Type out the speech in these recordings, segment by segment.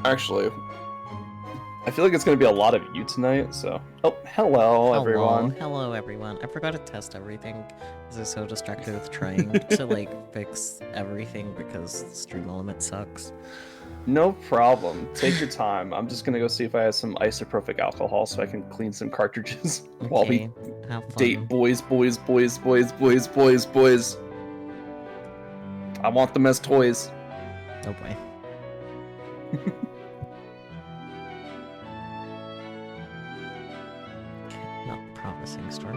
Actually, I feel like it's gonna be a lot of you tonight, so... Oh, hello, everyone. Hello everyone. I forgot to test everything because I was so distracted with trying to like fix everything because the stream element sucks. No problem. Take your time. I'm just gonna go see if I have some isopropyl alcohol so I can clean some cartridges while we have fun. date boys. I want them as toys. Oh boy. Okay, not a promising start.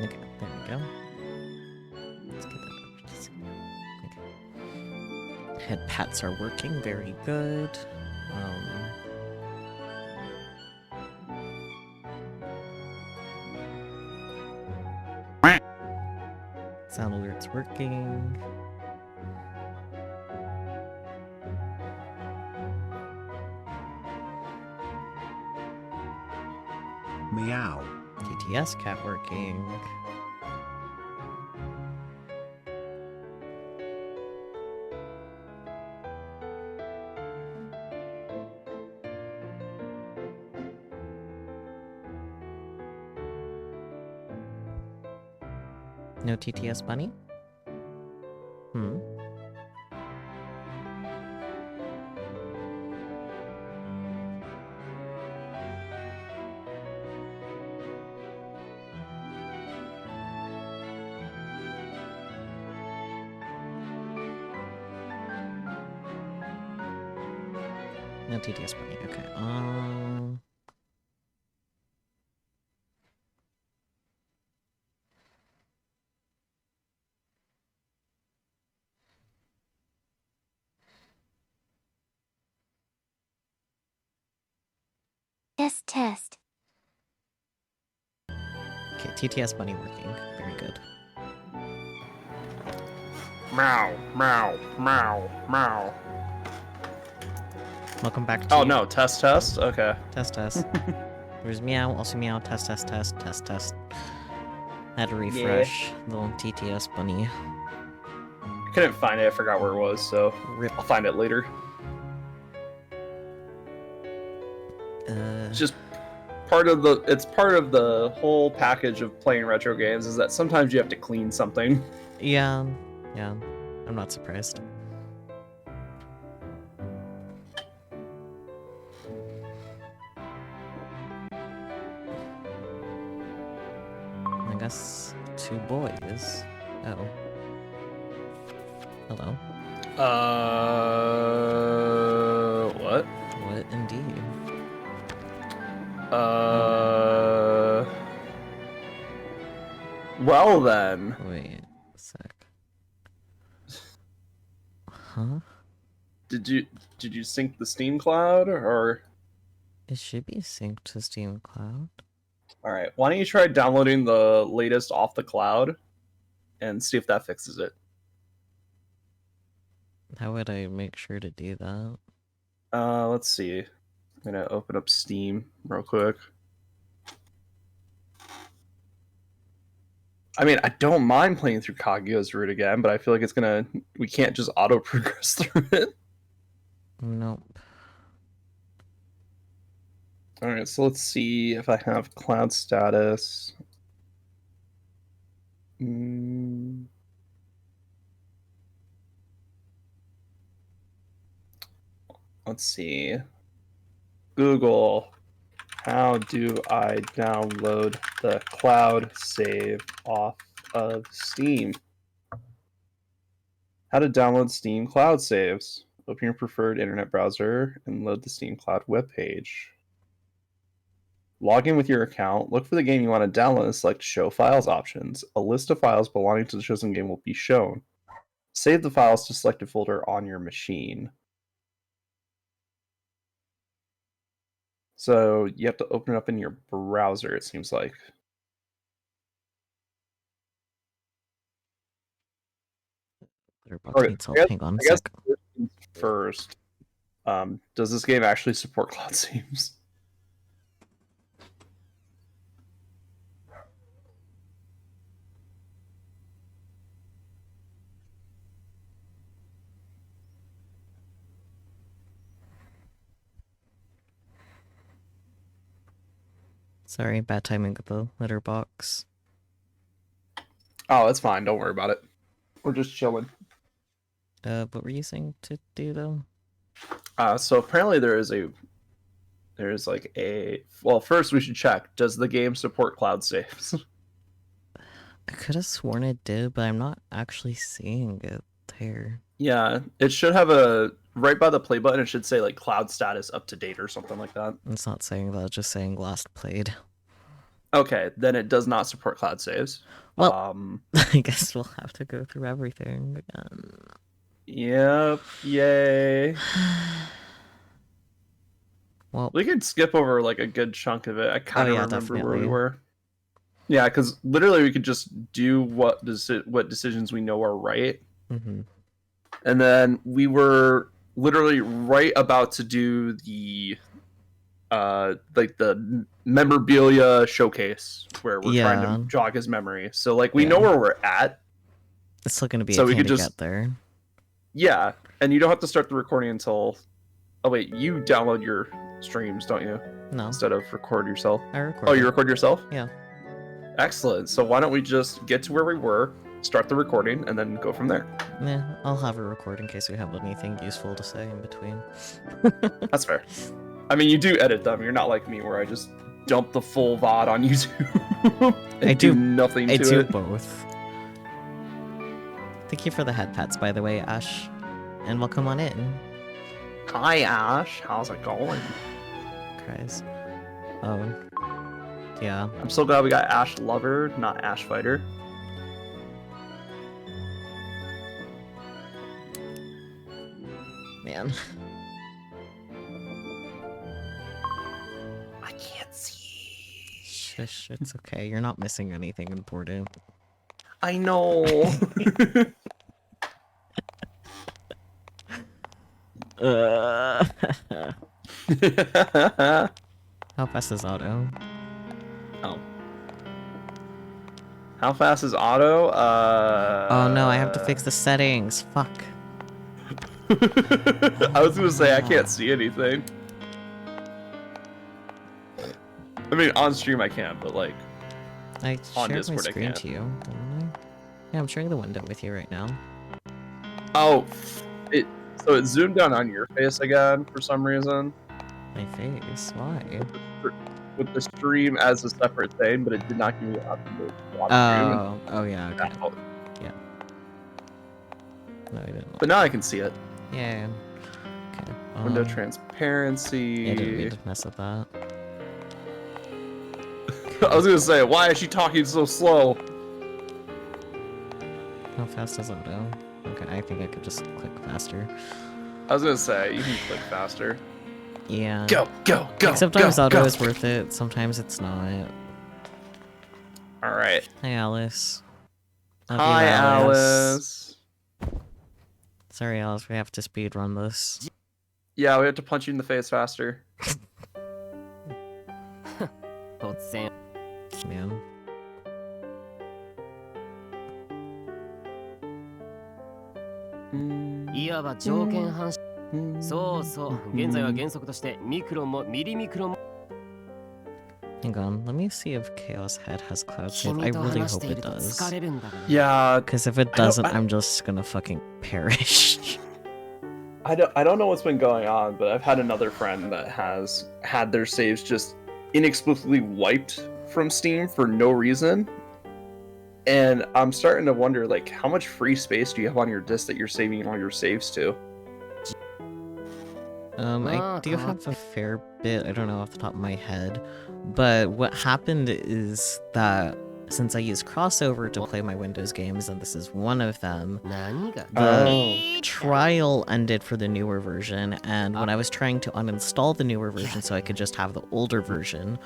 Okay, there we go. Let's get that over to see. Okay. Head pats are working very good. Sound alert's working. Meow. TTS cat working. No TTS bunny? Hmm. No TTS bunny. Okay. Test. Okay, TTS bunny working. Very good. Meow. Welcome back to... Oh no, test. Okay. Test. There's meow, also meow, test. Had to refresh. Little TTS bunny. I couldn't find it, I forgot where it was, so Rip. I'll find it later. It's just part of the whole package of playing retro games is that sometimes you have to clean something. Yeah. I'm not surprised. I guess 2 boys. Oh. Hello. What? What indeed? Well then. Wait a sec. Huh? Did you sync the Steam Cloud or? It should be synced to Steam Cloud. All right. Why don't you try downloading the latest off the cloud and see if that fixes it? How would I make sure to do that? Let's see. I'm gonna open up Steam real quick. I mean, I don't mind playing through Kaguya's route again, but I feel like we can't just auto progress through it. Nope. All right, so let's see if I have cloud status. Let's see. Google, how do I download the cloud save off of Steam? How to download Steam cloud saves. Open your preferred internet browser and load the Steam Cloud webpage. Log in with your account, look for the game you want to download and select Show Files options. A list of files belonging to the chosen game will be shown. Save the files to selected folder on your machine. So you have to open it up in your browser, it seems like. Letterbox needs help. Hang on a sec. First, Does this game actually support cloud saves? Sorry, bad timing with the letterbox. Oh, it's fine. Don't worry about it. We're just chilling. What were you saying to do though? So apparently there's like a well. First, we should check. Does the game support cloud saves? I could have sworn it did, but I'm not actually seeing it there. Yeah, it should have a right by the play button. It should say like cloud status up to date or something like that. It's not saying that, it's just saying last played. Okay, then it does not support cloud saves. Well, I guess we'll have to go through everything again. Yep. Yay. Well, We could skip over like a good chunk of it. I kind of yeah, remember where definitely. we were. Yeah, because literally we could just do what decisions we know are right, Mm-hmm. and then we were literally right about to do the like the memorabilia showcase where we're trying to jog his memory. So like we know where we're at. It's still gonna be So a we pain could to just- get there. Yeah, and you don't have to start the recording until. Oh wait, you download your streams, don't you? No, Instead of record yourself. I record. Oh, you record yourself? Yeah. Excellent. So why don't we just get to where we were, start the recording, and then go from there? Yeah, I'll have a record in case we have anything useful to say in between. That's fair. I mean, you do edit them. You're not like me where I just dump the full VOD on YouTube and I do- nothing to I do it. both. Thank you for the head pats, by the way, Ash. And welcome on in. Hi, Ash. How's it going? Cries. Oh. Yeah. I'm so glad we got Ash Lover, not Ash Fighter. Man. I can't see. Shush, it's okay. You're not missing anything important. I know. How fast is auto? Oh. How fast is auto? Oh no, I have to fix the settings. Fuck. I was gonna say I can't see anything. I mean, on stream I can, but like, I On shared my Discord, I screen can't. to you, didn't I? Yeah, I'm sharing the window with you right now. oh, it zoomed down on your face again for some reason My face? Why? with the stream as a separate thing, but it did not give me the option to watch stream. Oh yeah, okay. Oh, No, I didn't. but now I can see it. Yeah. Okay. Window Yeah, I transparency. didn't mean to mess with that. I was gonna say, why is she talking so slow? How fast does it go? Okay, I think I could just click faster. I was gonna say you can click faster. Yeah. Go, go, go. Like, sometimes go, auto go. is worth it, sometimes it's not. All right. Hi, Alice. Love you, Hi, Alice. Sorry, Alice, we have to speedrun this. Yeah, we have to punch you in the face faster. Man. いわば条件反射。そうそう。現在は原則としてミクロンもミリミクロンも Hang on, let me see if Chaos Head has cloud save. 君 I と really 話し hope てい it ると does. 疲れるんだから Yeah, Because if it I don't- doesn't, I- I'm just gonna fucking perish. I don't know what's been going on, but I've had another friend that has had their saves just inexplicably wiped from Steam for no reason. And I'm starting to wonder, like, how much free space do you have on your disk that you're saving all your saves to? I do have a fair bit, I don't know off the top of my head, but what happened is that since I use crossover to play my Windows games, and this is one of them, 何が the trial ended for the newer version, and when I was trying to uninstall the newer version so I could just have the older version,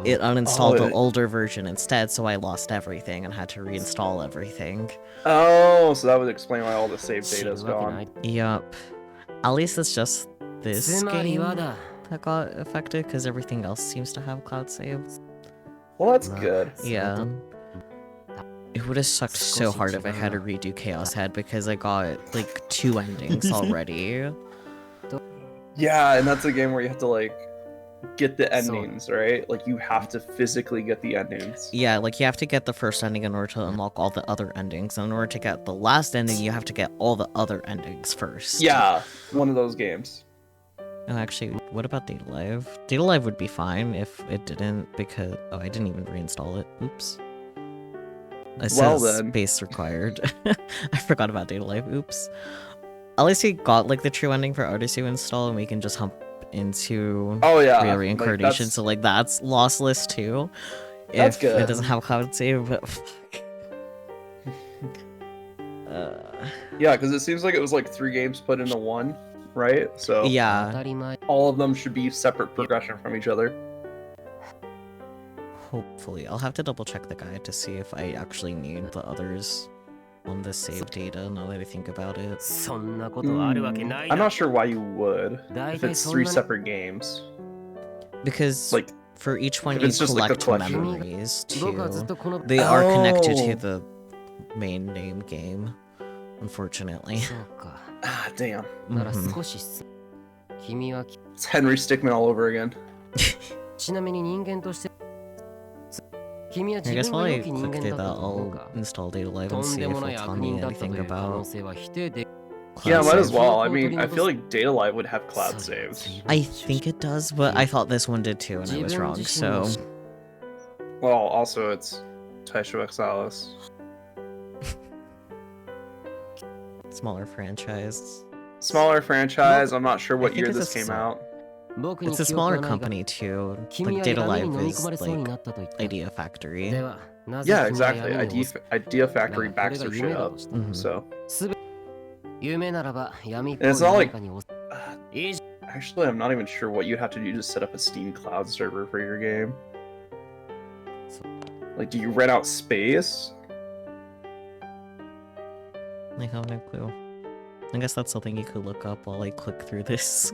it uninstalled the it- older version instead, so I lost everything and had to reinstall everything. Oh, so that would explain why all the save 知 data る is わけな gone. い Yup. At least it's just this つまり game はだ that got affected because everything else seems to have cloud save. Well, that's まあ good. それと Yeah. It would have sucked so hard if I had to redo Chaos Head because I got like 2 endings already. Yeah, and that's a game where you have to like get the So- endings, right? Like you have to physically get the endings. Yeah, like you have to get the first ending in order to unlock all the other endings. And in order to get the last ending, you have to get all the other endings first. Yeah, one of those games. Oh, actually, what about Data Live? Data Live would be fine if it didn't, because... Oh, I didn't even reinstall it. Oops. It Well, says then. space required. I forgot about Data Live. Oops. At least we got, like, the true ending for Artist to install, and we can just hump into Oh yeah, Real like, Reincarnation, that's- so, like, that's lossless, too. That's if good. it doesn't have cloud save, but... Yeah, because it seems like it was like 3 games put into one, right? So 当 yeah. たり前 all of them should be separate progression from each other. Hopefully. I'll have to double check the guide to see if I actually need the others on the save data now that I think about it. そんなことあるわけない I'm だ not sure why you would 大 if 体 it's そん 3なに separate games. Because Like for each one if you it's just like the collect collection. memories 僕はずっ too. とこの They are connected to Oh. the main name game, unfortunately. そうか ah, damn. なら Mhm. 少し君は It's Henry Stickmin all over again. ちなみに人間として君は I 自 guess 分 while が I 良き人 click 間 through だった that, と思う I'll か install Data Live と and ん see で if もない it'll 悪 tell me 人だったと anything いう可能 about 性は否定で Yeah, cloud might as save. well. I mean, I feel like Data Live would have cloud saves. I think it does, but I thought this one did too, and I was 自分 wrong, 自身の so... Well, also it's Taisho Exiles. Smaller franchise. Smaller franchise. I'm not sure what I think year it's this a came small- out. 僕に It's a 記憶は smaller ないが company too. 君 Like は Data 闇に Live 飲み is 込まれそうに like なったと言った Idea Factory. ではな Yeah, ぜ君は exactly. 闇に Idea Factory だが backs これ their が shit 夢だ up. として Mhm. So すべ夢ならば闇っぽい And it's not 世の like- 中にお uh, いいじ actually, I'm not even sure what you'd have to do to set up a Steam Cloud server for your game. Like, do you rent out space? I have no clue. I guess that's something you could look up while I click through this.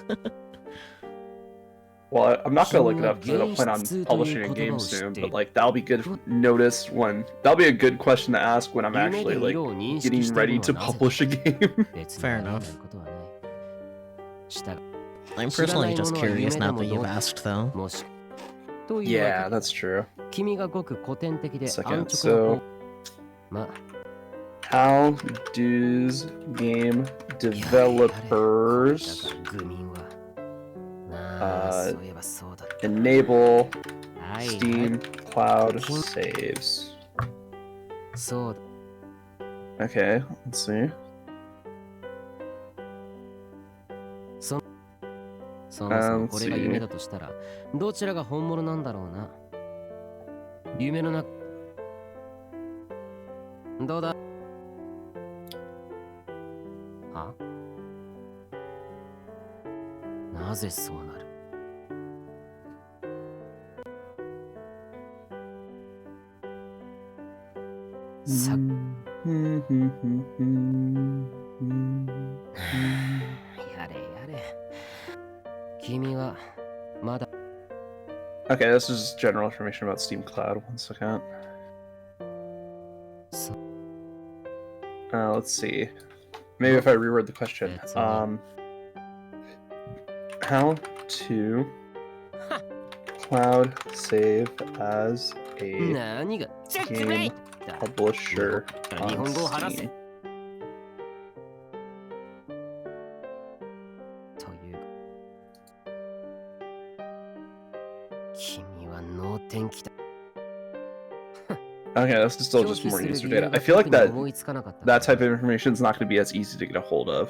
Well, I'm not gonna look it up because I don't plan on publishing a game soon. But like, that'll be good notice when that'll be a good question to ask when I'm 夢 actually で like 色を認識 getting している ready の to はなぜ publish a game. 別に Fair 悩 enough. んだことはないしたが I'm personally just curious now that you've asked, though. もしというわ Yeah, けで that's true. 君がごく古典的で Second, 安直な so- 方まあ How does game developers 愚民はなあ、そういえばそうだった enable はい Steam Cloud saves? そうだ Okay, let's see. そもそもこれが夢だとしたらどちらが本物なんだろうな夢の中どうだはなぜそうなるさやれやれ君はまだ Okay, this is general information about Steam Cloud. One second. そ Let's see. Maybe if I reword the question. That's all. How to cloud save as a 何が説明 game publisher 日 on 本語を話せ Steam. という君は能天気だ Okay, this is still just more 表記す user る理由 data. が I feel like 特に that 思いつかなかった that type of information is not going to be as easy to get a hold of.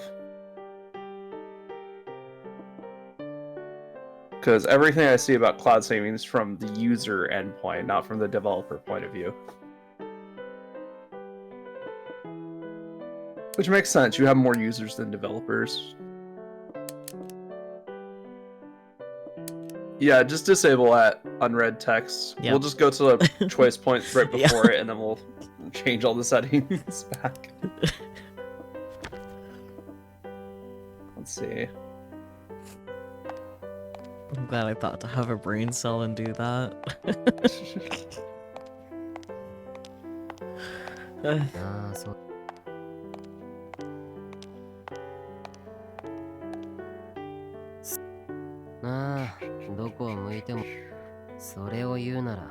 Because everything I see about cloud saving is from the user endpoint, not from the developer point of view. Which makes sense. You have more users than developers. Yeah, just disable at unread text. Yeah. We'll just go to the choice point right Yeah. before it, and then we'll change all the settings back. Let's Let's see. I'm glad I thought to have a brain cell and do that. ああ、そう。ああ、どこを向いても、それを言うなら、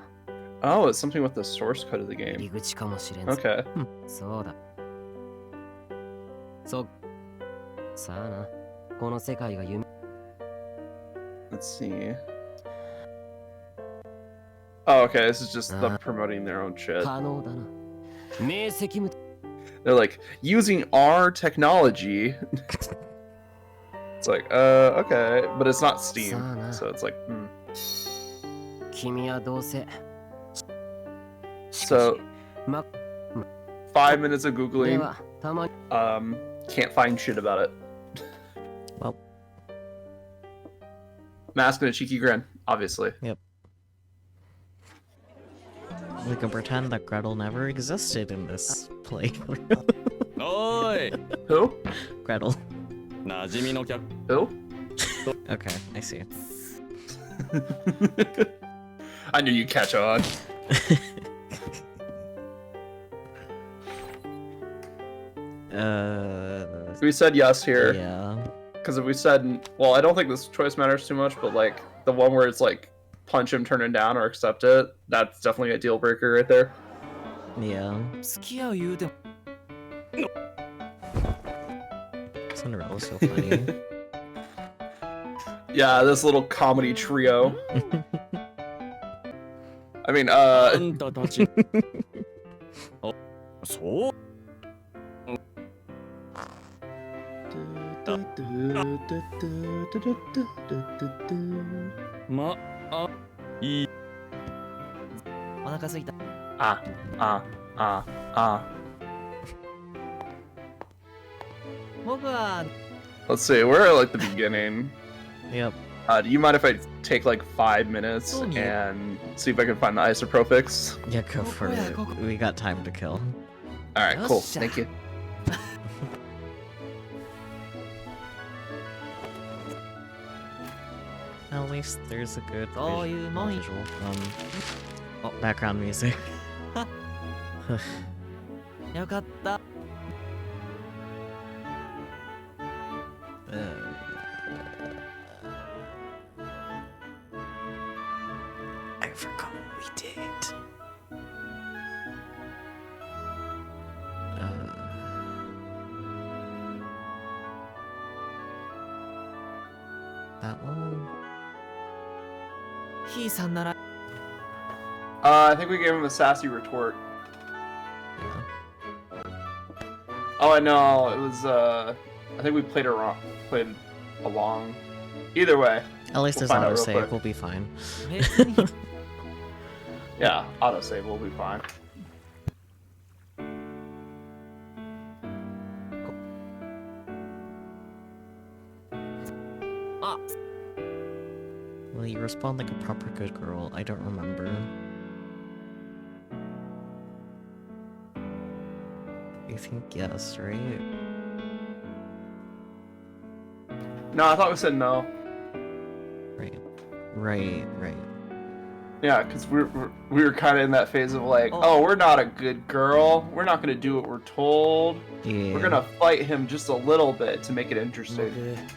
Oh, it's something with the source code of the 入り game. 口かもしれん。 Okay. そうだ。そう。さあな、この世界が夢。 Let's see. Oh, okay. This is just them promoting their own shit. 可能だな。明晰無。 They're like using our technology. It's like, okay, but it's not Steam, so it's like, 君はどうせ。 So, ま、 5 minutes of で googling, は、たまに。 can't find shit about it. Well. Mask and a cheeky grin, obviously. Yep. We can pretend that Gretel never existed in this playthrough. Oi! Who? Gretel. 馴染みの客 Who? Okay, I see. I knew you'd catch on. We said yes here. Yeah. Because if we said, well, I don't think this choice matters too much, but like the one where it's like punch him, turn him down, or accept it, that's definitely a deal breaker right there. Yeah. 付き合う言うても。 Cinderella's so funny. Yeah, this little comedy trio. I mean, あんたたちあそう まあいい お腹すいた。 僕は。 Let's see, we're at like the beginning. Yep. Do you mind if I take like 5 minutes Oh, yeah. and see if I can find the isopropyx? Yeah, go for it. We got time to kill. Alright, cool. Yossha. Thank you. At least there's a good Oh, you might. visual. Oh, background music. よかった。 I forgot what we did. That one? ひいさんなら。 I think we gave him a sassy retort. Oh, I know. It was, I think we played along. Either way. At least We'll his find out real autosave quick. will be fine. 別に。 Yeah, autosave will be fine. Will you respond like a proper good girl? I don't remember. I think yes, right? No, I thought we said no. Right. Yeah, because we were kind of in that phase of like, oh, we're not a good girl. We're not going to do what we're told. Yeah. We're going to fight him just a little bit to make it interesting. 僕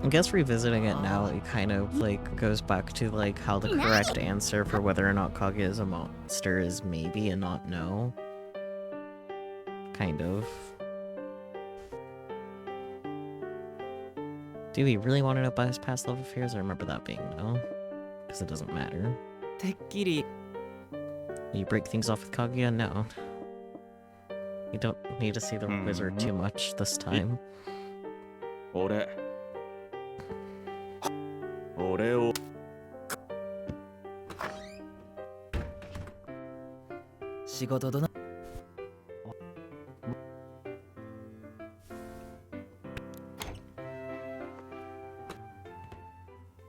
I guess revisiting it now, it kind of like goes back to like how the correct answer for whether or not Kage is a monster is maybe and not no. Kind of. Do we really want to know about his past love affairs? I remember that being no. Because it doesn't matter. てっきり。 You break things off with Kaguya? No. You don't need to see the wizard too much this time. 俺を 仕事どな。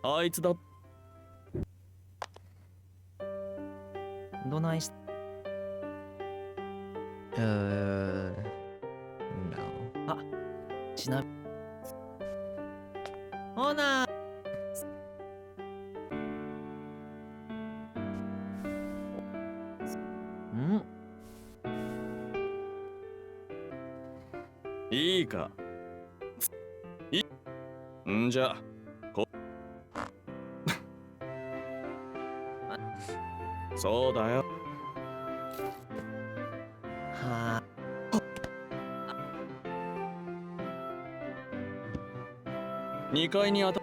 あいつだどないし No. ちなほな ん いいか。んじゃ、そうだよ。は2階に当た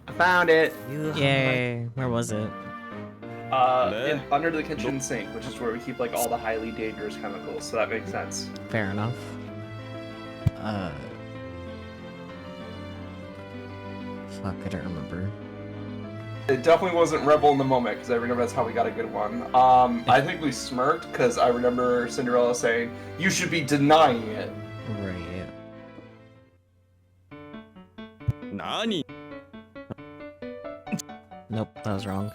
I found it. 夕飯前 Yay. Where was it? Under the kitchen sink, which is where we keep like all the highly dangerous chemicals. So that makes sense. Fair enough. Fuck, I don't remember. It definitely wasn't Rebel in the moment because I remember that's how we got a good one. I think we smirked because I remember Cinderella saying, "You should be denying it." Right. 何 Nope, that was wrong.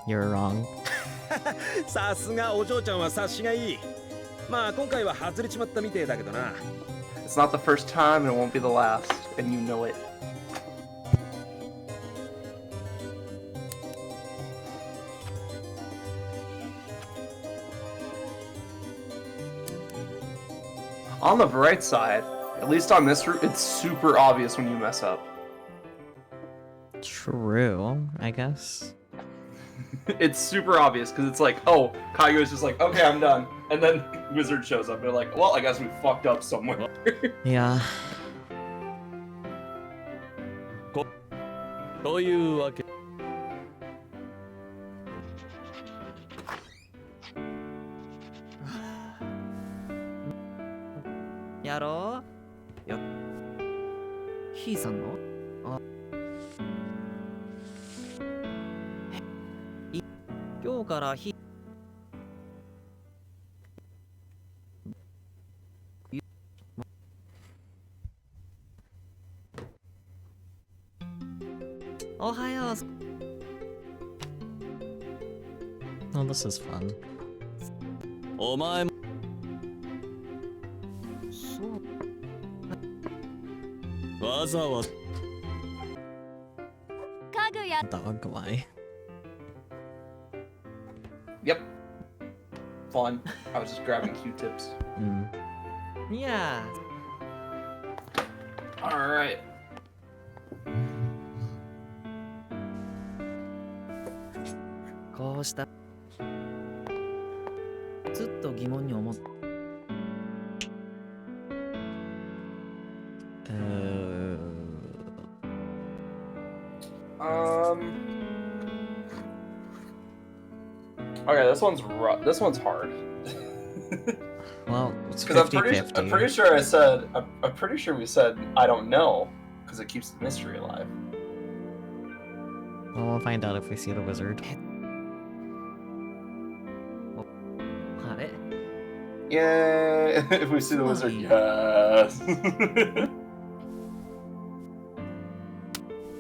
You're wrong. さすがお嬢ちゃんは察しがいい。まあ今回は外れちまったみてえだけどな。 It's not the first time, and it won't be the last, and you know it. On the bright side, at least on this route, it's super obvious when you mess up. True, I guess. It's super obvious because it's like, oh, Kaguya's just like, okay, I'm done, and then Wizard shows up. They're like, well, I guess we fucked up somewhere. Yeah. というわけ。やろうよひーさんのあ今日からひおはよう Oh, this is fun. お前もそうわざわざ Dog, why? Yep. Fun. I was just grabbing Q-tips. Mm. いや Alright. こうしたずっと疑問に思っ Okay, this one's rough. This one's hard. Well, it's Because 50-50. I'm pretty sure I said I'm pretty sure we said I don't know because it keeps the mystery alive. Well, we'll find out if we see the wizard. あれ Yeah, if we see the wizard, yes.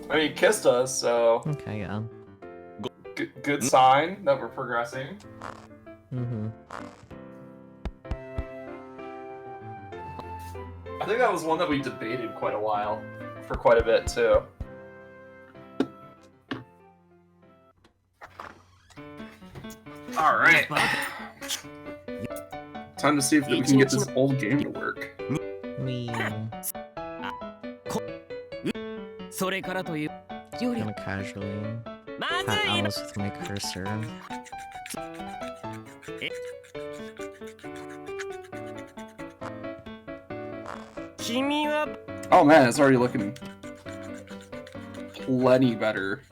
I mean, he kissed us, so Okay, yeah. good sign that we're progressing. Mm-hmm. I think that was one that we debated for quite a bit too. All right. Time to see if we can get this old game to work. We それからというより gonna casually ま pat ずいの Alice with my cursor. Oh man, it's already looking plenty better.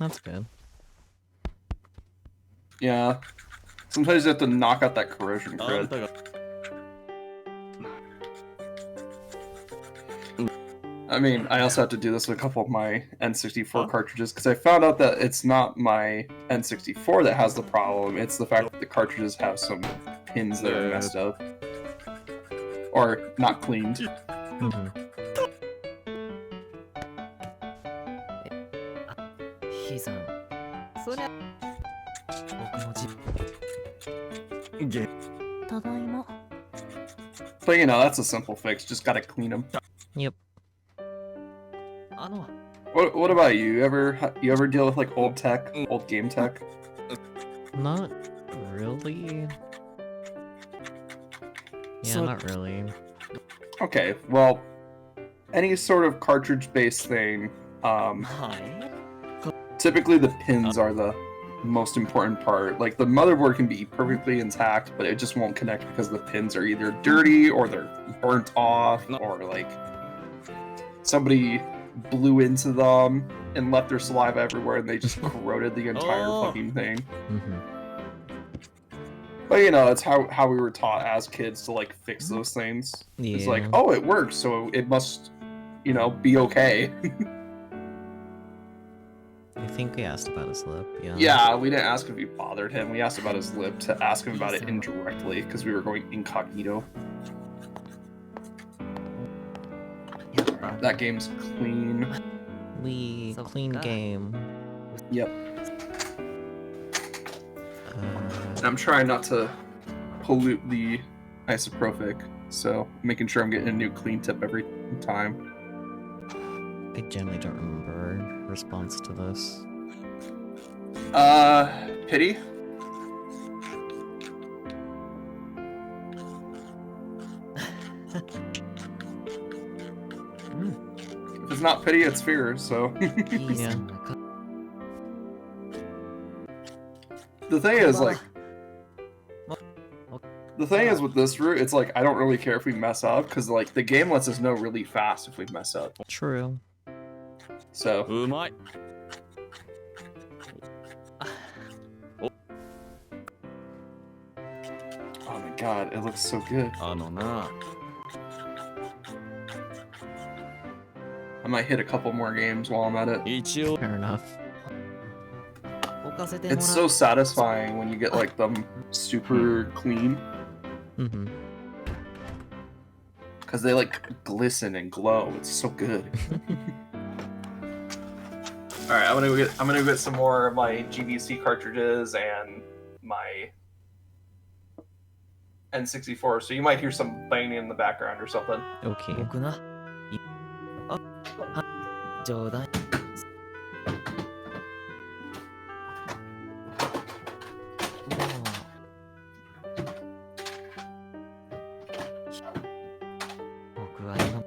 That's good. Yeah. Sometimes you have to knock out that corrosion あん crit. たが I mean, I also have to do this with a couple of my N64 cartridges because I found out that it's not my N64 that has the problem. It's the fact that the cartridges have some pins that are messed up or not cleaned. Mhm. ひいさんそりゃ僕のただいま But you know, that's a simple fix. Just gotta clean them. Yep. あの What about you? You ever deal with like old tech, old game tech? Not really. Yeah, So- not really. Okay, well, any sort of cartridge-based thing, はい typically the pins are the most important part. Like the motherboard can be perfectly intact, but it just won't connect because the pins are either dirty or they're burnt off or like somebody blew into them and left their saliva everywhere and they just corroded the entire fucking thing. Mhm. But you know, it's how we were taught as kids to like fix those things. It's like, Yeah. oh, it works, so it must, you know, be okay. I think we asked about his lip. Yeah. Yeah, we didn't ask if he bothered him. We asked about his lip to ask him about it indirectly because we were going incognito. やっぱ That game's clean. We So clean good. game. Yep. Uh, And I'm trying not to pollute the isopropyl, so making sure I'm getting a new clean tip every time. I generally don't remember response to this. Pity? If it's not pity, it's fear, so. ひいさんがか The thing is, like, the thing is with this route, it's like I don't really care if we mess up because like the game lets us know really fast if we mess up. True. So うまい oh my god, it looks so good. あのな I might hit a couple more games while I'm at it. 一応 Fair enough. 置かせてもら It's so satisfying when you get like them super clean Mm-hmm. because they like glisten and glow. It's so good. All right, I'm gonna get some more of my GVC cartridges and my N64. So you might hear some banging in the background or something. Okay. 僕ないあは冗談 僕は今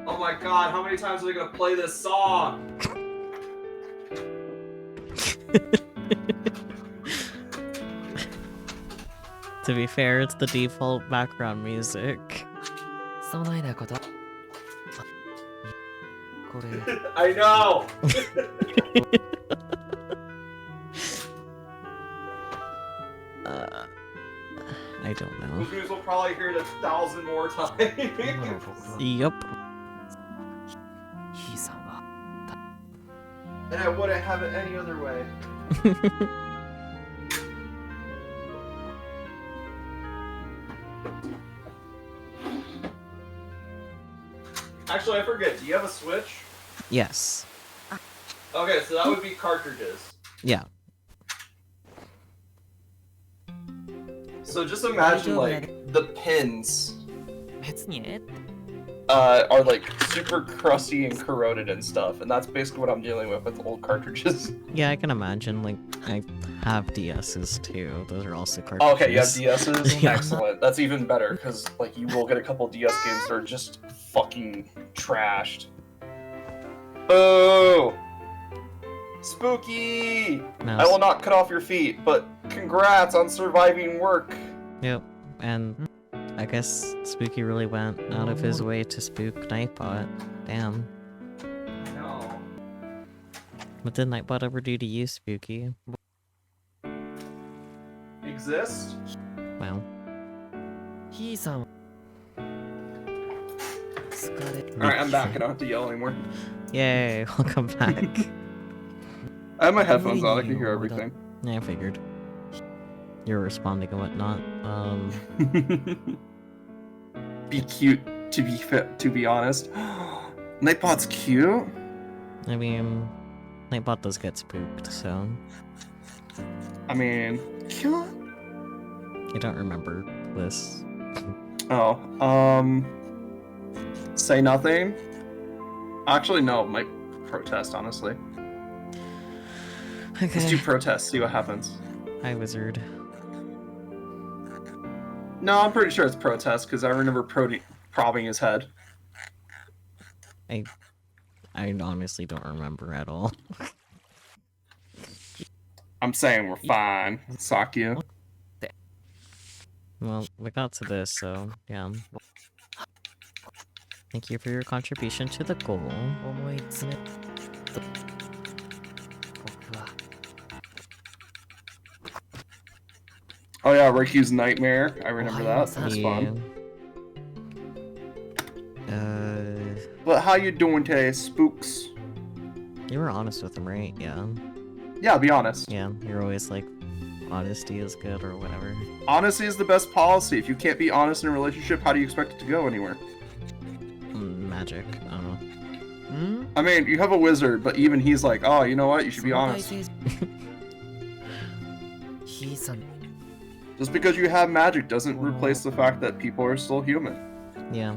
Oh my god, how many times are they gonna play this song? To be fair, it's the default background music. そないなことあこれ I know! I don't know. Those dudes will probably hear it 1,000 more 今 times. の僕は Yup. ひいさんは And I wouldn't have it any other way. Actually, I forget. Do you have a Switch? Yes. Okay, so that would be cartridges. Yeah. So just imagine like the pins 別にね are like super crusty and corroded and stuff, and that's basically what I'm dealing with old cartridges. Yeah, I can imagine. Like, I have DSs too. Those are also cartridges. Oh, okay, you have DSs? Yeah. Excellent. That's even better, because like you will get a couple DS games that are just fucking trashed. Oh! Spooky! No, I will not cut off your feet, but congrats on surviving work. Yep, and I guess Spooky really went out of his way to spook Nightbot. Damn. No. What did Nightbot ever do to you, Spooky? Exist? Well, ひいさんは疲れ Alright, I'm back. I don't have to yell anymore. yay, welcome back. I have my headphones on. I can hear everything. Yeah, I figured. You're responding and whatnot. Be cute, to be honest. Nightbot's cute? I mean, Nightbot does get spooked, so I mean, cute? I don't remember this. Oh, say nothing? Actually, no, might protest, honestly. Let's do Okay. protest, see what happens. Hi, wizard. No, I'm pretty sure it's protest, because I remember probbing his head. I honestly don't remember at all. I'm saying we're fine. Sock you. Well, we got to this, so yeah. Thank you for your contribution to the goal. 思い詰め僕は Oh yeah, Ricky's nightmare. I remember that. That was Yeah. fun. Uh, But how you doing today, spooks? you were honest with him, right? Yeah. Yeah, be honest. Yeah, you're always like, honesty is good or whatever. Honesty is the best policy. If you can't be honest in a relationship, how do you expect it to go anywhere? Magic. I don't know. ん I mean, you have a wizard, but even he's like, oh, you know what? You should be honest. ひいさん Just because you have magic doesn't replace the fact that people are still human. Yeah.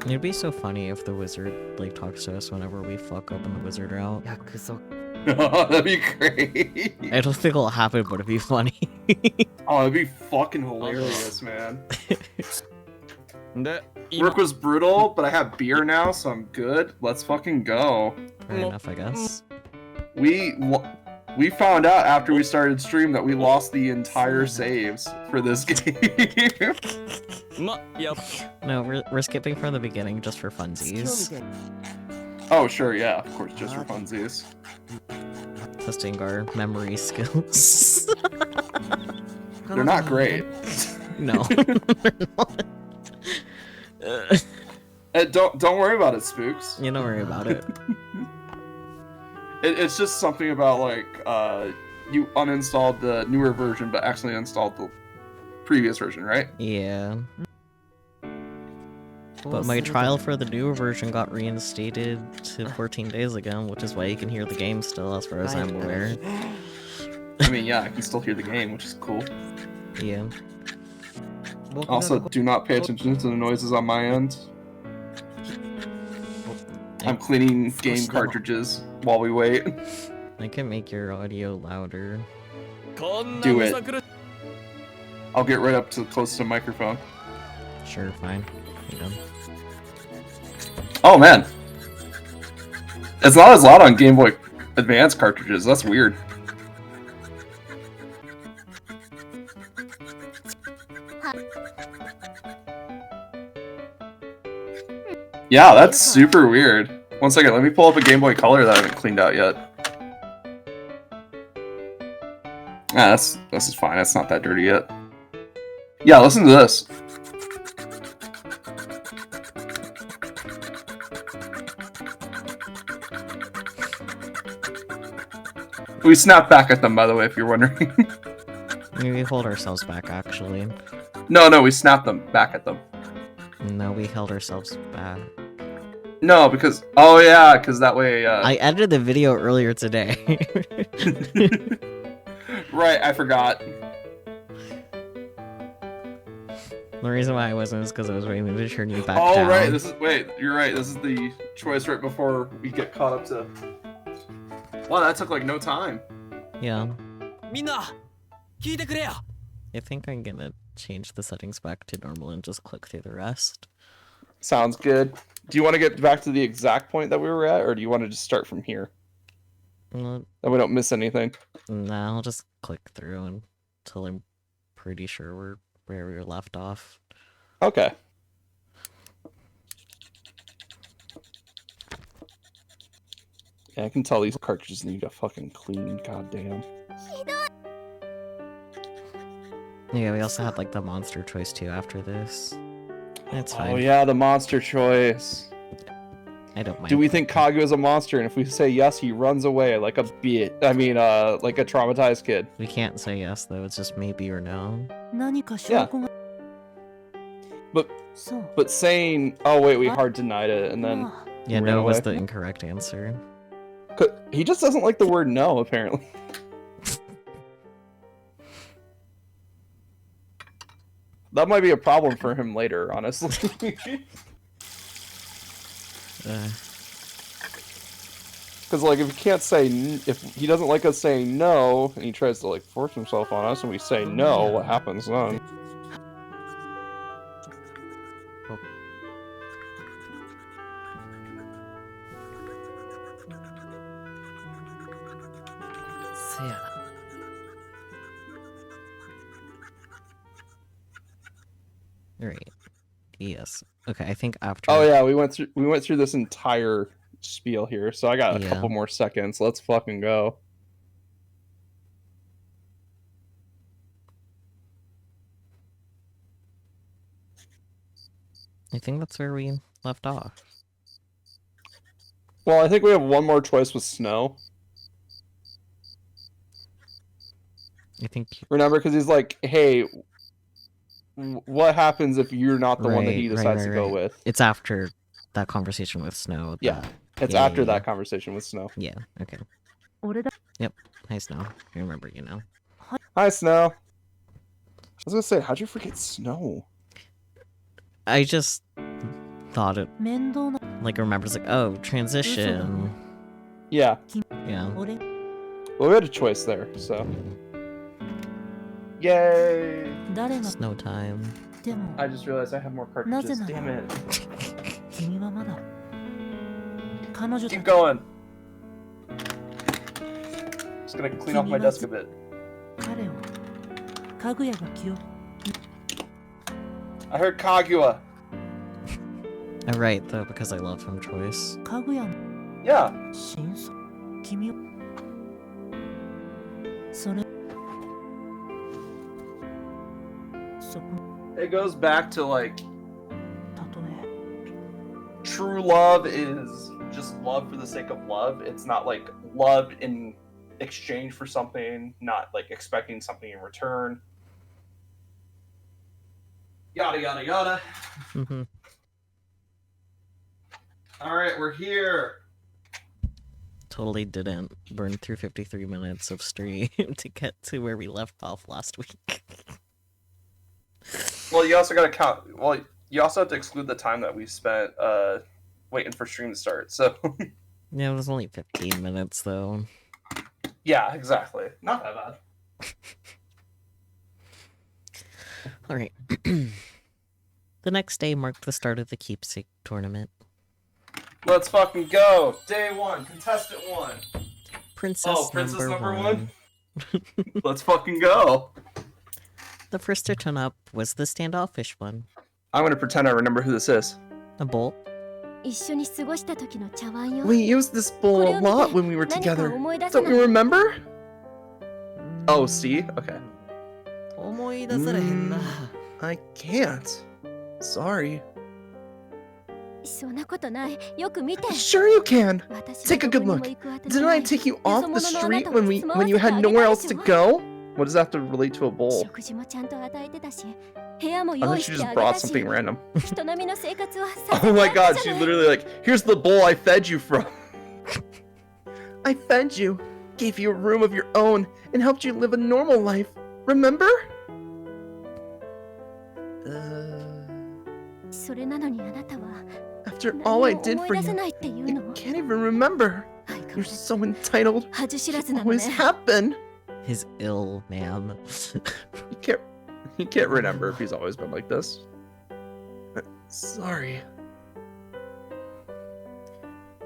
It'd be so funny if the wizard like talks to us whenever we fuck up in the wizard route. 約束 That'd be great. I don't think it'll happen, but it'd be funny. Oh, it'd be fucking hilarious, man. で Work was brutal, but I have beer now, so I'm good. Let's fucking go. Fair enough, I guess. We found out after we started stream that we lost the entire saves for this game. まやっ No, we're skipping from the beginning just for 月を見 funsies. て Oh, sure, yeah, of course, just for funsies. Testing our memory skills. They're not great. No. Don't worry about it, spooks. You don't worry about it. It's just something about like you uninstalled the newer version but accidentally installed the previous version, right? Yeah. But my trial for the newer version got reinstated to 14 days ago, which is why you can hear the game still, as far as I'm aware. I mean, yeah, I can still hear the game, which is cool. Yeah. 僕が Also, do not pay attention to the noises on my end. I'm cleaning game cartridges while we wait. I can make your audio louder. こんな Do む it. さくる I'll get right up to close to the microphone. Sure, fine. Hang on. Oh man, it's not as loud on Game Boy Advance cartridges. That's weird. Yeah, that's super weird. One second, let me pull up a Game Boy Color that I haven't cleaned out yet. Ah, this is fine. That's not that dirty yet. Yeah, listen to this. We snapped back at them, by the way, if you're wondering. Maybe we hold ourselves back, actually. No, we snapped them back at them. No, we held ourselves back. No, because oh yeah, because that way. I edited the video earlier today. Right, I forgot. The reason why I wasn't is because I was waiting to turn you back Oh down. right, you're right. This is the choice right before we get caught up to. Wow, that took like no time. Yeah. みんな聞いてくれよ I think I'm gonna change the settings back to normal and just click through the rest. Sounds good. Do you want to get back to the exact point that we were at, or do you want to just start from here? Well, And we don't miss anything. nah, I'll just click through until I'm pretty sure we're where we were left off. Okay. Yeah, I can tell these cartridges need a fucking clean, goddamn. Yeah, we also had like the monster choice too after this. That's fine. Oh yeah, the monster choice. I don't mind. Do we think Kaguya is a monster? And if we say yes, he runs away like a bit. I mean, like a traumatized kid. We can't say yes though. It's just maybe or no. Yeah. But saying, oh wait, we hard denied it, and then Yeah, ran no was away. the incorrect answer. He just doesn't like the word no, apparently. That might be a problem for him later, honestly. Because, like, if he can't say, if he doesn't like us saying no, and he tries to, like, force himself on us, and we say no, what happens then? Right. Yes. Okay, I think after. Oh yeah, we went through this entire spiel here, so I got a Yeah. couple more seconds. Let's fucking go. I think that's where we left off. Well, I think we have one more choice with Snow. I think. Remember, because he's like, hey, what happens if you're not the one that he decides to go with? It's after that conversation with Snow. Yeah, it's Yeah, after yeah, that conversation with Snow. Yeah, okay. Yep. Hi, Snow. I remember you now. Hi, Snow. I was gonna say, how'd you forget Snow? I just thought it. Like, remember, it's like, oh, transition. Yeah. Yeah. Well, we had a choice there, so. Yay! Snow time. I just realized I have more cartridges. Damn it. Keep going. Just gonna clean off my desk a bit. I heard Kaguya. I write though because I love him choice. Yeah. It goes back to like true love is just love for the sake of love. It's not like love in exchange for something, not like expecting something in return. Yada yada yada. Mm-hmm. All right, we're here. Totally didn't burn through 53 minutes of stream to get to where we left off last week. Well, you also got to count. Well, you also have to exclude the time that we spent waiting for stream to start. So. Yeah, it was only 15 minutes though. Yeah, exactly. Not that bad. All right. The next day marked the start of the keepsake tournament. Let's fucking go. Day 1, contestant 1. Princess number 1. Let's fucking go. The first to turn up was the standoffish one. I'm gonna pretend I remember who this is. A bolt. We used this bowl a lot when we were together. Don't you remember? Oh, see? Okay. I can't. Sorry. Sure you can. Take a good look. Didn't I take you off the street when you had nowhere else to go? What does that have to relate to a bowl? I think she just brought something random. Oh my god, she's literally like, here's the bowl I fed you from. I fed you, gave you a room of your own, and helped you live a normal life. Remember? After all I did for you, you can't even remember. You're so entitled. You always have been. His ill man. He can't remember if he's always been like this. Sorry.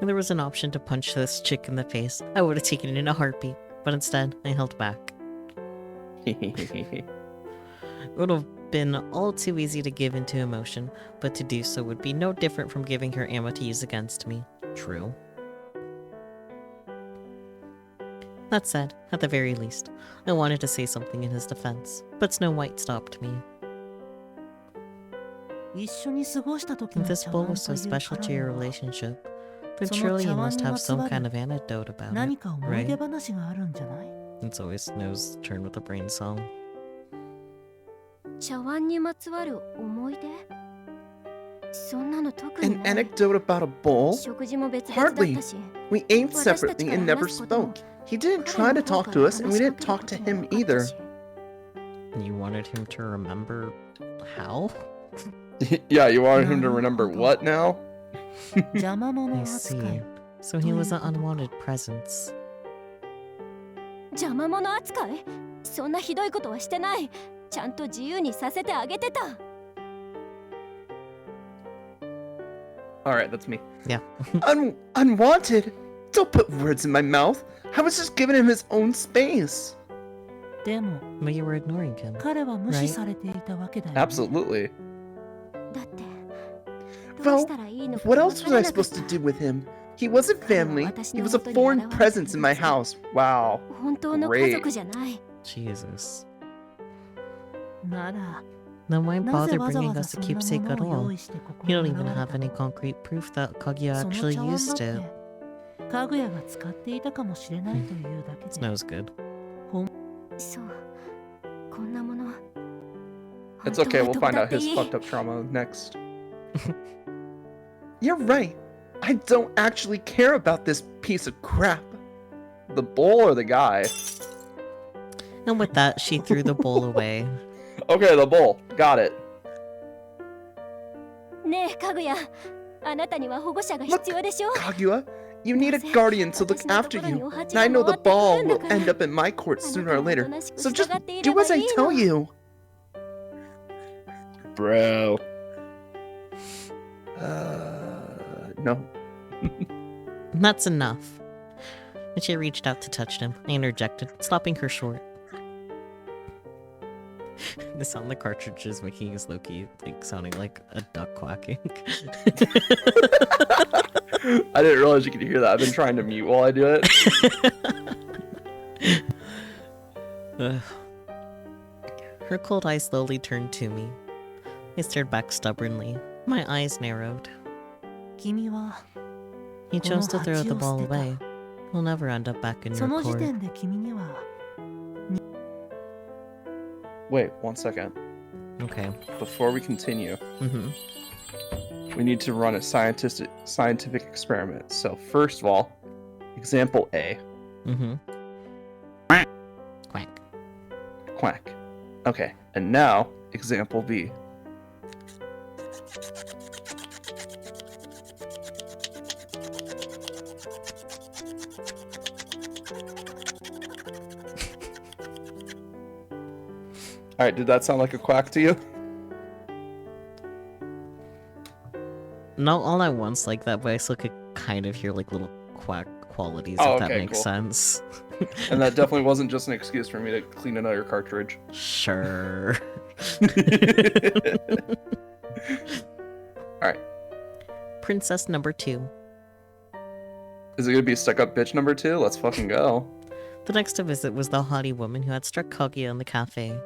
If there was an option to punch this chick in the face, I would have taken it in a heartbeat, but instead, I held back. It would have been all too easy to give into emotion, but to do so would be no different from giving her ammo to use against me. True. That said, at the very least, I wanted to say something in his defense, but Snow White stopped me. If this bowl was so special to your relationship, then surely you must have some kind of anecdote about it, right? It's always Snow's turn with the brain song. An anecdote about a bowl? Hardly. We ate separately and never spoke. He didn't try to talk to us, and we didn't talk to him either. You wanted him to remember how? Yeah, you wanted him to remember what now? I see. So he was an unwanted presence. Alright, that's me. Yeah. Unwanted? Don't put words in my mouth. I was just giving him his own space. But you were ignoring him, right? Absolutely. Well, what else was I supposed to do with him? He wasn't family. He was a foreign presence in my house. Wow. Great. Jesus. Then why bother bringing us a keepsake at all? You don't even have any concrete proof that Kaguya actually used it. Snow's good. It's okay, we'll find out his fucked up trauma next. You're right. I don't actually care about this piece of crap. The bowl or the guy? And with that, she threw the bowl away. Okay, the bowl. Got it. Look, Kaguya, you need a guardian to look after you. And I know the ball will end up in my court sooner or later. So just do as I tell you. Bro. No. That's enough. And she reached out to touch him. I interjected, stopping her short. The sound the cartridge is making is low-key, like, sounding like a duck quacking. I didn't realize you could hear that. I've been trying to mute while I do it. Her cold eyes slowly turned to me. I stared back stubbornly. My eyes narrowed. He chose to throw the ball away. He'll never end up back in your court. Wait, 1 second. Okay. Before we continue, we need to run a scientific experiment. So first of all, example A. Quack. Quack. Okay, and now example B. Alright, did that sound like a quack to you? Not all at once like that, but I still could kind of hear like little quack qualities, if that makes sense. And that definitely wasn't just an excuse for me to clean another cartridge. Sure. Alright. Princess number 2. Is it gonna be stuck up bitch number 2? Let's fucking go. The next to visit was the haughty woman who had struck Kaguya in the cafe.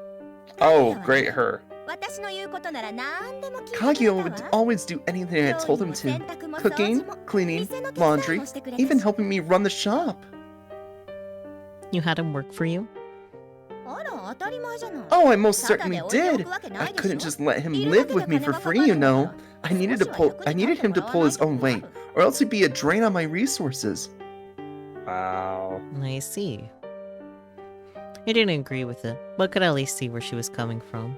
Oh, great, her. Kaguya would always do anything I told him to. Cooking, cleaning, laundry, even helping me run the shop. You had him work for you? Oh, I most certainly did. I couldn't just let him live with me for free, you know. I needed him to pull his own weight, or else he'd be a drain on my resources. Wow. I see. I didn't agree with it, but could at least see where she was coming from.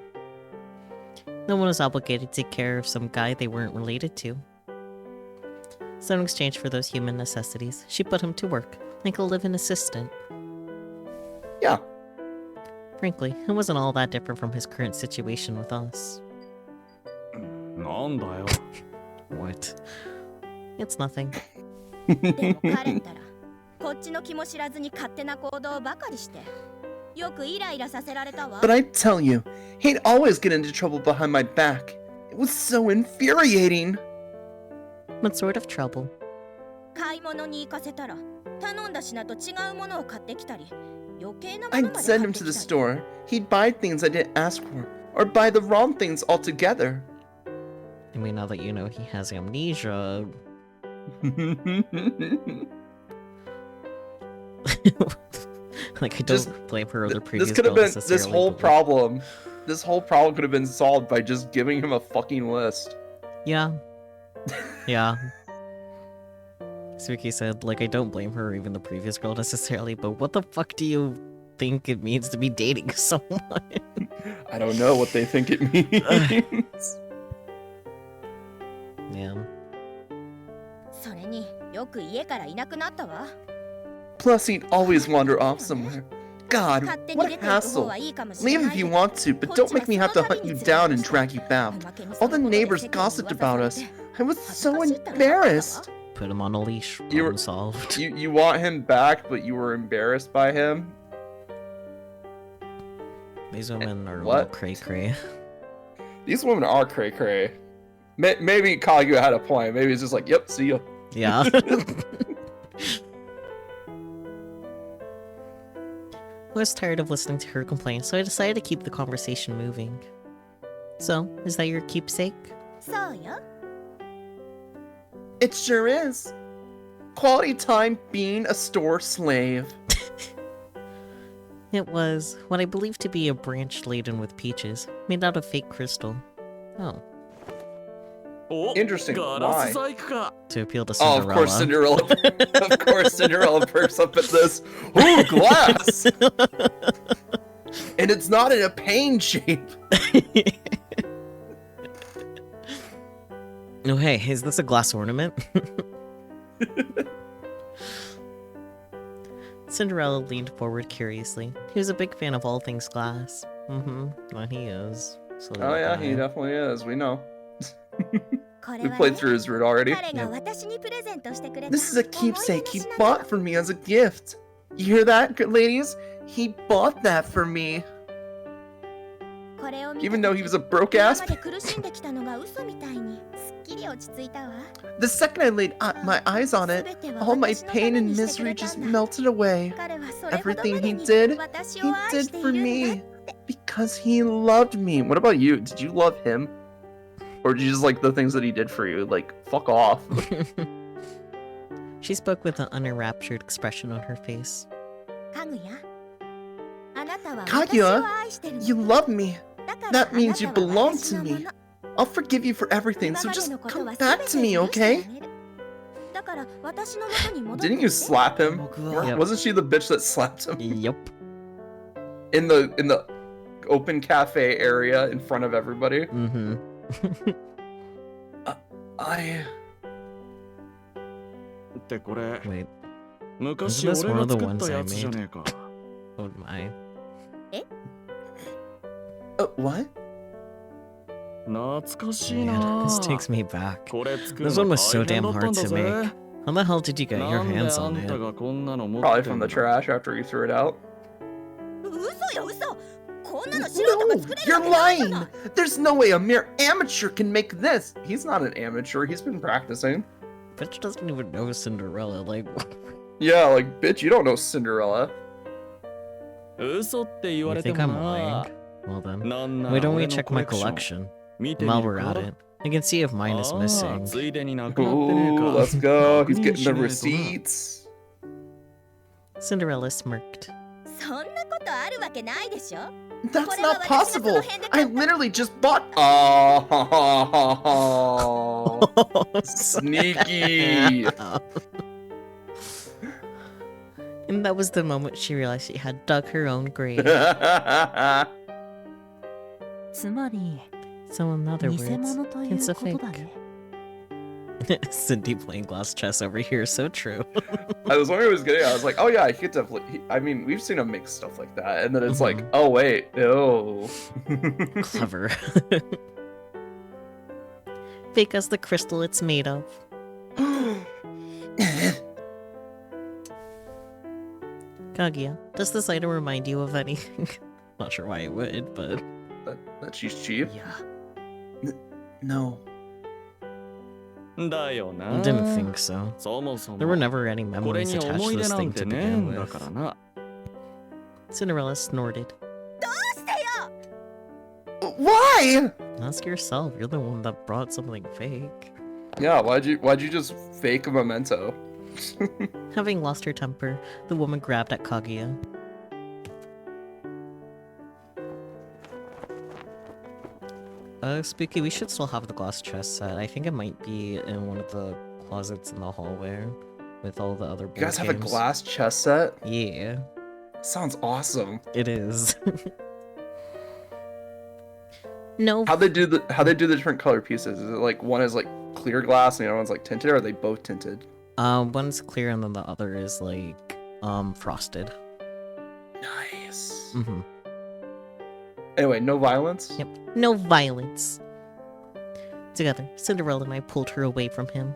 No one was obligated to take care of some guy they weren't related to. So in exchange for those human necessities, she put him to work, like a live-in assistant. Yeah. Frankly, it wasn't all that different from his current situation with us. What? It's nothing. でも彼ったらこっちの気も知らずに勝手な行動ばかりしてよくイライラさせられたわ。 But I tell you, he'd always get into trouble behind my back. It was so infuriating. What sort of trouble? 買い物に行かせたら頼んだ品と違うものを買ってきたり余計なものま I'd で send 買っ him て to き the たり。 store. He'd buy things I didn't ask for, or buy the wrong things altogether. I mean, now that you know he has amnesia. Like, I don't Just- blame her or the previous This could have girl been this necessarily, whole but, like, problem. This whole problem could have been solved by just giving him a fucking list. Yeah. Yeah. Suki said, like, I don't blame her or even the previous girl necessarily, but what the fuck do you think it means to be dating someone? I don't know what they think it means. Yeah. それによく家からいなくなったわ。 Plus, he'd always wander off somewhere. God, 勝手に what 出 a て行く方 hassle. はいいかもしれ Leave な if い you けど want to, but don't make me have to hunt you down and drag you お bound. まけに All そ the のことで neighbors 世間に gossiped 噂さ about れ us. て I was 恥ず so かしいったらなかったわ。 embarrassed. Put him on a leash. You were- Problem solved. You want him back, but you were embarrassed by him? These women are a little What? cray-cray. These women are cray cray. Maybe Kaguya had a point. Maybe he's just like, yep, see ya. Yeah. I was tired of listening to her complain, so I decided to keep the conversation moving. So, is that your keepsake? そうよ。 It sure is. Quality time being a store slave. It was what I believe to be a branch laden with peaches, made out of fake crystal. Oh, お Interesting. ガラ Why? ス細工か to appeal to Oh, Cinderella. of course, Cinderella. Of course, Cinderella perks up at this. Ooh, glass! And it's not in a pain shape. Oh, hey, is this a glass ornament? Cinderella leaned forward curiously. He was a big fan of all things glass. Mm-hmm. Well, he is. So Oh yeah, guy. he definitely is. We know. これ We は played ね through his route already. 彼が私にプレゼントしてくれた This is a 思い出の keepsake he 品なの bought for me as a gift. You hear that, good ladies? He bought that for me. これを見た Even though he was a 時 broke 今 ass. まで苦しんできたのが嘘みたいにすっきり落ち着いたわ。 The second I laid my eyes on it, 全ては all my 私のため pain に and してく misery れた just んだ。 melted away. 彼はそれほど Everything ま he でに did, 私 he を愛し did てい for るんだ me. Because he loved me. What about you? Did you love him? Or did you just like the things that he did for you? Like, fuck off. She spoke with an unenraptured expression on her face. かぐや、あなたはかぐ私をや愛してるの。 You love me. だから That means you あなたは belong 私 to のも me. の。 I'll forgive you for everything, 今 so まで just のこと come は back 全 to て me, 許して okay? あげる。だから私の元に戻ってき Didn't て。 you slap him? Yep. Wasn't she the bitch that slapped him Yup. in the open cafe area in front of everybody? Mm-hmm. I ってこれ Wait, 昔 Isn't this 俺 one が of the 作った ones I やつじゃ made? ねえか oh my. what? 懐かしい Man, な this takes me back. これ作る This の one was so 大変 damn だった hard んだ to ぜ make. How the hell did you get な your んで hands あ on んた it? がこんなの持っ Probably て from ん the だ trash after you threw it out. 嘘よ嘘。こんなの素人が No, 作れる you're わけないじゃな lying. い。 There's no way a mere amateur can make this. He's not an amateur. He's been practicing. Bitch doesn't even know Cinderella. Like, Yeah, like, bitch, you don't know Cinderella. 嘘って言わ you れて think も I'm な lying? Well then, なんな why ら don't we 俺の check コ my レクション collection? 見てみ While る we're at か it, I can see if mine is ああ missing. ついでになくなってねえ Ooh, か let's go. He's 確認 getting し the ねえとな receipts. Cinderella smirked. そんなことあるわけないでしょ。 That's これは not 私がそ possible. の辺で I 買った。 literally just bought. Oh, sneaky. And that was the moment she realized she had dug her own grave. つまり So in other 偽 words, 物という it's a ことだ fake. ね。 Cindy playing glass chess over here, so true. I was wondering what he was getting at. I was like, oh yeah, he could definitely. I mean, we've seen him make stuff like that, and then it's like, Mhm. oh wait, no. Clever. Fake as the crystal it's made of. Kaguya, does this item remind you of anything? Not sure why it would, but... That she's cheap? いや No. だよな Didn't think so. そもそ There も were never any これ memories に attached 思 to い出 this な thing ん to てねえ begin んだ with. からな Cinderella snorted. Why? Ask yourself, you're the one that brought something fake. Yeah, why'd you just fake a memento? Having lost her temper, the woman grabbed at Kaguya. Spooky, we should still have the glass chest set. I think it might be in one of the closets in the hallway with all the other board You guys have a games. glass chess set? Yeah, Sounds awesome. it is. No, How they do the different color pieces? Is it like one is like clear glass and the other one's like tinted, or are they both tinted? one's clear and then the other is like, frosted. Nice. Mm-hmm. Anyway, no violence? Yep, no violence. Together, Cinderella and I pulled her away from him.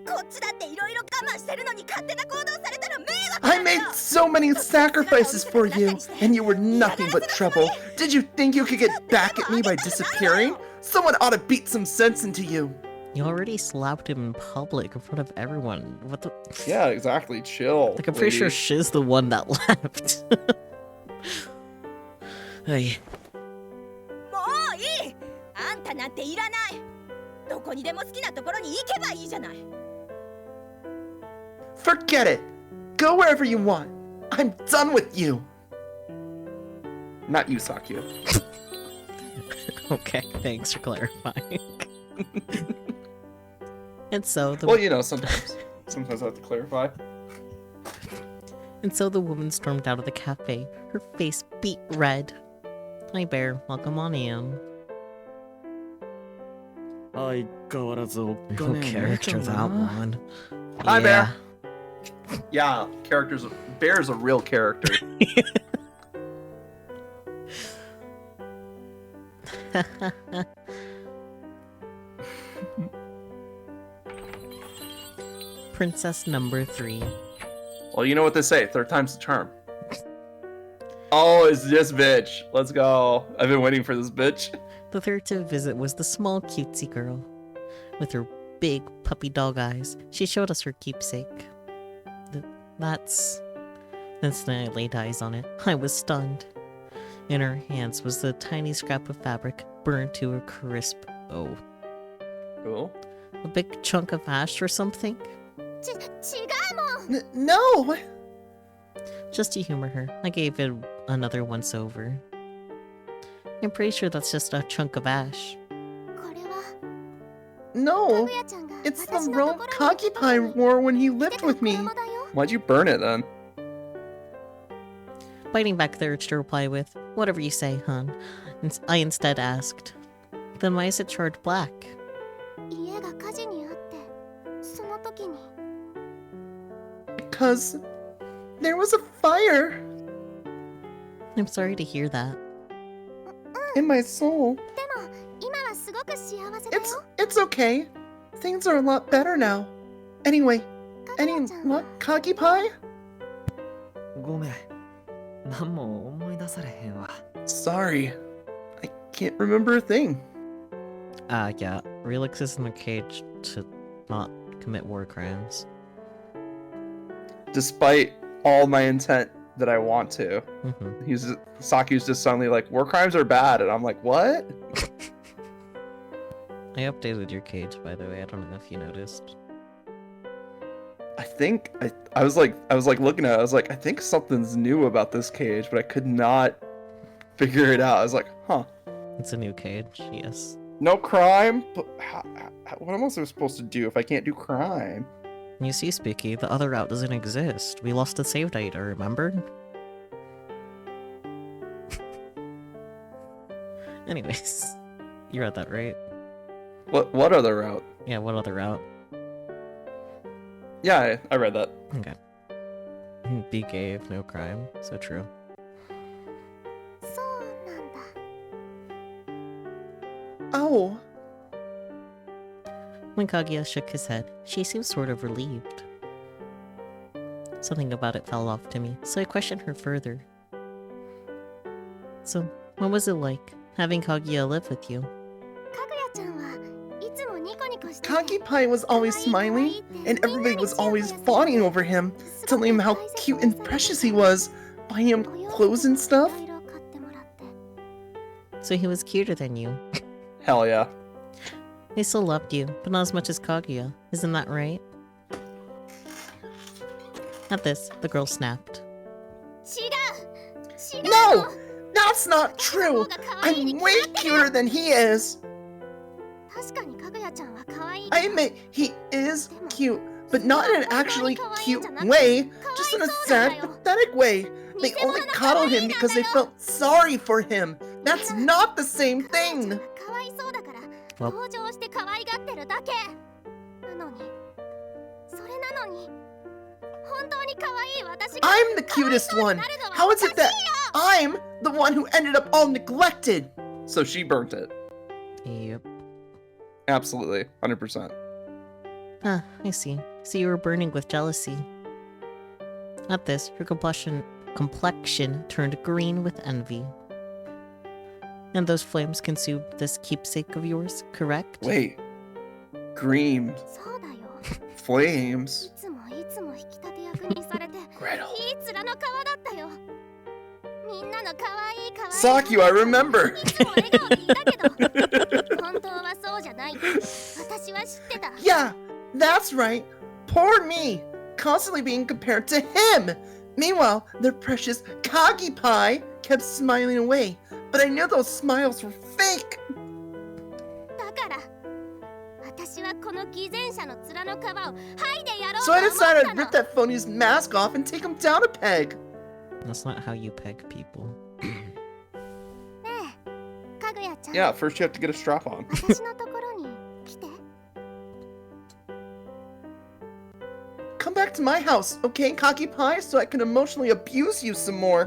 こっちだっていろいろ我慢してるのに勝手な行動されたら迷惑 I なんだよ made so many sacrifices for you, and you were nothing but trouble. Did you think you could get back at me by disappearing? Someone ought to beat some sense into you. You already slapped him in public in front of everyone. What the? Yeah, exactly. Chill. Like, I'm pretty sure lady. she's the one that left. Hey, もういいあんたなんていらないどこにでも好きなところに行けばいいじゃない Forget it. Go wherever you want. I'm done with you. Not you, Sakya. okay, thanks for clarifying. And so the Well, you know, sometimes I have to clarify. And so the woman stormed out of the cafe, her face beet red. Hi, Bear. Welcome on in. 相変わらずおっか No ねえ姉ちゃ character, んだ that な one. Hi, Yeah. Bear. Yeah, Bear's a real character. Princess number 3. Well, you know what they say. Third time's the charm. Oh, it's this bitch. Let's go. I've been waiting for this bitch. The third to visit was the small cutesy girl. With her big puppy dog eyes, she showed us her keepsake. That's... Instantly I laid eyes on it. I was stunned. In her hands was the tiny scrap of fabric burned to a crisp O. Cool. A big chunk of ash or something? 違うもん No. Just to humor her, I gave it another once over. I'm pretty sure that's just a chunk of ash. これは No. かぐやちゃんが It's the 私の robe ところに Kakipai wore when he 着て lived た with me. 衣だよ Why'd you burn it then? Biting back the urge to reply with, whatever you say, hon, I instead asked, then why is it charred black? 家が火事にあってその時に Because there was a fire I'm sorry to hear that. in my soul. でも今はすごく幸せだよ It's okay. Things are a lot better now. Anyway, かぐ any やちゃんは luck, Kakipai? ごめん何も思い出されへんわ Sorry. I can't remember a thing. Yeah, Relix is in the cage to not commit war crimes. Despite all my intent that I want to. Mm-hmm. Saku's just suddenly like, war crimes are bad, and I'm like, what? I updated your cage, by the way. I don't know if you noticed. I think I was like looking at it, I was like, I think something's new about this cage, but I could not figure it out. I was like, huh. It's a new cage, yes. No crime? But what am I supposed to do if I can't do crime? You see, Spooky, the other route doesn't exist. We lost the save data, remember? Anyways, you read that, right? What other route? Yeah, what other route? Yeah, I read that. Okay. Be gave, no crime. So true. そうなんだ Oh. When Kaguya shook his head, she seemed sort of relieved. Something about it fell off to me, so I questioned her further. So, what was it like, having Kaguya live with you? Kagipai was always smiling, and everybody was always fawning over him, telling him how cute and precious he was, buying him clothes and stuff. So he was cuter than you. Hell yeah. They still loved you, but not as much as Kaguya. Isn't that right? At this, the girl snapped. No! That's not true! I'm way cuter than he is! I admit, he is cute, but not in an actually cute way, just in a sad, pathetic way. They only coddle him because they felt sorry for him. That's not the same thing! Well, I'm the cutest one! How is it that I'm the one who ended up all neglected? So she burnt it. yep. Absolutely. 100%. Ah, I see. So you were burning with jealousy. At this, her complexion turned green with envy. And those flames consumed this keepsake of yours, correct? Wait. Green. Flames. Gretel. Sakyu, I remember! Yeah, that's right. Poor me. Constantly being compared to him. Meanwhile, their precious Kagipai kept smiling away. But I knew those smiles were fake. So I decided I'd rip that phony's mask off and take him down a peg. That's not how you peg people. Yeah, first you have to get a strap on. Come back to my house, okay, Kagipai, so I can emotionally abuse you some more.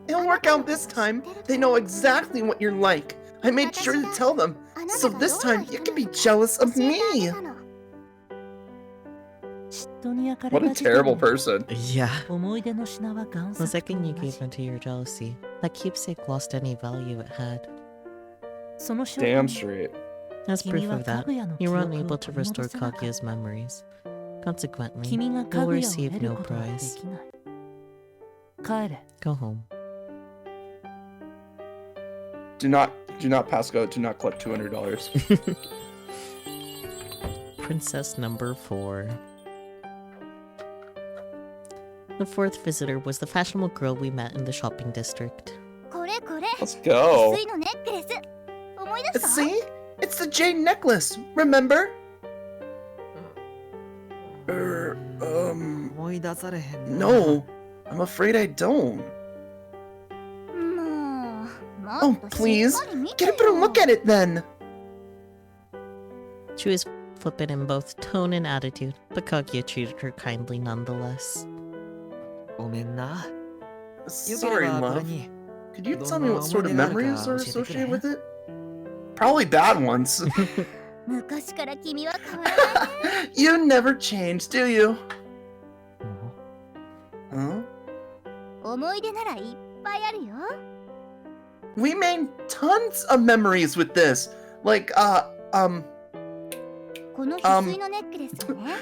It'll work out this time. They know exactly what you're like. I made sure to tell them. So this time, you can be jealous of me. What a terrible person. Yeah. 思い出の品は贋 The 作と second you 同 gave じ into your jealousy, that keepsake lost any value it had. その証拠 Damn に straight. As proof 君は of that, かぐやの記 you were 憶を unable to 取り戻 restore せなかった Kaguya's memories. Consequently, 君が you か will ぐやを receive 得る no ことはで prize. きない帰れ Go home. Do not pass go. Do not collect $200. Princess number 4. The fourth visitor was the fashionable girl we met in the shopping district. Let's go. 翡翠のネックレス思い出した See? It's the jade necklace. Remember? 思い出されへんな No. I'm afraid I don't. もう Oh, もっとしっ please. かり見て Get a better よ look at it then. She was flippant in both tone and attitude, but Kaguya treated her kindly nonetheless. ごめんなよけ Sorry, ればこれ love. に Could you Don't tell me what know sort of what they got memories are about it. associated with it? Probably bad ones. 昔から君は変わらないね You never change, do you? Huh? 思い出ならいっぱいあるよ We made tons of memories with this. Like, この翡翠のネックレスをね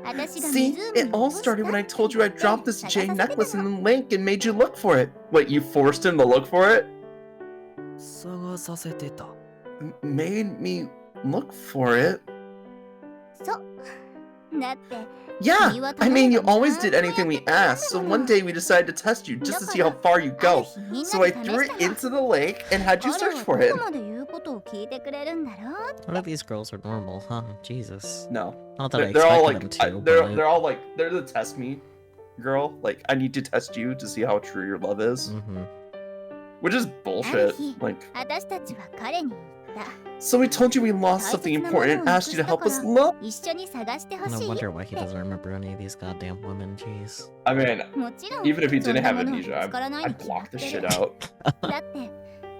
私が see, 湖 it に all 落とした started when I told you I dropped this 探 jade させて necklace た in の the lake and made you look for it. Wait, you forced him to look for it? 探させてた Made me look for it? そうだって Yeah, 君は I 頼 mean, め you ば always 何 did でもやって anything we くれるんだ asked, so も one の day we decided to test you just to see how far you ある go. 日みんな So で I 試 threw した it の into the lake and had you あら search は for ど it. こまで言うことを聞いてくれるんだろう None of these girls are normal, huh? Jesus. No. Not that I They're all expected like, them to, they're, but... they're all like, they're the test me girl. Like, I need to test you to see how true your love is. Mhm. Which is bullshit. Like, 私たちは彼に言った so we told you we lost something important and asked you to help us look. 一緒に探してほ No しい wonder why he doesn't remember any of these goddamn women, jeez. I mean, もちろん even if he そん didn't な have ものは amnesia, 見つからないに I'd 決まっ block the て shit る out. だって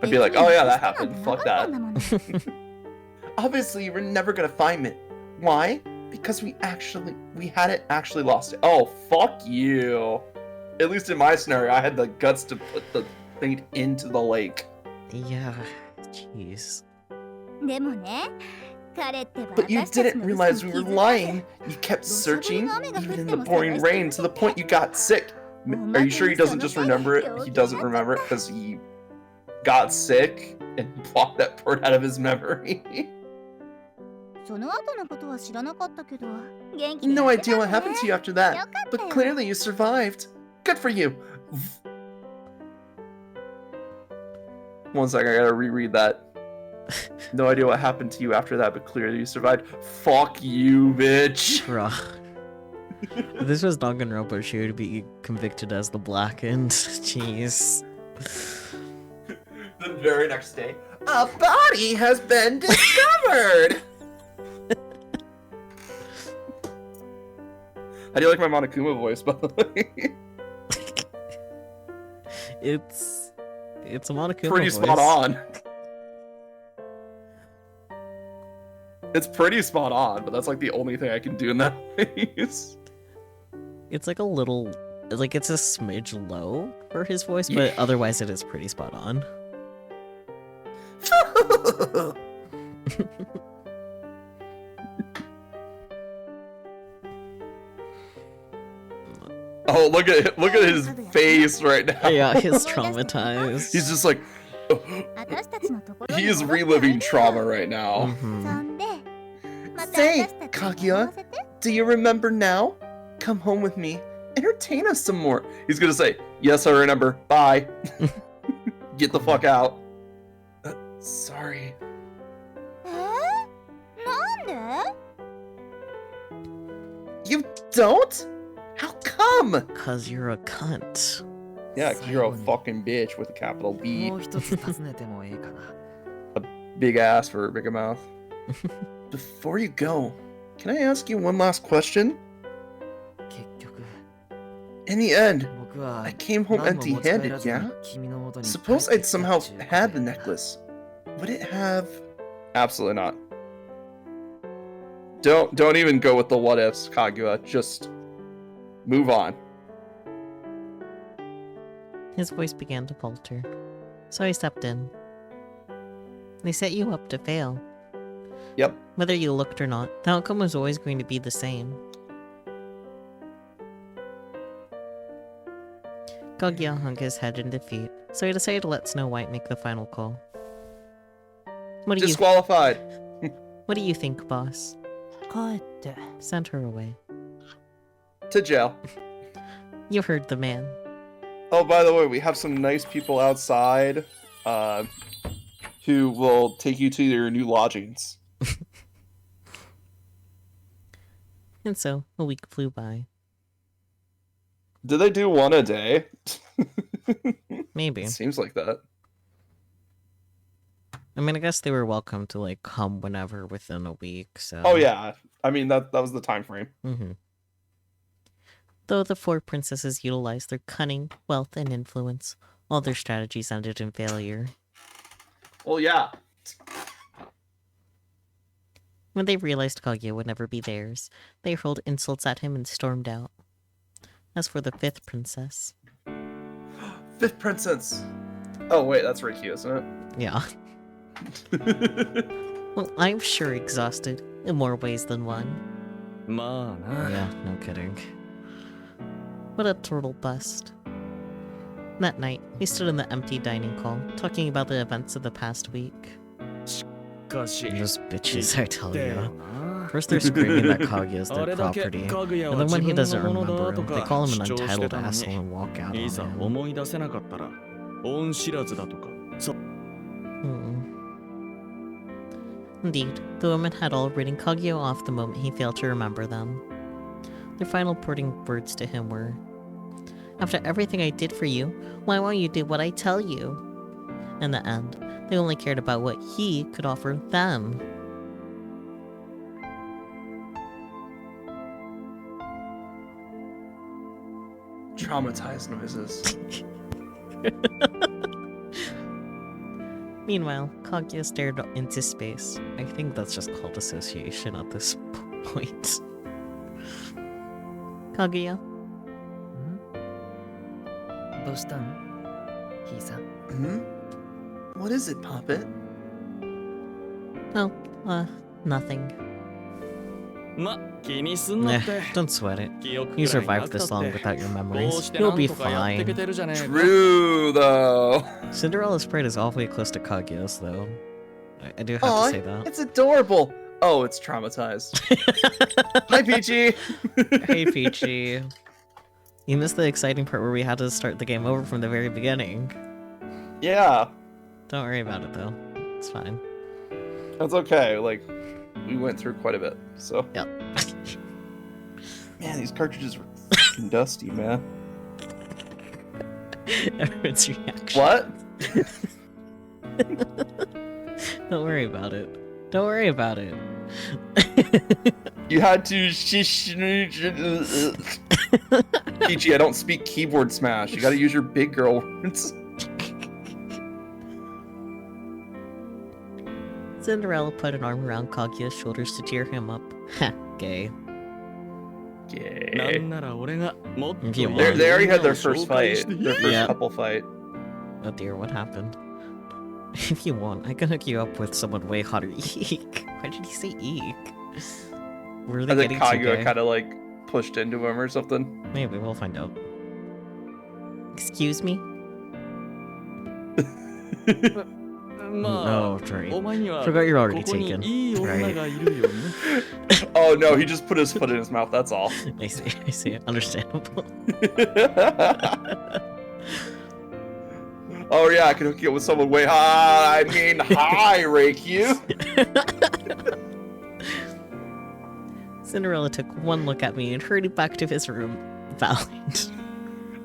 I'd be like, oh yeah, that 別に happened. 見 Fuck つけなんて that. なかったんだもの Obviously, we're never gonna find it. Why? Because we hadn't actually lost it. Oh, fuck you. At least in my scenario, I had the guts to put the thing into the lake. Yeah, jeez. でもね、彼ってば But you 私たち didn't の realize 嘘 we に were 気づかず lying. You kept searching, 土砂降りの雨が降って even in the も pouring 探して rain, to the point you got sick. Are you sure he doesn't just remember it? He doesn't remember it because he got sick and blocked that part out of his memory. その後のことは知らなかったけど、元気で No やってた idea の what ね happened to you after よ that, かった but よ clearly you survived. Good for you. One second, I gotta reread that. No idea what happened to you after that, but clearly you survived. Fuck you, bitch. Bruh. If this was Danganronpa, she would be convicted as the Blackened. Jeez. The very next day, a body has been discovered. How do you like my Monokuma voice, by the way? It's a Monokuma Pretty voice. spot on. It's pretty spot on, but that's like the only thing I can do in that voice. It's like a little, like it's a smidge low for his voice, but otherwise it is pretty spot on. Oh, look at his face right now. Yeah, he's traumatized. He's just like 私たちのところに he is 戻って reliving trauma right now. Mhm. そんで、また Say, 私たちに Kaguya, 戻せて do you remember now? Come home with me. Entertain us some more. He's gonna say, yes, I remember. Bye. Get the fuck out. Sorry. なんで You don't? How come? Cause you're a cunt. Yeah, 'cause you're a fucking bitch with a capital B. もう一つ尋ねてもいいかな。 Big ass for a bigger mouth. Before you go, can I ask you one last question? 結局、 In the end, 僕は I came home 何も持ち帰 empty-handed, らずに yeah? 君の元に帰って Suppose き I'd た somehow っていうこと had the で necklace. Would it have... Absolutely not. Don't even go with the what ifs, Kaguya. Just move on. His voice began to falter, so I stepped in. They set you up to fail. Yep. Whether you looked or not, the outcome was always going to be the same. Kaguya hung his head in defeat, so he decided to let Snow White make the final call. What Disqualified. do you think, boss? 帰って Send her away. To jail. You heard the man. Oh, by the way, we have some nice people outside who will take you to your new lodgings. And so, a week flew by. Do they do one a day? Maybe. It seems like that. I mean, I guess they were welcome to, like, come whenever within a week, so... Oh yeah, I mean that was the time frame. Mm-hmm. Though the four princesses utilized their cunning, wealth, and influence, all their strategies ended in failure. Well, yeah. When they realized Kaguya would never be theirs, they hurled insults at him and stormed out. As for the fifth princess... Fifth princess. Oh wait, that's Ricky, isn't Yeah. it? Well, I'm sure exhausted, in more ways than one. まあな。 Yeah, no kidding. What a total bust. That night, we stood in the empty dining hall, talking about the events of the past week. しかし、 Those bitches, I tell だ you. よな。 First they're screaming that Kaguya is あ their れだけ property, かぐや and は then when 自 he 分の doesn't ものだ remember, と they か call him 主 an 張して entitled たの asshole に、 and walk out いざ on him. 思い出せなかったら、恩知らずだとか。そ Indeed, the women had all written Kaguya off the moment he failed to remember them. Their final parting words to him were, "After everything I did for you, why won't you do what I tell you?" In the end, they only cared about what he could offer them. Traumatized noises. Meanwhile, Kaguya stared into space. I think that's just called association at this point. Kaguya, どうしたんひいさん Hmm? What is it, Puppet? oh, nothing. ま、気にすんな Nah, って don't sweat it. 記憶く You らいな survived くた this long って without your こう memories. して You'll なん be とかやってけ fine. てるじゃねえか True, though. Cinderella's sprite is awfully close to Kaguya's, though. I do have Aw, to say that. it's adorable. Oh, it's traumatized. Hi, Peachy. Hey, Peachy. You missed the exciting part where we had to start the game over from the very beginning. Yeah, Don't worry about it, though. It's fine. that's okay. Like, we went through quite a bit, so. Yep. Man, these cartridges were fucking dusty, man. Everyone's reaction. What? Don't worry about it. Don't worry about it. You had to Peachy, I don't speak keyboard smash. You gotta use your big girl words. Cinderella put an arm around Kaguya's shoulders to cheer him up. Ha, gay. な Yay. んなら俺がもっと If you いい want. They already had their 女を first 紹介 fight, して their first Yeah. couple fight. Oh dear, what happened? If you want, I can hook you up with someone way hotter. Eek. Why did he say eek? Were they I think getting too Kaguya gay? kind of like pushed into him or something. Maybe, we'll find out. Excuse me? まあ Oh, right. お前には Forgot you're こ already こに taken. いい女 Right. がいるよね Oh no, he just put his foot in his mouth, that's all. I see. Understandable. Oh yeah, I can hook you up with someone way high. I mean, high, rake you. Cinderella took one look at me and hurried back to his room, vowing.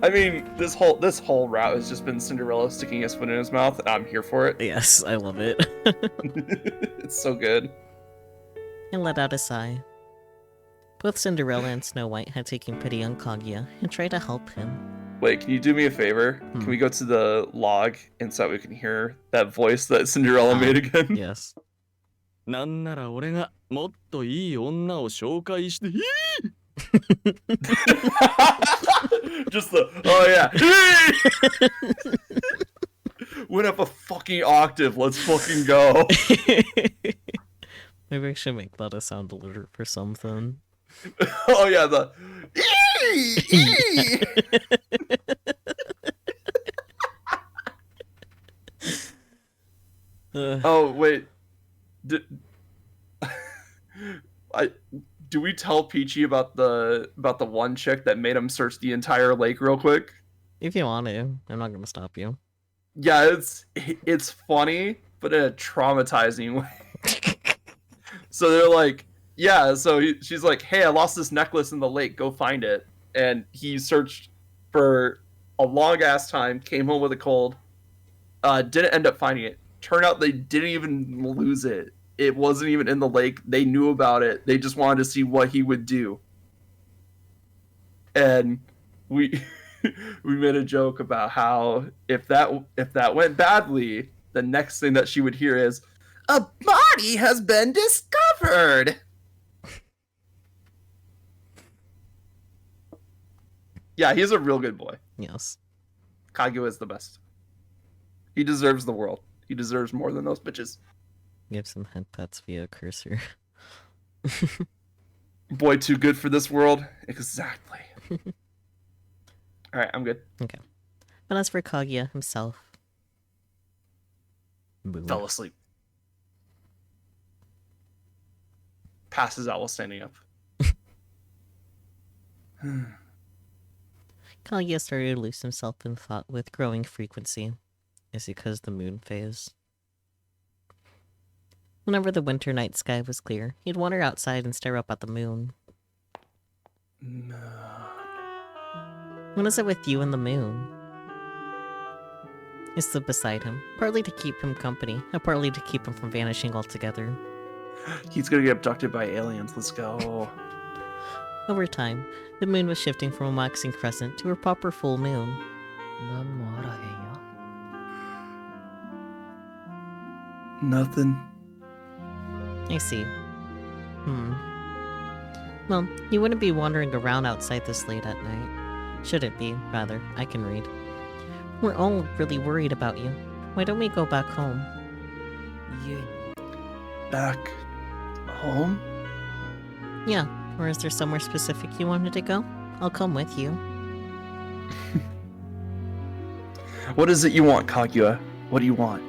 I mean, this whole route has just been Cinderella sticking his foot in his mouth, and I'm here for it. Yes, I love it. It's so good. And let out a sigh. Both Cinderella and Snow White had taken pity on Kaguya and tried to help him. Wait, can you do me a favor? Can we go to the log and so that we can hear that voice that Cinderella made again? Yes. なんなら俺がもっといい女を紹介して Just the oh yeah. Went up a fucking octave. Let's fucking go. Maybe I should make that a sound alert for something. Oh yeah, the Oh wait. Do we tell Peachy about the one chick that made him search the entire lake real quick? If you want to, I'm not gonna stop you. Yeah, it's funny, but in a traumatizing way. So they're like, yeah. So she's like, hey, I lost this necklace in the lake. Go find it. And he searched for a long ass time. Came home with a cold. Didn't end up finding it. Turned out they didn't even lose it. It wasn't even in the lake. They knew about it. They just wanted to see what he would do. And we we made a joke about how if that went badly, the next thing that she would hear is, "A body has been discovered." Yeah, he's a real good boy. Yes. Kaguya is the best. He deserves the world. He deserves more than those bitches. Give some head pets via cursor. Boy, too good for this world. Exactly. All right, I'm good. Okay. But as for Kaguya himself, boo. Fell asleep. Passes out while standing up. Kaguya started to lose himself in thought with growing frequency. Is it because the moon phase? Whenever the winter night sky was clear, he'd wander outside and stare up at the moon. When is it with you and the moon? He stood beside him, partly to keep him company, and partly to keep him from vanishing altogether. He's gonna get abducted by aliens. Let's go. Over time, the moon was shifting from a waxing crescent to a proper full moon. なんもあらへんよ Nothing. I see. Well, you wouldn't be wandering around outside this late at night. Shouldn't be, rather. I can read. We're all really worried about you. Why don't we go back home? Back home? Yeah, or is there somewhere specific you wanted to go? I'll come with you. What is it you want, Kaguya? What do you want?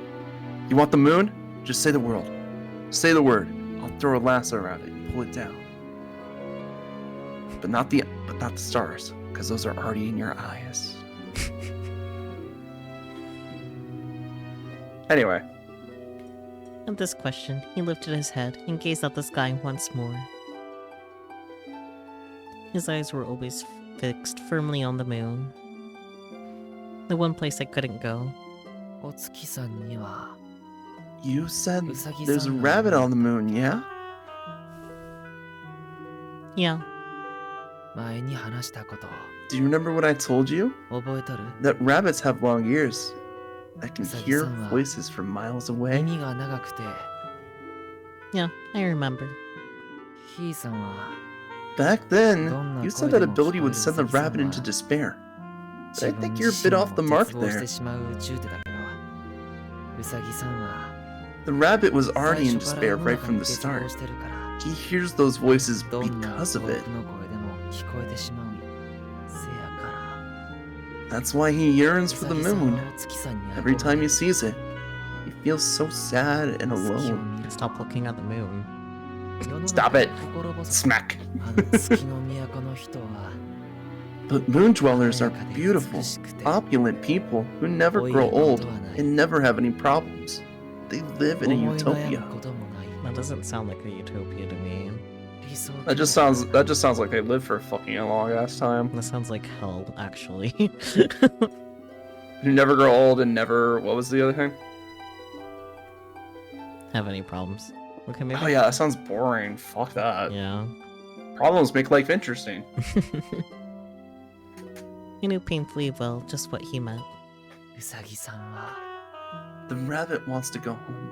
You want the moon? Just say the word. Say the word. I'll throw a lasso around it and pull it down. But not the stars, because those are already in your eyes. Anyway. At this question, he lifted his head and gazed at the sky once more. His eyes were always fixed firmly on the moon. The one place I couldn't go. You said there's a rabbit on the moon, yeah? Yeah. Do you remember what I told you? That rabbits have long ears. I can hear voices from miles away. Yeah, I remember. Back then, you said that ability would send the rabbit into despair. But I think you're a bit off the mark there. The rabbit was already in despair right from the start. He hears those voices because of it. That's why he yearns for the moon. Every time he sees it, he feels so sad and alone. Stop looking at the moon. Stop it! Smack! But moon dwellers are beautiful, opulent people who never grow old and never have any problems. They live in a utopia. That doesn't sound like a utopia to me. That just sounds like they live for a fucking long ass time. That sounds like hell, actually. Who never grow old and never. What was the other thing? Have any problems? Okay, maybe. Oh yeah, that sounds boring. Fuck that. Yeah. Problems make life interesting. He knew painfully well just what he meant. The rabbit wants to go home.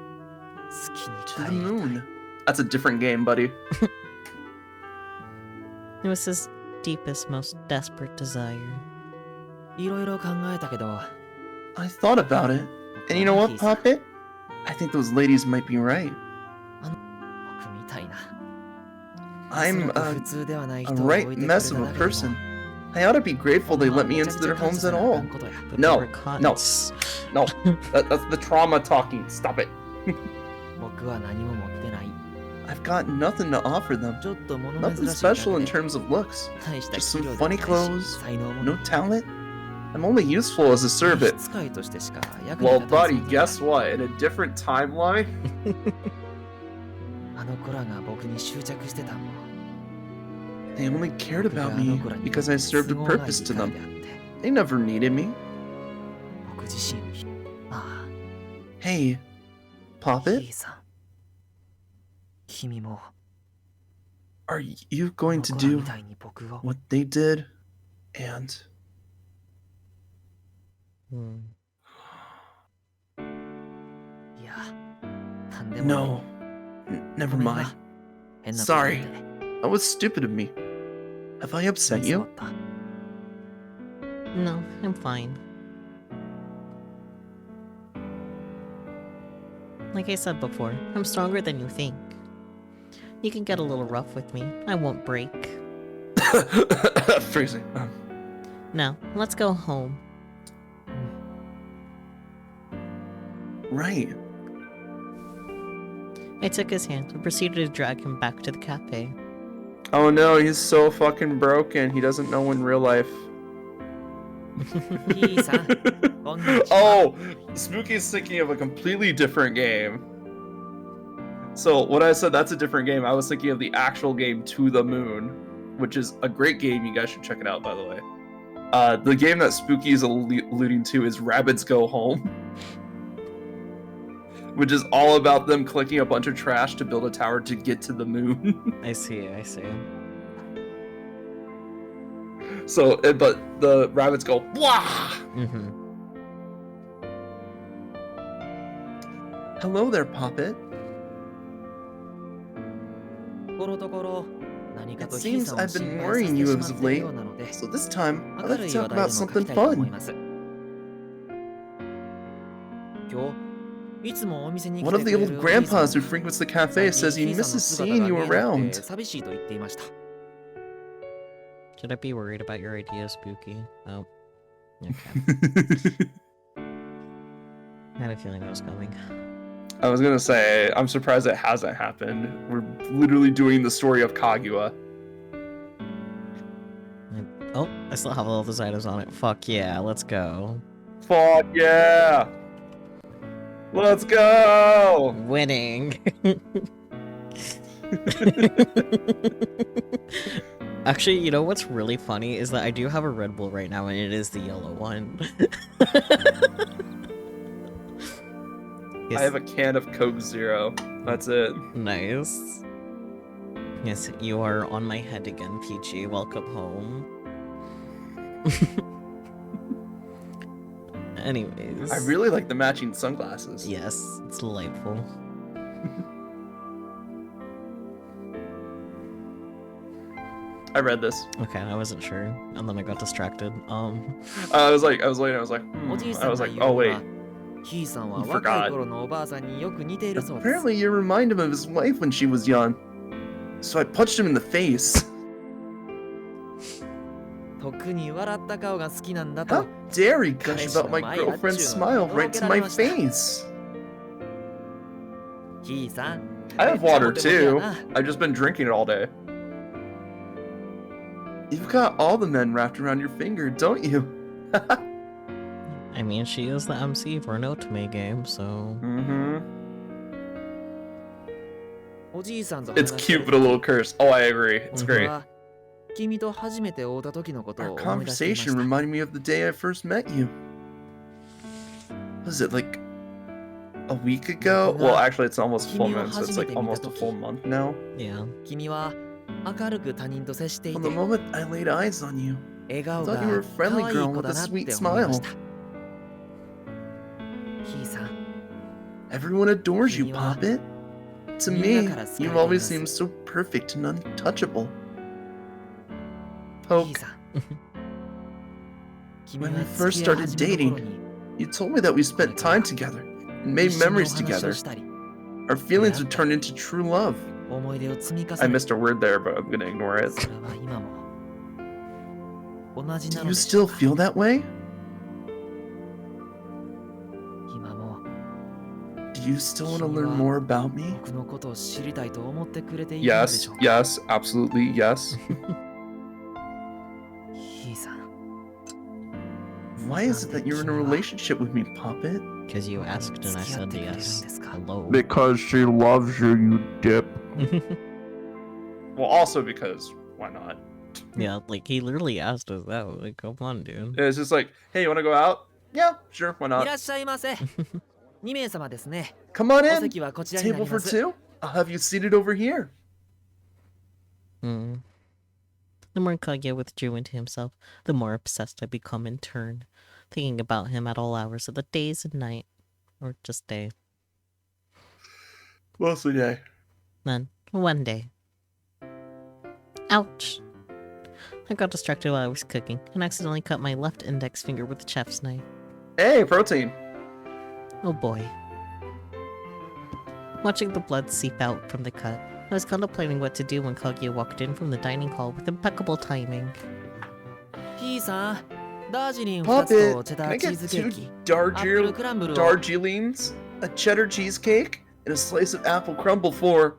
To the moon. That's a different game, buddy. It was his deepest, most desperate desire. I thought about it. And you know what, Puppet? I think those ladies might be right. I'm a right mess of a person. I ought to be grateful they let me into their homes at all. But No, they were caught. no. No, that's the trauma talking. Stop it. I've got nothing to offer them. Nothing special in terms of looks. Just some funny clothes, no talent. I'm only useful as a servant. Well, buddy, guess what? In a different timeline... They only cared about me because I served a purpose to them. They never needed me. Hey, Poppet? Are you going to do what they did? And... No. Never mind. Sorry. That was stupid of me. Have I upset you? No, I'm fine. Like I said before, I'm stronger than you think. You can get a little rough with me. I won't break. Freezing. Now, let's go home. Right. I took his hand and proceeded to drag him back to the cafe. Oh no, he's so fucking broken. He doesn't know in real life. Oh, Spooky's thinking of a completely different game. So when I said that's a different game, I was thinking of the actual game To the Moon, which is a great game. You guys should check it out, by the way. The game that Spooky is alluding to is Rabbids Go Home, which is all about them collecting a bunch of trash to build a tower to get to the moon. I see. So, but the rabbits go, blah! Hello there, Poppet. このところ何か It とひい seems さんを I've 心 been 配させ worrying て you し as ま of っている late, ようなので so this time I'd 明 like る to い talk 話題 about でも書 something きたいと思い fun. ます今日いつもお店に来 One て of く the れ old るおじいさん grandpas who frequents the cafe 最 says 近 he ひいさんの misses 姿 seeing が you 見えなくて around. 寂しいと言っていました Should I be worried about your idea, Spooky? Oh. Okay. I had a feeling that was coming. I was gonna say, I'm surprised it hasn't happened. We're literally doing the story of Kaguya. Oh, I still have all those items on it. Fuck yeah, let's go. Fuck yeah! Let's go! Winning! Actually, you know what's really funny is that I do have a Red Bull right now and it is the yellow one. Yes. I have a can of Coke Zero. That's it. Nice. Yes, you are on my head again, Peachy. Welcome home. Anyways. I really like the matching sunglasses. Yes, it's delightful. I read this. Okay, I wasn't sure, and then I got distracted. I was waiting. I was like, おじい I さん was が like, 言う oh に wait. はひいさんは You 若い forgot. 頃のおばあさんによく似ているそうです Apparently, you remind him of his wife when she was young. So I punched him in the face. 特に笑った顔が好きなんだ How と dare he gush about my girlfriend's smile right to my face? ひいさん I have water めっちゃモテモテや too. な I've just been drinking it all day. You've got all the men wrapped around your finger, don't you? I mean, she is the MC for an Otome game, so... Mm-hmm. おじいさんと It's 話して cute, but a little cursed. Oh, I agree. It's 俺 great. は君と初めて会うた時のこと Our を思い出していまし conversation た reminded me of the day I first met you. Was it like a week ago? Well, actually, it's almost a full month, so it's like almost a full month now. Yeah. 君は明るく他人と接してい From て the moment I laid eyes on you, 笑 I 顔 thought you were a が friendly 可愛い girl 子 with だ a なっ sweet て思いま smile. したひいさん Everyone adores you, Poppet. To me, you've always seemed so perfect and untouchable. ひい Poke, さん君 when が we 付 first き合い started 始めの頃 dating, に you told me that we spent time together and made 一緒にお memories 話 together. をしたり Our feelings would turn into true love. 思い出を積み重 I ね missed a word there, but I'm gonna ignore it. それは今も同じな Do の you でしょ still うか feel that way? 今も Do you still want to learn more about me? 僕のことを知りたいと思ってくれているのでし Yes, ょうか yes, absolutely, yes. ひいさん Why is it that you're in a relationship with me, Poppet? Because you asked and I said 付き合ってくれるんで yes. すか Hello. Because she loves you, you dip. Well, also because why not? Yeah, like, he literally asked us that. Like, come on, dude. It's just like, hey, you want to go out? Yeah, sure, why いら not? っしゃいませ2名様ですね Come on お in. 席はこちらにな Table り for ます two? I'll have you seated over here. Hmm. The more Kaguya withdrew into himself, the more obsessed I become in turn, thinking about him at all hours of the days and night. Or just day. Mostly day. Then, one day. Ouch! I got distracted while I was cooking, and accidentally cut my left index finger with the chef's knife. Hey, protein. Oh boy. Watching the blood seep out from the cut, I was contemplating what to do when Kaguya walked in from the dining hall with impeccable timing. ひいさんダージリン2つと Poppet, チェ can ダ I ーチー get ズケー two キアップル Darjeeling クランブルを Darjeelings, a cheddar cheesecake, and a slice of apple crumble for...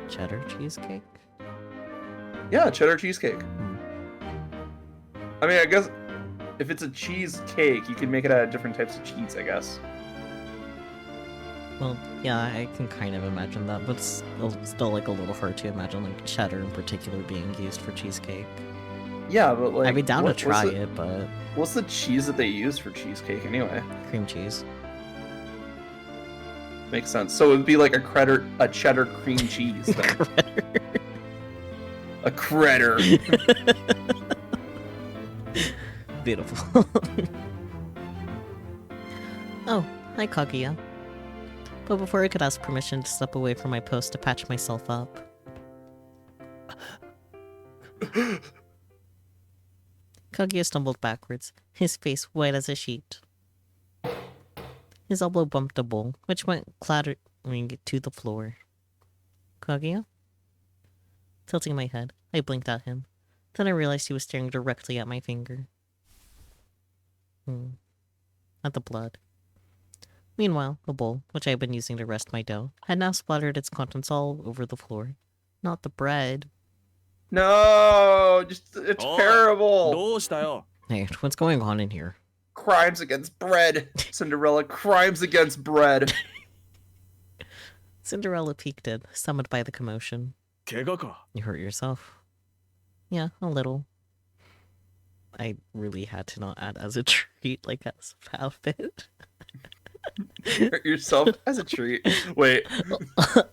Cheddar cheesecake? Yeah, cheddar cheesecake. I mean, I guess if it's a cheesecake, you can make it out of different types of cheese, I guess. Well, yeah, I can kind of imagine that, but it's still like a little hard to imagine like cheddar in particular being used for cheesecake. Yeah, but like... I'd be down to try what's it, but What's the cheese that they use for cheesecake anyway? cream cheese. Makes sense. So it would be like a cheddar cream cheese then. A critter. Beautiful. Oh, hi Kaguya. But before I could ask permission to step away from my post to patch myself up. Kaguya stumbled backwards, his face white as a sheet. His elbow bumped a bowl, which went clattering to the floor. Kaguya? Tilting my head, I blinked at him. Then I realized he was staring directly at my finger. At the blood. Meanwhile, the bowl, which I had been using to rest my dough, had now splattered its contents all over the floor. Not the bread. No, just it's Oh, terrible. どうしたよ Hey, what's going on in here? Crimes against bread. Cinderella, crimes against bread. Cinderella peeked in, summoned by the commotion. 怪我か You hurt yourself? Yeah, a little. I really had to not add as a treat, like as a outfit. Hurt yourself as a treat. Wait,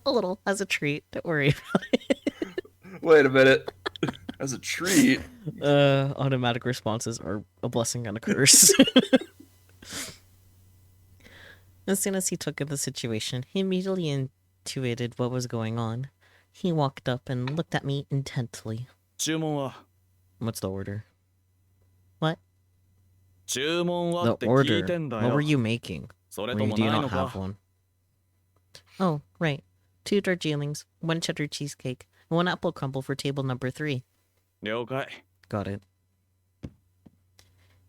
A little as a treat. Don't worry about it. wait a minute. As a treat. Automatic responses are a blessing and a curse. As soon as he took in the situation, he immediately intuited what was going on. He walked up and looked at me intently. 注文は What's the order? What? 注文は The って聞い order. てんだ What よ were you making? それ Or と do も you ない not の have か one? Oh, right. 2 Darjeelings, 1 cheddar cheesecake, and 1 apple crumble for table number 3. 了解 Got it.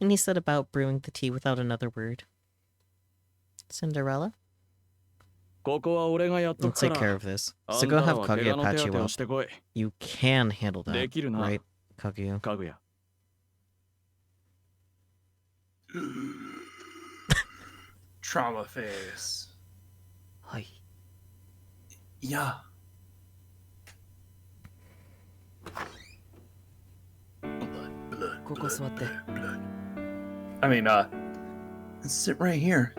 And he set about brewing the tea without another word. Cinderella? ここは俺がやっと Let's くか take care ら of this. あ So ん go たら have は怪 Kaguya 我の patch 手当 you てを up. してこい You can handle that, できるな right, Kaguya? かぐや Trauma face. はい。 Yeah. Blood, ここ座って。 blood. I mean, sit right here.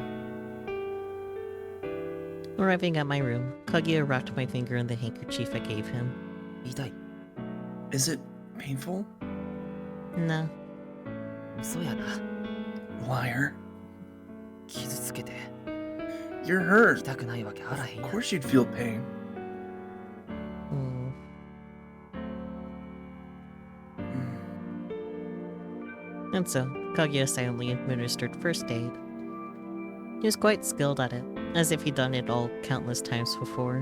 Arriving at my room, Kaguya wrapped my finger in the handkerchief I gave him. 痛い。 Is it painful? Nah. 嘘やな。 Liar. 傷つけて。 You're hurt. 痛くないわけあらへん Of やん。 course you'd feel pain. Hmm. And so, Kaguya silently administered first aid. He was quite skilled at it, as if he'd done it all countless times before.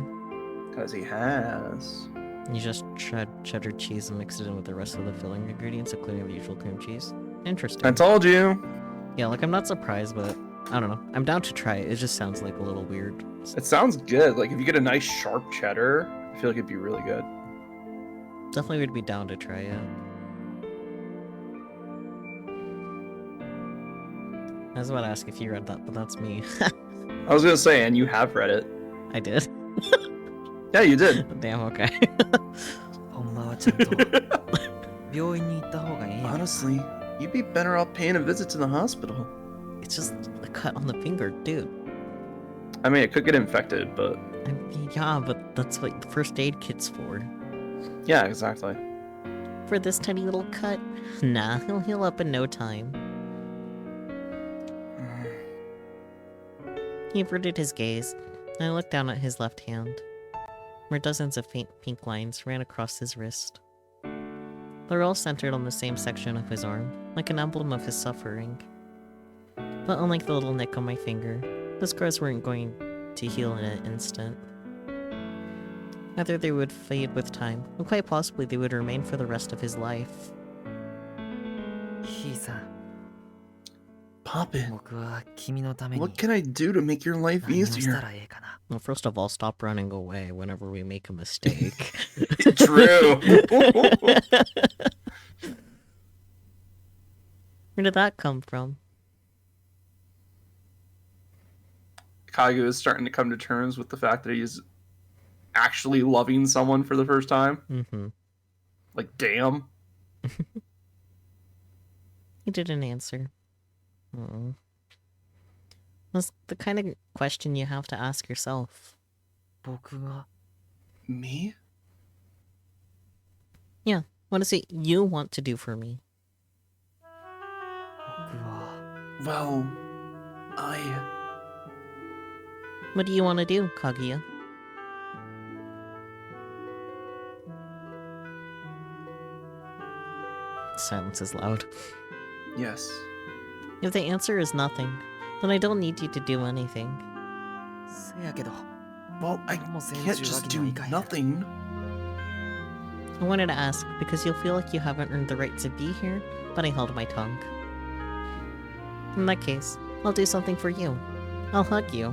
Because he has. You just shred cheddar cheese and mix it in with the rest of the filling ingredients, including the usual cream cheese. Interesting. I told you. Yeah, like I'm not surprised, but I don't know. I'm down to try it. It just sounds like a little weird. It sounds good. Like, if you get a nice sharp cheddar, I feel like it'd be really good. Definitely would be down to try it. I was about to ask if you read that, but that's me. I was gonna say, and you have read it. I did. Yeah, you did. Damn, okay. ほんまはちゃんと病院に行った方がええやん。 Honestly, you'd be better off paying a visit to the hospital. It's just a cut on the finger, dude. I mean, it could get infected, but I mean, yeah, but that's what the first aid kit's for. yeah, exactly. For this tiny little cut? Nah, he'll heal up in no time. He averted his gaze, and I looked down at his left hand, where dozens of faint pink lines ran across his wrist. They were all centered on the same section of his arm, like an emblem of his suffering. But unlike the little nick on my finger, the scars weren't going to heal in an instant. Either they would fade with time, or quite possibly they would remain for the rest of his life. ひいさん、 Poppin', 僕は君のために what can I do to make your life 何をした easier? らええかな。 Well, first of all, stop running away whenever we make a mistake. True. Where did that come from? Kagu is starting to come to terms with the fact that he's actually loving someone for the first time. Mm-hmm. Like, damn. He didn't answer. Oh. That's the kind of question you have to ask yourself. 僕が Me? Yeah, what is it you want to do for me? 僕は Well, What do you want to do, Kaguya? Silence is loud. Yes. If the answer is nothing, then I don't need you to do anything. せやけど Well, I もう全 can't 中 just 脇には do いかへん。 nothing. I wanted to ask because you'll feel like you haven't earned the right to be here, but I held my tongue. In that case, I'll do something for you. I'll hug you.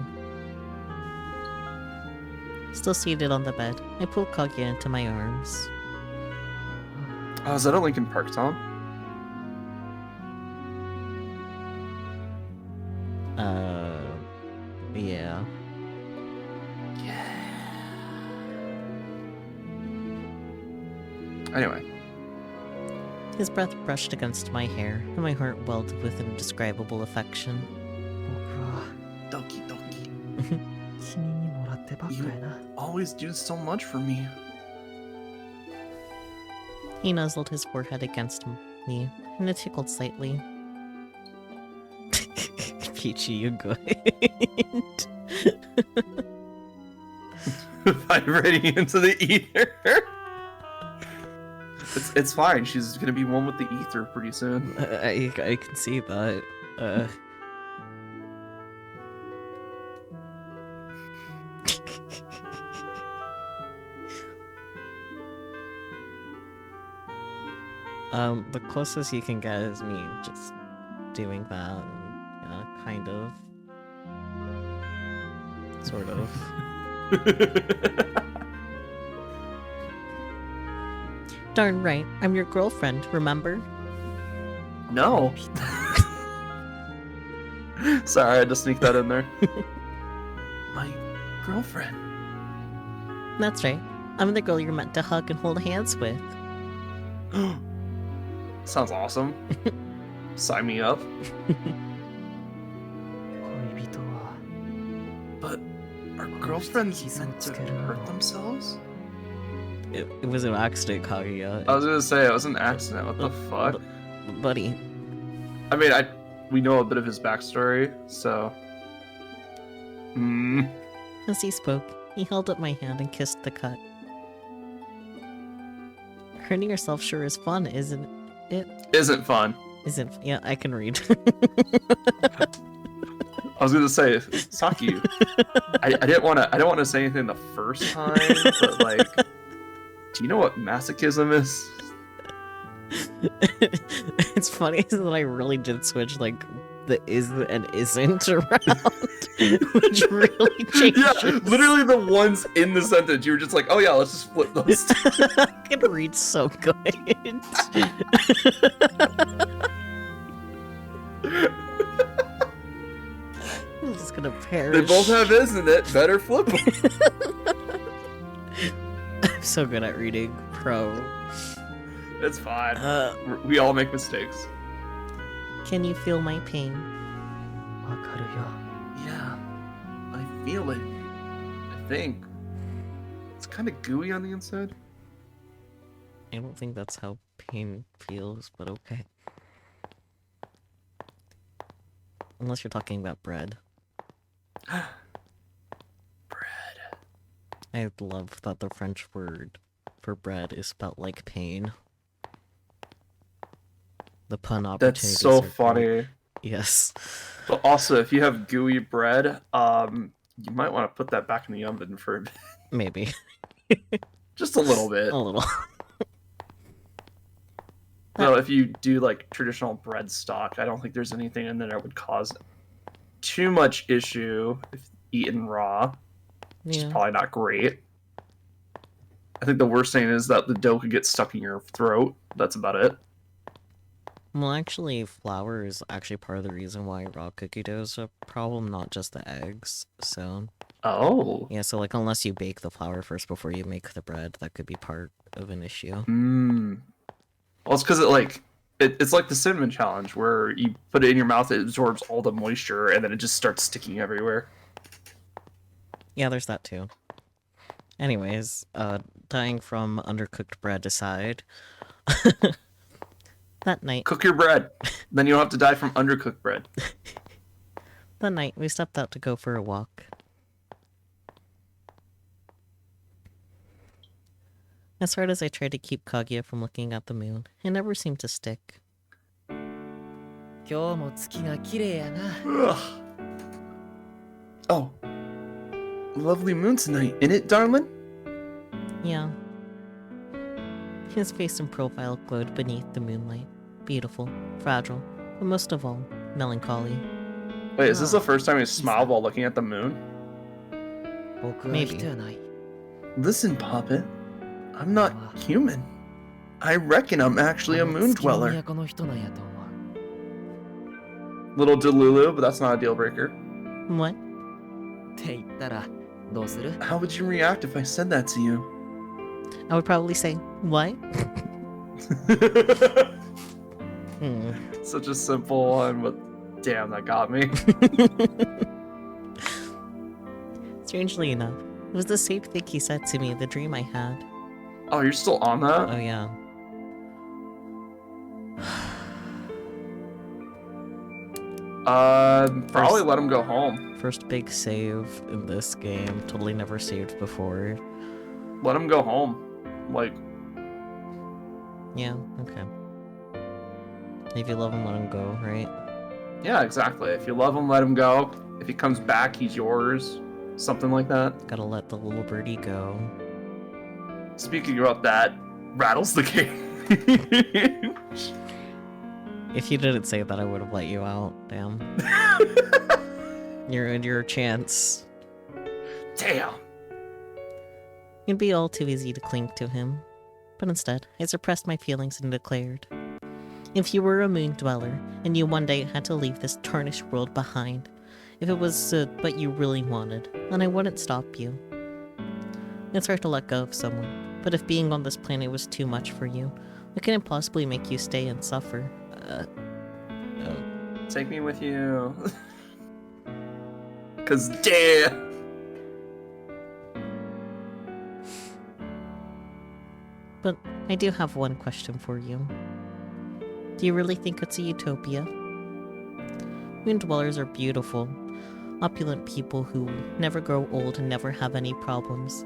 Still seated on the bed, I pull Kaguya into my arms. Oh, is that a Linkin Park song? Yeah. Anyway. His breath brushed against my hair, and my heart welled with indescribable affection. 僕は Doki doki. 君にもらってばっかやな。 Always do so much for me. He nuzzled his forehead against me, and it tickled slightly. Peachy, you good. Vibrating into the ether. It's fine. She's gonna be one with the ether pretty soon. I can see that. The closest you can get is me just doing that, and, kind of. Sort of. Darn right, I'm your girlfriend, remember? No. Sorry, I had to sneak that in there. My girlfriend. That's right. I'm the girl you're meant to hug and hold hands with. Sounds awesome. Sign me up. 恋人は But are girlfriends meant to hurt themselves? It was an accident, Kaguya. I was gonna say it was an accident. What the fuck? Buddy. I mean, we know a bit of his backstory, so. As he spoke, he held up my hand and kissed the cut. Hurting yourself sure is fun, isn't it? Isn't fun. Isn't? Yeah, I can read. I was gonna say, Saki. I didn't want to say anything the first time, but like, do you know what masochism is? It's funny that I really did switch like the is and isn't around, which really changed. Yeah, literally the ones in the sentence. You were just like, oh yeah, let's just flip those. I can read so good. I'm just gonna perish. They both have isn't it? Better flip them. I'm so good at reading pro. It's fine. We all make mistakes. Can you feel my pain? わかるよ。 Yeah, I feel it. I think it's kind of gooey on the inside. I don't think that's how pain feels, but okay. Unless you're talking about bread. Bread. I love that the French word for bread is spelled like pain. The pun opportunities. That's so are great. funny. Yes. But also, if you have gooey bread, you might want to put that back in the oven for a bit. Maybe. Just a little bit. A little. So if you do like traditional bread stock, I don't think there's anything in there that would cause too much issue if eaten raw. Which is Yeah. probably not great. I think the worst thing is that the dough could get stuck in your throat. That's about it. Well, actually, flour is actually part of the reason why raw cookie dough is a problem, not just the eggs. So, Oh. yeah, so like unless you bake the flour first before you make the bread, that could be part of an issue. Well, it's because it's like the cinnamon challenge where you put it in your mouth, it absorbs all the moisture, and then it just starts sticking everywhere. Yeah, there's that too. Anyways, dying from undercooked bread aside, that night, Cook your bread. Then you don't have to die from undercooked bread. we stepped out to go for a walk. As hard as I tried to keep Kaguya from looking at the moon, it never seemed to stick. 今日も月が綺麗やな。 Ugh. Oh. Lovely moon tonight, isn't it, darling? Yeah. His face and profile glowed beneath the moonlight. Beautiful, fragile, but most of all, melancholy. Wait, is this the first time he smiled while looking at the moon? 僕は Maybe. 人やない。 Listen, Puppet. I'm not human. I reckon I'm actually a moon 月の dweller. 都の人なんやと思う。 Little Delulu, but that's not a deal breaker. What? って言ったらどうする？ How would you react if I said that to you? I would probably say, what? Hmm. Such a simple one, but damn, that got me. Strangely enough, it was the same thing he said to me in the dream I had. Oh, you're still on that? Oh yeah. Probably let him go home. First big save in this game. Totally never saved before. Let him go home. Like, Yeah, okay. If you love him, let him go, right? yeah, exactly. If you love him, let him go. If he comes back, he's yours. Something like that. Gotta let the little birdie go. Speaking about that, rattles the cage. If you didn't say that, I would have let you out. Damn. You're in your chance. Damn. It'd be all too easy to cling to him. But instead, I suppressed my feelings and declared, if you were a moon dweller, and you one day had to leave this tarnished world behind, if it was what you really wanted, then I wouldn't stop you. It's hard to let go of someone, but if being on this planet was too much for you, I couldn't possibly make you stay and suffer. Take me with you. 'Cause damn. But I do have one question for you. Do you really think it's a utopia? Moon dwellers are beautiful, opulent people who never grow old and never have any problems.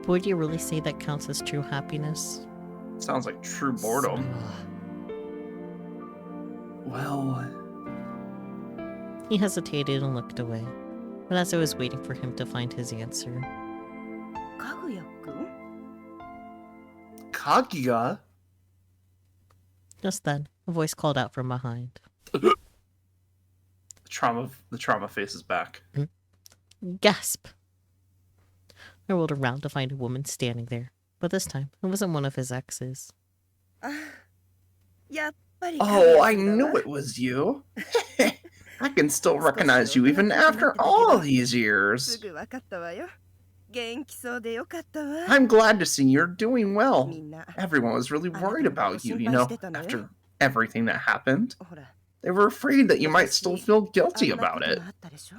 But would you really say that counts as true happiness? Sounds like true それ boredom. は Well, He hesitated and looked away. But as I was waiting for him to find his answer, かぐやくん Kaguya? just then, a voice called out from behind. The trauma face is back. Gasp! I rolled around to find a woman standing there, but this time it wasn't one of his exes. あやっぱり Oh, か I ぐやくんだ knew わ it was you. I can still recognize you even after all these す years. ぐわかったわよ。元気そうでよかったわ。 I'm glad to see you're doing well. みんな、 Everyone was really worried about you, you know, after everything that happened. ほら、 They were afraid that you might still feel あ guilty んなこ about と it. があったでしょ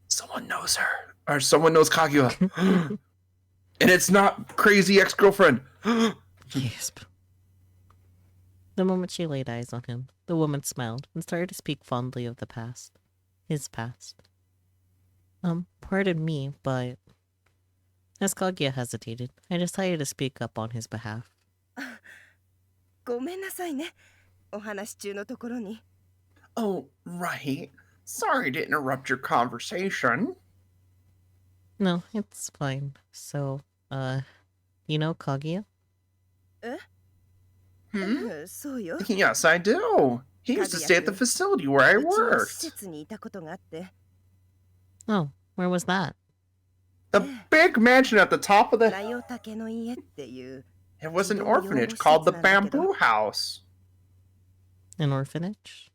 Someone knows her. Or someone knows Kaguya. And it's not crazy ex-girlfriend. Gasp. The moment she laid eyes on him, the woman smiled and started to speak fondly of the past. His past. Pardon me, but... As Kaguya hesitated, I decided to speak up on his behalf. ごめんなさいね。お話し中のところに。 Oh, right. Sorry to interrupt your conversation. No, it's fine. So, you know Kaguya? Hmm? そうよ。 Yes, I do. He used to stay at the facility where I うちの施 worked. 設にいたことがあって。 Oh, where was that? The big mansion at the top of the ラヨタケの家っていう。 It was an orphanage called the Bamboo House. An orphanage?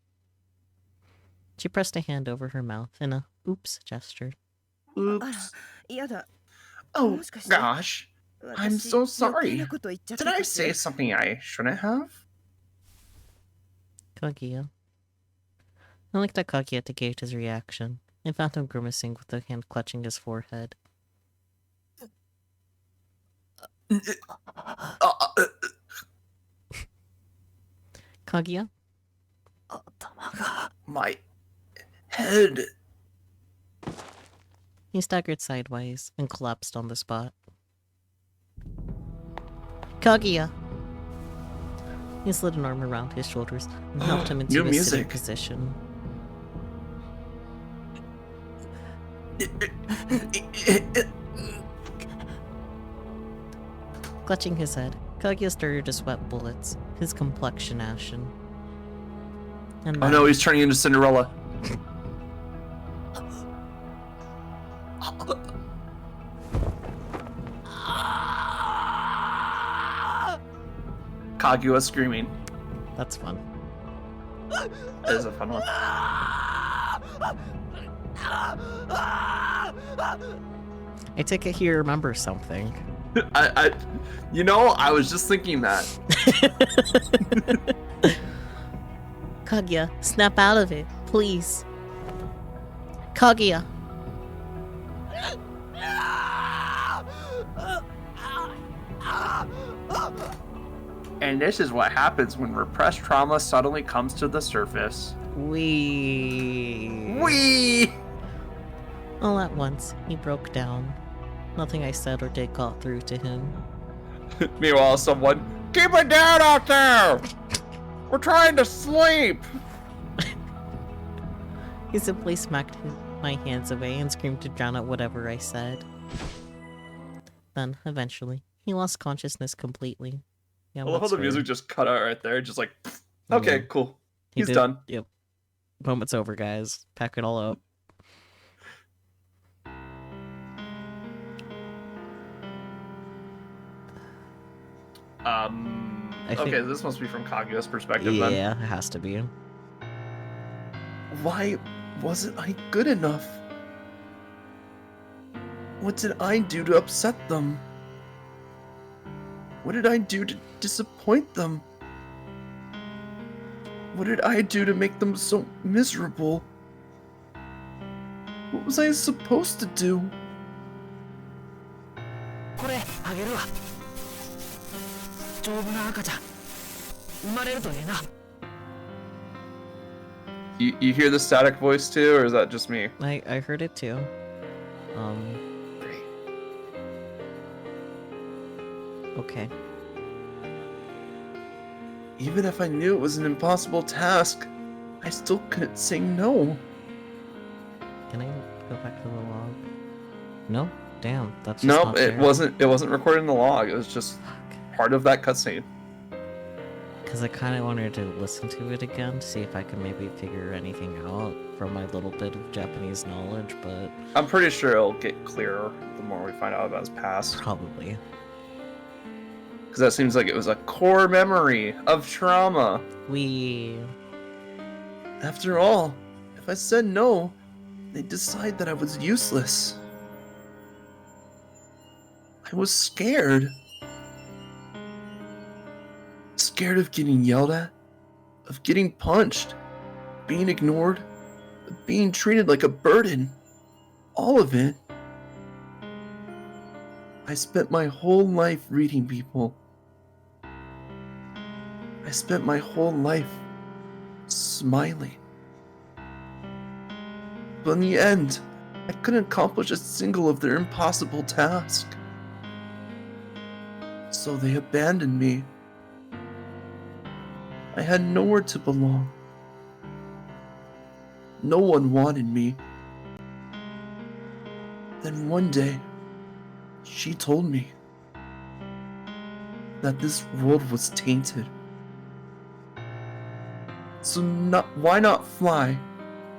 She pressed a hand over her mouth in a oops gesture. あら、 Oops. やだ。 Oh, もしかして gosh. I'm 私 so 余計 sorry. なこと言っちゃった Did I かしら say something I shouldn't have? Kaguya. I looked at Kaguya to gauge his reaction. I found him grimacing with the hand clutching his forehead. Kaguya? My head. He staggered sideways and collapsed on the spot. Kaguya! He slid an arm around his shoulders and helped him into New a sitting music. position. Clutching his head, Kaguya started to sweat bullets, his complexion ashen. And Oh then, no, he's turning into Cinderella. Kaguya screaming. that's fun. That is a fun one. I take it he remembers something. I was just thinking that. Kaguya, snap out of it, please. Kaguya. And this is what happens when repressed trauma suddenly comes to the surface. Wee! All at once, he broke down. Nothing I said or did got through to him. Meanwhile, someone, keep it down out there! We're trying to sleep! He simply smacked my hands away and screamed to drown out whatever I said. Then, eventually, he lost consciousness completely. Yeah, I love how that's the fair. music just cut out right there, just like, okay, Yeah. cool. He He's did- done. Yep. Moment's over, guys. Pack it all up. I think- Okay, this must be from Kaguya's perspective then. Yeah, it has to be. Why wasn't I good enough? What did I do to upset them? What did I do to disappoint them? What did I do to make them so miserable? What was I supposed to do? これあげるわ丈夫な赤ちゃん生まれるとええな You hear the static voice too, or is that just me? I heard it too. Great. Okay. Even if I knew it was an impossible task, I still couldn't say no. Can I go back to the log? No? Damn, that's just No, not it fair. wasn't recorded in the log. It was just part of that cutscene. Because I kind of wanted to listen to it again to see if I could maybe figure anything out from my little bit of Japanese knowledge, but I'm pretty sure it'll get clearer the more we find out about his past. probably. Because that seems like it was a core memory of trauma. After all, if I said no, they'd decide that I was useless. I was scared. Scared of getting yelled at, of getting punched, being ignored, of being treated like a burden. All of it. I spent my whole life reading people. I spent my whole life smiling. But in the end, I couldn't accomplish a single of their impossible tasks. So they abandoned me. I had nowhere to belong. No one wanted me. Then one day, she told me that this world was tainted. So why not fly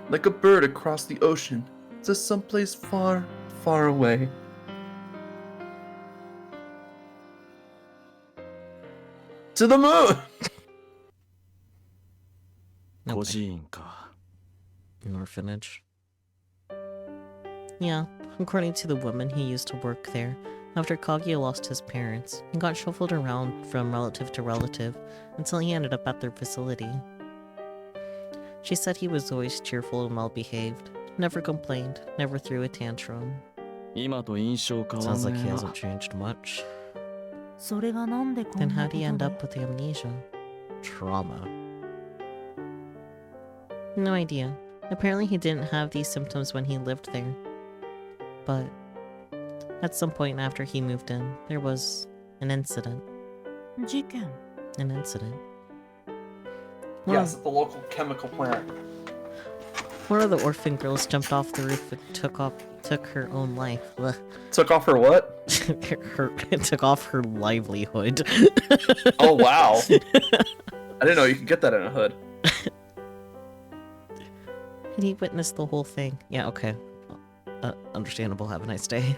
like a bird across the ocean to someplace far, far away? To the moon! No 孤 way. 児院か。 An orphanage. Yeah, according to the woman, he used to work there. After Kaguya lost his parents, he got shuffled around from relative to relative until he ended up at their facility. She said he was always cheerful and well-behaved, never complained, never threw a tantrum. 今と印象変わ Sounds ん like ね he えな hasn't changed much. それがなんでこ Then んな how'd こと he end で up with amnesia? Trauma. No idea. Apparently he didn't have these symptoms when he lived there. But at some point after he moved in, there was an incident. 事件 An incident. One Yes, at the local chemical plant. One of the orphan girls jumped off the roof and took her own life. Ugh. Took off her what? Took off her livelihood. Oh wow. I didn't know you could get that in a hood. And he witnessed the whole thing. Yeah, okay. Understandable. Have a nice day.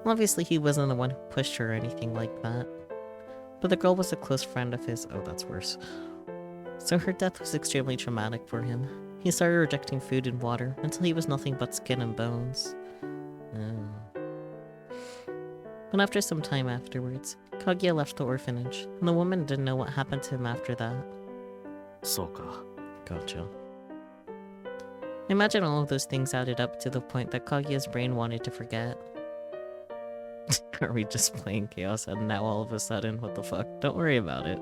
Obviously, he wasn't the one who pushed her or anything like that. But the girl was a close friend of his. Oh, that's worse. So her death was extremely traumatic for him. He started rejecting food and water until he was nothing but skin and bones. But after some time afterwards, Kaguya left the orphanage, and the woman didn't know what happened to him after that. そうか。 Gotcha. Imagine all of those things added up to the point that Kaguya's brain wanted to forget. Are we just playing chaos and now all of a sudden, what the fuck? Don't worry about it.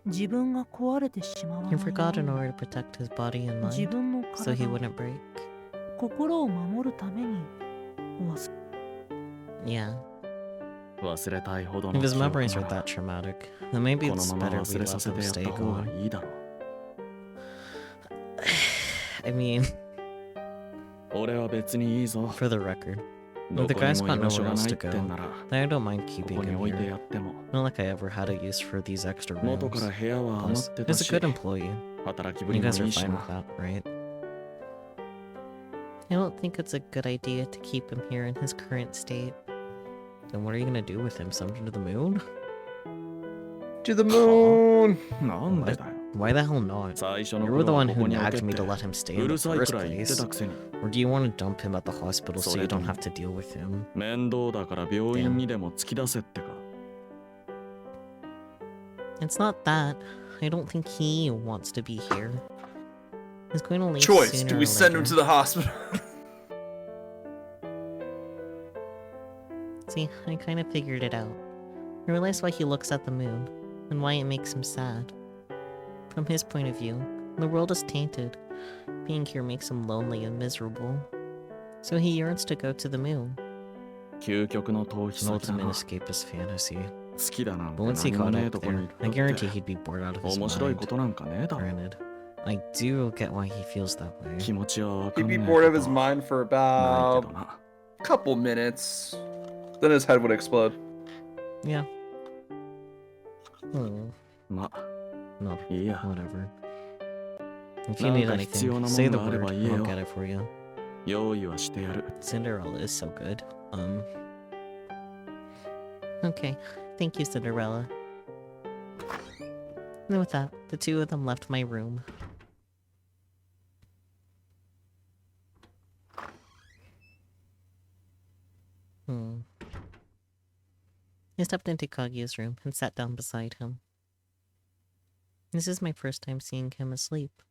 自分が壊れてしまわない He よう forgot in に order to protect his body and 自 mind, 分の so he 体 wouldn't break. 心を守るために忘 Yeah, 忘れたいほど if の his 記憶 memories な are ら that traumatic, then maybe この it's まま better 忘 we れ let させ them てやった stay 方が gone. いいだろう。 I mean, 俺は別にいいぞ。 for the record, ど the こに guy's も got 居場所 nowhere が else ない to って go. んなら、 Then I don't mind こ keeping こに him 置いて here. やっても、 Not like I ever had a use for these extra 元から rooms. 部屋は余 Plus, ってた he's a し、 good employee. 働きぶ You りも guys are いいし fine な with。that, right? I don't think it's a good idea to keep him here in his current state. Then what are you gonna do with him? Send him to the moon? To the moon. なんでだよ。 Why the hell not? 最初の You were the 頃は one こ who こに置け nagged っ me て to let him stay う in る the さい first くらい言って place. たくせに、 Or do you want to dump him at the hospital so you don't have to deal with him? 面倒だから病院にでも突き出せってか。 It's not that. I don't think he wants to be here. He's going to leave Choice. sooner Do or we send him later. to the hospital? See, I kind of figured it out. I realized why he looks at the moon, and why it makes him sad. From his point of view, the world is tainted. Being here makes him lonely and miserable. So he yearns to go to the moon. 究極の逃避 An 先だ ultimate な。 escapist fantasy. 好きだなんて But once he 何も got ねえ up とこに there, 行った I っ guarantee て he'd be bored out of his 面白い mind. ことなんかねえだろ。 Granted, I do get why he feels that 気 way. 持ちはわか He'd ん be ねえ bored of け his ど mind for ないけ about どな。 a couple minutes. Then his head would explode. Yeah. Hmm. ま、 No, いいや。 whatever. If you なん need か必要 anything, なも say ん the があれ word ば and 言え I'll よ。 get it for you. 用意はしてやる。 Cinderella is so good. Okay. Thank you, Cinderella. And with that, the two of them left my room. I stepped into Kaguya's room and sat down beside him. This is my first time seeing him asleep.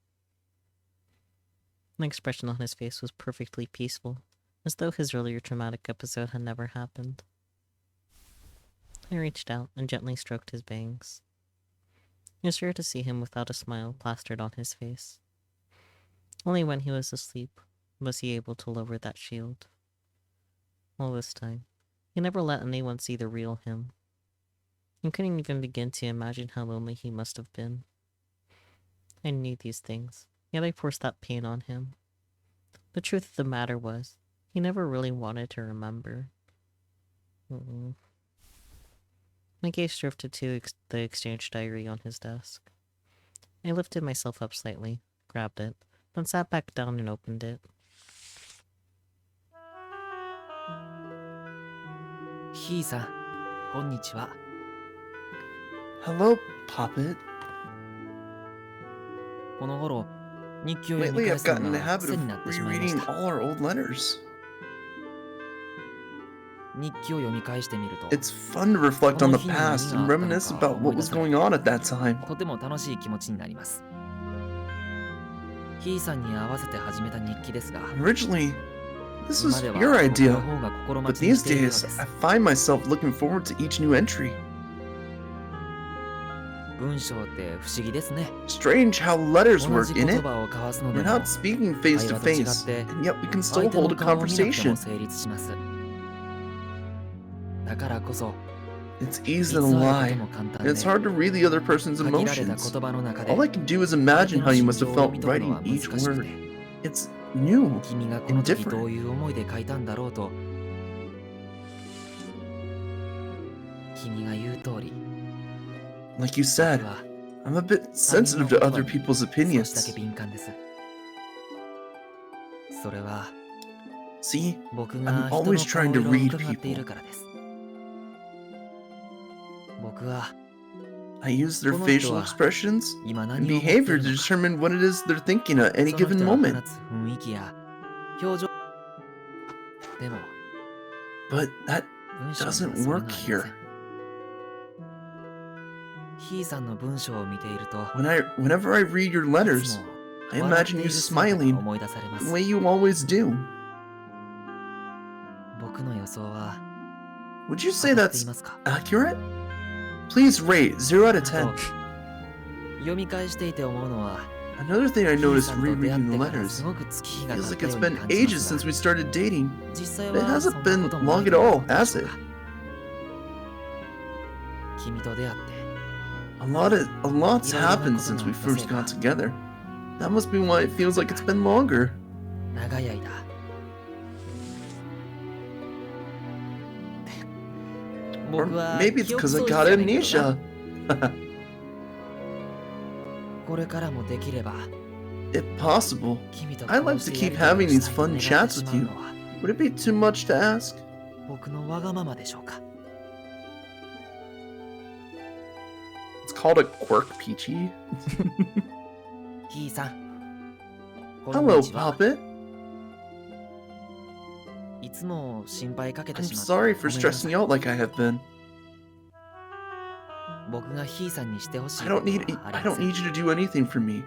The expression on his face was perfectly peaceful, as though his earlier traumatic episode had never happened. I reached out and gently stroked his bangs. It was rare to see him without a smile plastered on his face. Only when he was asleep was he able to lower that shield. All this time, he never let anyone see the real him. I couldn't even begin to imagine how lonely he must have been. I knew these things, yet I forced that pain on him. The truth of the matter was, he never really wanted to remember. My gaze drifted to the exchange diary on his desk. I lifted myself up slightly, grabbed it, then sat back down and opened it. ひいさん、こんにちは。 Hello, Puppet. この頃、日記を読み Lately, 返 I've すの gotten in the が habit 癖になって of しまいまし rereading た。 all our old letters. 日記を読み返してみると、 It's fun to reflect on the past and reminisce about what was going on at that time. とても楽しい気持ちになります。ひいさんに合わせて始めた日記ですが、 Originally, this 今 was では your 僕 idea, の方が心 but 待ちに these しているようで days, す I。find myself looking forward to each new entry. 文章って不思議ですね。 Strange how letters 同 work じ in 言 it. 葉を交わすので We're も、 not speaking face to face, and yet we can 相 still 手の hold a 顔を見なくて conversation. も成立します。だからこそ It's easy to lie, and it's hard to read the other person's 限られた emotions. 言葉の中で All I can do is 相 imagine 手の how you 心 must 情 have を felt 読み解くの writing は難 each しく word. て It's new 君がこの and 時ど different. ういう思いで書いたんだろうと君が言う通り Like you 僕 said, は I'm a bit 他人 sensitive の to 言葉 other に people's 少しだけ opinions. 敏感ですそれは See, 僕 I'm が人 always の trying 顔 to 色を read 伺ってい people. るからです僕は I use their この人 facial は expressions 今 and 何を思ってい behavior る to のか determine what it is they're thinking at any その given 人が放 moment. つ雰囲気や表情でも But that 文章には doesn't それがあり work ませ here. んヒーさんの文章を見ていると Whenever I read your いつ letters, も I 笑って imagine い you る姿が smiling 思い出されま the す way you always do. 僕の予想は Would you say 当たってい that's ますか accurate? Please rate 0 out of あと 10. 読み返していて思うのは Another thing I ヒー noticed さんと出会 rereading っ the てから letters すごく月日が feels 経っ like た it's よう been に感じま ages す since が we started dating. 実際 It はそ hasn't んな been こともない long の at では all, ないで has しょう it? か君と出会って A lot's いろいろなこと happened が since あ we ったせい first か got together. That must be why it feels like it's been longer. 長い間 Or 僕は maybe it's 記憶 because I 喪失 got じゃないけどな amnesia. これからもできれば If possible, 君と I'd こう like し to てや keep り取 having りを these したいと fun 願って chats し with まう you. のは Would it be too much to ask? 僕のわがままでしょうか It's called a quirk, Peachy. ヒーさんこん Hello, にちは Puppet. いつも心配かけて I'm しまって sorry ご for めんな stressing さい you out like I have been. 僕がヒーさんにしてほしい I こ don't と need はあ I りま don't せん need you to do anything for me.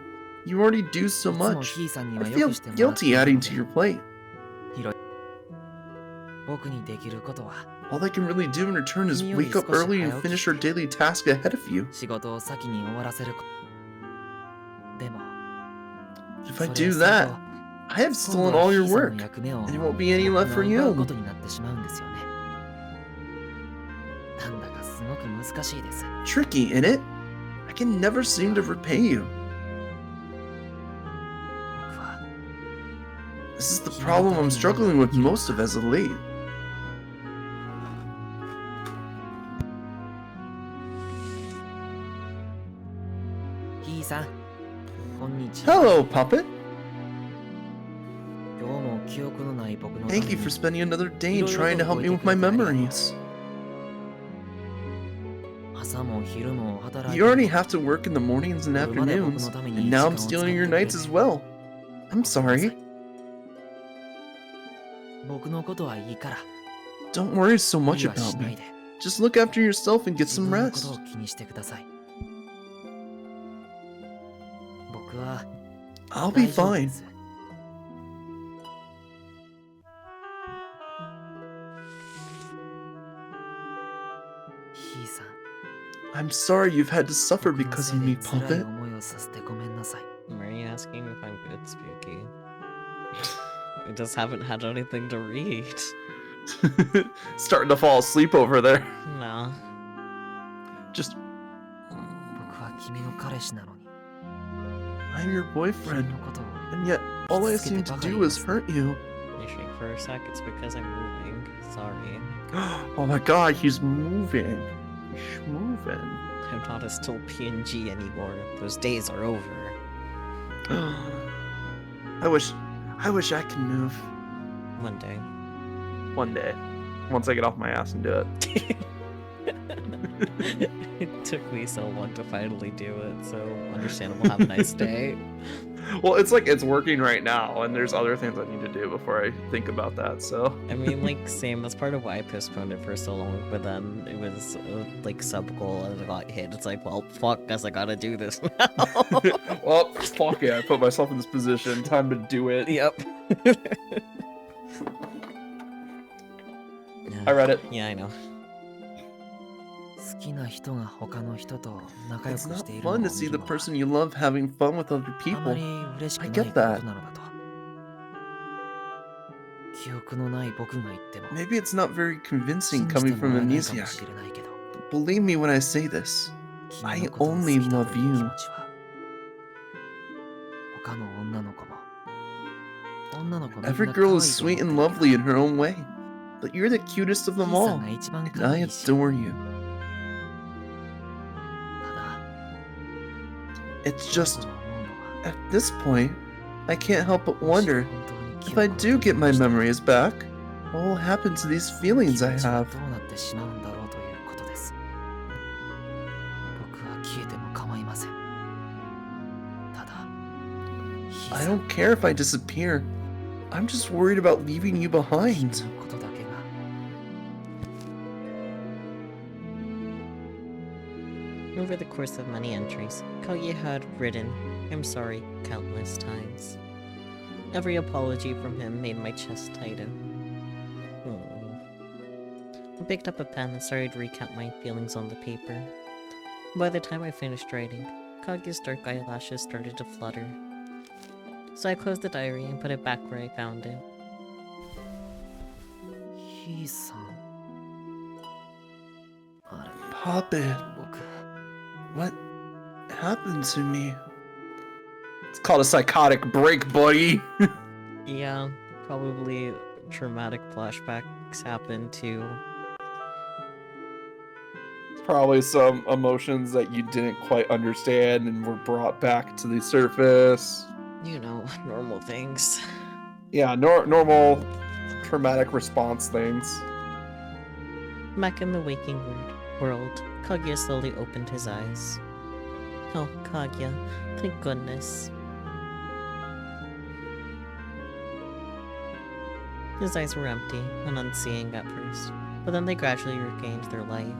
You already do so いつも much. ヒーさんに I はよ feel くしてもらってい guilty る adding の to で your plate. 僕にできることは All I can really do in return is 君より wake up 少し early 早 and 起き finish our daily task ahead of you. 仕事を先に終わらせることでも If そ I れを do する that, と I have 今 stolen 度は all ヒ your ーさん work, の役目を and there won't be any 僕 left が for 奪う you. ことになってしまうんですよねなんだかすごく難しいです Tricky, in it? I can never seem to repay you. 僕は This is the problem I'm struggling with most of as of late. ヒーさんこんにちは Hello, Puppet. 今日も記憶のない僕のため Thank you に for spending another day いろいろと trying to help me with my 動いてくれてありがとう。 memories. 朝も昼も働いて You already have to work in the mornings and 夜まで僕 afternoons, のために and 時 now 間 I'm を使って stealing く your れ nights て as well. I'm ごめんなさ sorry. い僕のことはいいから Don't worry so 無 much 理はし about ない me. で Just look after yourself and get 自 some 分のことを rest. 気にしてください僕は I'll be 大丈夫で fine. すヒーさん I'm sorry you've had to suffer 僕の because せ of い me, で辛い Puppet. 思いをさせてごめんなさい Are you asking if I'm good, Spooky? I just haven't had anything to read. Starting to fall asleep over there. No. Just, 僕は君の彼氏なのに I'm your 君 boyfriend, のことを and yet all I seem to do is hurt you. You shake for a sec, it's because I'm moving. Sorry. Oh my god, he's moving. He's moving. I'm not a still PNG anymore. Those days are over. I wish I could move One day. one day. Once I get off my ass and do it. It took me so long to finally do it, so understandable. Have a nice day. Well, it's like it's working right now, and there's other things I need to do before I think about that. So I mean, like, same. That's part of why I postponed it for so long. But then it was like sub goal, and it got hit. It's like, well, fuck, guess I gotta do this now. well, fuck yeah, I put myself in this position. Time to do it. Yep. I read it. Yeah, I know. 好きな人が他の人と仲良く It's して not いるのを fun 見 to see る the のは person you love having fun with other あま people. り嬉しく I ない get ことな that. のだと Maybe it's not very convincing coming from an amnesiac. But believe me when I say this. I only love you. Every girl is sweet and lovely in her own way. But you're the cutest of them all. And I adore you. It's just, at this point, I can't help but wonder, if I do get my memories back, what will happen to these feelings I have? I don't care if I disappear. I'm just worried about leaving you behind. Over the course of many entries, Kaguya had written, "I'm sorry," countless times. Every apology from him made my chest tighten. I picked up a pen and started to recount my feelings on the paper. By the time I finished writing, Kaguya's dark eyelashes started to flutter. So I closed the diary and put it back where I found it. Papa, what happened to me? It's called a psychotic break, buddy. Yeah, probably traumatic flashbacks happen too. Probably some emotions that you didn't quite understand and were brought back to the surface. You know, normal things. Yeah, normal traumatic response things. Back in the waking world, Kaguya slowly opened his eyes. Oh, Kaguya, thank goodness. His eyes were empty and unseeing at first, but then they gradually regained their light.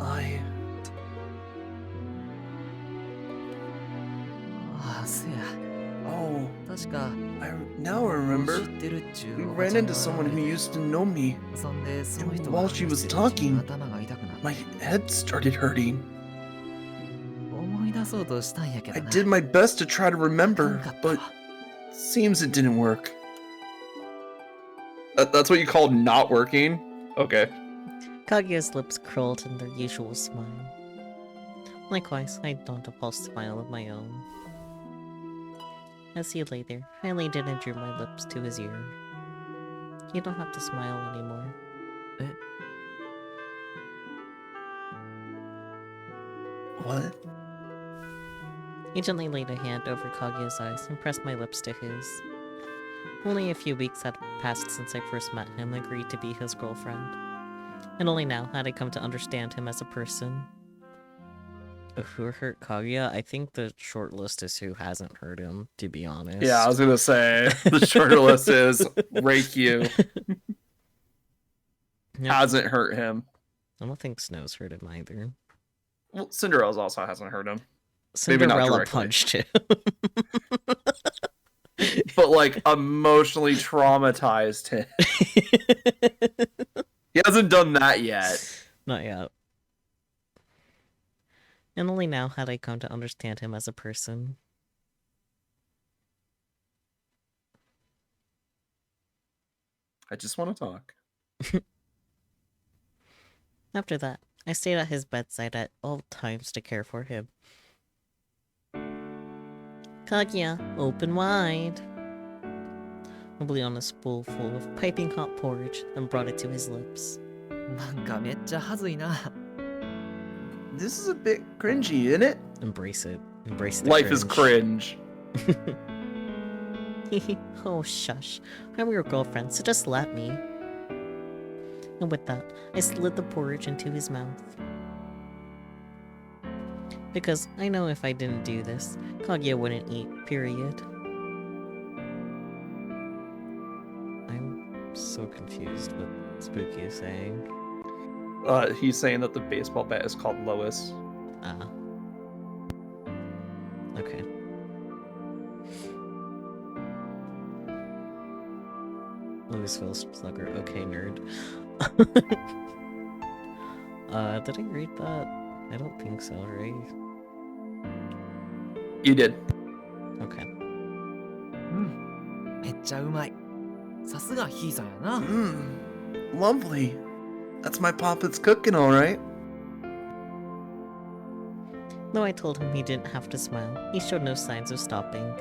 I now remember. We ran into someone who used to know me, and while she was talking, my head started hurting. I did my best to try to remember, but seems it didn't work. That's what you call not working? Okay. Kaguya's lips curled in their usual smile. Likewise, I donned a false smile of my own. As he lay there, I leaned in and drew my lips to his ear. You don't have to smile anymore. What? He gently laid a hand over Kaguya's eyes and pressed my lips to his. Only a few weeks had passed since I first met him and agreed to be his girlfriend. And only now had I come to understand him as a person. Who hurt Kaguya? I think the short list is who hasn't hurt him, to be honest. Yeah, I was gonna say, the short list is Reikyu. Yep. Hasn't hurt him. I don't think Snow's hurt him either. Well, Cinderella's also hasn't hurt him. Cinderella punched him. But, like, emotionally traumatized him. He hasn't done that yet. Not yet. And only now had I come to understand him as a person. I just want to talk. After that, I stayed at his bedside at all times to care for him. Kaguya, open wide. I blew on a spool full of piping hot porridge and brought it to his lips. This is a bit cringy, isn't it? Embrace it. Embrace the Life is cringe. Oh, shush. I'm your girlfriend, so just let me. And with that, I slid the porridge into his mouth. Because I know if I didn't do this, Kaguya wouldn't eat, period. I'm so confused what Spooky is saying. He's saying that the baseball bat is called Lois. Ah. Okay. Louisville Slugger. Okay, nerd. Did I read that? I don't think so, right? You did. Okay. めっちゃうまい。さすがひいさんやな。Lovely. That's my papa's cooking, alright. Though I told him he didn't have to smile, he showed no signs of stopping.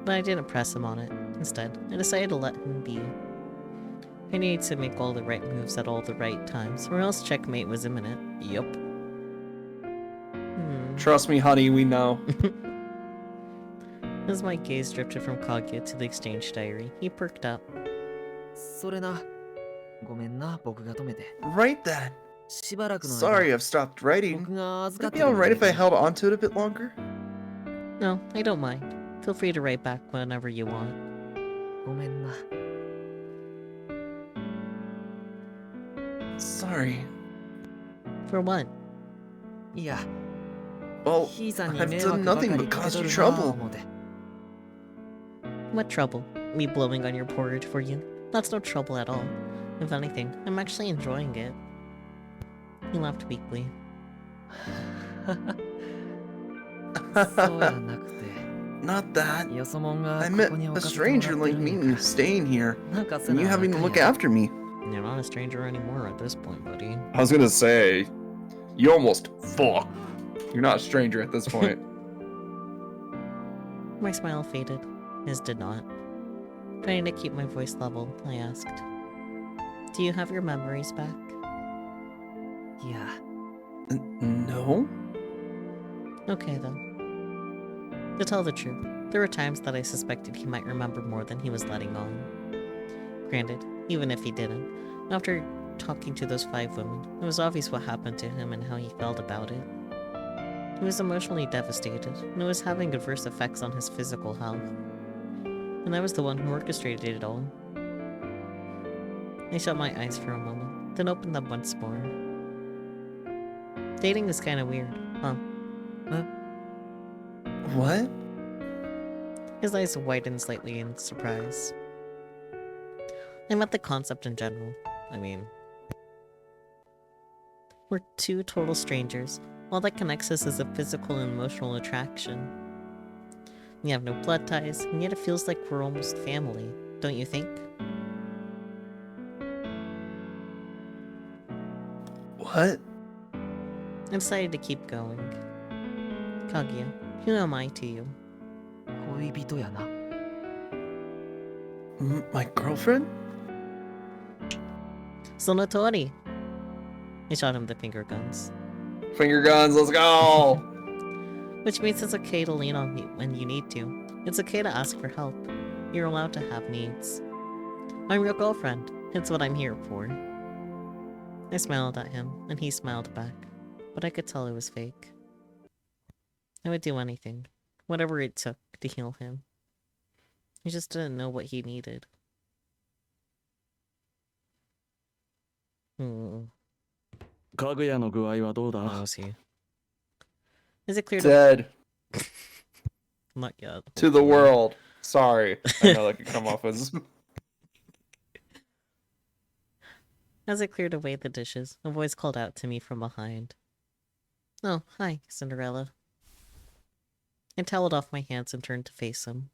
But I didn't press him on it. Instead, I decided to let him be. I needed to make all the right moves at all the right times, or else checkmate was imminent. Yup. Trust me, honey, we know. As my gaze drifted from Kaguya to the exchange diary, he perked up. それな。ごめんな、僕が止めて。 Write that. しばらくの Sorry 間、 I've stopped writing. 僕が預か Would っ it て be るの alright で if I held onto it a bit longer? No, I don't mind. Feel free to write back whenever you want. ごめんな。 Sorry. For what? いや、 Well, ひいさんに I've 迷 done 惑ばか nothing り but かけ cause と you るな trouble. 思て。 What trouble? Me blowing on your porridge for you? That's no trouble at all. If anything, I'm actually enjoying it. He laughed weakly. そうやなくて。 Not that. よそもんが I こ meant こに a 置かせてもらって stranger る like ん me や and you から staying here. なんかせ And な you あかん having to や look after me. You're not a stranger anymore at this point, buddy. I was gonna say, you almost fuck. You're not a stranger at this point. My smile faded. His did not. Trying to keep my voice level, I asked, "Do you have your memories back?" いや、 No? Okay, then. To tell the truth, there were times that I suspected he might remember more than he was letting on. Granted, even if he didn't, after talking to those 5 women, it was obvious what happened to him and how he felt about it. He was emotionally devastated, and it was having adverse effects on his physical health. And I was the one who orchestrated it all. I shut my eyes for a moment, then opened them once more. Dating is kinda weird, huh? What? His eyes widened slightly in surprise. I meant the concept in general. I mean, we're 2 total strangers. All that connects us is a physical and emotional attraction. We have no blood ties, and yet it feels like we're almost family, don't you think? What? I decided to keep going. Kaguya, who am I to you? 恋人やな。 My girlfriend? Sonotori! I shot him the finger guns. Finger guns, let's go! Which means it's okay to lean on me when you need to. It's okay to ask for help. You're allowed to have needs. I'm your girlfriend. It's what I'm here for. I smiled at him, and he smiled back, but I could tell it was fake. I would do anything, whatever it took to heal him. I just didn't know what he needed. Kaguya no guai wa dou da? How is he? Is it clear to... Dead. Not yet. To the world. Sorry. I know that could come off as... As I cleared away the dishes, a voice called out to me from behind. Oh, hi, Cinderella. I toweled off my hands and turned to face him.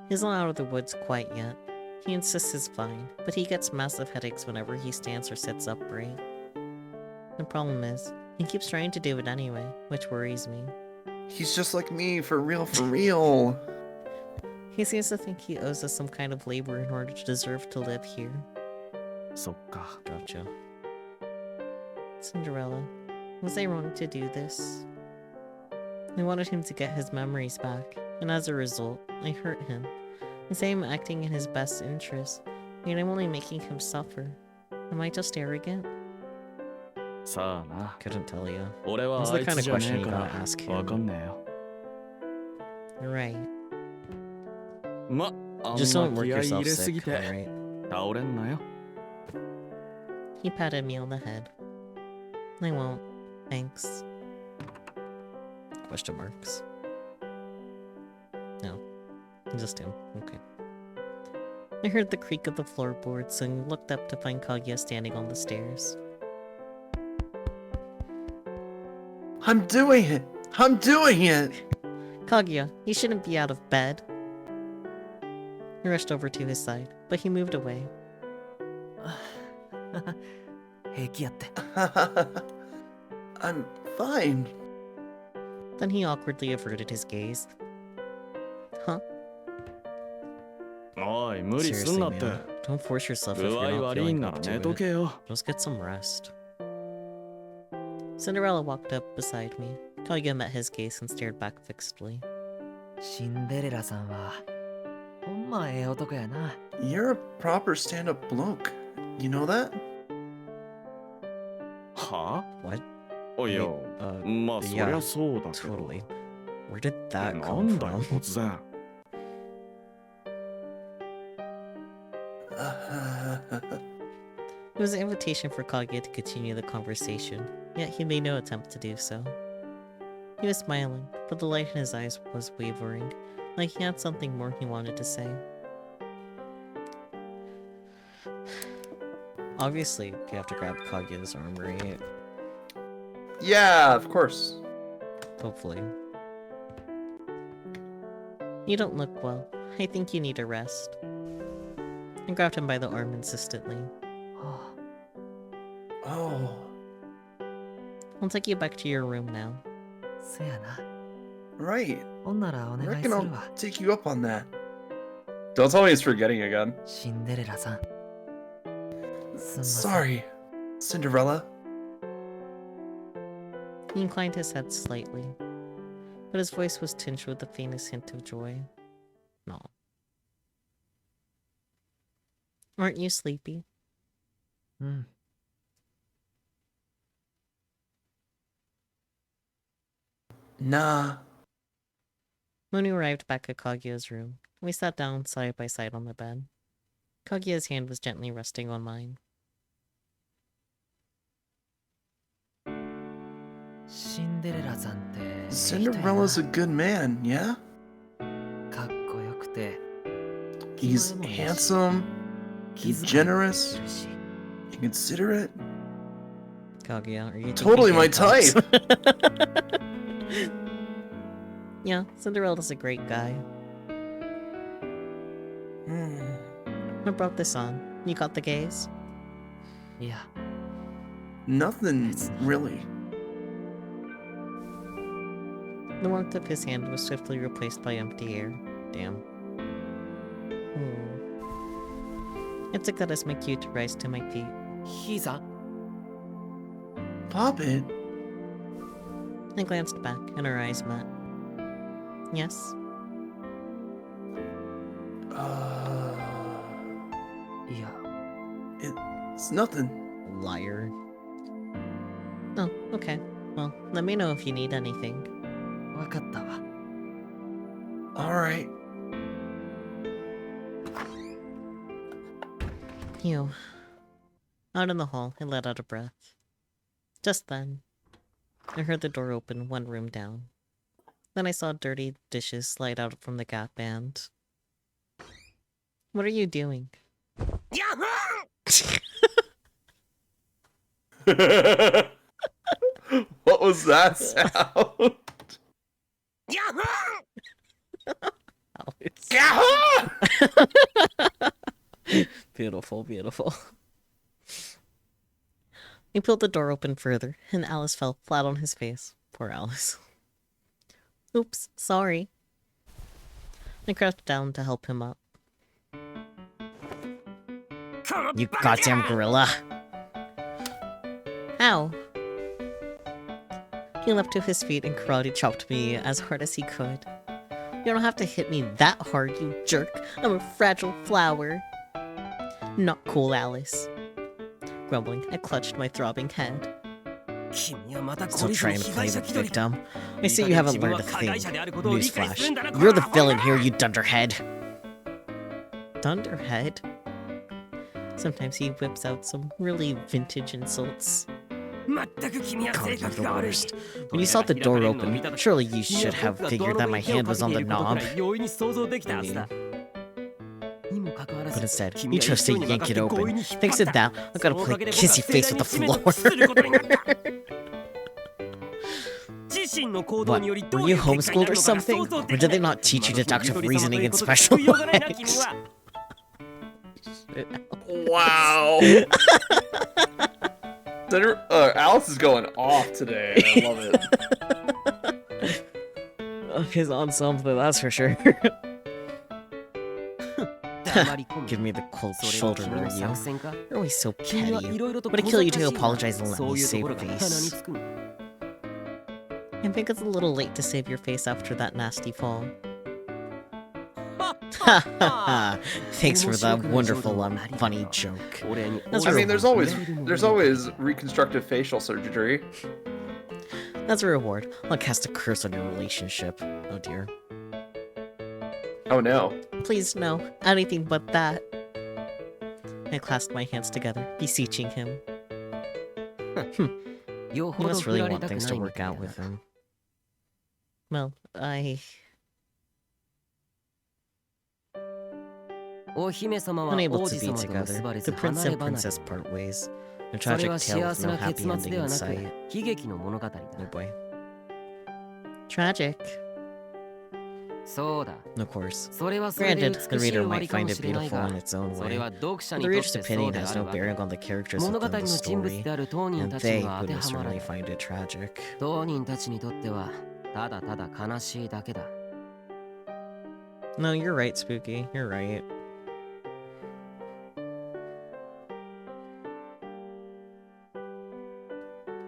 He's not out of the woods quite yet. He insists he's fine, but he gets massive headaches whenever he stands or sits upright. The problem is, he keeps trying to do it anyway, which worries me. He's just like me, for real, for real. He seems to think he owes us some kind of labor in order to deserve to live here. そっか。 Gotcha. Cinderella, was I wrong to do this? I wanted him to get his memories back, and as a result, I hurt him. I say I'm acting in his best interest, and I'm only making him suffer. Am I just arrogant? さあな。 Couldn't tell you. 俺は That's あ the い kind つ of じゃね question え you か gotta ら ask わ him. かんねえよ。 You're right. ま、あん Just ま don't work 気合い入 yourself れすぎ sick, て alright? 倒れんなよ。 He patted me on the head. I won't. Thanks. Question marks. No. Just him. Okay. I heard the creak of the floorboards and looked up to find Kaguya standing on the stairs. I'm doing it! I'm doing it! Kaguya, you shouldn't be out of bed. He rushed over to his side, but he moved away. 平気やって。 I'm fine. Then he awkwardly averted his gaze. Huh? おい、無理すん Seriously, なって man. Don't force yourself if 具 you're 合 not 悪いん feeling な up ら to 寝と it. けよ Just get some rest. Cinderella walked up beside me. Kaguya met his gaze and stared back fixedly. シンデレラさんはほんまええ男やな。 You're a proper stand-up bloke. You know that? は What? おいよ、まあそりゃ yeah, そうだけど Totally. Where did that な come んだよ from? 突然 It was an invitation for Kaguya to continue the conversation, yet he made no attempt to do so. He was smiling, but the light in his eyes was wavering, like he had something more he wanted to say. Obviously, you have to grab Kaguya's arm, right? Yeah, of course. Hopefully. You don't look well. I think you need a rest. I grabbed him by the arm insistently. は Oh, I'll take you back to your room now. あ、せやな。 right. ほんならお I 願いす reckon る I'll わ。 take you up on that. Don't tell me he's forgetting again. シンデレラさん。すんません。 Sorry, Cinderella. He inclined his head slightly, but his voice was tinged with the faintest hint of joy. No. Aren't you sleepy? うん。 Nah. When we arrived back at Kaguya's room, we sat down side by side on the bed. Kaguya's hand was gently resting on mine. シンデレラさんってええ人やな。 Cinderella's a good man, yeah? かっこよくて He's 気前もいいし handsome, 気 he's 遣いも generous, するし and considerate. Kaguya, are you Totally taking my handcuffs? type. Yeah, Cinderella's a great guy. What brought this on? You got the gaze? いや Nothing really. The warmth of his hand was swiftly replaced by empty air. Damn. It's a goddess my cue to rise to my feet. ひいさん Pop it. I glanced back, and our eyes met. Yes?いや It's nothing. Liar. Oh, okay. Well, let me know if you need anything. わかったわ Alright. Phew. Out in the hall, I let out a breath. Just then, I heard the door open one room down. Then I saw dirty dishes slide out from the gap and... What are you doing? What was that sound? Beautiful, beautiful. He pulled the door open further, and Alice fell flat on his face. Poor Alice. Oops, sorry. I crouched down to help him up. You goddamn gorilla! Ow! He leapt to his feet and karate chopped me as hard as he could. You don't have to hit me that hard, you jerk. I'm a fragile flower. Not cool, Alice. Grumbling, I clutched my throbbing head. Still trying to play the victim. I see you haven't learned a thing. Newsflash. You're the villain here, you dunderhead. Dunderhead? Sometimes he whips out some really vintage insults. God, you're the worst. When you saw the door open, surely you should have figured that my hand was on the knob. But instead, you chose to yank it open. Thanks to that, I gotta play kissy face with the floor. What? Were you homeschooled or something? Or did they not teach you deductive reasoning in special ed? Wow. Alice is going off today. I love it. He's on something, that's for sure. Give me the cold shoulder, are you? You're always so petty. Would it kill you to apologize and let me save your face? I think it's a little late to save your face after that nasty fall. Ha ha ha! Thanks for that wonderful, funny joke. I mean, there's always reconstructive facial surgery. That's a reward. I'll cast a curse on your relationship. Oh dear. Oh no. Please no, anything but that. I clasped my hands together, beseeching him. You must really want things to work out with him. Well, unable to be together, the prince and princess part ways. A tragic tale with no happy ending in sight. Oh boy. Tragic. Of course. Granted, the reader might find it beautiful in its own way. The reader's opinion has no bearing on the characters within the story, and they would necessarily find it tragic. No, you're right, Spooky. You're right.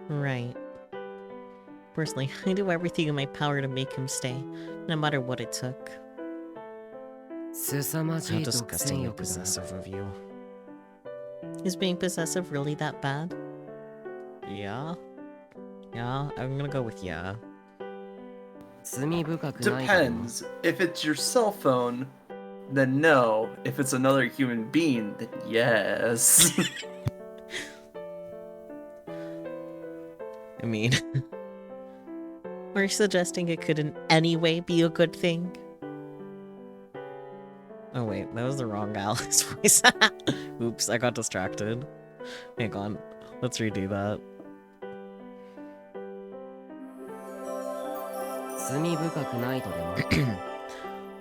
Right. Personally, I do everything in my power to make him stay, no matter what it took. How disgustingly possessive of you. Is being possessive really that bad? Yeah? Yeah, I'm gonna go with yeah. Depends. If it's your cell phone, then no. If it's another human being, then yes. I mean... Are you suggesting it could in any way be a good thing? Oh wait, that was the wrong Alice voice. Oops, I got distracted. Hang on, let's redo that.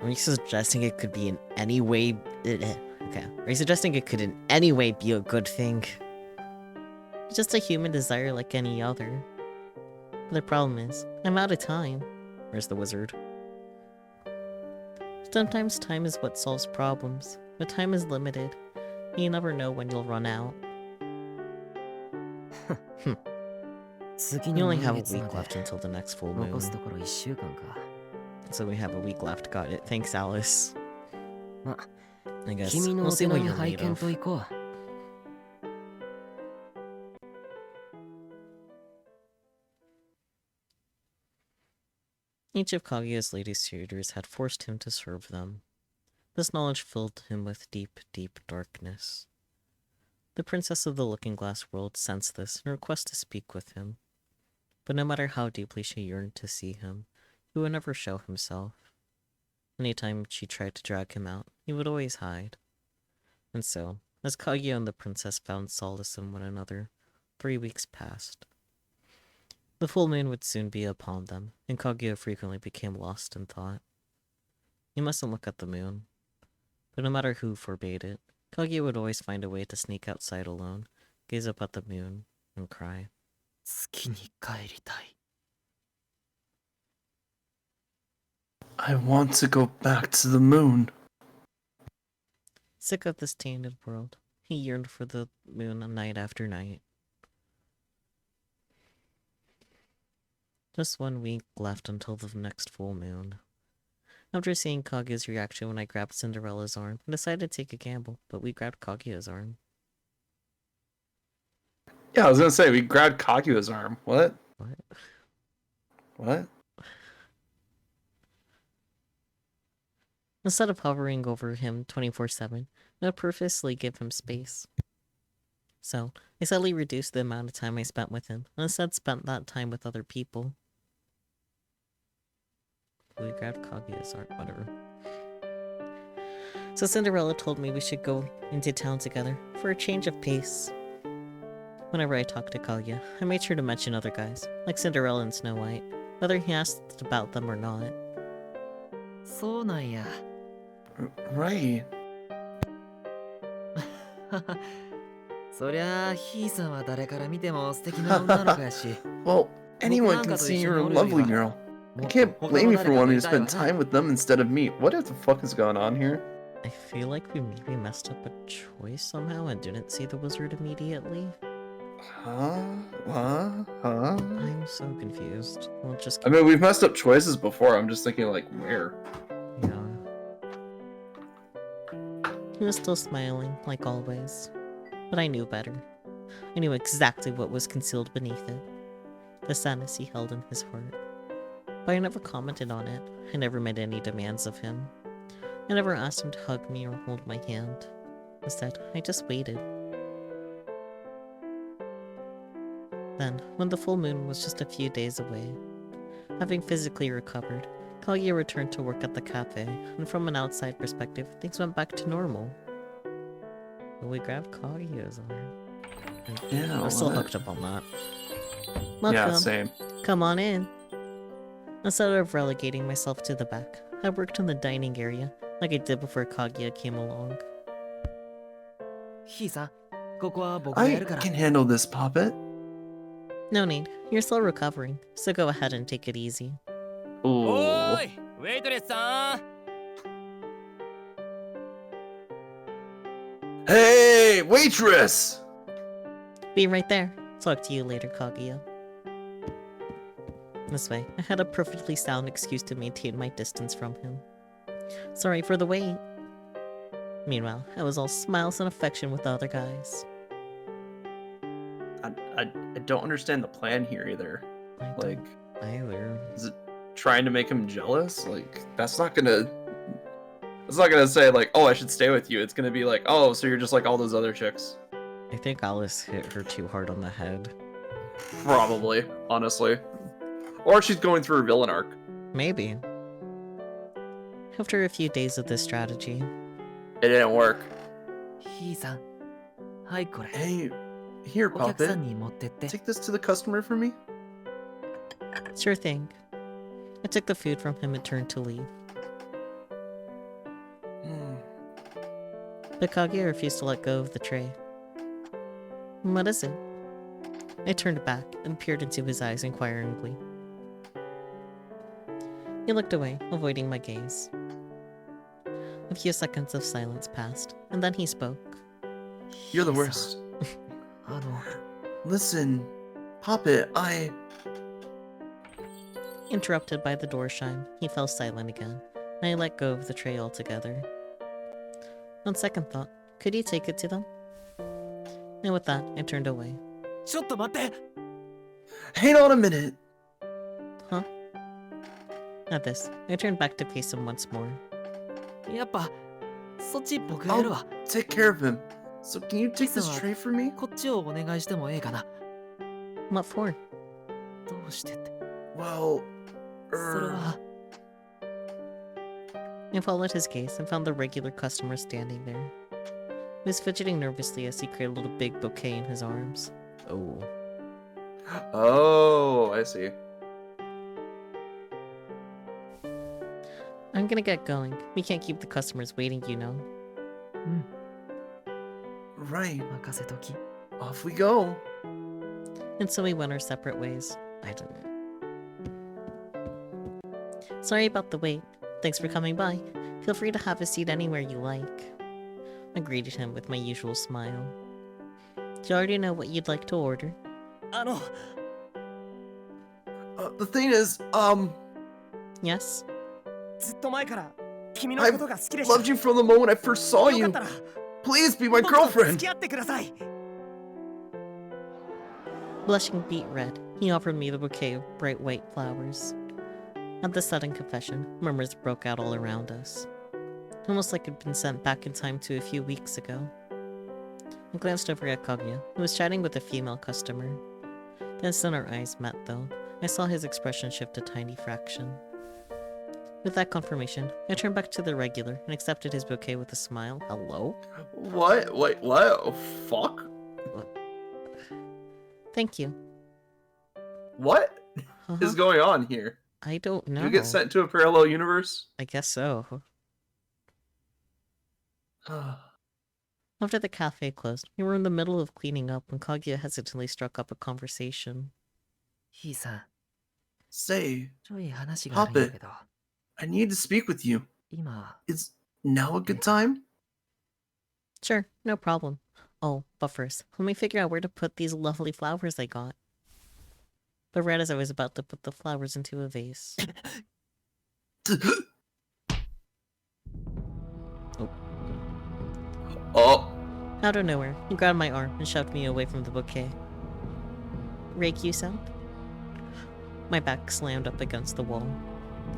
Are you suggesting it could be in any way... Okay, are you suggesting it could in any way be a good thing? It's just a human desire like any other. But the problem is, I'm out of time. Where's the wizard? Sometimes time is what solves problems, but time is limited. You never know when you'll run out. You only have a week left until the next full moon. So we have a week left, got it. Thanks, Alice. I guess we'll see what you're made of. Each of Kaguya's lady suitors had forced him to serve them. This knowledge filled him with deep, deep darkness. The princess of the looking-glass world sensed this and requested to speak with him. But no matter how deeply she yearned to see him, he would never show himself. Anytime she tried to drag him out, he would always hide. And so, as Kaguya and the princess found solace in one another, 3 weeks passed. The full moon would soon be upon them, and Kaguya frequently became lost in thought. He mustn't look at the moon. But no matter who forbade it, Kaguya would always find a way to sneak outside alone, gaze up at the moon, and cry. I want to go back to the moon. Sick of this tainted world, he yearned for the moon night after night. Just 1 week left until the next full moon. After seeing Kaguya's reaction when I grabbed Cinderella's arm, I decided to take a gamble, but we grabbed Kaguya's arm. Yeah, I was gonna say, we grabbed Kaguya's arm. What? What? Instead of hovering over him 24/7, I would purposely give him space. So, I suddenly reduced the amount of time I spent with him, and instead spent that time with other people. We grabbed Kaguya's art, whatever. So Cinderella told me we should go into town together, for a change of pace. Whenever I talked to Kaguya, I made sure to mention other guys, like Cinderella and Snow White. whether he asked about them or not. そうなんや。 Right. そりゃあ、ひいさんは誰から見ても素敵な女の子やし。 Well, anyone can see you're a lovely girl. I can't blame you for wanting to spend time with them instead of me. What the fuck is going on here? I feel like we maybe messed up a choice somehow and didn't see the wizard immediately. Huh? I'm so confused. We'll just I mean, we've messed up choices before. I'm just thinking, like, where? yeah. He was still smiling, like always. But I knew better. I knew exactly what was concealed beneath it. The sadness he held in his heart. But I never commented on it. I never made any demands of him. I never asked him to hug me or hold my hand. Instead, I just waited. Then, when the full moon was just a few days away, having physically recovered, Kaguya returned to work at the cafe, and from an outside perspective, things went back to normal. But we grabbed Kaguya's arm. Yeah, I'm still what? hooked up on that. Welcome. Yeah, same. Come on in. Instead of relegating myself to the back, I worked in the dining area, like I did before Kaguya came along. ひいさん、ここは僕がや I るから。 can handle this, Puppet. No need. You're still recovering, so go ahead and take it easy. Ooh. おーいウェイトレスさん Hey, waitress! Be right there. Talk to you later, Kaguya. This way, I had a perfectly sound excuse to maintain my distance from him. Sorry for the wait. Meanwhile, I was all smiles and affection with the other guys. I don't understand the plan here either. I don't Like, either. is it trying to make him jealous? Like, that's not gonna... It's not gonna say, like, oh, I should stay with you. It's gonna be like, oh, so you're just like all those other chicks. I think Alice hit her too hard on the head. Probably, honestly. Or she's going through a villain arc. Maybe. After a few days of this strategy, It didn't work. ひいさん、はいこれ。 Hey, here, お客さ Puppet. んに持ってって。 Take this to the customer for me? sure thing. I took the food from him and turned to leave. But Kaguya refused to let go of the tray. What is it? I turned back and peered into his eyes inquiringly. He looked away, avoiding my gaze. A few seconds of silence passed, and then he spoke. You're the worst. あの、 Listen, Puppet, Interrupted by the door chime, he fell silent again, and I let go of the tray altogether. On second thought, could he take it to them? And with that, I turned away. ちょっと待って。 Hang on a minute. Huh? At this, I turned back to face him once more. やっぱ、そっち僕がやるわ。 Take care of him. So can you take this Listen, tray for me? こっちをお願いしてもええかな。 What for? どうしてって。 Well, それは、 I followed his gaze and found the regular customer standing there. He was fidgeting nervously as he cradled a big bouquet in his arms. Oh. Oh, I see. I'm gonna get going. We can't keep the customers waiting, you know. Right. 任せとき。 Off we go. And so we went our separate ways. I don't know. Sorry about the wait. Thanks for coming by. Feel free to have a seat anywhere you like. I greeted him with my usual smile. Do you already know what you'd like to order? あの、 The thing is, Yes? ずっと前から君の I've ことが好きでした。 loved you from the moment I first saw よか you. ったら、 Please be my 僕と付 girlfriend. き合ってください。 Blushing beet red, he offered me the bouquet of bright white flowers. At this sudden confession, murmurs broke out all around us. Almost like I'd been sent back in time to a few weeks ago. I glanced over at Kaguya, who was chatting with a female customer. The instant our eyes met, though, I saw his expression shift a tiny fraction. With that confirmation, I turned back to the regular and accepted his bouquet with a smile. Hello? What? Wait, what? Oh, fuck? Thank you. What? is going on here? I don't know. You get sent to a parallel universe? I guess so. After the cafe closed, we were in the middle of cleaning up when Kaguya hesitantly struck up a conversation. ひいさん、 Say, ちょい話があるんだけど、 I need to speak with you. 今、 Is now a good time? Sure, no problem. Oh, but first, let me figure out where to put these lovely flowers I got. But right as I was about to put the flowers into a vase. Oh. Out of nowhere, he grabbed my arm and shoved me away from the bouquet. Reiki sound? My back slammed up against the wall.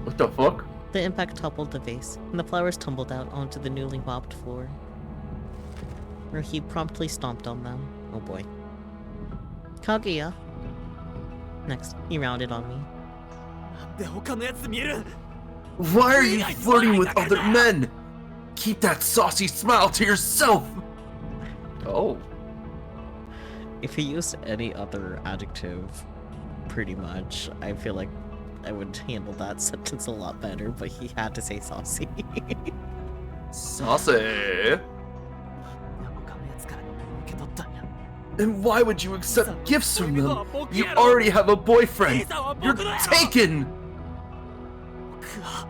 What the fuck? The impact toppled the vase, and the flowers tumbled out onto the newly mopped floor, where he promptly stomped on them. Oh boy. Kaguya. Next, he rounded on me. なんで他のやつ見る? Why are you flirting with other men? Keep that saucy smile to yourself! Oh. If he used any other adjective, pretty much, I feel like I would handle that sentence a lot better, but he had to say saucy. Saucy. 他のやつから受け取ったんや。 And why would you accept gifts from them? You already have a boyfriend! You're taken! 僕は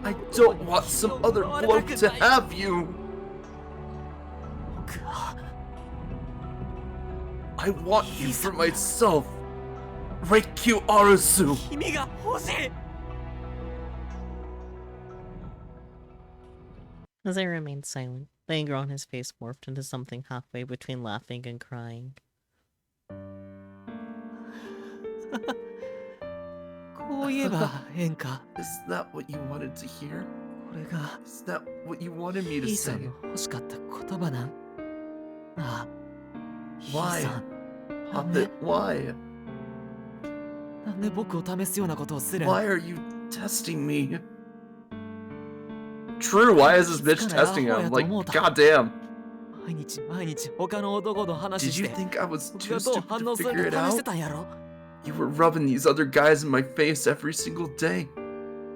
I don't want some other bloke to have you! 僕は I want you for myself! Reikyu Arasu! 君が欲しい. As I remained silent, the anger on his face morphed into something halfway between laughing and crying. こう言えばええんか? Is that what you wanted to hear? これが Is that what you wanted me to ヒーさん say? の欲しかった言葉なん? ああ、ヒー Why? さん、なんで Puppet, why? なんで僕を試すようなことをする? Why are you testing me? True, why is this bitch testing him? Like, goddamn. 毎日毎日他の男と話 Did し you て think I was 僕 too がどう stupid 反 to 応する figure か it 試して out? たんやろ? You were rubbing these other guys in my face every single day.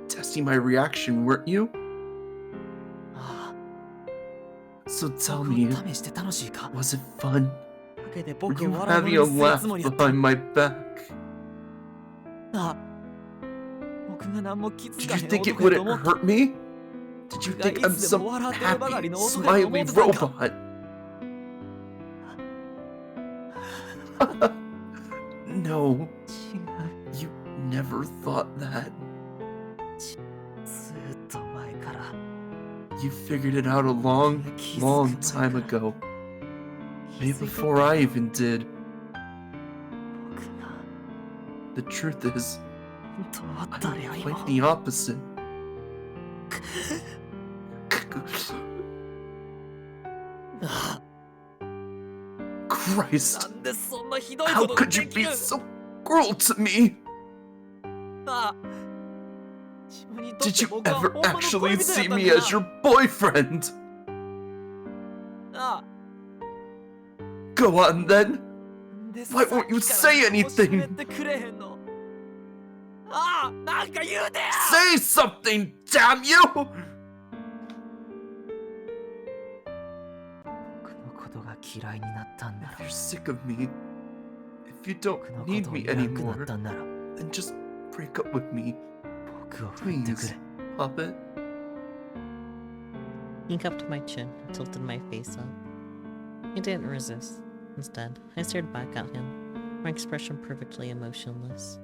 Testing my reaction, weren't you? ああ、 So tell 僕 me, を試して楽しいか? was it fun? 陰で Were 僕 you を笑う having よ a うにする laugh つもりだった。 behind my back? ああ、僕が何も気づ Did か you へん think it 男やと wouldn't 思った。 hurt me? Did you think I'm some happy, smiley robot? No, 違う。 you never thought that. ずーっと前から You figured it out a long, long time ago. Maybe before I even did. 僕が The truth is, 本当は I'm 誰よりも quite the opposite. Christ, なんでそんなひどい how ことが could you でき be る? so cruel to me? ああ、自分にとっ Did て you 僕は ever 本物の actually 恋人 see やったん me か as your boyfriend? ああ、 Go on then. なんで Why won't you さっきから say 教え anything? てくれへんの? ああ、なんか言うてや! Say something, damn you! 僕のことが嫌いになったんな If ら you're sick of me, if you don't 僕のこ need とを me いなくな anymore, ったんなら then just break up with me, 僕を振ってく please, れ Puppet. He cupped my chin and tilted my face up. I didn't resist. Instead, I stared back at him, my expression perfectly emotionless.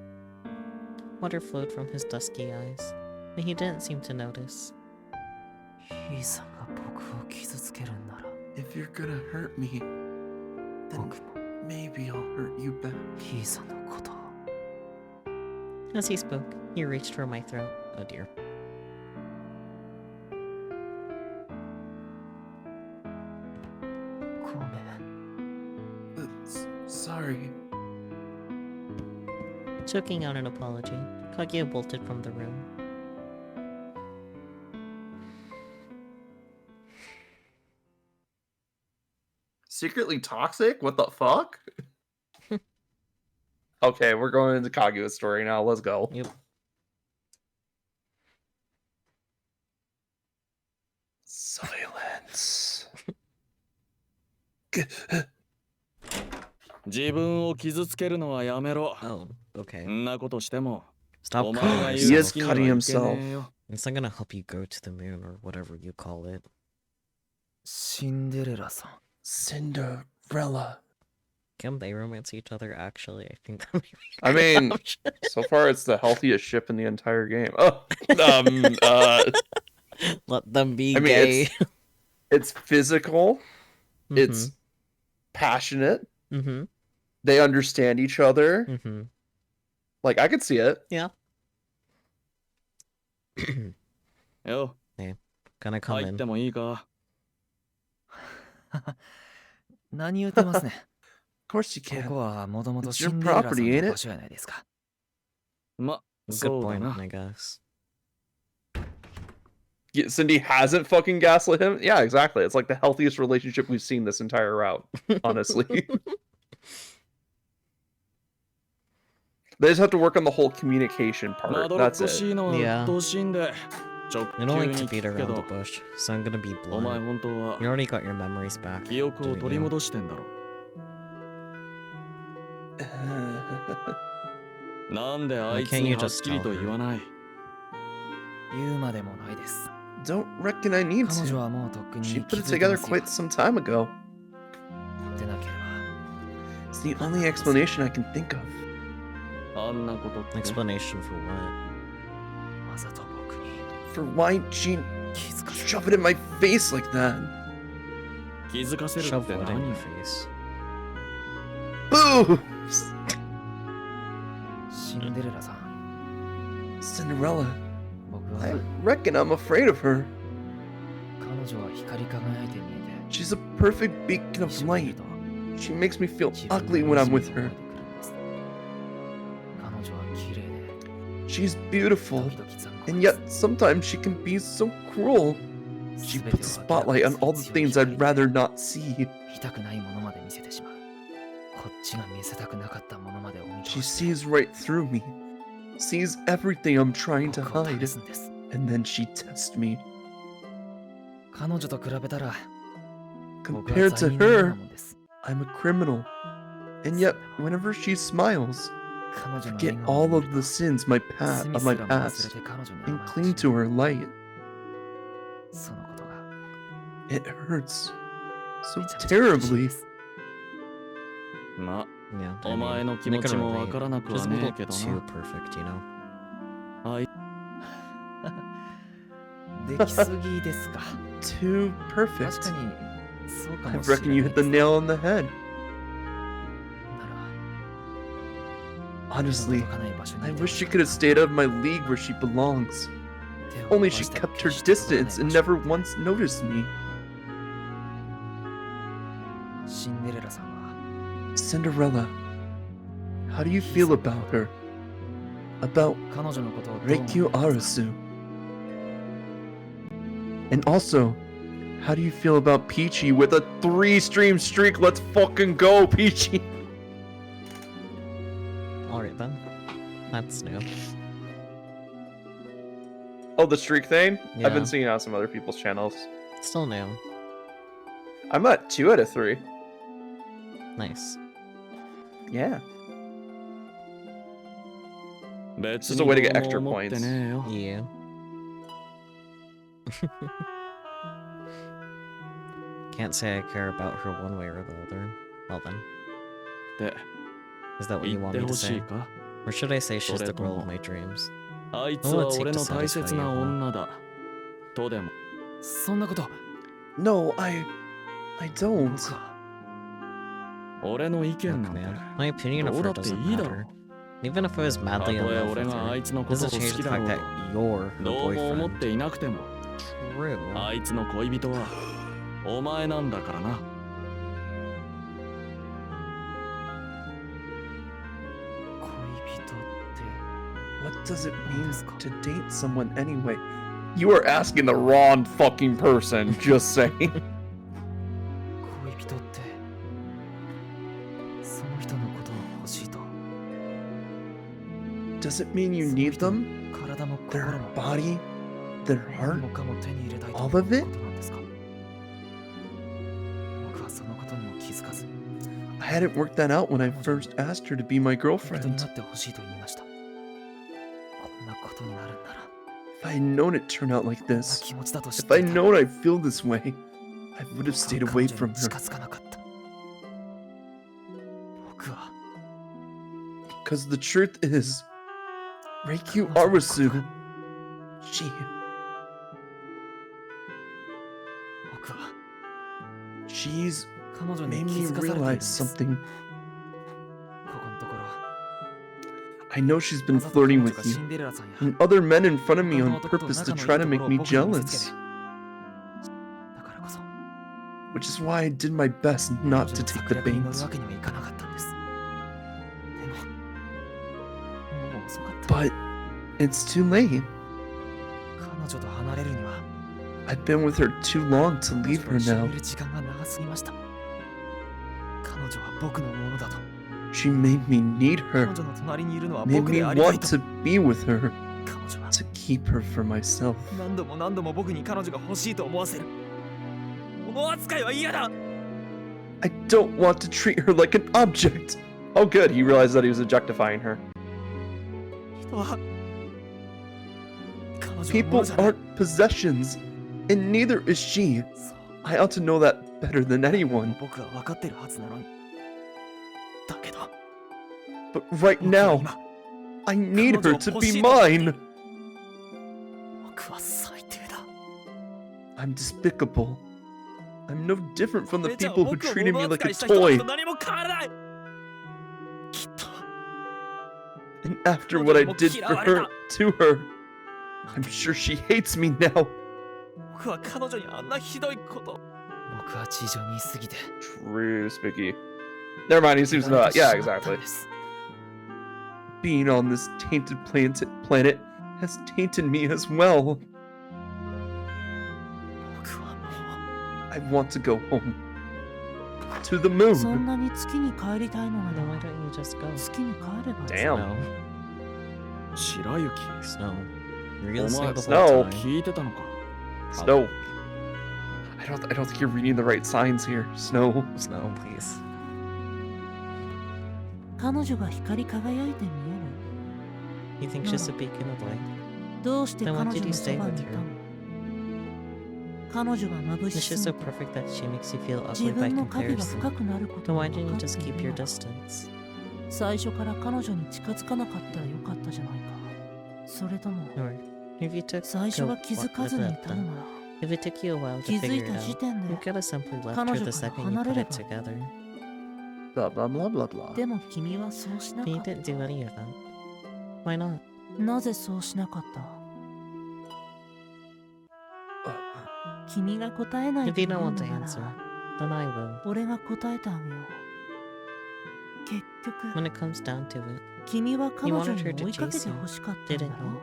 Water flowed from his dusky eyes, but he didn't seem to notice. ヒーさんが僕を傷つけるんなら If you're gonna hurt me, then 僕も maybe I'll hurt you back. ヒーさんのことを As he spoke, he reached for my throat. Oh dear. ごめん Sorry. Choking out an apology, Kaguya bolted from the room. Secretly toxic? What the fuck? Okay, we're going into Kaguya's story now. Let's go. Yep. Silence. 自分を傷つけるのはやめろ。 Oh, okay. そんなことしても Stop お前 cutting が He 言う is 好きにはいけ cutting ねえよ。 It's not gonna help you go to the moon or whatever you call it. シンデレラさん。 Cinderella. Can they romance each other? Actually, I think that may be I mean, so far it's the healthiest ship in the entire game. Oh, let them be I mean, gay. it's physical. It's passionate. Mm-hmm. They understand each other. Mm-hmm. Like, I could see it. Yeah. よ、 Gonna come 入って in. もいいか。何言ってますね。 Of course you こ can. こはもともと It's シ your ンデレラさん property, ain't の it? 場所やないですか。ま、 Good そうだ point, な。 I guess. Yeah, Cindy hasn't fucking gaslit him? Yeah, exactly. It's like the healthiest relationship we've seen this entire route, honestly. They just have to work on the whole communication ま part. どろっ That's こ it. しいのは Yeah. 鬱陶しいんで、直 I don't 球 like に to 聞 beat くけ around the ど、 bush, so I'm gonna be お前 blunt. 本当は You already got your memories back. 記憶を didn't 取り you? 戻してんだろ。なんであいつ Why can't に you はっ just きり tell と her? 言わない。言うまでもないです。 Don't reckon I need 彼女 to. はもうとっくに She 気 put it づいて together ますよ。 quite some time ago. でなけれ It's the only explanation I can think of. あんなことって Explanation for what? ば、わざと僕に For why she 気づかせ shove it in my face like that? 気づかせる Shove って what in 何 your face? Boo! シンデレラさん、 Cinderella. 僕 I は reckon I'm afraid of her. 彼女は光り輝いて見え She's a perfect beacon て、 of 一緒にいる light. と She makes me feel 自分 ugly が when I'm 惨め with に her. 思えてくるんです。彼女は綺麗で、 She's 時 beautiful, 々残酷 and で yet sometimes she can be so cruel. す。 She 全て puts a を明らかに spotlight on する all the 強い things 光 I'd で rather not see. 見たくないものまで見せてしまう。こっちが見せたくなかったものまでお見 She 通し sees right through me, sees everything I'm trying で to 僕を hide, 試すんです。 and then she tests me. 彼女と比べたら、僕は Compared 罪 to 人のような her, もんです。 I'm a criminal. And yet, whenever she smiles, 彼女の forget 笑顔を all 見 of る the と sins of 罪す my らも忘れ past て彼女に and 甘え cling てし to まう。 her light. そのことが It hurts so めちゃめちゃ苦しいん terribly. です ま、 Yeah, お前の気持 make ち her もわ relate. からなく Just は a ねえ little けど too な。 perfect, you know? あいできすぎですか。 Too 確 perfect. かにそうか I もしれ reckon な you い hit で the す。 nail on the head. なら Honestly, 手の届かない場所に I いて wish ほし she か could っ have stayed out of my league where she belongs. た。手を Only 伸ば she して kept 決 her して届かない distance 場 and 所 never once noticed me. シンデレラさんは Cinderella, how do you feel about her? About 彼女のことをどう思って Reikyu ますか？ Arasu? And also, how do you feel about Peachy with a 3-stream streak? Let's fucking go, Peachy! Alright then. That's new. Oh, the streak thing? I've Yeah. been seeing it on some other people's channels. Still new. I'm at 2 out of 3. Nice. Yeah. 別 Just a に way to ど get う extra も思って points. ねえよ。 Yeah. Can't say I care about her one way or the other. Well then. って Is that what you 言っ want て me to ほし say? いか。 Or should I say she's the girl それとも of my dreams? あいつは What would it take 俺 to の大 satisfy 切 you, な huh? 女だ。とでも、そんなこと No, I don't. 僕は俺の意 Look, 見なんて man. My opinion of どうだ her って doesn't いいだろ matter. Even if I was た madly と in え love 俺 with があ her, いつのことを doesn't 好 change き the だ fact ろう that と you're her どうも思っ boyfriend. ていなくても True. あいつの恋人はお前なんだからな。恋人って What does it mean to date someone anyway? You are asking the wrong fucking person, just saying. 恋人ってその人のことを欲しいと does it mean you need them? 体も Their 心も body, their 何 heart, もかも手に入れたいと all 思う of こ it? となんですか？僕はそのことにも気づかず、 I hadn't worked that out when I first asked her to be my 人に girlfriend. なってほしいと言いました。こんなことになるんなら、 If I had known it'd turn out like こんな this, 気持ちだと知っ if て I いたら、 known I'd feel this way, I would have 僕 stayed は away 彼女 from に her. 近づかなかった。僕は Because the truth is, Reikyu Arasu, she, 僕は she's 彼女に made 気 me づかされているんで realize す。 something. ここのところ、 I know she's わ been ざと flirting 彼女 with が you シンデレラさんや and other men in front of me 他 on の男と purpose to 仲の try いい to と make ころを me 僕に見せつけ jealous, て、だからこそ which is why I did my best 彼女 not の to take 策 the 略に乗 bait. るわけにはいかなかったんです。でも、もう遅かった。 But it's too late. 彼女と離れるには、 I've been with her too long to 彼 leave 女と her 一緒に now. いる時間が長すぎました。彼女は僕のものだと。 She made me need 彼 her, 女の隣にいるのは made 僕 me でありたい want と。 to be with her, 彼女は to keep her for myself. 何度も何度も僕に彼女が欲しいと思わせる。物扱いは嫌だ。 I don't want to treat her like an object. Oh, good. He realized that he was objectifying her. 人は彼女は物 People じゃない。 aren't possessions, and neither is she. そう I ought to know that better than anyone. 僕は分かってるはずなのに。だけど、 But right 僕は now, 今、 I need her to be 彼女を欲しいと思っている。 mine. 僕は最低だ。 I'm despicable. I'm no different from the 姉ちゃん people は who 僕を treated 物 me like 扱 a いした人たち toy. と何も変わらない。きっと And after what I did for her, to her, I'm sure she hates me now. 僕は彼女にあんなひどいこと。僕は地上にいすぎて。 True, Spicky. Never mind, he seems to know that. Yeah, exactly. Being on this tainted planet has tainted me as well. 僕はも I want to go home. To the そん moon. なに月に帰りたいのな Then why ら don't you just go? 月に帰ればいい。 Damn. Snow. 白雪 Snow. You're お listening 前 the スノ whole ー time. 聞いてたのか Snow. I don't think you're reading the right signs here. Snow. Snow, please. 彼女が光り輝いて見 You think she's a beacon of light? える。どうして Then 彼 why 女 did you のそ stay ば with にい her? たの？彼女が眩 It's し just す so ぎて perfect that she makes you feel 自 ugly by 分の影が comparison. 深くなること Then が why 分 didn't か you って just い keep る your なら distance? 最初から彼女に近づかなかったらよかったじゃないか。それとも Or if you took 最初は気づかずにいたのなら if it took you a while to 気づ figure い it た時 out, 点で you could have simply left 彼 her 女 the から second you 離 put れれ it ば together. Blah blah blah blah blah. でも君はそうしな But か you った didn't do any of that. Why not? なぜそうしなかった君が答えない If と you いう don't の want to な answer, ら then I will. 俺が答えてあげよう。結局 When it comes down to it, 君は彼 You 女 wanted に her to 追いかけ chase て you, 欲しかったんだ didn't ろ you?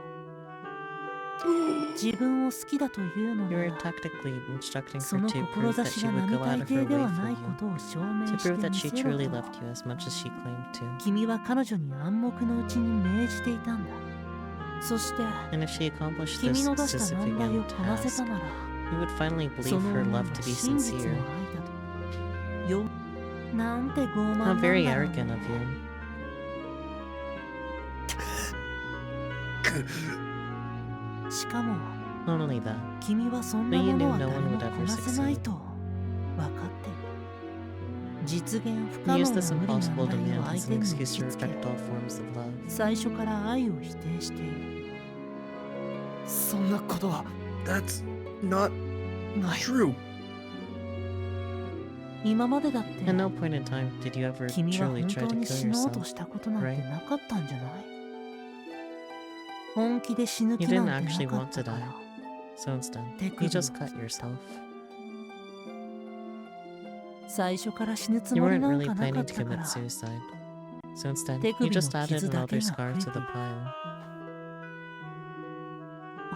う。自分を好きだというの You な were ら tactically instructing そ her の to prove that 志 she が would 並 go 大 out of 抵 her で way は for ない you. ことを証 To 明して prove that み she せろ truly と。 loved you as much as she claimed to. 君は彼女に暗黙のうちに命じていたんだ。そして And if she accomplished 君 this の出した難題を significant こなせ task, たなら you would finally そ believe の her 思い love は to be 真実の sincere. 愛だと。よ、なんて傲慢な How んだ very ろう arrogant ね of you. しかも Not only that, 君はそんな But も you の knew は no 誰 one も would こ ever なせない succeed. と分かっている。実現不可 you 能 use な this 無理な impossible 難題を demand 相 as 手 an に excuse 押 to し付け reject all forms of love. 最初から愛を否定している。そんなことは That's not ない。 true. 今までだって At no point in time did you ever 君は truly 本 try 当 to に kill 死のうと yourself. したことなんて right? なかったんじゃない？本気で死ぬ You 気 didn't なんて actually なかっ want た to か die. ら。 So instead, 手 you 首を just 切 cut った。 yourself. 最初から死ぬつ You もり weren't なん really かなか planning っ to たか commit ら。 suicide. So instead, 手 you 首の just added 傷だけ another が scar 増え to て the いた。 pile.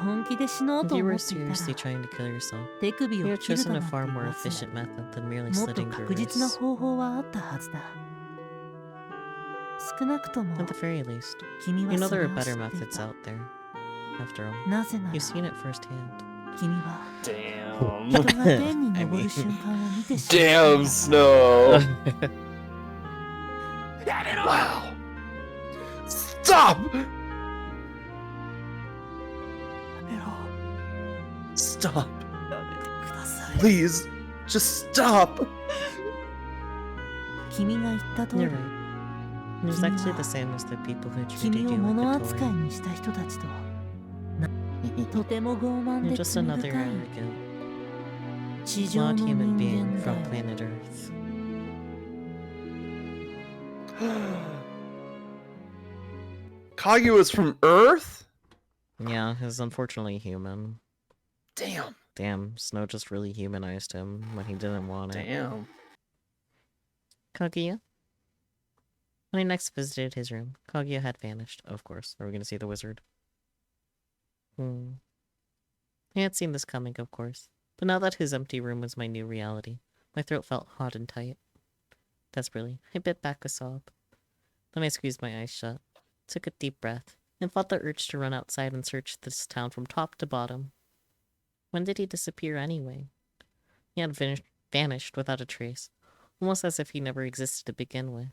本気で死のう If と you 思 were っていた seriously ら trying to kill yourself, 手首 you を had 切る chosen だ a なんて far 言 more わず efficient method than merely もっと slitting your 確実な wrists. 方法はあったはずだ。少なくとも At the very least, 君 you は know そ there れ are を知 better ってい methods た。 out there. After all, なぜなら you've seen it firsthand. 君は Damn. 人が天に I 昇 mean- る瞬間を見てしまった Damn, Snow. Wow. Stop! やめろ Stop. やめてください Please. Just stop. 君が言った通り You're right. It was actually the same as the people who treated 君 you を like 物 a 扱い toy. にした人たちとなとても傲慢 You're で just 罪 another 深い arrogant, 地上の flawed 人 human being 間だ from よ planet Earth. Kaguya is from Earth? Yeah, he's unfortunately human. Damn. Damn, Snow just really humanized him when he didn't want it. Damn. Kaguya? When I next visited his room, Kaguya had vanished, of course. Are we going to see the wizard? I had seen this coming, of course. But now that his empty room was my new reality, my throat felt hot and tight. Desperately, I bit back a sob. Then I squeezed my eyes shut, took a deep breath, and felt the urge to run outside and search this town from top to bottom. When did he disappear anyway? He had vanished without a trace, almost as if he never existed to begin with.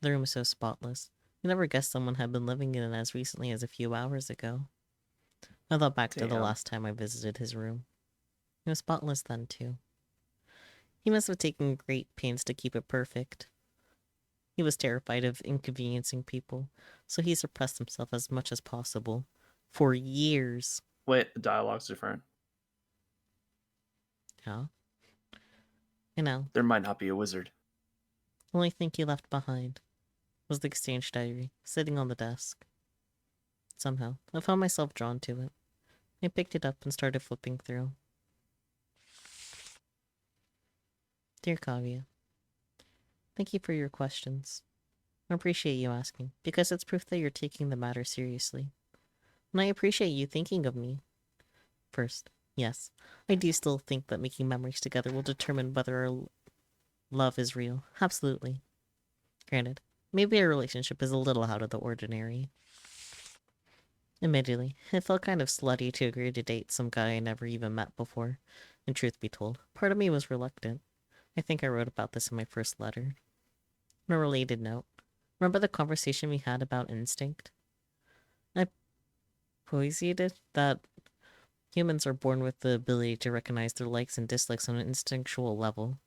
The room was so spotless. I never guessed someone had been living in it as recently as a few hours ago. I thought back to the Damn. last time I visited his room. It was spotless then, too. He must have taken great pains to keep it perfect. He was terrified of inconveniencing people, so he suppressed himself as much as possible. For years. Wait, the dialogue's different. Yeah. You know, There might not be a wizard. the only thing he left behind was the exchange diary, sitting on the desk. Somehow, I found myself drawn to it. I picked it up and started flipping through. Dear Kaguya, thank you for your questions. I appreciate you asking, because it's proof that you're taking the matter seriously. And I appreciate you thinking of me. First, yes, I do still think that making memories together will determine whether our love is real. Absolutely. Granted, maybe our relationship is a little out of the ordinary. Admittedly, it felt kind of slutty to agree to date some guy I never even met before. And truth be told, part of me was reluctant. I think I wrote about this in my first letter. On a related note, remember the conversation we had about instinct? I posited that humans are born with the ability to recognize their likes and dislikes on an instinctual level.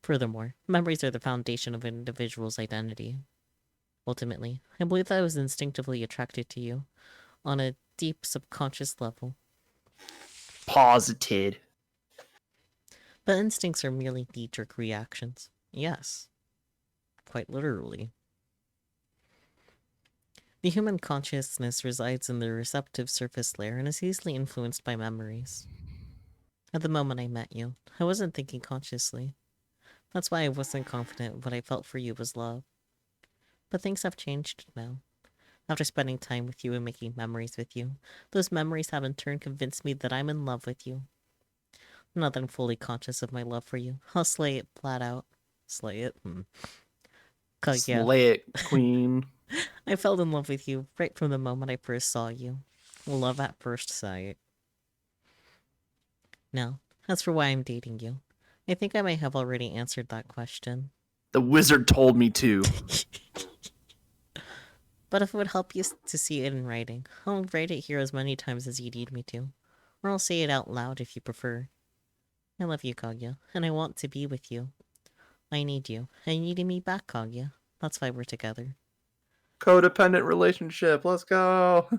Furthermore, memories are the foundation of an individual's identity. Ultimately, I believe that I was instinctively attracted to you, on a deep subconscious level. Posited. But instincts are merely knee-jerk reactions. Yes. Quite literally. The human consciousness resides in the receptive surface layer and is easily influenced by memories. At the moment I met you, I wasn't thinking consciously. That's why I wasn't confident what I felt for you was love. But things have changed now. After spending time with you and making memories with you, those memories have in turn convinced me that I'm in love with you. Now that I'm fully conscious of my love for you, I'll slay it flat out. Slay it? Yeah. Slay it, queen. I fell in love with you right from the moment I first saw you. Love at first sight. Now, as for why I'm dating you, I think I might have already answered that question. The wizard told me to. But if it would help you to see it in writing, I'll write it here as many times as you need me to. Or I'll say it out loud if you prefer. I love you, Kaguya, and I want to be with you. I need you, and you need me back, Kaguya. That's why we're together. Codependent relationship. Let's go.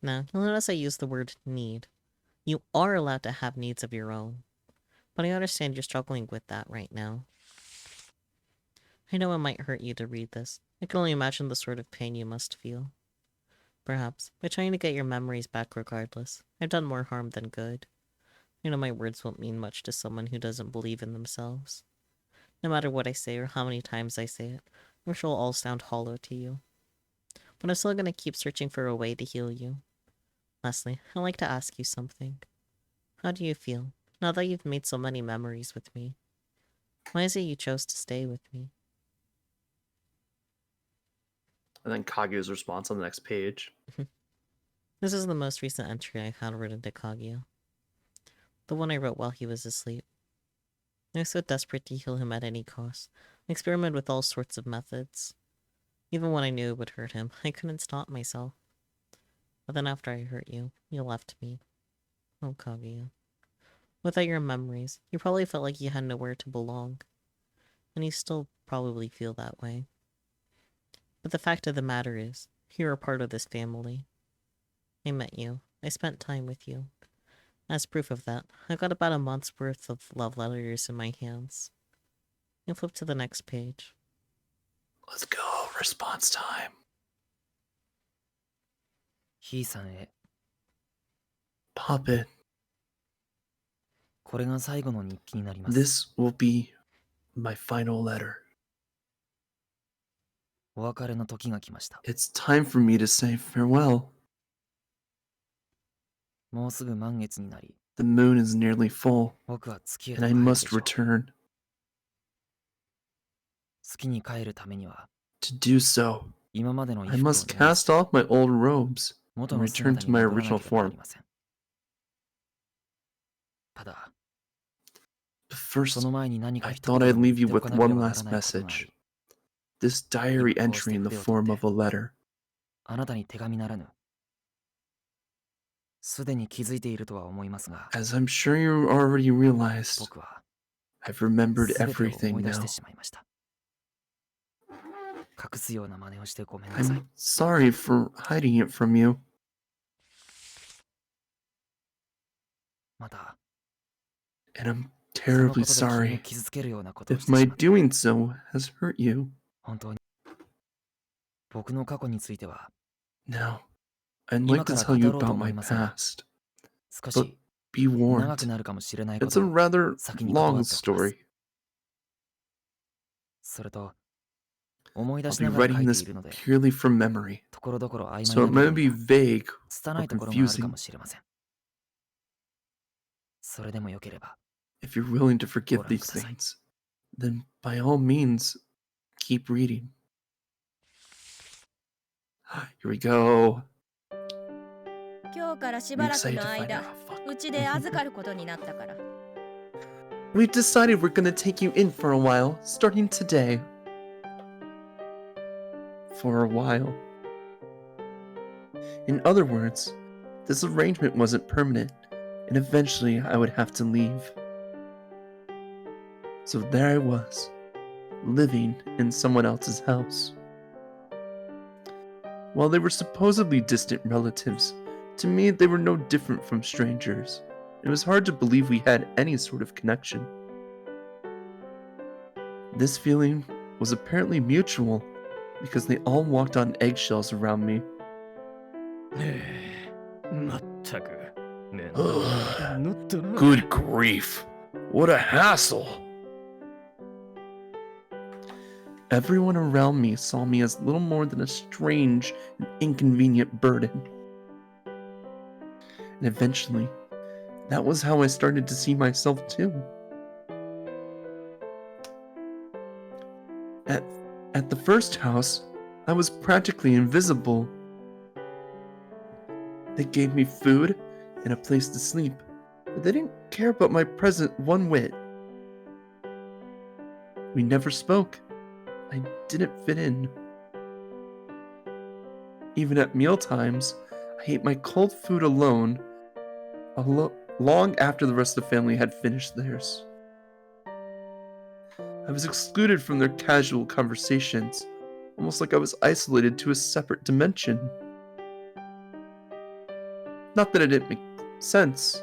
Now, you'll notice I use the word need. You are allowed to have needs of your own. But I understand you're struggling with that right now. I know it might hurt you to read this. I can only imagine the sort of pain you must feel. Perhaps, by trying to get your memories back regardless, I've done more harm than good. I know my words won't mean much to someone who doesn't believe in themselves. No matter what I say or how many times I say it, I'm sure it'll all sound hollow to you. But I'm still gonna keep searching for a way to heal you. Lastly, I'd like to ask you something. How do you feel, now that you've made so many memories with me? Why is it you chose to stay with me? And then Kaguya's response on the next page. This is the most recent entry I had written to Kaguya. The one I wrote while he was asleep. I was so desperate to heal him at any cost. I experimented with all sorts of methods. Even when I knew it would hurt him, I couldn't stop myself. But then after I hurt you, you left me. Oh, Kaguya. Without your memories, you probably felt like you had nowhere to belong. And you still probably feel that way. But the fact of the matter is, you're a part of this family. I met you. I spent time with you. As proof of that, I got about a month's worth of love letters in my hands. You flip to the next page. Let's go. Response time. ひいさんへ Pop it. これが最後の日記になります。 This will be my final letter. お別れの時が来ました。 It's time for me to say farewell. もうすぐ満月になり、 The moon is nearly full, 僕は月へ and と I 帰るで must しょう。 return. 月に帰るためには、 To do so, 今までの I 衣服を must 脱ぎ cast off my old robes 元 and の return 姿 to に my 戻らな original ければな form. りません。ただ、 But first, その前に何か I 一言 thought で I'd も言 leave っ you てお with かなけれ one ばなら last ないことがあ message. る。 This diary entry in the form of a letter. あなたに手紙ならぬ。すでに気づいているとは思いますが、 As I'm sure you already realized, 僕は I've remembered 全てを everything 思い出して now. しまいました。隠すような真似をしてごめんなさい。 I'm sorry for hiding it from you. また、 And I'm そのこ terribly とで君を sorry 傷つけるようなことをし if て my しまった。 doing so has hurt you. 本当に。僕の過去については、 Now, I'd 今 like か to ら tell 語 you ろうと about 思 my いますが、 past. 少 But し be 長く warned, なるかもしれないこ it's と a を rather 先に断 long っておきます。 story. それと、思い出 I'll し be ながら書 writing いて this いるので、 purely from memory, ところどころ曖昧 so な it 部 might 分 be や vague 拙 or いところがあるか confusing. もしれません。それでもよければ、 If you're willing to forgive ご覧 these ください。 things, then by all means, keep reading. Here we go. 今日からし I'm ばらく excited の to find out 間 how fuck. うちで預かることになったから We've decided we're gonna take you in for a while, starting today. For a while. In other words, this arrangement wasn't permanent, and eventually I would have to leave. So there I was, living in someone else's house. While they were supposedly distant relatives, to me they were no different from strangers. It was hard to believe we had any sort of connection. This feeling was apparently mutual, because they all walked on eggshells around me. まったく。めんど Ugh. なったな。 Good grief. What a hassle. Everyone around me saw me as little more than a strange and inconvenient burden. And eventually, that was how I started to see myself too. At the first house, I was practically invisible. They gave me food and a place to sleep, but they didn't care about my presence one whit. We never spoke. I didn't fit in. Even at meal times, I ate my cold food alone, long after the rest of the family had finished theirs. I was excluded from their casual conversations, almost like I was isolated to a separate dimension. Not that it didn't make sense.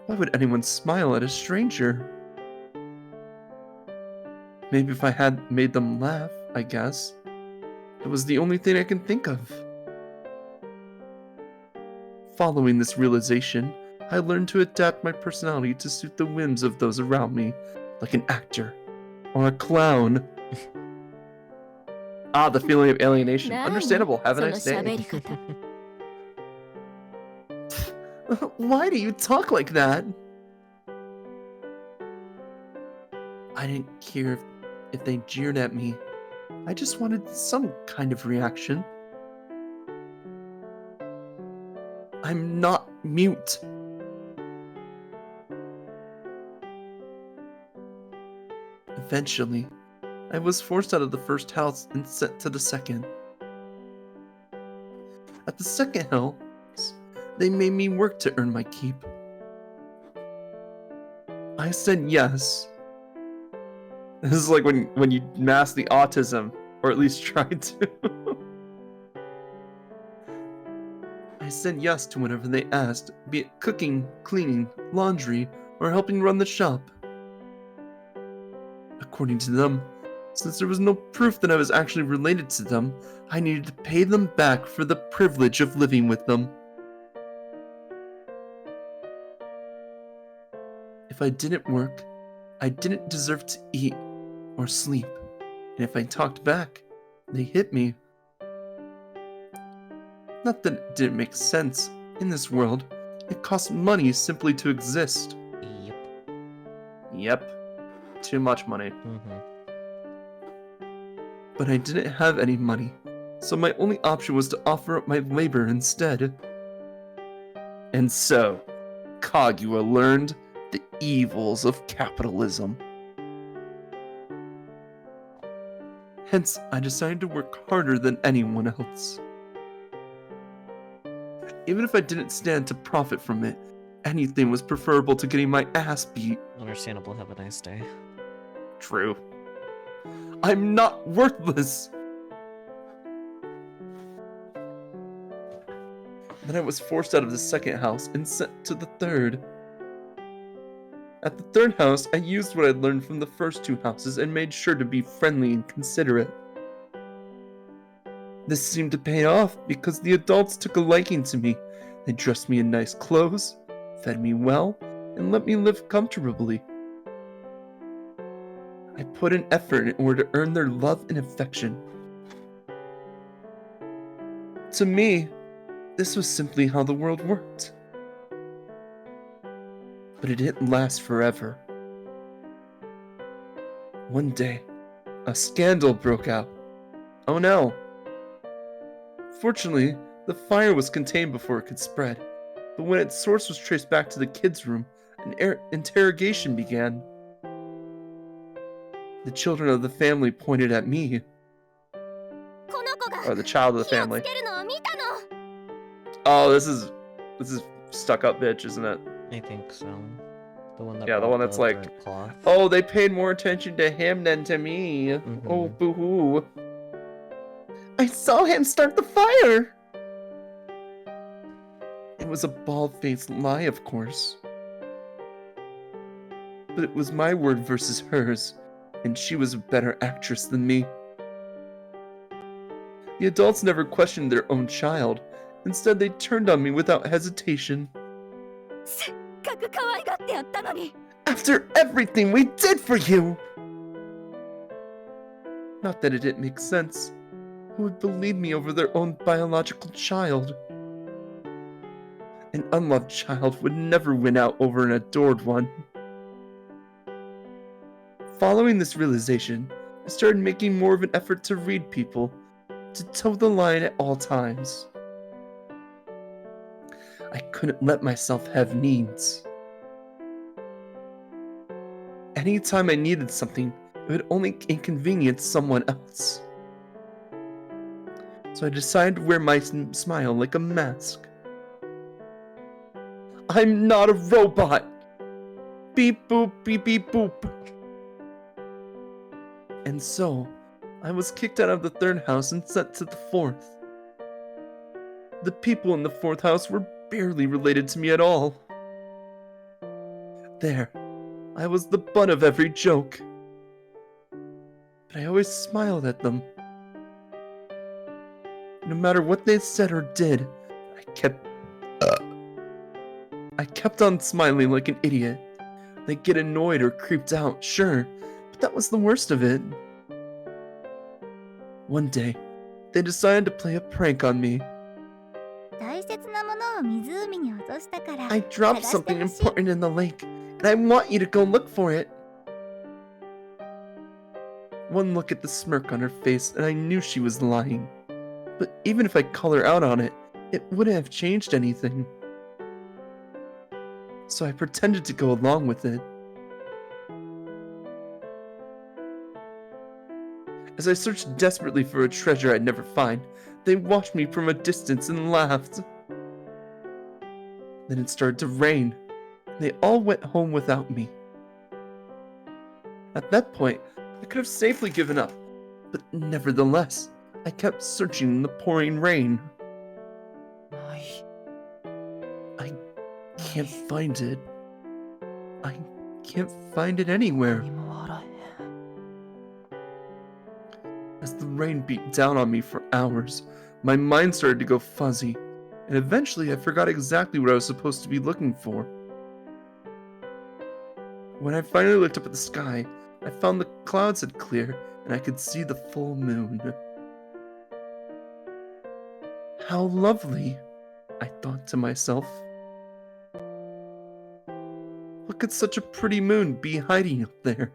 Why would anyone smile at a stranger? Maybe if I had made them laugh, I guess. It was the only thing I can think of. Following this realization, I learned to adapt my personality to suit the whims of those around me, like an actor or a clown. Ah, the feeling of alienation. Understandable. Have a nice day. Why do you talk like that? I didn't care if they jeered at me. I just wanted some kind of reaction. I'm not mute. Eventually, I was forced out of the first house and sent to the second. At the second house, they made me work to earn my keep. I said yes. This is like when you mask the autism, or at least try to. I said yes to whatever they asked, be it cooking, cleaning, laundry, or helping run the shop. According to them, since there was no proof that I was actually related to them, I needed to pay them back for the privilege of living with them. If I didn't work, I didn't deserve to eat or sleep, and if I talked back, they hit me. Not that it didn't make sense. In this world, it costs money simply to exist. Yep. Too much money. But I didn't have any money, so my only option was to offer up my labor instead. And so, Kaguya learned the evils of capitalism. Hence, I decided to work harder than anyone else. Even if I didn't stand to profit from it, anything was preferable to getting my ass beat. Understandable. Have a nice day. True. I'm not worthless! Then I was forced out of the second house and sent to the third. At the third house, I used what I'd learned from the first two houses and made sure to be friendly and considerate. This seemed to pay off because the adults took a liking to me. They dressed me in nice clothes, fed me well, and let me live comfortably. I put in effort in order to earn their love and affection. To me, this was simply how the world worked. But it didn't last forever. One day, a scandal broke out. Oh no! Fortunately, the fire was contained before it could spread, but when its source was traced back to the kids' room, an interrogation began. The children of the family pointed at me. Or the child of the family. Oh, this is stuck-up bitch, isn't it? I think so. The one that the one that's like, burnt cloth. oh, they paid more attention to him than to me. Oh, boo-hoo. I saw him start the fire! It was a bald-faced lie, of course. But it was my word versus hers, and she was a better actress than me. The adults never questioned their own child. Instead, they turned on me without hesitation. After everything we did for you! Not that it didn't make sense. Who would believe me over their own biological child? An unloved child would never win out over an adored one. Following this realization, I started making more of an effort to read people, to toe the line at all times. I couldn't let myself have needs. Anytime I needed something, it would only inconvenience someone else. So I decided to wear my smile like a mask. I'm not a robot! Beep boop beep beep boop. And so, I was kicked out of the third house and sent to the fourth. The people in the fourth house were barely related to me at all. There, I was the butt of every joke. But I always smiled at them. No matter what they said or did, I kept on smiling like an idiot. They'd get annoyed or creeped out, sure, but that was the worst of it. One day, they decided to play a prank on me. I dropped something important in the lake, and I want you to go look for it. One look at the smirk on her face, and I knew she was lying. But even if I call her out on it, it wouldn't have changed anything. so I pretended to go along with it. As I searched desperately for a treasure I'd never find, they watched me from a distance and laughed. Then it started to rain. They all went home without me. At that point, I could have safely given up, but nevertheless, I kept searching in the pouring rain. ない。 I can't find it. I can't find it anywhere. 何もあらへん。 As the rain beat down on me for hours, my mind started to go fuzzy, and eventually I forgot exactly what I was supposed to be looking for. When I finally looked up at the sky, I found the clouds had cleared and I could see the full moon. How lovely, I thought to myself. What could such a pretty moon be hiding up there?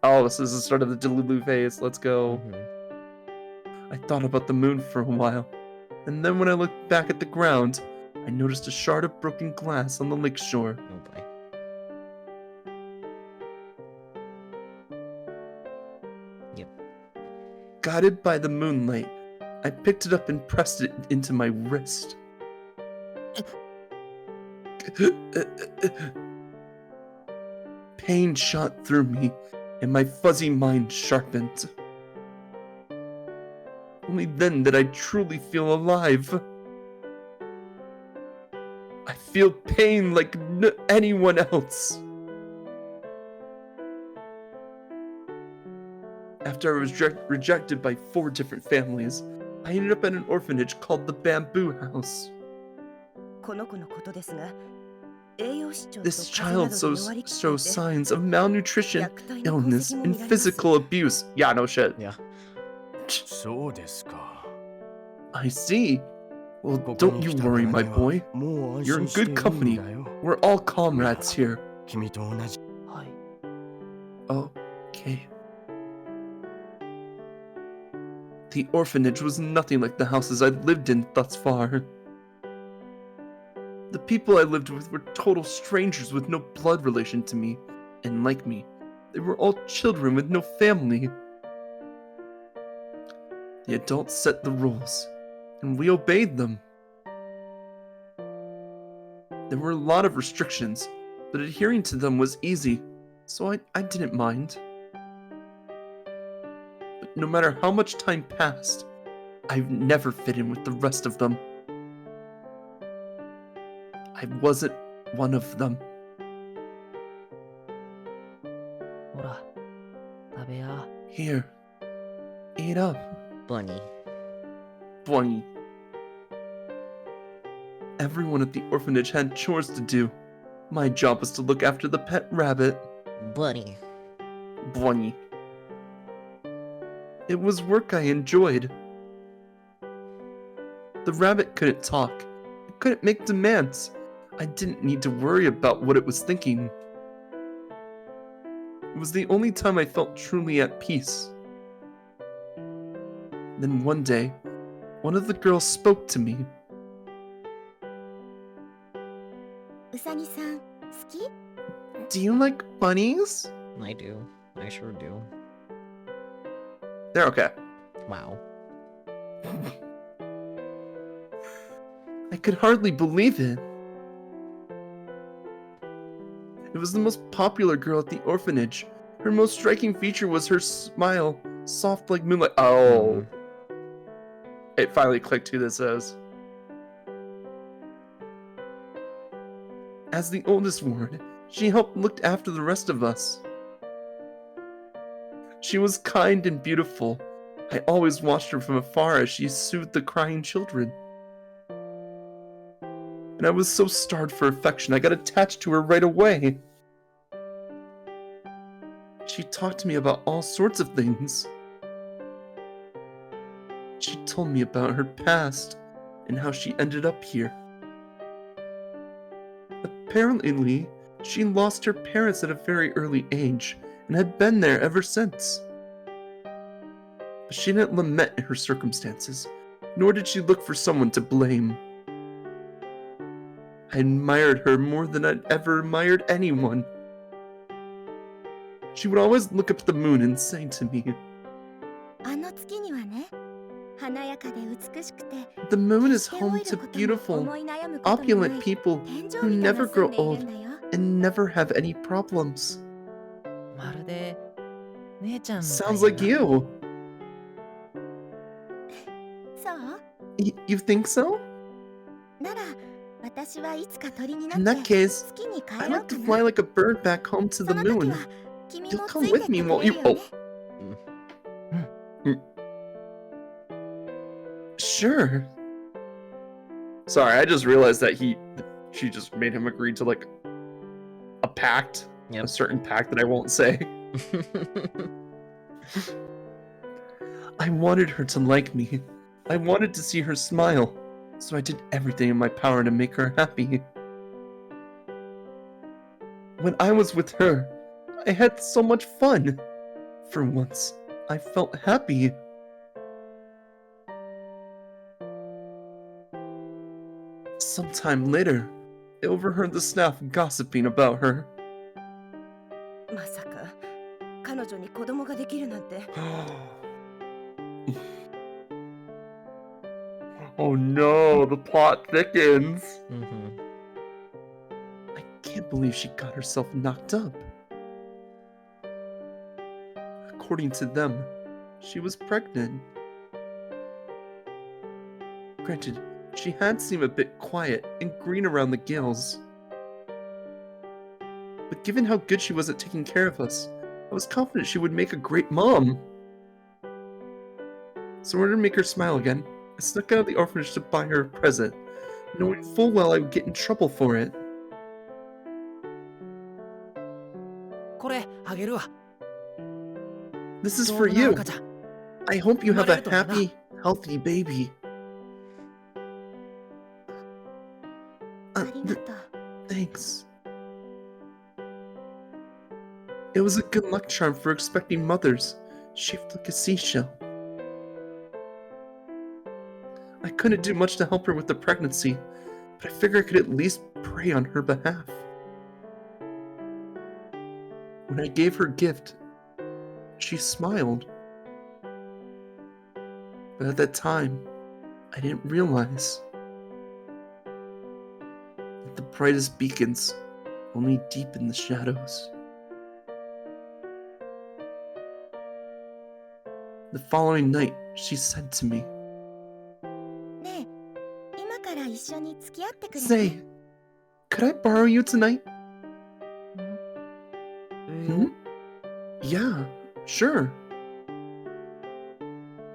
Oh, this is the start of the Delulu phase. Let's go. I thought about the moon for a while, and then when I looked back at the ground, I noticed a shard of broken glass on the lake shore. Oh boy. Yep. Guided by the moonlight, I picked it up and pressed it into my wrist. Pain shot through me, and my fuzzy mind sharpened. Only then did I truly feel alive. I feel pain like anyone else. After I was rejected by 4 different families, I ended up at an orphanage called the Bamboo House. この子のことですが、 This child shows signs of malnutrition, illness, and physical abuse. Yeah, no shit. Yeah. そうですか。 I see. Well, don't you worry, my boy. You're in good company. We're all comrades here. 君と同じ。はい。 Okay. The orphanage was nothing like the houses I'd lived in thus far. The people I lived with were total strangers with no blood relation to me, and like me, they were all children with no family. The adults set the rules, and we obeyed them. There were a lot of restrictions, but adhering to them was easy, so I didn't mind. But no matter how much time passed, I've never fit in with the rest of them. I wasn't one of them. ほら、食べや。 Here, eat up, Bunny. Bunny. Everyone at the orphanage had chores to do. My job was to look after the pet rabbit, Bunny. Bunny. It was work I enjoyed. The rabbit couldn't talk. It couldn't make demands. I didn't need to worry about what it was thinking. It was the only time I felt truly at peace. Then one day, one of the girls spoke to me. うさぎさん、好き？ Do you like bunnies? I do. I sure do. They're okay. Wow. I could hardly believe it. It was the most popular girl at the orphanage. Her most striking feature was her smile, soft like moonlight. Oh. It finally clicked who this is. As the oldest ward, she helped look after the rest of us. She was kind and beautiful. I always watched her from afar as she soothed the crying children. And I was so starved for affection, I got attached to her right away. She talked to me about all sorts of things. She told me about her past and how she ended up here. Apparently, she lost her parents at a very early age and had been there ever since. But she didn't lament her circumstances, nor did she look for someone to blame. I admired her more than I'd ever admired anyone. She would always look up at the moon and say to me, あの月にはね、華やかで美しくて、 The moon 決 is して老 home いる to ことも beautiful, 思い悩むこともな opulent い people 天 who 井人 never が住 grow んでいる old んだよ。 and never have any problems. まるで姉ちゃんみたい Sounds だ like な。 you. そう You think so? なら、私はいつか鳥にな In っ that て case, 月に帰 I'd ろう like か to な。 fly like a bird back home to そ the の時 moon. は君 You'll もつ come いて with って me, く won't れ you? るよね。 Sure. Sorry, I just realized that she just made him agree to like a pact, Yep. a certain pact that I won't say. I wanted her to like me. I wanted to see her smile, so I did everything in my power to make her happy. When I was with her, I had so much fun. For once, I felt happy. Sometime later, I overheard the staff gossiping about her. まさか彼女に子供ができるなんて。 Oh no, the plot thickens. Mm-hmm. I can't believe she got herself knocked up. According to them, she was pregnant. Granted, she had seemed a bit quiet and green around the gills. But given how good she was at taking care of us, I was confident she would make a great mom. So in order to make her smile again, I snuck out of the orphanage to buy her a present, knowing full well I would get in trouble for it. これあげるわ。 This is 丈 for 夫な you. 赤ちゃん。 I hope you have a 生まれるといいな。 happy, healthy baby. ありがとう。 Thanks. It was a good luck charm for expecting mothers, shaped like a seashell. I couldn't do much to help her with the pregnancy, but I figured I could at least pray on her behalf. When I gave her gift, she smiled. But at that time, I didn't realize that the brightest beacons only deepen the shadows. The following night, she said to me, ねえ、今から一緒に付き合ってくれる？ Say, could I borrow you tonight? えー Yeah, sure.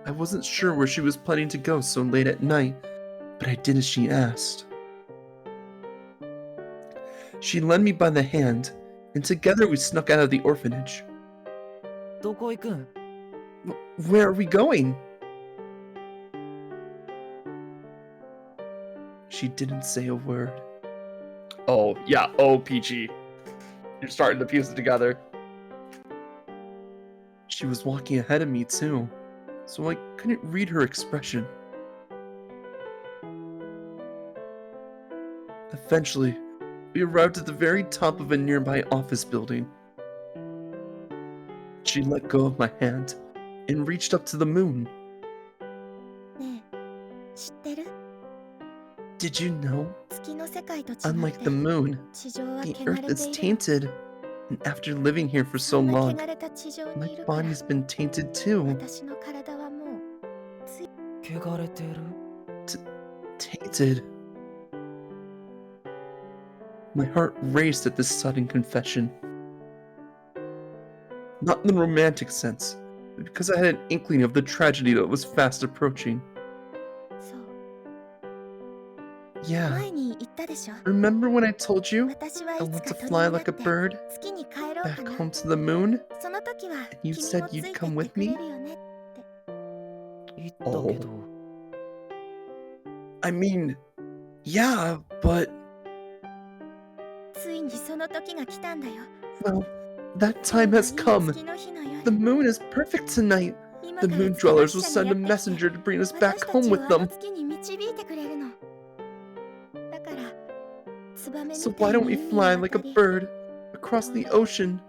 I wasn't sure where she was planning to go so late at night, but I did as she asked. She led me by the hand, and together we snuck out of the orphanage. どこ行くん？ Where are we going? She didn't say a word. Oh, yeah, oh, Peachy. You're starting to piece it together. She was walking ahead of me, too, so I couldn't read her expression. Eventually, we arrived at the very top of a nearby office building. She let go of my hand and reached up to the moon. ねえ、知ってる？ Did you know? 月の世界と違って Unlike the moon, 地上は the 汚 earth れ is ている。 tainted. And after living here for そ so んな long, 汚れた地上 my にいるから body's been tainted too. 私の体はもう汚れてる？ Tainted. My heart raced at this sudden confession. Not in the romantic sense, but because I had an inkling of the tragedy that was fast approaching. そう Yeah, 前に言ったでしょ。 remember when I told you 私は I いつ want か to 鳥 fly になっ like て a bird 月に帰ろう back かな。 home to the moon? その時は You 君 said もつ you'd いて come って with くれ me? るよね。言ったけど。 I mean, yeah, but ついにその時が来たんだよ。 well, that time has 今日 come. はいい月の日の夜 The moon is perfect tonight. 今 The から moon 月の dwellers 使 will 者 send に a やってきて messenger to bring us 私 back た home ち with をあの them. 月に導いてくれるの。だから So why don't we fly like a bird across the ocean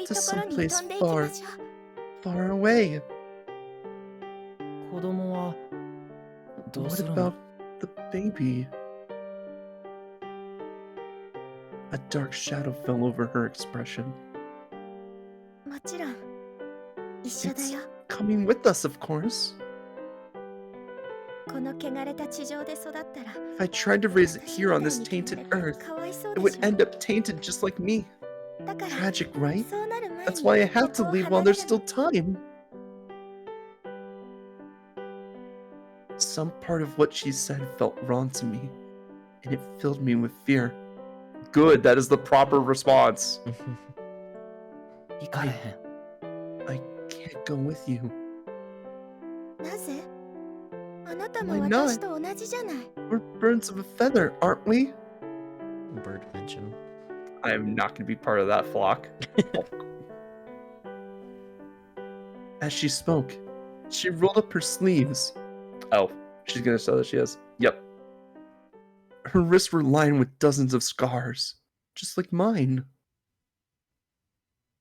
to someplace far, far away? 子供はどう What するの about the baby? A dark shadow fell over her expression. もちろん一緒だ It's よ。 coming with us, of course. この汚れた地上で育ったら If I tried to raise it 私 here み on たい this に tainted 汚れ earth, てかわいそう it でし would ょ。 end up tainted just like me. だから Tragic, right? そうなる前 That's に why I have こ to こを leave 離 while れ there's る still time. Some part of what she said felt wrong to me, and it filled me with fear. Good, that is the proper response. 行かれへん I can't go with you. なぜあなたも Why not? 私と同じじゃない。 We're birds of a feather, aren't we? Bird mention. I am not going to be part of that flock. As she spoke, she rolled up her sleeves. Oh, she's going to show that she has. Yep. Her wrists were lined with dozens of scars, just like mine.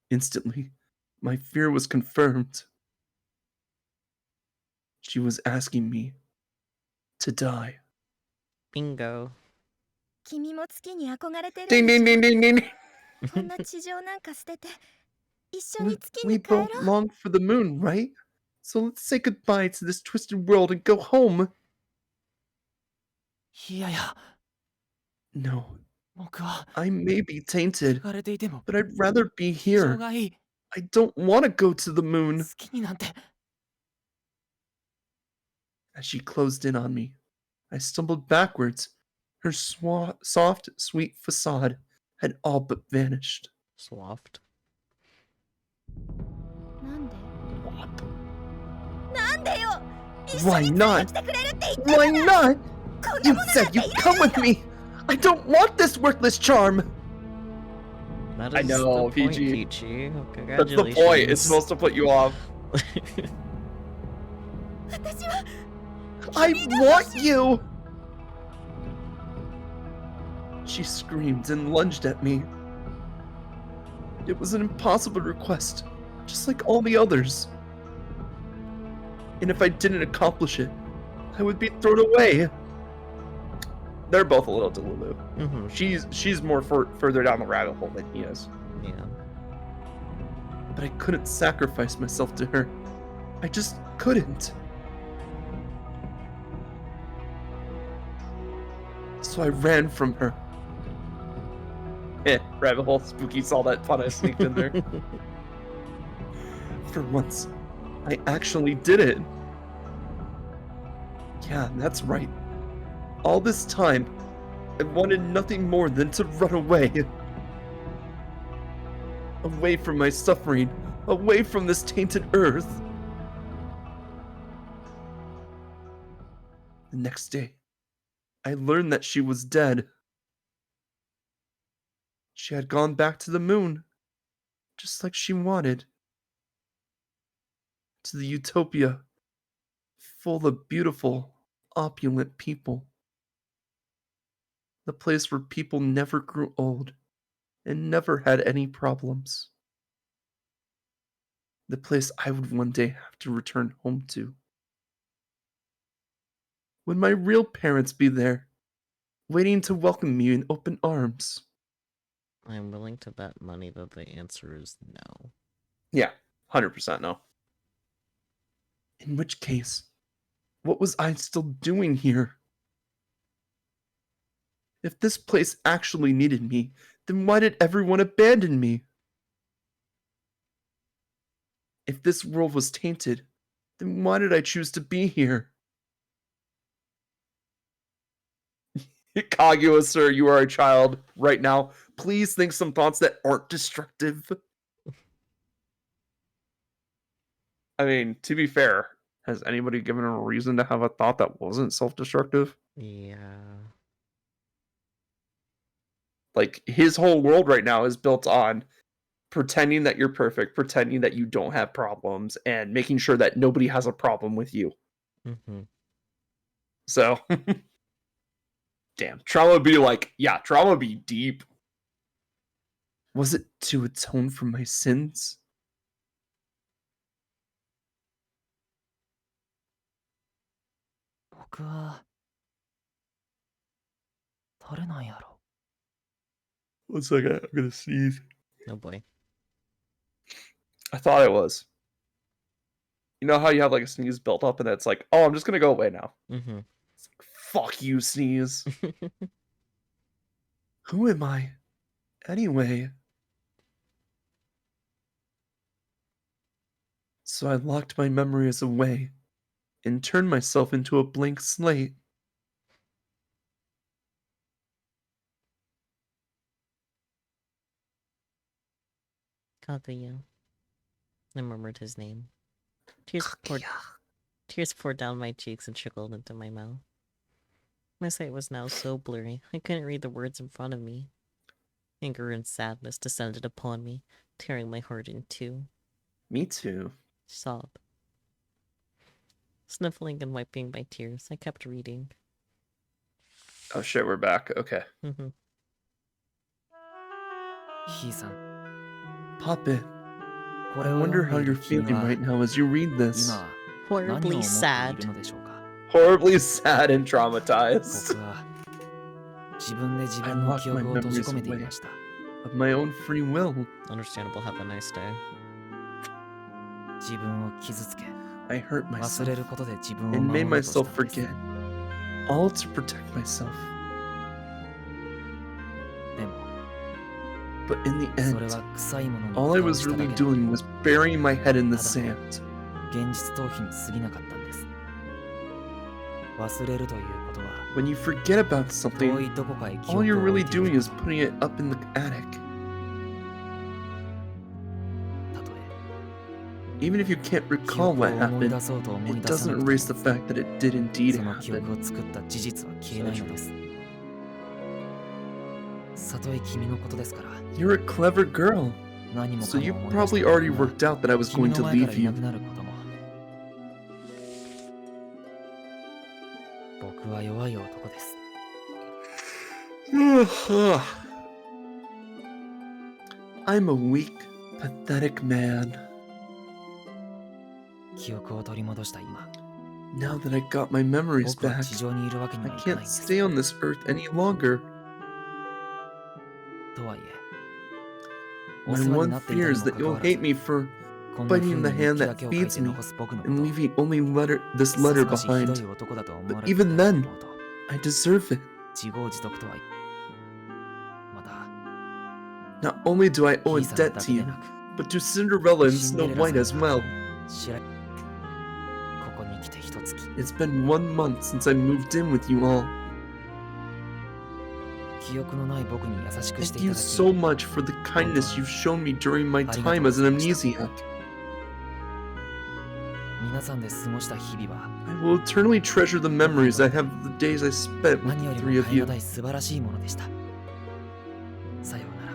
Instantly, my fear was confirmed. She was asking me to die. Bingo. 君も月に憧れてる Ding, んで ding, し ding, ding, ding. ょ。こんな地上なんか捨てて一緒 We, に月 we に帰ろ both う。 long for the moon, right? So let's say goodbye to this twisted world and go home. いやいや No, 僕は I may be tainted, 汚れていても but I'd rather be 地上 here. がいい I don't want to go to the moon. 好きになんて As she closed in on me, I stumbled backwards. Her soft, sweet facade had all but vanished. Swaft. なんでなんでよ。一緒 Why について not? きてくれるって言った Why not? こんな You ものなん said てい you'd ら come ない with me. I don't want this worthless charm. That I is know, the point, PG. Peachy. Oh, That's the congratulations. point. It's supposed to put you off. 私は I want you. She screamed and lunged at me. It was an impossible request, just like all the others. And if I didn't accomplish it, I would be thrown away. They're both a little delulu. Mm-hmm. She's more further down the rabbit hole than he is. Yeah. But I couldn't sacrifice myself to her. I just couldn't. So I ran from her. Rabbit hole spooky saw that fun I sneaked in there. For once, I actually did it. Yeah, that's right. All this time, I wanted nothing more than to run away. Away from my suffering, away from this tainted earth. The next day, I learned that she was dead. She had gone back to the moon, just like she wanted. To the utopia, full of beautiful, opulent people. The place where people never grew old and never had any problems. The place I would one day have to return home to. Would my real parents be there, waiting to welcome me in open arms? I'm willing to bet money that the answer is no. Yeah, 100% no. In which case, what was I still doing here? If this place actually needed me, then why did everyone abandon me? If this world was tainted, then why did I choose to be here? Kaguya, sir, you are a child right now. Please think some thoughts that aren't destructive. I mean, to be fair, has anybody given a reason to have a thought that wasn't self-destructive? Yeah. Like, his whole world right now is built on pretending that you're perfect, pretending that you don't have problems, and making sure that nobody has a problem with you. Mm-hmm. So, Damn, trauma would be like, yeah, trauma would be deep. Was it to atone for my sins? 僕は誰なんやろ。 One second, I'm gonna sneeze. Oh boy. I thought it was. You know how you have like a sneeze built up and it's like, oh, I'm just gonna go away now. Mm-hmm. It's like, fuck you, sneeze. Who am I? Anyway. So I locked my memories away and turned myself into a blank slate. Kaguya. I murmured his name. Tears poured down my cheeks and trickled into my mouth. My sight was now so blurry, I couldn't read the words in front of me. Anger and sadness descended upon me, tearing my heart in two. Me too. Sob. Sniffling and wiping my tears, I kept reading. Oh shit, we're back. Okay. Mm-hmm. ひいさん、 Pop it. こ I れを wonder 読 how んでい you're る君 feeling は right now as you read this. 今何を思って Horribly い sad. るのでしょうか。 Horribly sad and traumatized. 僕は自分で自 I 分の locked 記 my 憶を閉じ memories 込めてい away ました。 of my own free will. Understandable, have a nice day. 自分を傷つけ、 I hurt 忘 myself れることで自分を and 守 made ろうとした myself のです。 forget. All to protect myself. でも、 But in the それ end, は臭いものに all I 蓋を was しただ really けで、 doing was burying my head in the Nada. sand. 現実逃避に過ぎなかったんです。忘れるということは、 When you forget about 遠 something, いどこかへ記 all 憶 you're を置 really いている doing と is putting it up in the attic. たとえ、 Even if you can't 記 recall 憶を what 思い happened, 出そうと思い it 出さな doesn't くて erase the も、 fact that it did indeed その記憶 happen. を作った事実は消えないのです。たとえ君のことですから、 You're a clever girl, 何もか so も you 思い出した probably 自 already 分が worked out that I was 君 going の to 前から leave いな you. くなることも。僕は弱い男です。 I'm a weak, pathetic man. 記憶を取り戻した今、 Now that I got my memories 僕は back, 地上にいるわけに I はいかない can't んです。 stay on this earth any longer. とはいえ、 My お世話に one なっていた fear に is も that かかわ you'll ら hate ず、 me for こんな風 biting に the 日 hand 記だ that けを書い feeds て me 残す僕のこ and と、 leaving only this さぞ letter かしひど behind. い男だと思わ But れてい even たと then, 思うと、 I deserve it. 自業自得とは。また、 Not only do I owe a ひいさん debt だ to けで you, なく、 but to Cinderella and シンデ Snow レラ White さん as が well. 知らここに来て一月、 It's been 1 month since I moved in with you all. 記憶のない僕に優しくして Thank い you ただき、 so much for the kindness you've shown me during my time as an amnesiac. 皆さんで過ごした日々は、 I will eternally treasure the memories I have of the days I spent with 何よ the り three も of 耐え you. 難い素晴らしいものでした。さようなら。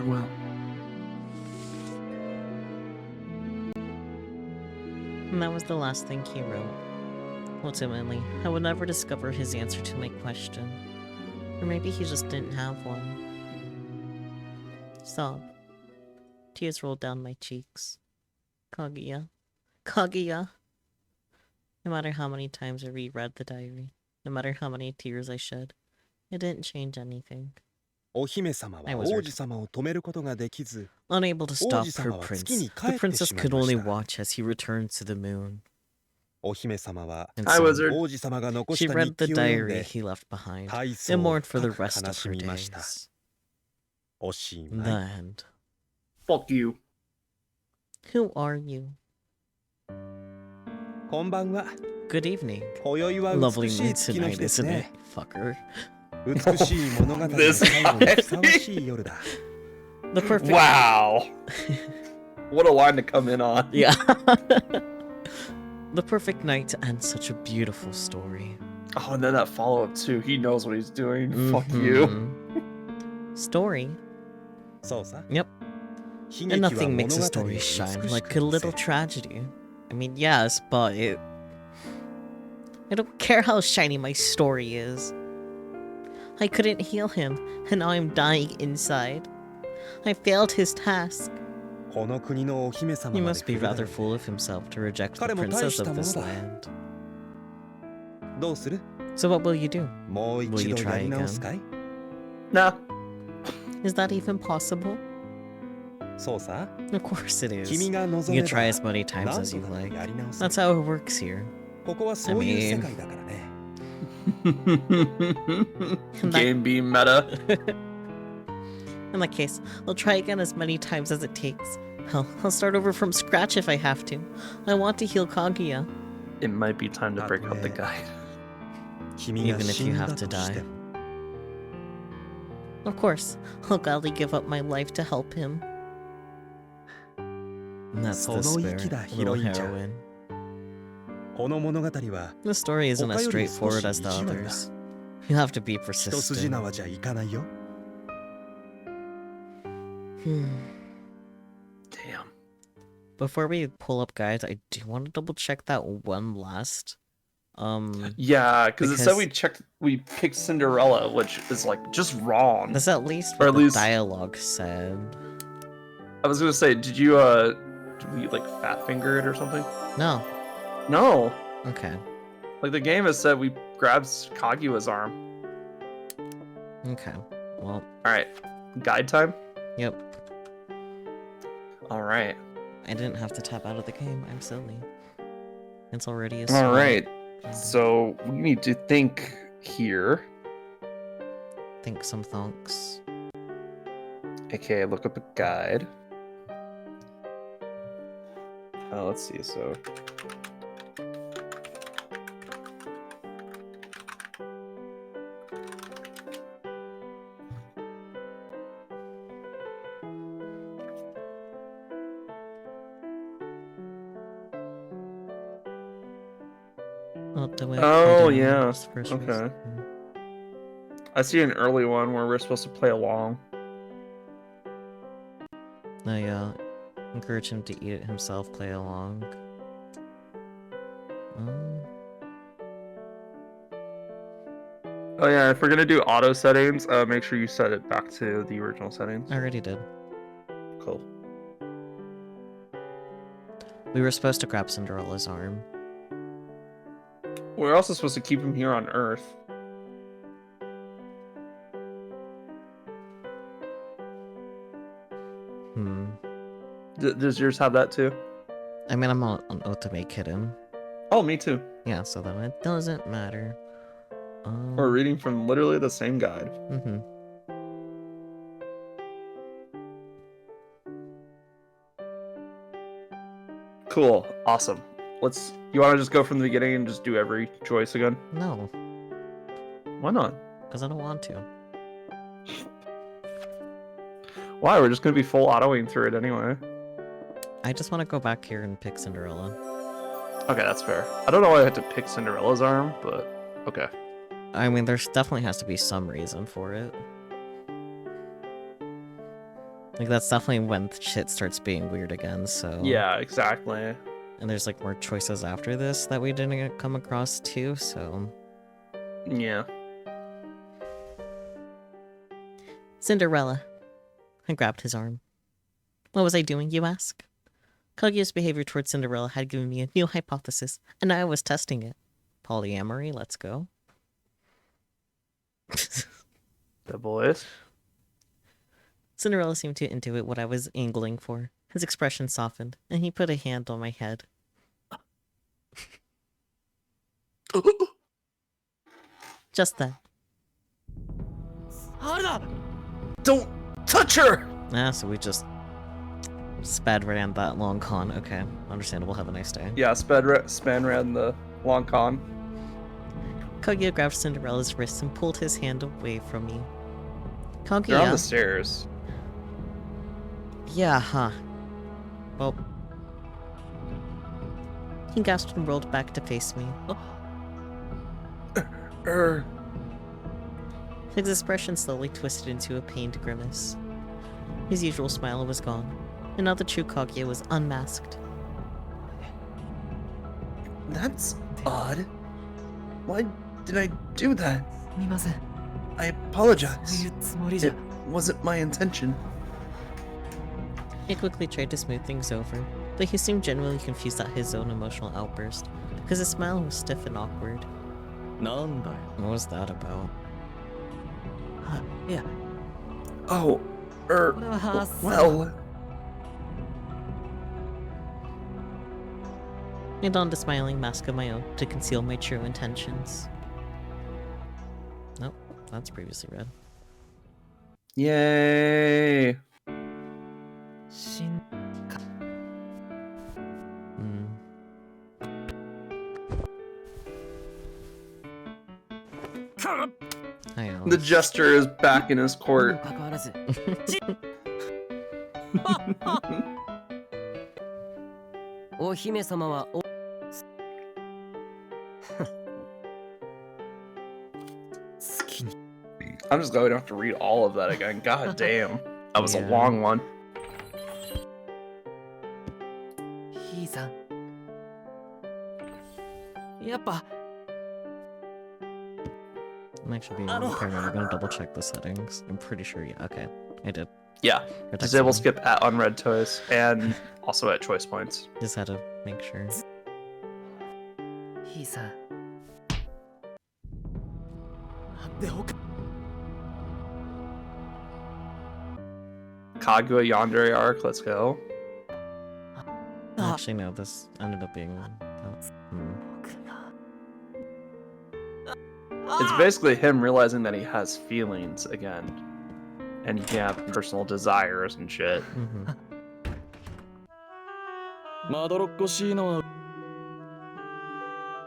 Farewell. And that was the last thing he wrote. Ultimately, I would never discover his answer to my question. Or maybe he just didn't have one. Sob. Tears rolled down my cheeks. Kaguya. Kaguya! No matter how many times I reread the diary, no matter how many tears I shed, it didn't change anything. お姫様は I was 王子様を止めることができず、 Unable to stop her 王子様は prince, 月に the 帰って princess しまい could ま only した。 watch as he returned to the moon. お姫様は And Hi, so, wizard. 王子様が残 she した read 日 the 記を読ん diary で he left behind 大 and 層 mourned for the 深く rest 悲 of し her みました。 days. おし The まい。 end. Fuck you. Who are you? こんばんは。 Good evening. 今宵は Lovely 美しい mood 月の tonight, 日です isn't it, ね。 fucker? 美しい物語の This 最後にふさわしい夜だ。 The perfect... Wow. What a line to come in on. Yeah. The perfect night to end such a beautiful story. Oh, and then that follow-up too. He knows what he's doing. Fuck you. Mhm. Story? そうさ。 Yep. 悲劇 And は nothing 物 makes 語 a を story 美し shine く like 見 a せ little tragedy. I mean, yes, but I don't care how shiny my story is. I couldn't heal him, and now I'm dying inside. I failed his task. この国のお姫様 He まで must be 振るだ rather ろう full of himself to reject the 彼も大 princess した of もの this だ。 land. どうする So what will you do? もう Will 一 you 度 try やり直すかい Nah. Is that even possible? そうさ Of course it is. 君が You 望め can ば try as many times 何 as 度 you だって like. やり直せ That's how it works here. ここはそういう世界だからね Game being meta. In that case, I'll try again as many times as it takes. Hell, I'll start over from scratch if I have to. I want to heal Kaguya. It might be time to break up the guide. 君が Even if 死 you ん have だ to として die. も Of course, I'll gladly give up my life to help him. And that's the その spirit, 息だ little ヒロインちゃん heroine. この物語は The story isn't as 他より straightforward 少 as し the 意地悪だ others. You have to be 一筋 persistent. 縄じゃいかないよ Damn. Before we pull up guides, I do want to double check that one last. Yeah, because it said Because- we picked Cinderella, which is like just wrong. That's at least Or what at the least- dialogue said. I was gonna say, did we like fat finger it or something? No. No. Okay. Like the game has said we grabbed Kaguya's arm. Okay. Well, Alright. Guide time? yep. Alright. I didn't have to tap out of the game. I'm silly. It's already a Alright. small- So we need to think here. Think some thonks. Okay, look up a guide. Let's see, so Oh, the way Oh, I didn't yeah. notice the first Okay. reason. I see an early one where we're supposed to play along. I encourage him to eat it himself, play along. Oh yeah, if we're gonna do auto settings, make sure you set it back to the original settings. I already did. Cool. We were supposed to grab Cinderella's arm. We're also supposed to keep him here on Earth. Does yours have that too? I mean, I'm on oath to make hidden. Oh, me too. Yeah, so then it doesn't matter. We're reading from literally the same guide. Mm-hmm. Cool. Awesome. You want to just go from the beginning and just do every choice again? No, Why not? because I don't want to. Why? We're just gonna be full autoing through it anyway. I just want to go back here and pick Cinderella. Okay, that's fair. I don't know why I had to pick Cinderella's arm, but okay. I mean, there's definitely has to be some reason for it. Like, that's definitely when shit starts being weird again, so... Yeah, exactly. And there's, like, more choices after this that we didn't come across, too, so... Yeah. Cinderella. I grabbed his arm. What was I doing, you ask? Kaguya's behavior towards Cinderella had given me a new hypothesis, and I was testing it. Polyamory, let's go. The boys. Cinderella seemed to intuit what I was angling for. His expression softened, and he put a hand on my head. Just then. Don't touch her! So we just sped ran that long con. Okay, understandable. Have a nice day. Yeah, Span ran the long con. Kaguya grabbed Cinderella's wrist and pulled his hand away from me. They're on the Kaguya. stairs. Yeah, huh. Well. He gasped and rolled back to face me. His expression slowly twisted into a pained grimace. His usual smile was gone, and now the true Kaguya was unmasked. That's odd. Why did I do that? すみません I apologize. そういうつもりじゃ It wasn't my intention. He quickly tried to smooth things over, but he seemed genuinely confused at his own emotional outburst, because his smile was stiff and awkward. なんだよ。 What was that about? いや Oh, これはさ well. I donned a smiling mask of my own to conceal my true intentions. Nope, that's previously read. Yay. しん Hmm. I know. The jester is back in his にも court. かかわらずお姫様はお好きに I'm just going to have to read all of that again. God damn. That was a Yeah. long one. ひいさんやっぱ I'm actually being really paranoid. I'm gonna double check the settings. I'm pretty sure, yeah. Okay, I did. Yeah. Or text Disable me. skip at unread toys and also at choice points. Just had to make sure. ひいさんなんで他 Kaguya Yandere arc, let's go. Actually, no, this ended up being. It's basically him realizing that he has feelings again. And he can have personal desires and shit. Mm-hmm. まどろっこしいのは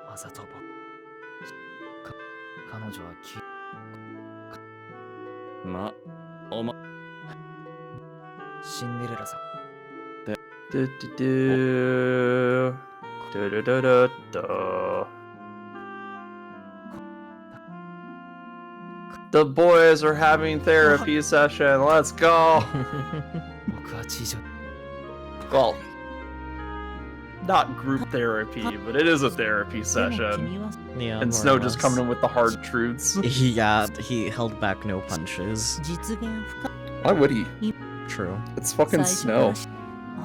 わざと僕彼女はま、おま、シンデレラさん Do do do. Do do do do do. The boys are having therapy session. Let's go. 僕は地上 Well, not group therapy, but it is a therapy でも session. 君は Yeah. And more Snow or just less. coming in with the hard truths. Yeah, he held back no punches. 実現不可 Why would he? True. It's fucking 最初か Snow. らし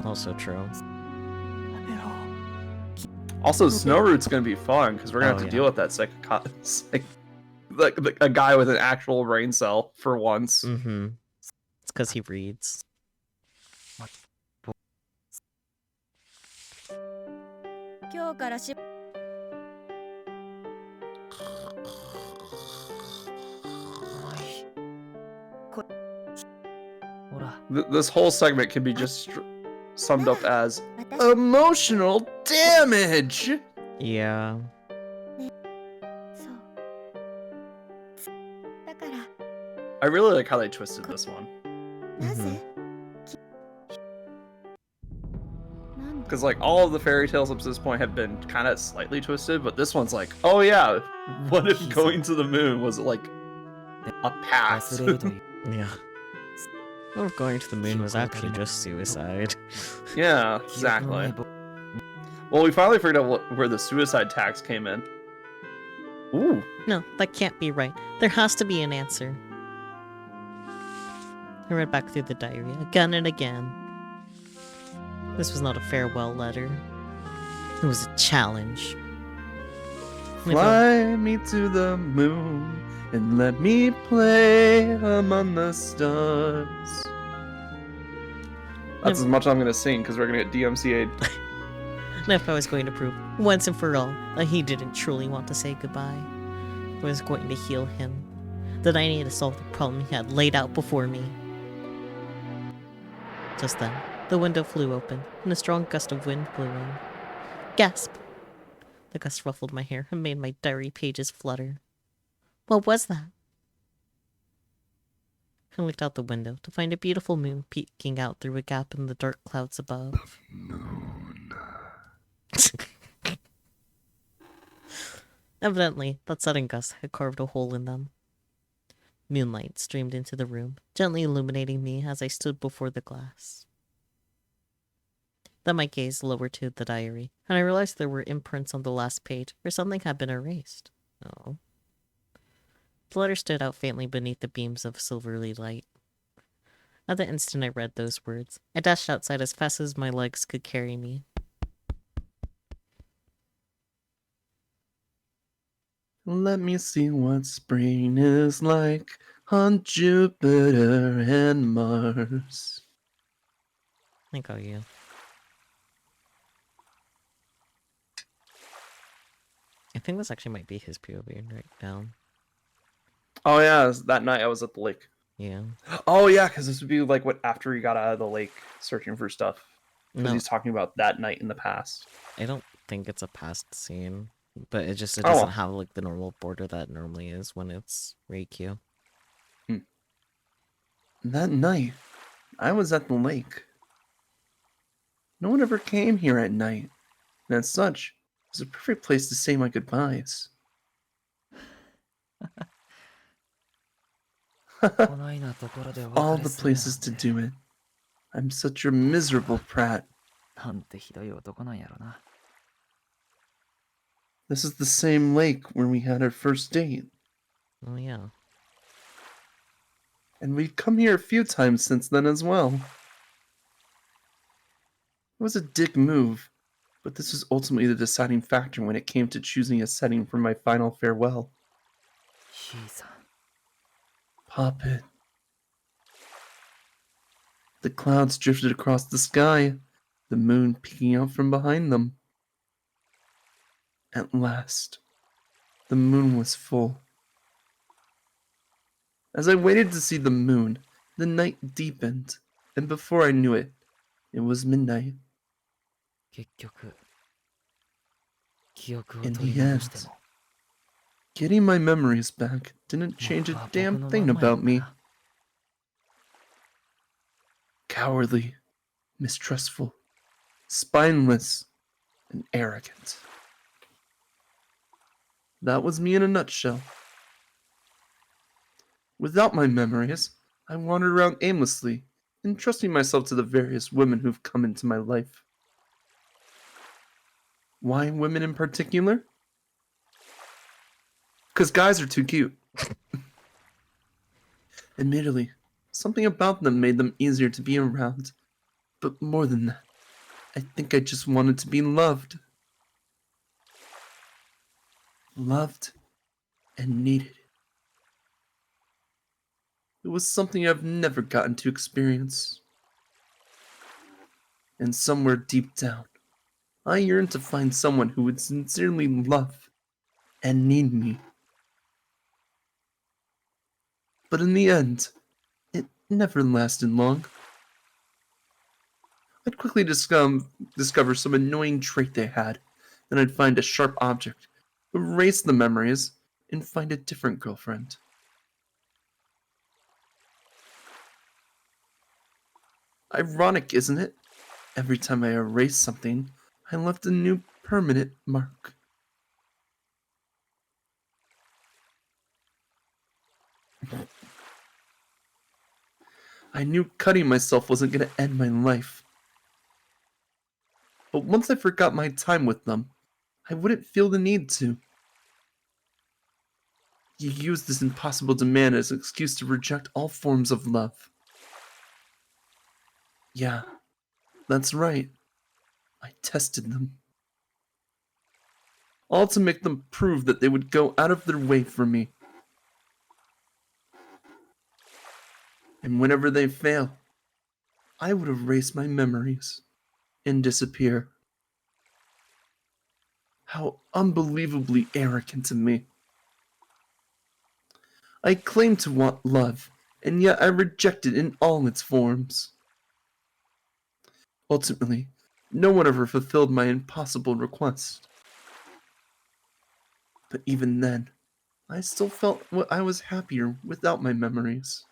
Also true. やめろ Also, Snow Route's gonna be fun because we're gonna have Oh, to yeah. deal with that like a guy with an actual brain cell for once. Mm-hmm. It's because he reads. 今日からしほら This whole segment can be just summed up as 私 emotional damage. Yeah. そうだから I really like how they twisted this one なぜ、なんで because like all of the fairy tales up to this point have been kind of slightly twisted, but this one's like, oh yeah, what if going to the moon was like a pact? 忘れるという Yeah. What if going to the moon was actually just suicide? Yeah, 記憶のない exactly. 僕 Well, we finally figured out where the suicide tax came in. Ooh. No, that can't be right. There has to be an answer. I read back through the diary again and again. This was not a farewell letter. It was a challenge. If I- Fly me to the moon and let me play among the stars. That's as much as I'm gonna sing because we're gonna get DMCA'd. And if I was going to prove once and for all that he didn't truly want to say goodbye, I was going to heal him, that I needed to solve the problem he had laid out before me. Just then, the window flew open, and a strong gust of wind blew in. Gasp! The gust ruffled my hair and made my diary pages flutter. What was that? I looked out the window to find a beautiful moon peeking out through a gap in the dark clouds above. Evidently, that sudden gust had carved a hole in them. Moonlight streamed into the room, gently illuminating me as I stood before the glass. Then my gaze lowered to the diary, and I realized there were imprints on the last page where something had been erased. Oh. The letter stood out faintly beneath the beams of silvery light. At the instant I read those words, I dashed outside as fast as my legs could carry me. Let me see what spring is like on Jupiter and Mars. I got you. I think this actually might be his POV right now. Oh yeah, that night I was at the lake. Yeah. Oh yeah, because this would be like what after he got out of the lake searching for stuff. Because No, he's talking about that night in the past. I don't think it's a past scene, but it Oh, doesn't well. have like the normal border that normally is when it's Reikyu. That night, I was at the lake. No one ever came here at night, and as such, it was a perfect place to say my goodbyes. こないなところでお All 別れ the するなん places to て do it. I'm such a miserable prat. なんてひどい男なんやろな。 This is the same lake where we had our first date. Oh yeah. And we've come here a few times since then as well. It was a dick move, but this was ultimately the deciding factor when it came to choosing a setting for my final farewell. ひいさん。 Puppet. The clouds drifted across the sky, the moon peeking out from behind them. At last, the moon was full. As I waited to see the moon, the night deepened, and before I knew it, it was midnight. 結局、記憶を In 取り the 戻 end, しても。 getting my memories back didn't change a 僕は僕 damn の thing まんまや about った me. な。 Cowardly, mistrustful, spineless, and arrogant. That was me in a nutshell. Without my memories, I wandered around aimlessly, entrusting myself to the various women who've come into my life. Why women in particular? Because guys are too cute. Admittedly, something about them made them easier to be around. But more than that, I think I just wanted to be loved. Loved and needed. It was something I've never gotten to experience. And somewhere deep down, I yearned to find someone who would sincerely love and need me. But in the end, it never lasted long. I'd quickly discover some annoying trait they had, then I'd find a sharp object, erase the memories, and find a different girlfriend. Ironic, isn't it? Every time I erased something, I left a new permanent mark. I knew cutting myself wasn't going to end my life. But once I forgot my time with them, I wouldn't feel the need to. You used this impossible demand as an excuse to reject all forms of love. Yeah, that's right. I tested them. All to make them prove that they would go out of their way for me. And whenever they fail, I would erase my memories and disappear. How unbelievably arrogant of me. I claim to want love, and yet I reject it in all its forms. Ultimately, no one ever fulfilled my impossible request. But even then, I still felt I was happier without my memories.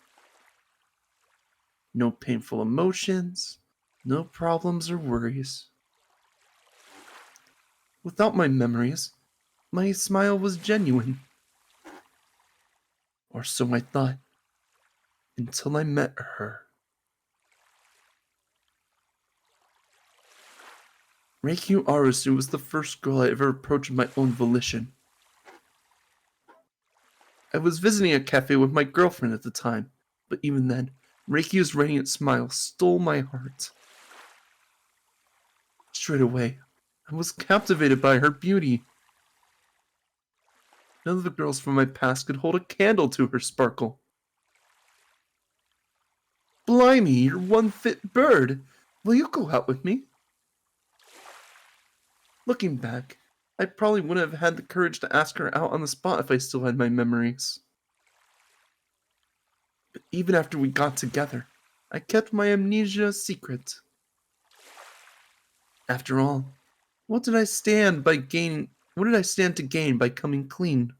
No painful emotions, no problems or worries. Without my memories, my smile was genuine. Or so I thought, until I met her. Reikyu Arasu was the first girl I ever approached of my own volition. I was visiting a cafe with my girlfriend at the time, but even then, Reiki's radiant smile stole my heart. Straight away, I was captivated by her beauty. None of the girls from my past could hold a candle to her sparkle. Blimey, you're one fit bird. Will you go out with me? Looking back, I probably wouldn't have had the courage to ask her out on the spot if I still had my memories. But even after we got together, I kept my amnesia a secret. After all, what did I stand to gain by coming clean?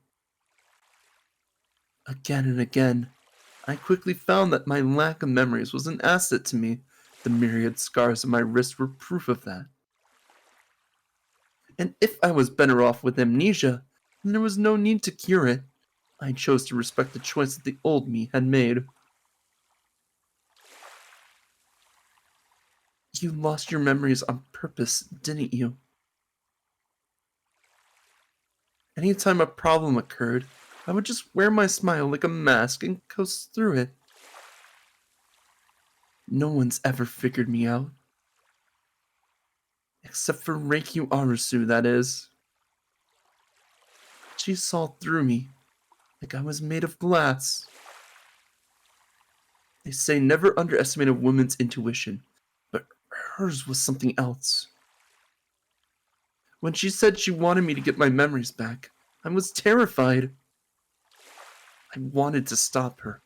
Again and again, I quickly found that my lack of memories was an asset to me. The myriad scars on my wrist were proof of that. And if I was better off with amnesia, then there was no need to cure it. I chose to respect the choice that the old me had made. You lost your memories on purpose, didn't you? Anytime a problem occurred, I would just wear my smile like a mask and coast through it. No one's ever figured me out. Except for Reikyu Arusu, that is. She saw through me, like I was made of glass. They say never underestimate a woman's intuition, but hers was something else. When she said she wanted me to get my memories back, I was terrified. I wanted to stop her,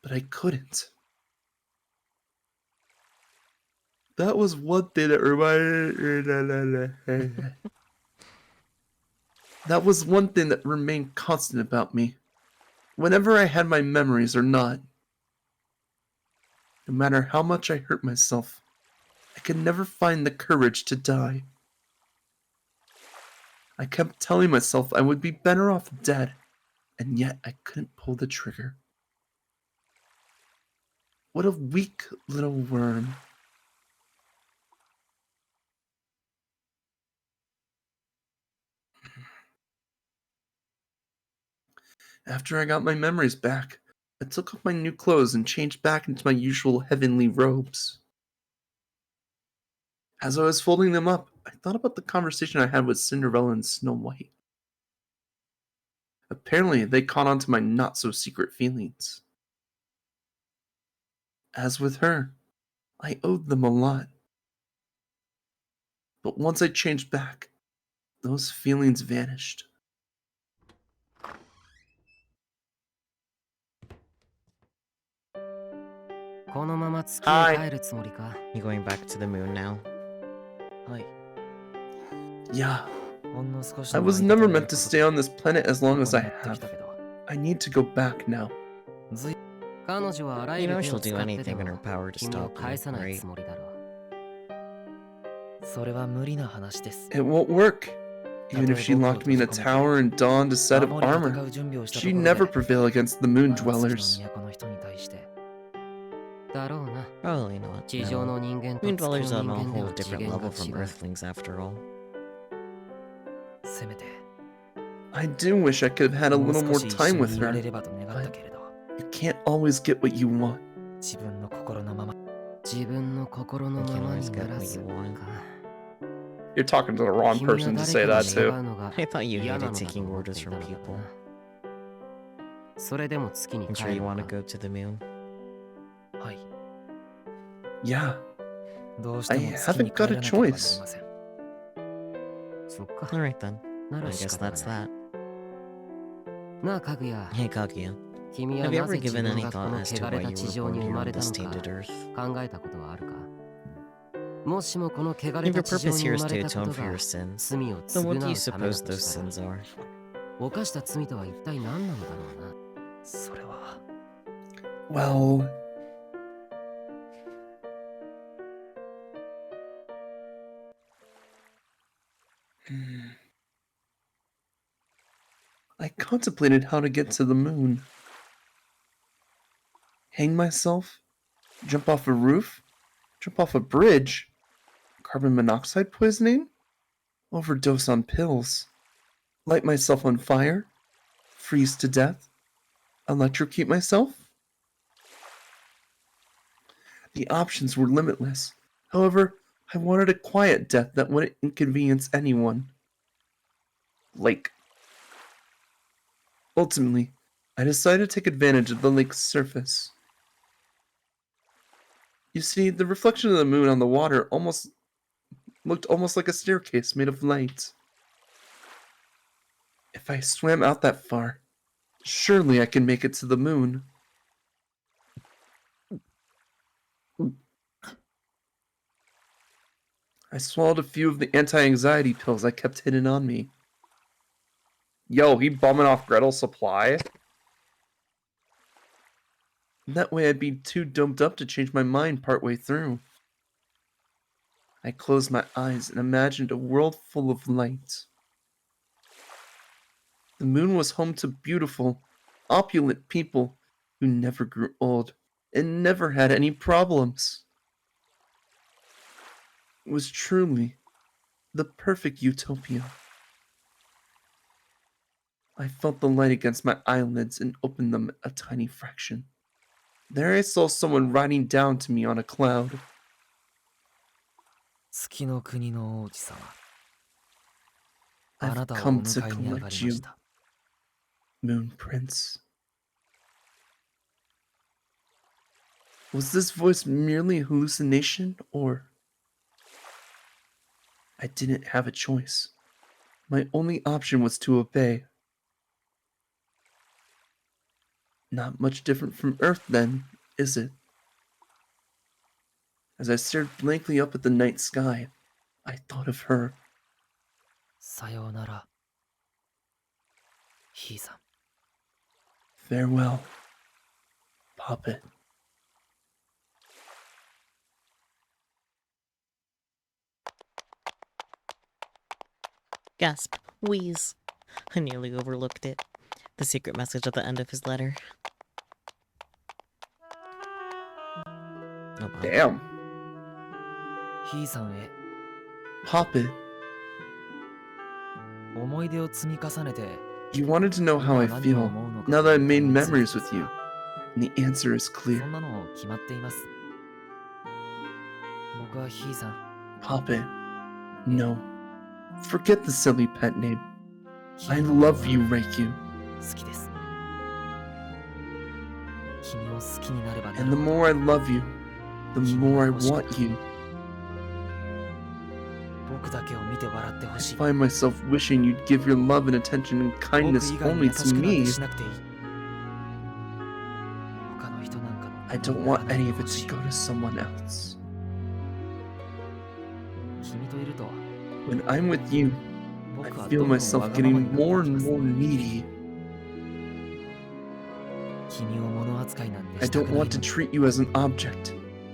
but I couldn't. That was one thing that That was one thing that remained constant about me. Whenever I had my memories or not, no matter how much I hurt myself, I could never find the courage to die. I kept telling myself I would be better off dead, and yet I couldn't pull the trigger. What a weak little worm. After I got my memories back, I took off my new clothes and changed back into my usual heavenly robes. As I was folding them up, I thought about the conversation I had with Cinderella and Snow White. Apparently, they caught on to my not-so-secret feelings. As with her, I owed them a lot. But once I changed back, those feelings vanished. Hi. You going back to the moon now? Yeah. I was never meant to stay on this planet as long as I have. I need to go back now. You know she'll do anything in her power to stop you, right? It won't work. Even if she locked me in a tower and donned a set of armor, she'd never prevail against the moon dwellers. Probably not. No. Moon dwellers are on a whole different level from Earthlings, after all. I do wish I could have had a little more time with her, but you can't always get what you want. You can always get what you want. You're talking to the wrong person to say that to. I thought you hated taking orders from people. I'm sure you want to go to the moon. Yeah. I haven't got a choice. Alright then. I guess that's that. Hey Kaguya, have you ever given any thought as to why you were born here on this tainted earth? If your purpose here is to atone for your sins, then what do you suppose those sins are? Well... I contemplated how to get to the moon. Hang myself? Jump off a roof? Jump off a bridge? Carbon monoxide poisoning? Overdose on pills? Light myself on fire? Freeze to death? Electrocute myself? The options were limitless. However, I wanted a quiet death that wouldn't inconvenience anyone. Lake. Ultimately, I decided to take advantage of the lake's surface. You see, the reflection of the moon on the water looked almost like a staircase made of light. If I swam out that far, surely I can make it to the moon. I swallowed a few of the anti-anxiety pills I kept hidden on me. Yo, he bumming off Gretel's supply? That way I'd be too doped up to change my mind partway through. I closed my eyes and imagined a world full of light. The moon was home to beautiful, opulent people who never grew old and never had any problems. It was truly the perfect utopia. I felt the light against my eyelids and opened them a tiny fraction. There I saw someone riding down to me on a cloud. 月の国の王子様。あ I've なたをお come to 迎えに上が collect りま you, した。 Moon Prince. Was this voice merely a hallucination, or... I didn't have a choice. My only option was to obey. Not much different from Earth, then, is it? As I stared blankly up at the night sky, I thought of her. さようなら、ひいさん。 Farewell, Puppet. Gasp. Wheeze. I nearly overlooked it. The secret message at the end of his letter. Oh, wow. Damn. ひいさんへ Puppet, 思い出を積み重ねて you wanted to know how I feel now that I've made memories with you. And the answer is そ clear. んなの決まっています。僕はひいさん、 Puppet, no. Forget the silly pet name. 君 I のことが love you, Reikyu. 好きです。君を好きになればな And the るほど more I love you, the more I want you. 僕だけを見て笑ってほ I しい。 find myself wishing you'd give your love and attention and 僕 kindness 以外に only 優 to しくなんて me. しなくていい。他の人なんかの I もの don't になら want ない any で of ほ it し to い。 go to someone else. 君といると When I'm with you, I 僕は feel どんどん myself わがま getting まになってい more き and ます。 more needy. 君を物扱いなんて I した don't くない want の to に。 treat you as an object.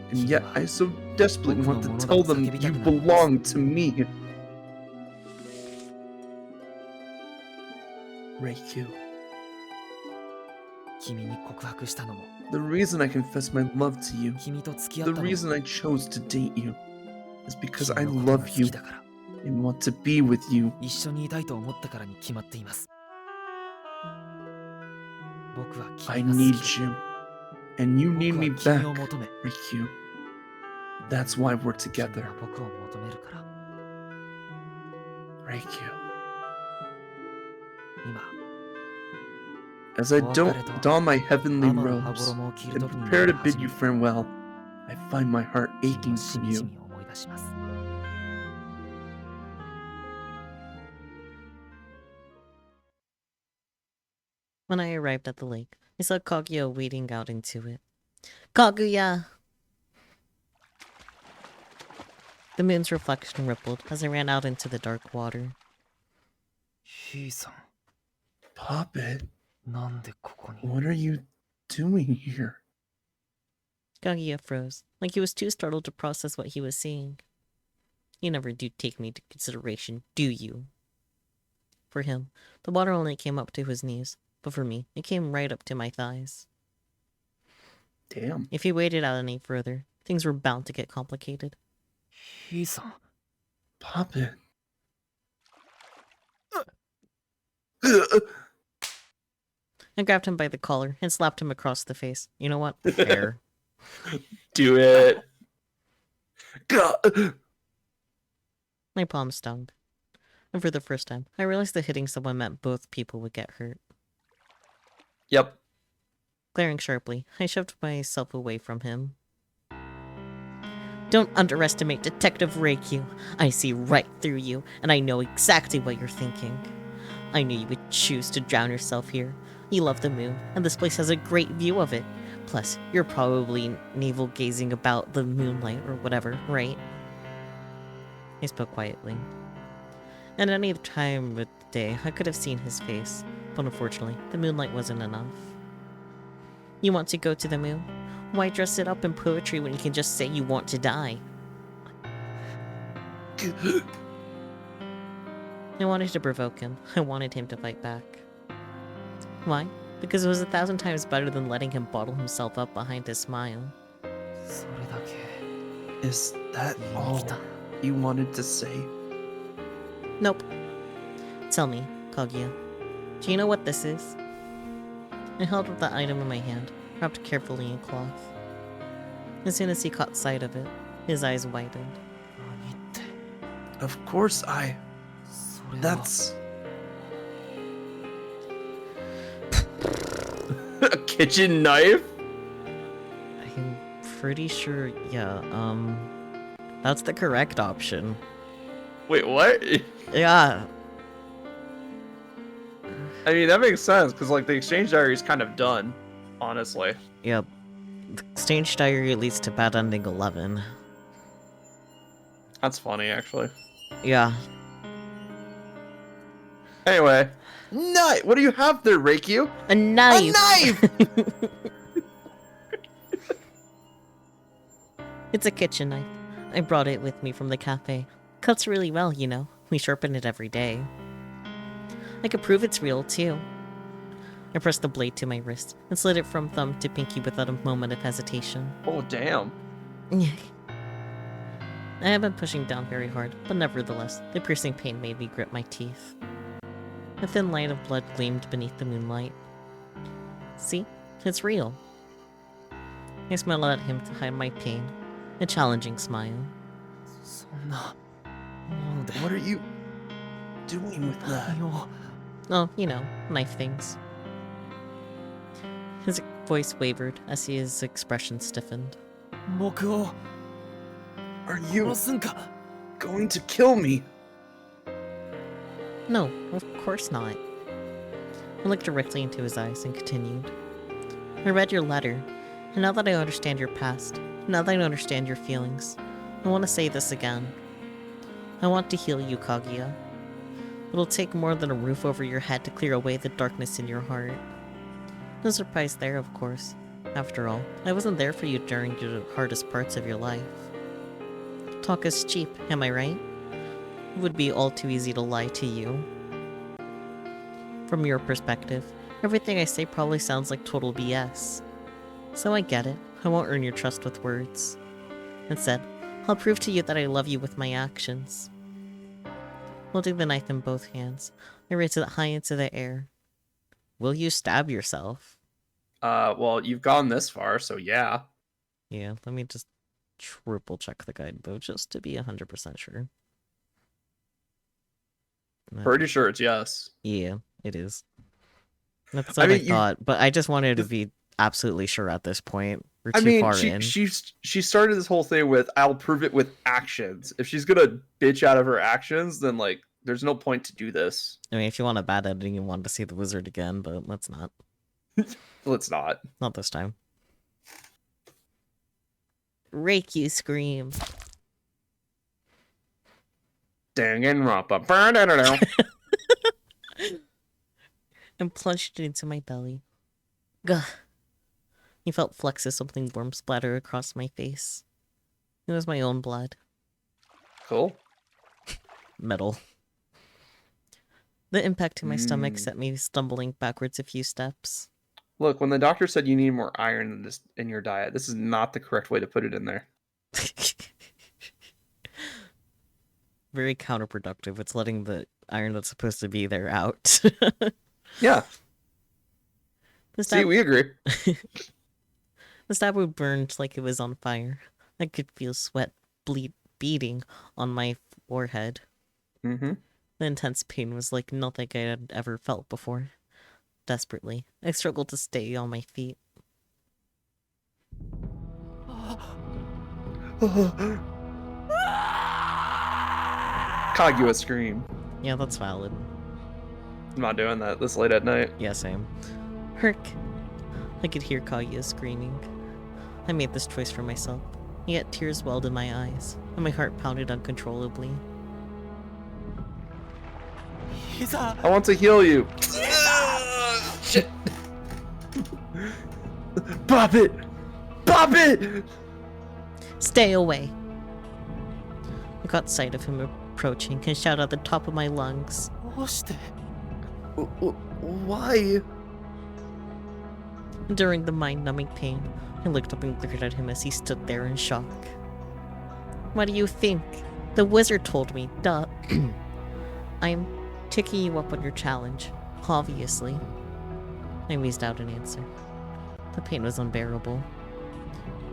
And yet I so desperately want to tell them you belong to me. Reikyu, 君に告白したのも、 the reason I confess my love to you, 君と付き合 the ったのも、 reason I chose to date you, is because 君 I のことが love 好 you きだから、 and want to be with you. 一緒にいたいと思ったからに決まっています。僕は I 君が好 need きで、 you, and you need 僕 me は君 back, を求め、 Reikyu. That's why we're 君 together, は僕を求めるから、 Reikyu. 今、 As I don my heavenly 天の羽 robes 衣を着る and 時に prepare to 初 bid め you て farewell, I find my heart 君 aching をし for みじ you. み思い出します。 When I arrived at the lake, I saw Kaguya wading out into it. Kaguya! The moon's reflection rippled as I ran out into the dark water. ひいさ Puppet, ん、なんでここに。 what are you doing here? Kaguya froze, like he was too startled to process what he was seeing. You never do take me into consideration, do you? For him, the water only came up to his knees, but for me, it came right up to my thighs. Damn. If he waded out any further, things were bound to get complicated. ひいさん、 Puppet. I grabbed him by the collar and slapped him across the face. You know what? Fair. Do it. God. My palm stung. And for the first time, I realized that hitting someone meant both people would get hurt. Yep. Glaring sharply, I shoved myself away from him. Don't underestimate Detective Reikyu. I see right through you, and I know exactly what you're thinking. I knew you would choose to drown yourself here. You love the moon, and this place has a great view of it. Plus, you're probably navel-gazing about the moonlight or whatever, right? I spoke quietly. At any time of the day, I could have seen his face, but unfortunately, the moonlight wasn't enough. You want to go to the moon? Why dress it up in poetry when you can just say you want to die? I wanted to provoke him. I wanted him to fight back. Why? Because it was 1,000 times better than letting him bottle himself up behind his smile. Is that all you wanted to say? Nope. Tell me, Kaguya, do you know what this is? I held up the item in my hand, wrapped carefully in cloth. As soon as he caught sight of it, his eyes widened. Of course That's... a kitchen knife? I'm pretty sure, yeah, that's the correct option. Wait, what? Yeah. I mean, that makes sense, because, like, the exchange diary is kind of done, honestly. Yep. The exchange diary leads to bad ending 11. That's funny, actually. Yeah. Anyway. Knife! What do you have there, Reikyu? A knife! A knife! It's a kitchen knife. I brought it with me from the cafe. Cuts really well, you know. We sharpen it every day. I could prove it's real, too. I pressed the blade to my wrist and slid it from thumb to pinky without a moment of hesitation. Oh, damn. I had been pushing down very hard, but nevertheless, the piercing pain made me grit my teeth. A thin line of blood gleamed beneath the moonlight. See? It's real. I smiled at him to hide my pain. A challenging smile. What are you doing with that? Oh, you know, knife things. His voice wavered as his expression stiffened. Are you going to kill me? No, of course not. I looked directly into his eyes and continued. I read your letter, and now that I understand your past, now that I understand your feelings, I want to say this again. I want to heal you, Kaguya. It'll take more than a roof over your head to clear away the darkness in your heart. No surprise there, of course. After all, I wasn't there for you during the hardest parts of your life. Talk is cheap, am I right? It would be all too easy to lie to you. From your perspective, everything I say probably sounds like total BS. So I get it. I won't earn your trust with words. Instead, I'll prove to you that I love you with my actions. Holding the knife in both hands, I raised it high into the air. Will you stab yourself? Well, you've gone this far, so yeah. Yeah, let me just triple check the guide though, just to be 100% sure. Pretty sure it's yes. Yeah, it is. That's what I thought, but I just wanted to be absolutely sure at this point. We're too far in. She started this whole thing with, I'll prove it with actions. If she's gonna bitch out of her actions, then, like, there's no point to do this. I mean, if you want a bad ending, you want to see the wizard again, but let's not. Let's not. Not this time. Reikyu scream. Dang and rompa. And plunged it into my belly. Gah. He felt flecks of something warm splatter across my face. It was my own blood. Cool. Metal. The impact to my stomach set me stumbling backwards a few steps. Look, when the doctor said you need more iron in this in your diet, this is not the correct way to put it in there. Very counterproductive. It's letting the iron that's supposed to be there out. Yeah. The See, we agree. The stab wound burned like it was on fire. I could feel sweat beading on my forehead. Mm-hmm. The intense pain was like nothing I had ever felt before. Desperately, I struggled to stay on my feet. Kaguya scream. Yeah, that's valid. I'm not doing that this late at night. Yeah, same. Herc. I could hear Kaguya screaming. I made this choice for myself, yet tears welled in my eyes, and my heart pounded uncontrollably. I want to heal you. Shit. Pop it! Pop it! Stay away! I caught sight of him approaching and shouted at the top of my lungs. Why? During the mind-numbing pain, I looked up and glared at him as he stood there in shock. What do you think? The wizard told me, duh. I'm taking you up on your challenge, obviously. I wheezed out an answer. The pain was unbearable.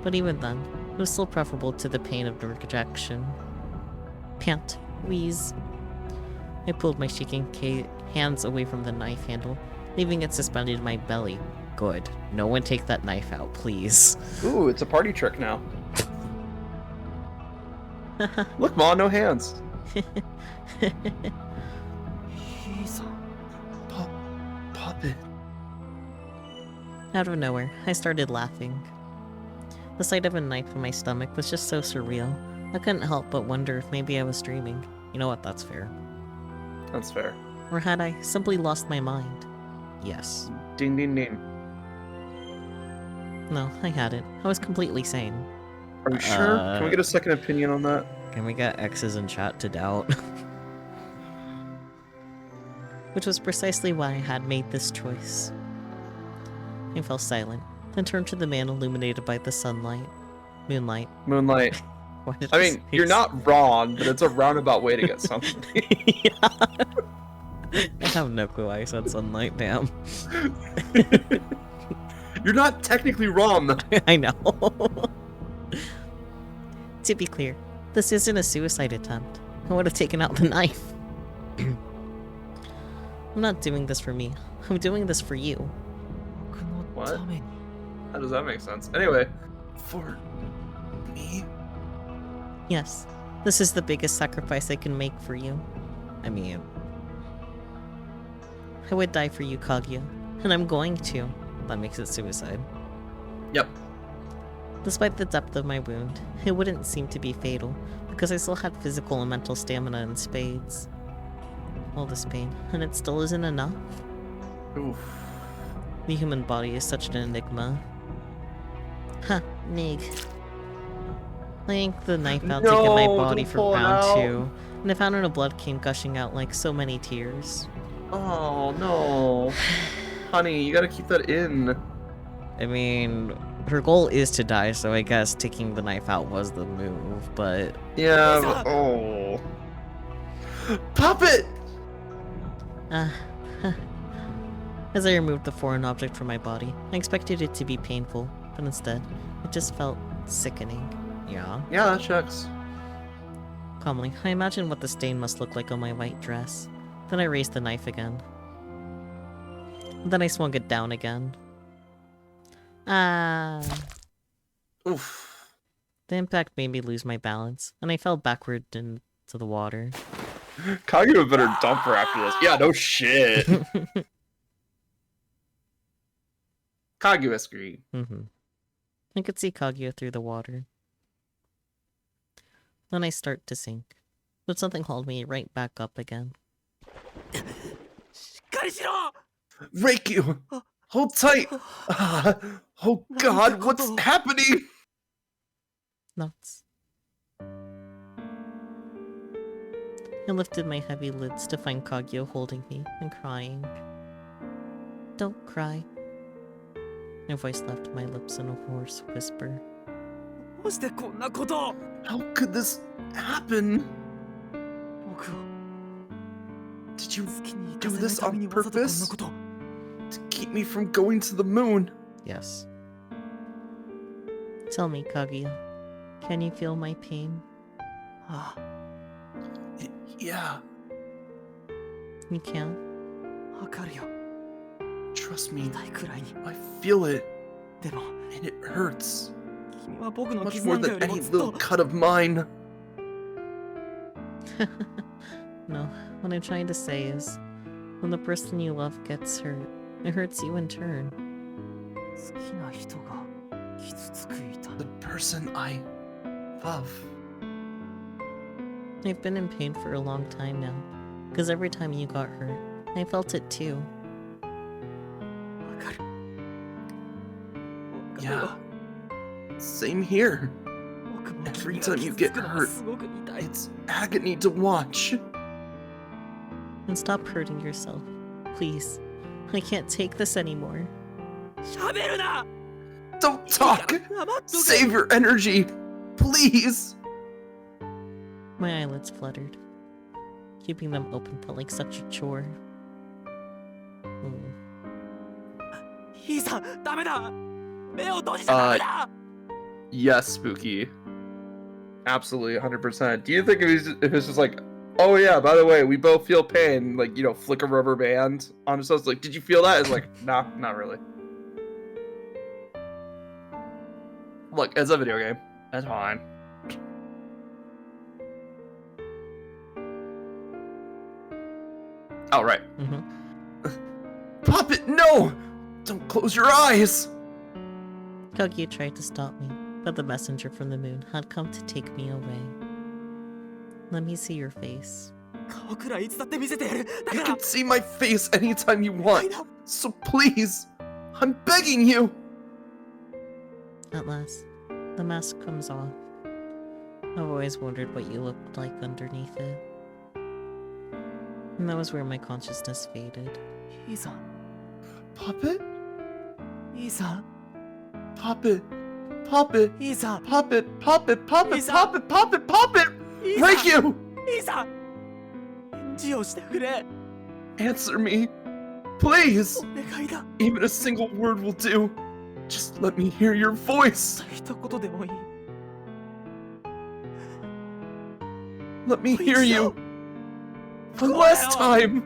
But even then, it was still preferable to the pain of rejection. Pant, wheeze. I pulled my shaking hands away from the knife handle, leaving it suspended in my belly. Good. No one take that knife out, please. Ooh, it's a party trick now. Look, Ma, no hands. Pop it. Out of nowhere, I started laughing. The sight of a knife in my stomach was just so surreal. I couldn't help but wonder if maybe I was dreaming. You know what, that's fair. That's fair. Or had I simply lost my mind? Yes. Ding, ding, ding. No, I hadn't. I was completely sane. Are we sure? Can we get a second opinion on that? Can we get X's in chat to doubt? Which was precisely why I had made this choice. I fell silent, then turned to the man illuminated by the sunlight. Moonlight. Moonlight. Why did I mean, you're not wrong, but it's a roundabout way to get something. Yeah. I have no clue why I said sunlight, damn. You're not technically wrong, though. I know. To be clear, this isn't a suicide attempt. I would have taken out the knife. I'm not doing this for me. I'm doing this for you. What? How does that make sense? Anyway, for me? Yes, this is the biggest sacrifice I can make for you. I mean, I would die for you, Kaguya, and I'm going to. That makes it suicide. Yep. Despite the depth of my wound, it wouldn't seem to be fatal, because I still had physical and mental stamina in spades. All this pain, and it still isn't enough? Oof. The human body is such an enigma. Huh, Nig. I yanked the knife out to get my body for round 2, and I found a blood came gushing out like so many tears. Oh, no. Honey, you gotta keep that in. I mean, her goal is to die, so I guess taking the knife out was the move, but... Yeah, but, oh. Pop it! As I removed the foreign object from my body, I expected it to be painful, but instead, it just felt sickening. Yeah? Yeah, that checks. Calmly, I imagined what the stain must look like on my white dress. Then I raised the knife again. Then I swung it down again. Oof. The impact made me lose my balance, and I fell backward into the water. Kaguya better dump her after this. Yeah, no shit. Kaguya scream. I could see Kaguya through the water. Then I start to sink, but something hauled me right back up again. Reikyu! Hold tight! Oh god, what's happening? Nuts. I lifted my heavy lids to find Kaguya holding me and crying. Don't cry. My voice left my lips in a hoarse whisper. How could this happen? Did you do this on purpose? to keep me from going to the moon. Yes. Tell me, Kaguya, can you feel my pain? Yeah, You can? わかるよ。 trust me. 痛いくらいに。 I feel it, でも、 and it hurts 君は僕の much 傷 more なんかよ than りも any ずっ little と。 cut of mine. No, what I'm trying to say is, when the person you love gets hurt, it hurts you in turn. 好きな人が傷つく痛み。 The person I love. I've been in pain for a long time now, because every time you got hurt, I felt it too. わかる。わかる Yeah, よ。 same here. 僕も Every 君が time you 傷 get つくのが hurt, すごく痛い。 it's agony to watch. And stop hurting yourself. Please. I can't take this anymore. 喋るな。 Don't talk. 黙っとけ。 Save your energy, please. My eyelids fluttered. Keeping them open felt like such a chore. Hmm. いいさ、ダメだ。目を閉じちゃダメだ。 Yes, Spooky. Absolutely, 100%. Do you think if it's just like, oh yeah, by the way, we both feel pain, like, you know, flick a rubber band on ourselves, like, did you feel that? It's like, nah, not really. Look, it's a video game. That's fine. Oh, right. Puppet, no! Don't close your eyes! Kaguya tried to stop me, but the messenger from the moon had come to take me away. Let me see your face. 顔くらいいつだって見せてやる。だ You から can see my face anytime you want. So please, I'm begging you. At last, the mask comes off. I've always wondered what you looked like underneath it. And that was where my consciousness faded. いいさ、 Puppet? いいさ、 Puppet. Puppet. いいさ、 Puppet. Puppet. Puppet. Lisa. Puppet. Puppet. Puppet. いいさ、 Break you. いいさ。返事をしてくれ。 Answer me. Please. お願いだ。 Even a single word will do. Just let me hear your voice. 一言でもいい。 Let me もう hear 一 you. 度。 One last time.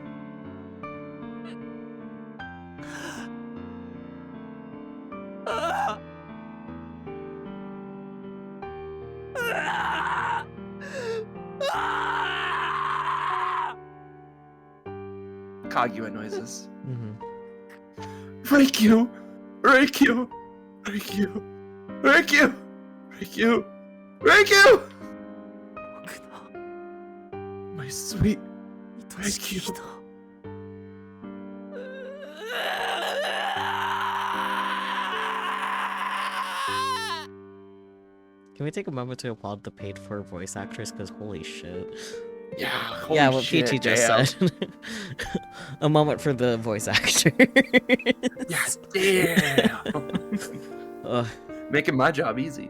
Kaguya noises. Rake you! Rake you! Rake you! Rake you! Rake you! Rake you! 僕の My sweet 愛しき人。 Can we take a moment to applaud the paid for voice actress? Because holy shit. Yeah, Yeah, what Peachy just said. A moment for the voice actor. Yeah, damn. Ugh. Making my job easy.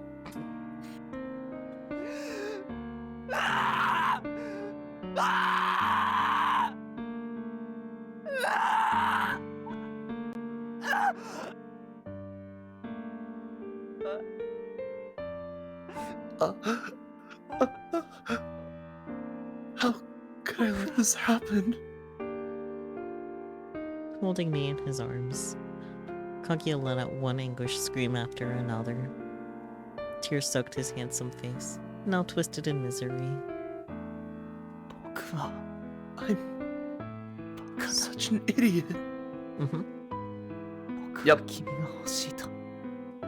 How could I let this happen? Holding me in his arms, Kaguya let out one anguished scream after another. Tears soaked his handsome face, now twisted in misery. 僕は I'm such an idiot. Mm-hmm. 僕は君が欲しいと。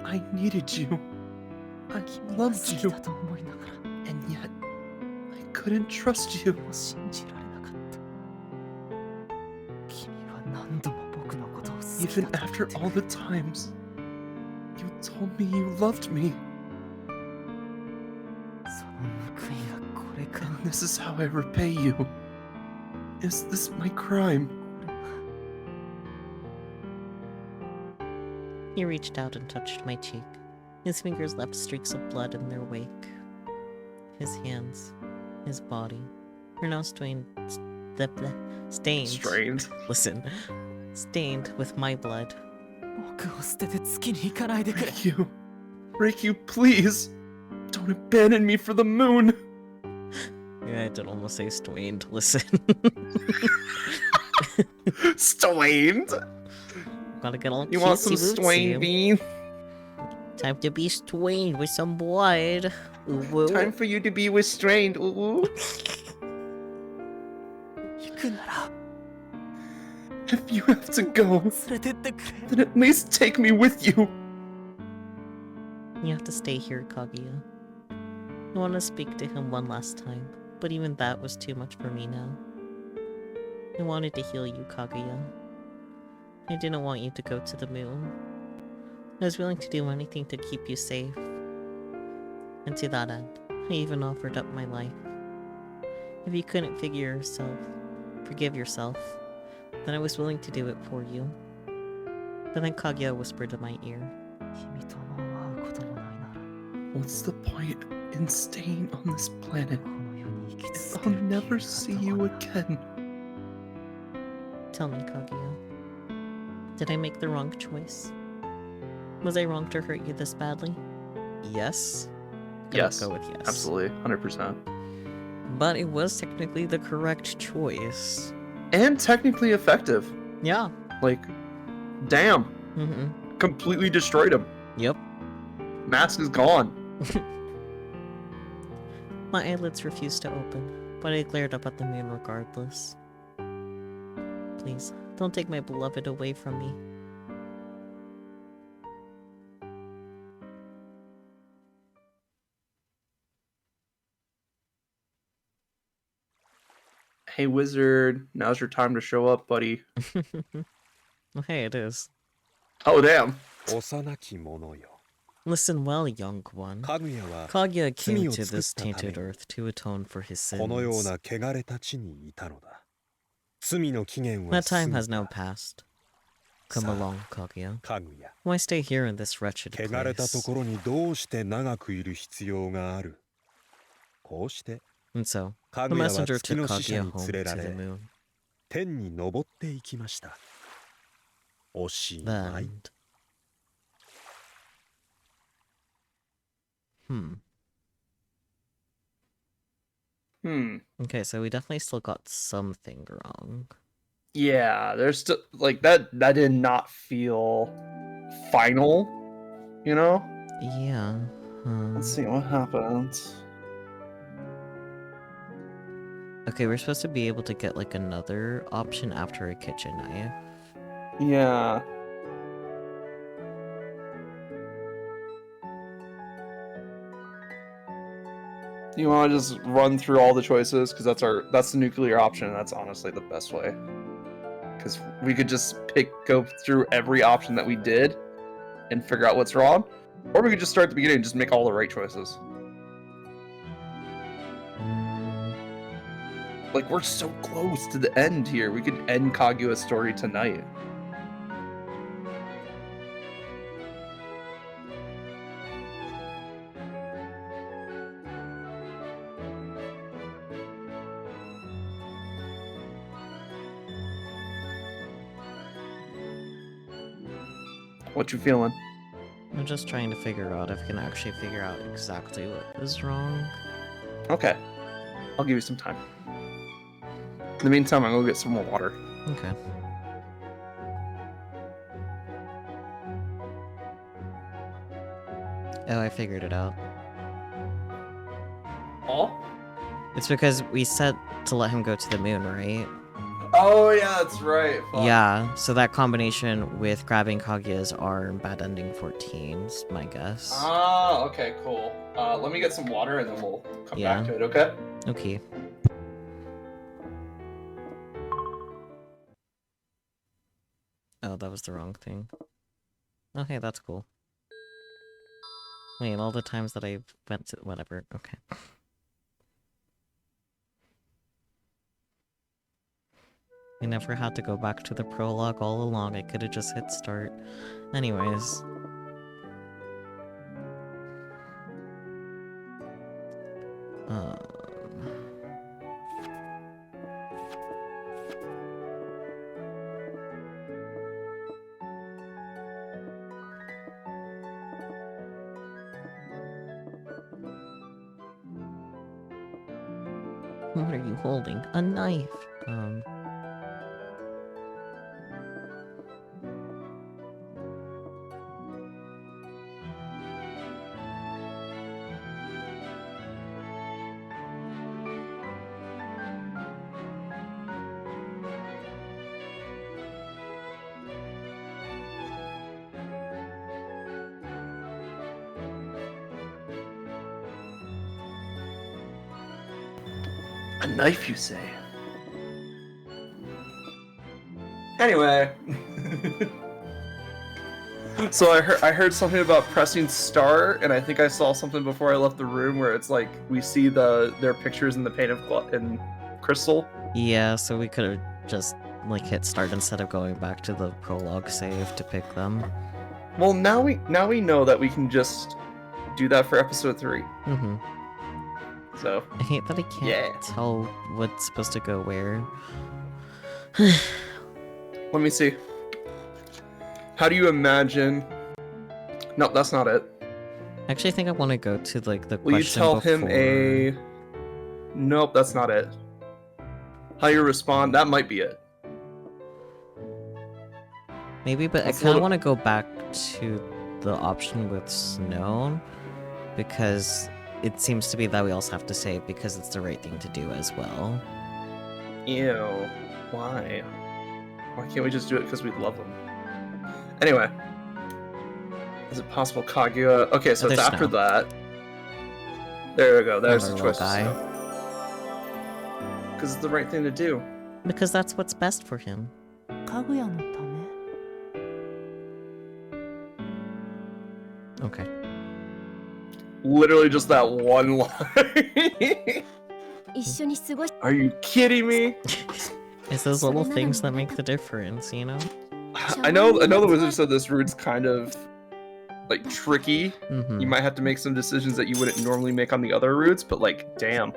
I needed you. I 君が好 loved き you. だと思いながら。 And yet, I couldn't trust you. でも信じられなかった。君は何度も僕のことを好き Even だと after 言って all the times you told me you loved me. その報いがこれか。 And this is how I repay you. Is this my crime? He reached out and touched my cheek. His fingers left streaks of blood in their wake. His hands, his body, were now stained. Strained. Listen, Stained with my blood. 僕を捨てて月に行かないでくれ。 Riku, please! Don't abandon me for the moon! Yeah, I did almost say stained. Listen. Stained? Gotta get all You want some cutesy-wootsy. Swain bean? Time to be stained with some blood. Ooh, Time for you to be restrained, ooh. 行くなら If you have to go, 連れてってくれ。 then at least take me with you. You have to stay here, Kaguya. I want to speak to him one last time, but even that was too much for me now. I wanted to heal you, Kaguya. I didn't want you to go to the moon. I was willing to do anything to keep you safe. And to that end, I even offered up my life. If you couldn't forgive yourself, then I was willing to do it for you. But then Kaguya whispered in my ear. 君とも会うこともないなら What's the point in staying on this planet この世に生き if 続け I'll る理由 never が see どこ you にある again? Tell me, Kaguya. Did I make the wrong choice? Was I wrong to hurt you this badly? Yes. Gonna Yes, go with yes. absolutely, 100%. But it was technically the correct choice. And technically effective. Yeah. Like, damn. Mm-hmm. Completely destroyed him. Yep. Mask is gone. My eyelids refused to open, but I glared up at the moon regardless. Please, don't take my beloved away from me. Hey, wizard, now's your time to show up, buddy. Well, hey, it is. Oh, damn. 幼き者よ。 Listen well, young one. かぐやは Kaguya came 罪を to 作っ this たため tainted に earth to atone for his このよう sins. な汚れた地にいたのだ。罪の期限は That 過 time ぎ has now た。 passed. Come さあ along, Kaguya. かぐや。 Why stay here in this wretched 汚れたと place? ころにどうして長くいる必要がある。こうして And so, か the ぐやは messenger 月 took の使者 Kaguya に home 連れ to ら the れ moon. 天に昇っていきました。おし The まい。 end. Hmm. Okay, so we definitely still got something wrong. Yeah, there's still, like, that did not feel final, you know? Yeah. Let's see what happens. Okay, we're supposed to be able to get like another option after a kitchen knife. Yeah. You want to just run through all the choices because that's the nuclear option. That's honestly the best way. Because we could just go through every option that we did and figure out what's wrong, or we could just start at the beginning and just make all the right choices. Like, we're so close to the end here. We could end Kaguya's story tonight. What you feeling? I'm just trying to figure out if I can actually figure out exactly what is wrong. Okay. I'll give you some time. In the meantime, I'm gonna go get some more water. Okay. Oh, I figured it out. Oh? It's because we said to let him go to the moon, right? Oh, yeah, that's right. Fuck. Yeah, so that combination with grabbing Kaguya's arm, bad ending 14's my guess. Ah, okay, cool. Let me get some water and then we'll come back to it, okay? Okay. Oh, that was the wrong thing. Okay, that's cool. Wait, all the times that I went to... whatever, okay. I never had to go back to the prologue all along, I could've just hit start. Anyways. Um... What are you holding? A knife. A knife, you say? Anyway. So I heard something about pressing start, and I think I saw something before I left the room where it's like we see their pictures in the pane of in crystal. Yeah, so we could have just like hit start instead of going back to the prologue save to pick them. Well, now we know that we can just do that for episode 3. Mm-hmm. So I hate that I can't tell what's supposed to go where. let me see. How do you imagine? No, that's not it. Actually, I think I want to go to like the Will you question tell before. him a? Nope, that's not it. How you respond? That might be it. Maybe, but That's I kind a of little- want to go back to the option with Snow because it seems to be that we also have to say it because it's the right thing to do as well. Ew. Why? Why can't we just do it because we love them? Anyway. Is it possible Kaguya? Okay, so Oh, it's there's after Snow. that. There we go. There's the Another choice. little Because it's the right thing to do. Because that's what's best for him. かぐやのため Okay. Literally just that one line. 一緒に過ごし Are you kidding me? It's those little things that make the difference, you know? I know the wizard said this route's kind of like tricky. Mm-hmm. You might have to make some decisions that you wouldn't normally make on the other routes, but like, damn.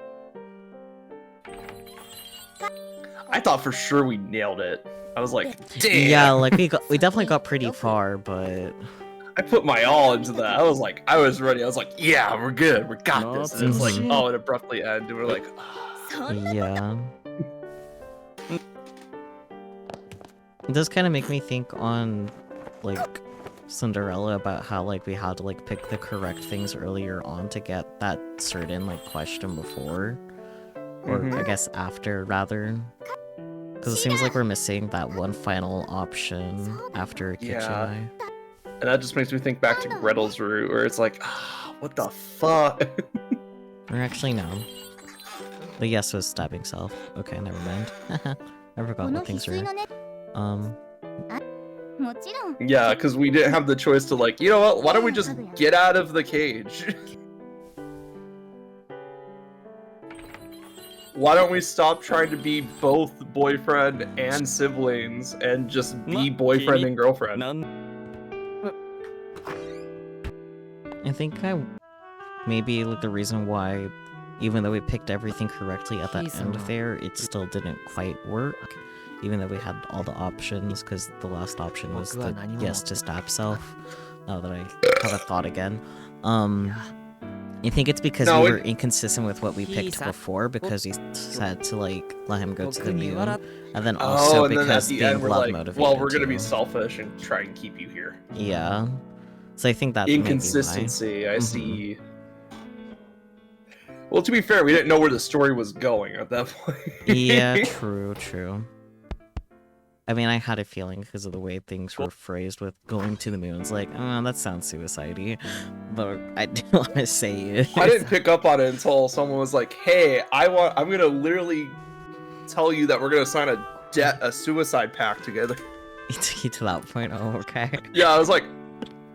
I thought for sure we nailed it. I was like, damn. Yeah, like we definitely got pretty far, but I put my all into that. I was ready. I was like, yeah, we're good. We got this. And it's like, Mhm. oh, it abruptly ended. And we're like, そんな yeah. It does kind of make me think on like Cinderella about how like we had to like pick the correct things earlier on to get that certain like question before, or I Mhm. guess after rather, because it seems like we're missing that one final option after Kitchen Yeah. Eye. and that just makes me think back to Gretel's route, where it's like, what the fuck? Or actually no, the yes was stabbing self. Okay, never mind. I こ forgot の what 翡 things 翠 were. のね もちろん Yeah, because we didn't have the choice to like, you know what? Why don't we just get out of the cage? Why don't we stop trying to be both boyfriend and siblings and just be boyfriend and girlfriend? なん I think maybe like the reason why, even though we picked everything correctly at the end there, it still didn't quite work. Even though we had all the options, because the last option was the yes to stab self. Now that I have a thought again, I think it's because No, we it- were inconsistent with what we picked before, because we said to like let him go to the moon, and then also Oh, and then at because the being end we're love like, motivated. well, we're gonna be too. selfish and try and keep you here. Yeah. So I think that may be why. Inconsistency, I Mhm. see. Well, to be fair, we didn't know where the story was going at that point. Yeah, true. I mean, I had a feeling because of the way things were phrased with going to the moon. It's like, oh, that sounds suicide-y. But I didn't want to say it. I didn't pick up on it until someone was like, "Hey, I'm gonna literally tell you that we're gonna sign a suicide pact together." It took you to that point. Oh, okay. Yeah, I was like,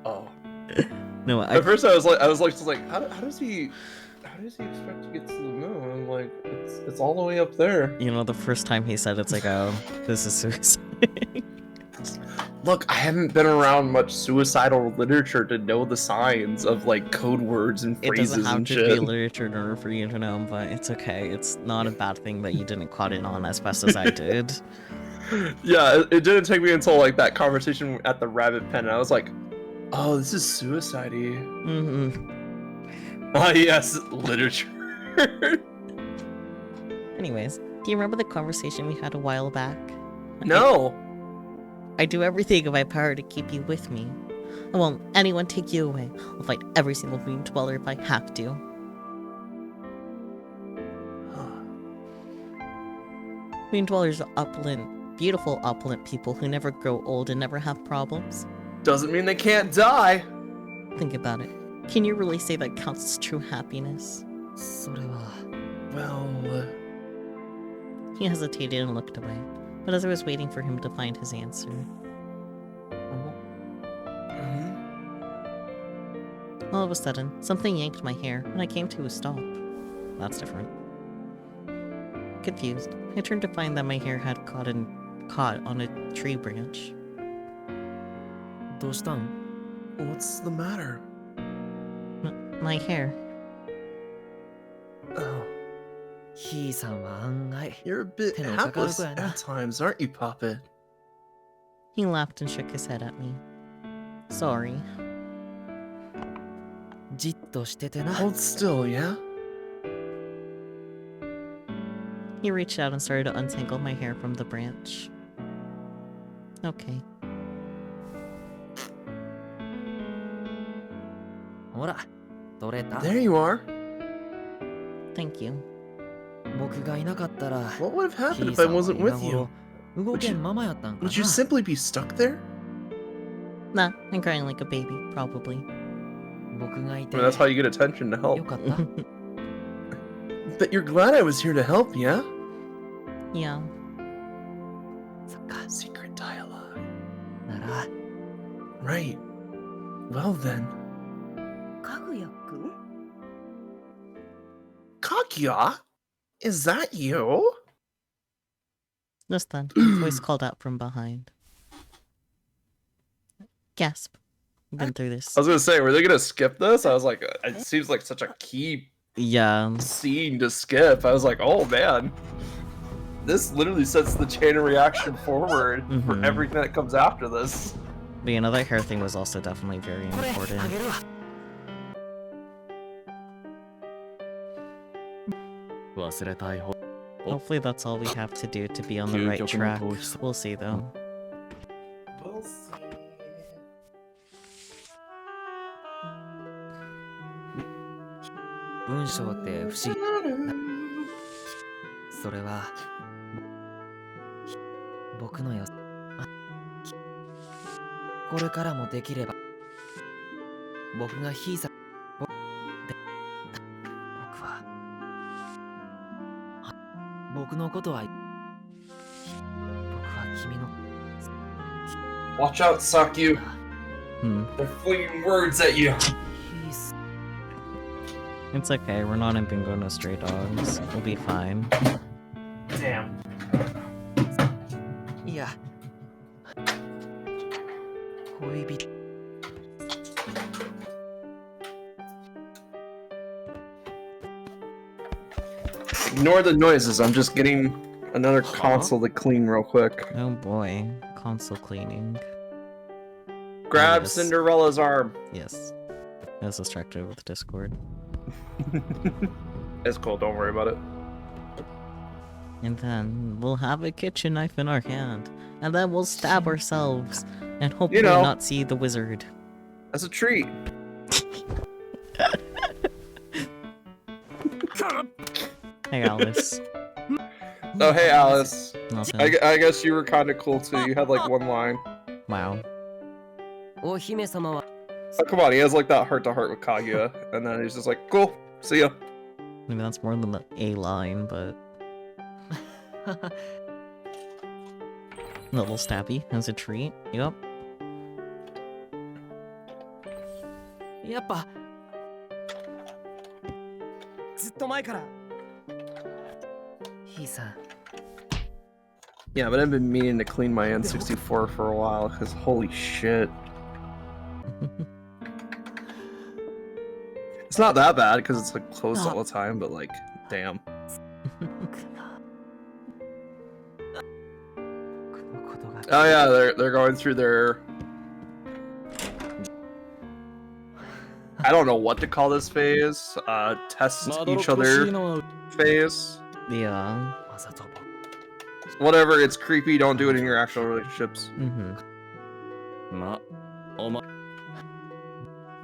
"Oh." No, At first, I was like, how does he expect to get to the moon? I'm like, it's all the way up there. you know, the first time he said it's like, oh, this is suicide. Look, I haven't been around much suicidal literature to know the signs of like code words and It phrases doesn't have and to shit. be literature in order for you to know, but it's okay. It's not a bad thing that you didn't caught in on as fast as I did. Yeah, it didn't take me until like that conversation at the rabbit pen, and I was like, oh, this is suicide-y. Mm-hmm. Ah, yes, literature. Anyways, do you remember the conversation we had a while back? No. I do everything in my power to keep you with me. I won't let anyone take you away. I'll fight every single Moon Dweller if I have to. Moon Dwellers are opulent, beautiful opulent people who never grow old and never have problems. Doesn't mean they can't die. Think about it. Can you really say that counts as true happiness? それは Well, He hesitated and looked away, but as I was waiting for him to find his answer, all of a sudden, something yanked my hair, and I came to a stop. That's different. Confused, I turned to find that my hair had caught on a tree branch. どうしたん what's the matter? My hair. Oh, ひいさんは案外 you're a bit Tenno hapless kakaru at times, aren't you, Puppet? He laughed and shook his head at me. Sorry. じっとしててな Hold still, yeah? He reached out and started to untangle my hair from the branch. Okay. ほら取れた There you are. Thank you. 僕がいなかったら What would have ひ happened い if さ I んは wasn't 今 with you? 頃動けんままやったんかな Would you simply be stuck there? Nah, I'm crying like a baby, probably. 僕がい I て mean, that's how you get attention to よ help. かった But you're glad I was here to help, yeah? Yeah. そっか Secret dialogue. なら Right. Well then. かぐやくん Kaguya? Is that you? Just then, a voice called out from behind. Gasp. I've been through this. I was gonna say, were they gonna skip this? I was like, it seems like such a key Yeah. scene to skip. I was like, oh man. This literally sets the chain of reaction forward for Mhm. everything that comes after this. But you know, that hair thing was also definitely very これ important. あげるわ 忘れたいほ Hopefully that's all we have to do to be on the right track. We'll see though. We'll see. 文章って不思議それは僕のよこれからもできれば僕がひいさぼで僕は僕のことは僕は君の Watch out, Sakyu. Hmm. They're flinging words at you. ひいさ It's okay, we're not in Bingo No Stray Dogs. We'll be fine. Damn. いや恋人 Ignore the noises. I'm just getting another console to clean real quick. Oh boy. Console cleaning. Grab Yes. Cinderella's arm. Yes. As distracted with Discord. It's cool. Don't worry about it. And then we'll have a kitchen knife in our hand. And then we'll stab ourselves. And hopefully know. not see the wizard. As a treat. Hey Alice. Oh, hey, Alice. Nothing. I guess you were kind of cool too. You had like one line. Wow. お姫様は Oh, come on. He has like that heart to heart with Kaguya. And then he's just like, cool. See ya. I mean, that's more than the A line, but... A little stabby as a treat. Yep. やっぱずっと前からひいさん Yeah, but I've been meaning to clean my N64 for a while, because holy shit. It's not that bad, because it's like closed all the time, but like, damn. 僕のことが Oh yeah, they're going through their... I don't know what to call this phase. Test まどろっ each こしい other のは phase. Yeah. わざと僕 Whatever, it's creepy. Don't do it in your actual relationships. Mm-hmm. ま、おま、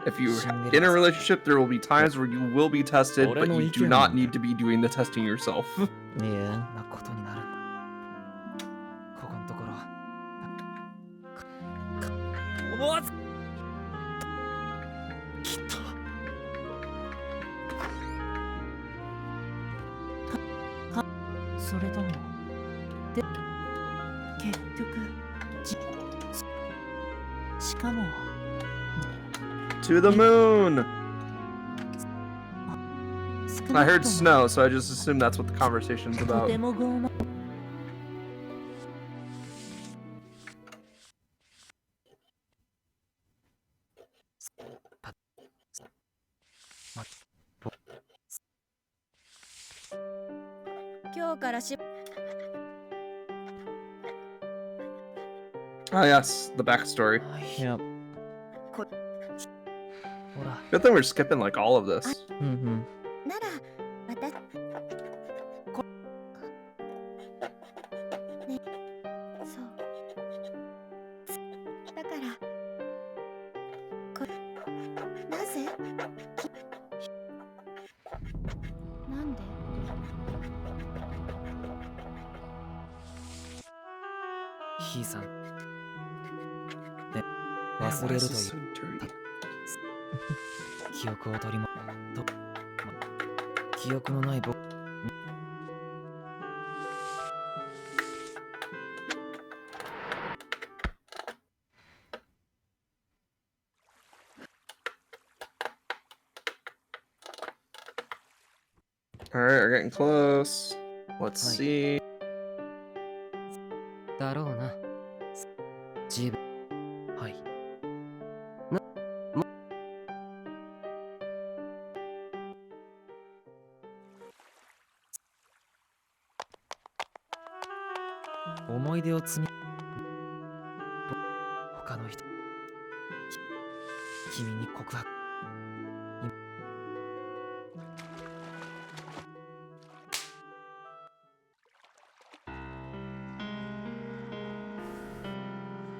If you're in a relationship, there will be times where you will be tested, but you do not need to be doing the testing yourself. Yeah. なことになるここのところわずきっとそれともで結局しかも To the moon! 少な I く heard とも snow, so I just assumed that's what the conversation's と about. ても傲慢 今日からAh, yes, the backstory. Yep. ほら Good thing we're skipping like all of this. Mm-hmm. なら私ねそうだからなぜなんでひいさんで忘れるという so dirty? 記憶を取り記憶のない僕 Alright, we're getting close. Let's see. だろうな自分はい思い出を積み他の人君に告白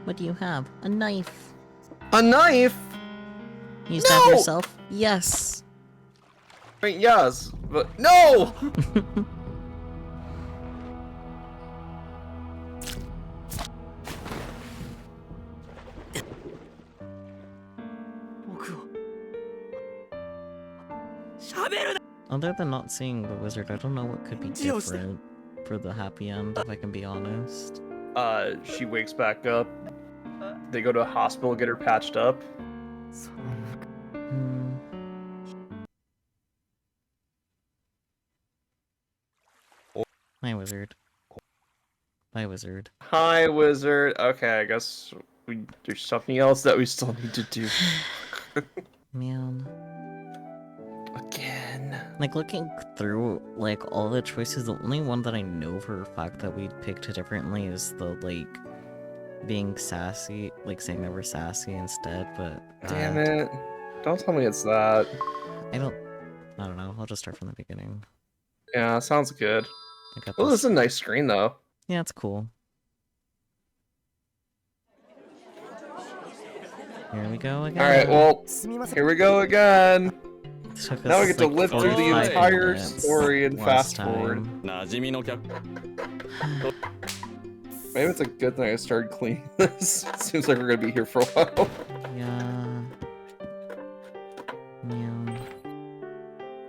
What do you have? A knife. A knife? You stab No! yourself? Yes. I mean, yes, but no! Other than not seeing the wizard, I don't know what could be different for the happy end, if I can be honest. She wakes back up. They go to a hospital, get her patched up. Hmm. Hi, wizard. Hi, wizard. Hi, wizard. Okay, I guess there's something else that we still need to do. Man. Again. Like, looking through, like, all the choices, the only one that I know for a fact that we picked differently is the, like, being sassy, like, saying they were sassy instead, but... Damn it. Don't tell me it's that. I don't know, I'll just start from the beginning. Yeah, sounds good. I got Oh, this. this is a nice screen, though. Yeah, it's cool. Here we go again. Alright, well, here we go again. Took Now we us, get to like, live through the 45 entire minutes story and last fast forward. time. 馴染みの客 Maybe it's a good thing I started cleaning this. Seems like we're gonna be here for a while. Yeah. Yeah.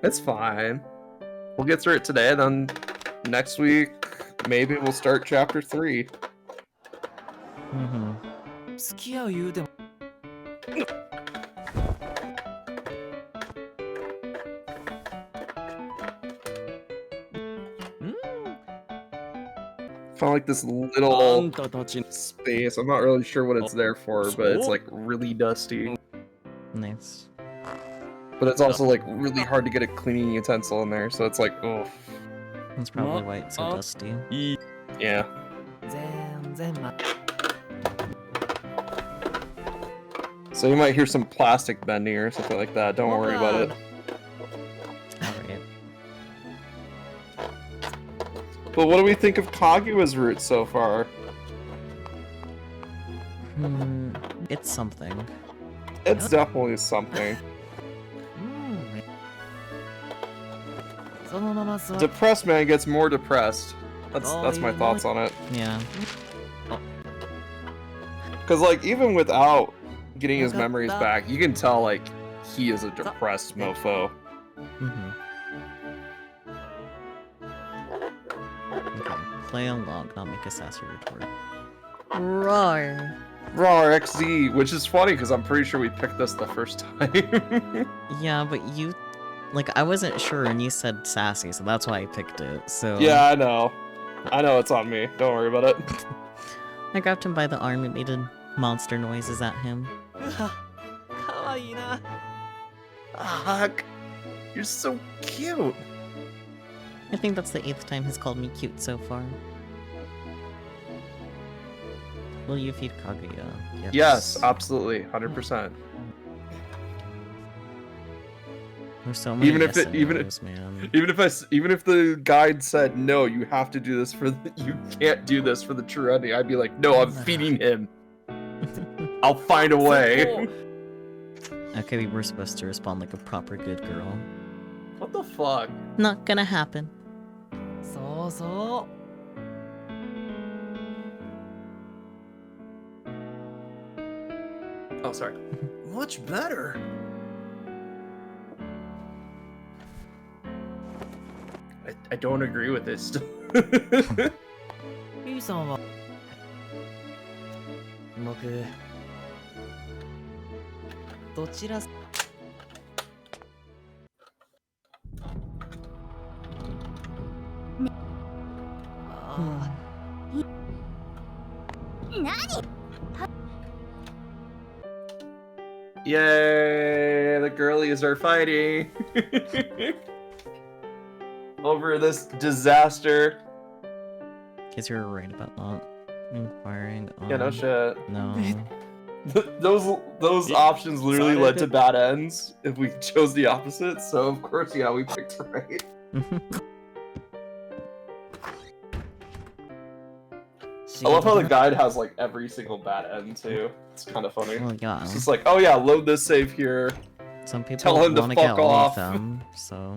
It's fine. We'll get through it today, then next week, maybe we'll start chapter 3. Mm-hmm. 付き合う言うても Found like this little space. I'm not really sure what it's there for, but it's like really dusty. Nice. But it's also like really hard to get a cleaning utensil in there, so it's like, oh. That's probably why it's so dusty. Yeah. 全然ま So you might hear some plastic bending or something like that. Don't worry about it. Alright. But what do we think of Kaguya's route so far? It's something. It's definitely something. そのまま座っ Depressed man gets more depressed. That's my thoughts on it. Yeah. Because like even without getting his memories back, you can tell like he is a depressed mofo. Mm-hmm. Okay. Play on log, not make a sassy report. Roar. Raw XZ, which is funny because I'm pretty sure we picked this the first time. Yeah, but you, like, I wasn't sure and you said sassy, so that's why I picked it. So Yeah, I know. I know it's on me. Don't worry about it. I grabbed him by the arm and made monster noises at him. かわいいな Fuck. You're so cute. I think that's the 8th time he's called me cute so far. Will you feed Kaguya? Yes, absolutely, 100%. There's so many Even if yes it, and even no's, if, man. even if the guide said no, you have to do this for the, you can't do this for the true ending, I'd be like, no, I'm feeding him. I'll find a way. Okay, we were supposed to respond like a proper good girl. What the fuck? Not gonna happen. そうそう Oh, sorry. Much better. I don't agree with this. ゆいさんは僕どちらあ Yay! The girlies are fighting over this disaster. Guess you were right about not inquiring on... Yeah, no shit. No. Those options literally led to bad ends if we chose the opposite, so of course, yeah, we picked right. I love how the guide has like every single bad end too. It's kind of funny. Well, yeah. It's just like, oh yeah, load this save here. Some people Tell him to want to get fuck all off. of them, so...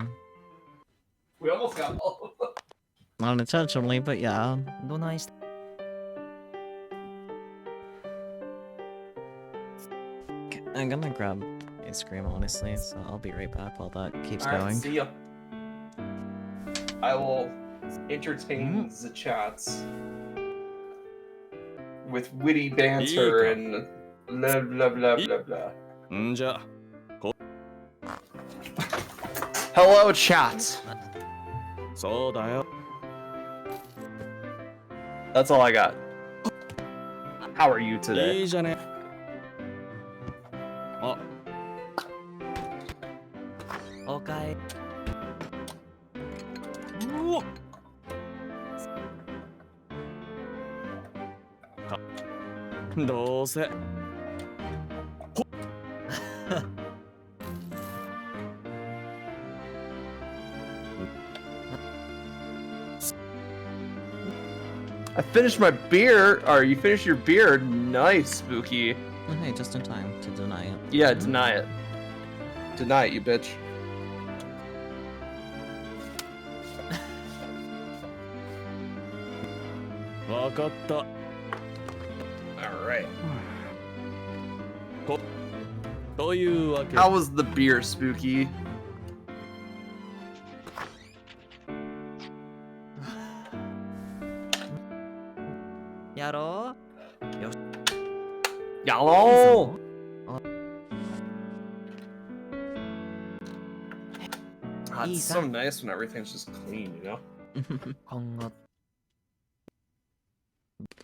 We almost got all of them. Not intentionally, but yeah. どないした I'm gonna grab ice cream, honestly, so I'll be right back while that keeps Alright, going. see ya. I will entertain the chats with witty banter and blah blah blah blah blah. んじゃ Hello, chat. そうだよ That's all I got. How are you today? いいじゃねあおかえうわどうせ I finished my beer. Or you finished your beer. Nice, Spooky. Okay, just in time to deny it. Yeah, deny it. Deny it, you bitch. Wakatta. Alright. というわけ How was the beer, Spooky? やろ Yellow! It's so nice when everything's just clean, you know? う今後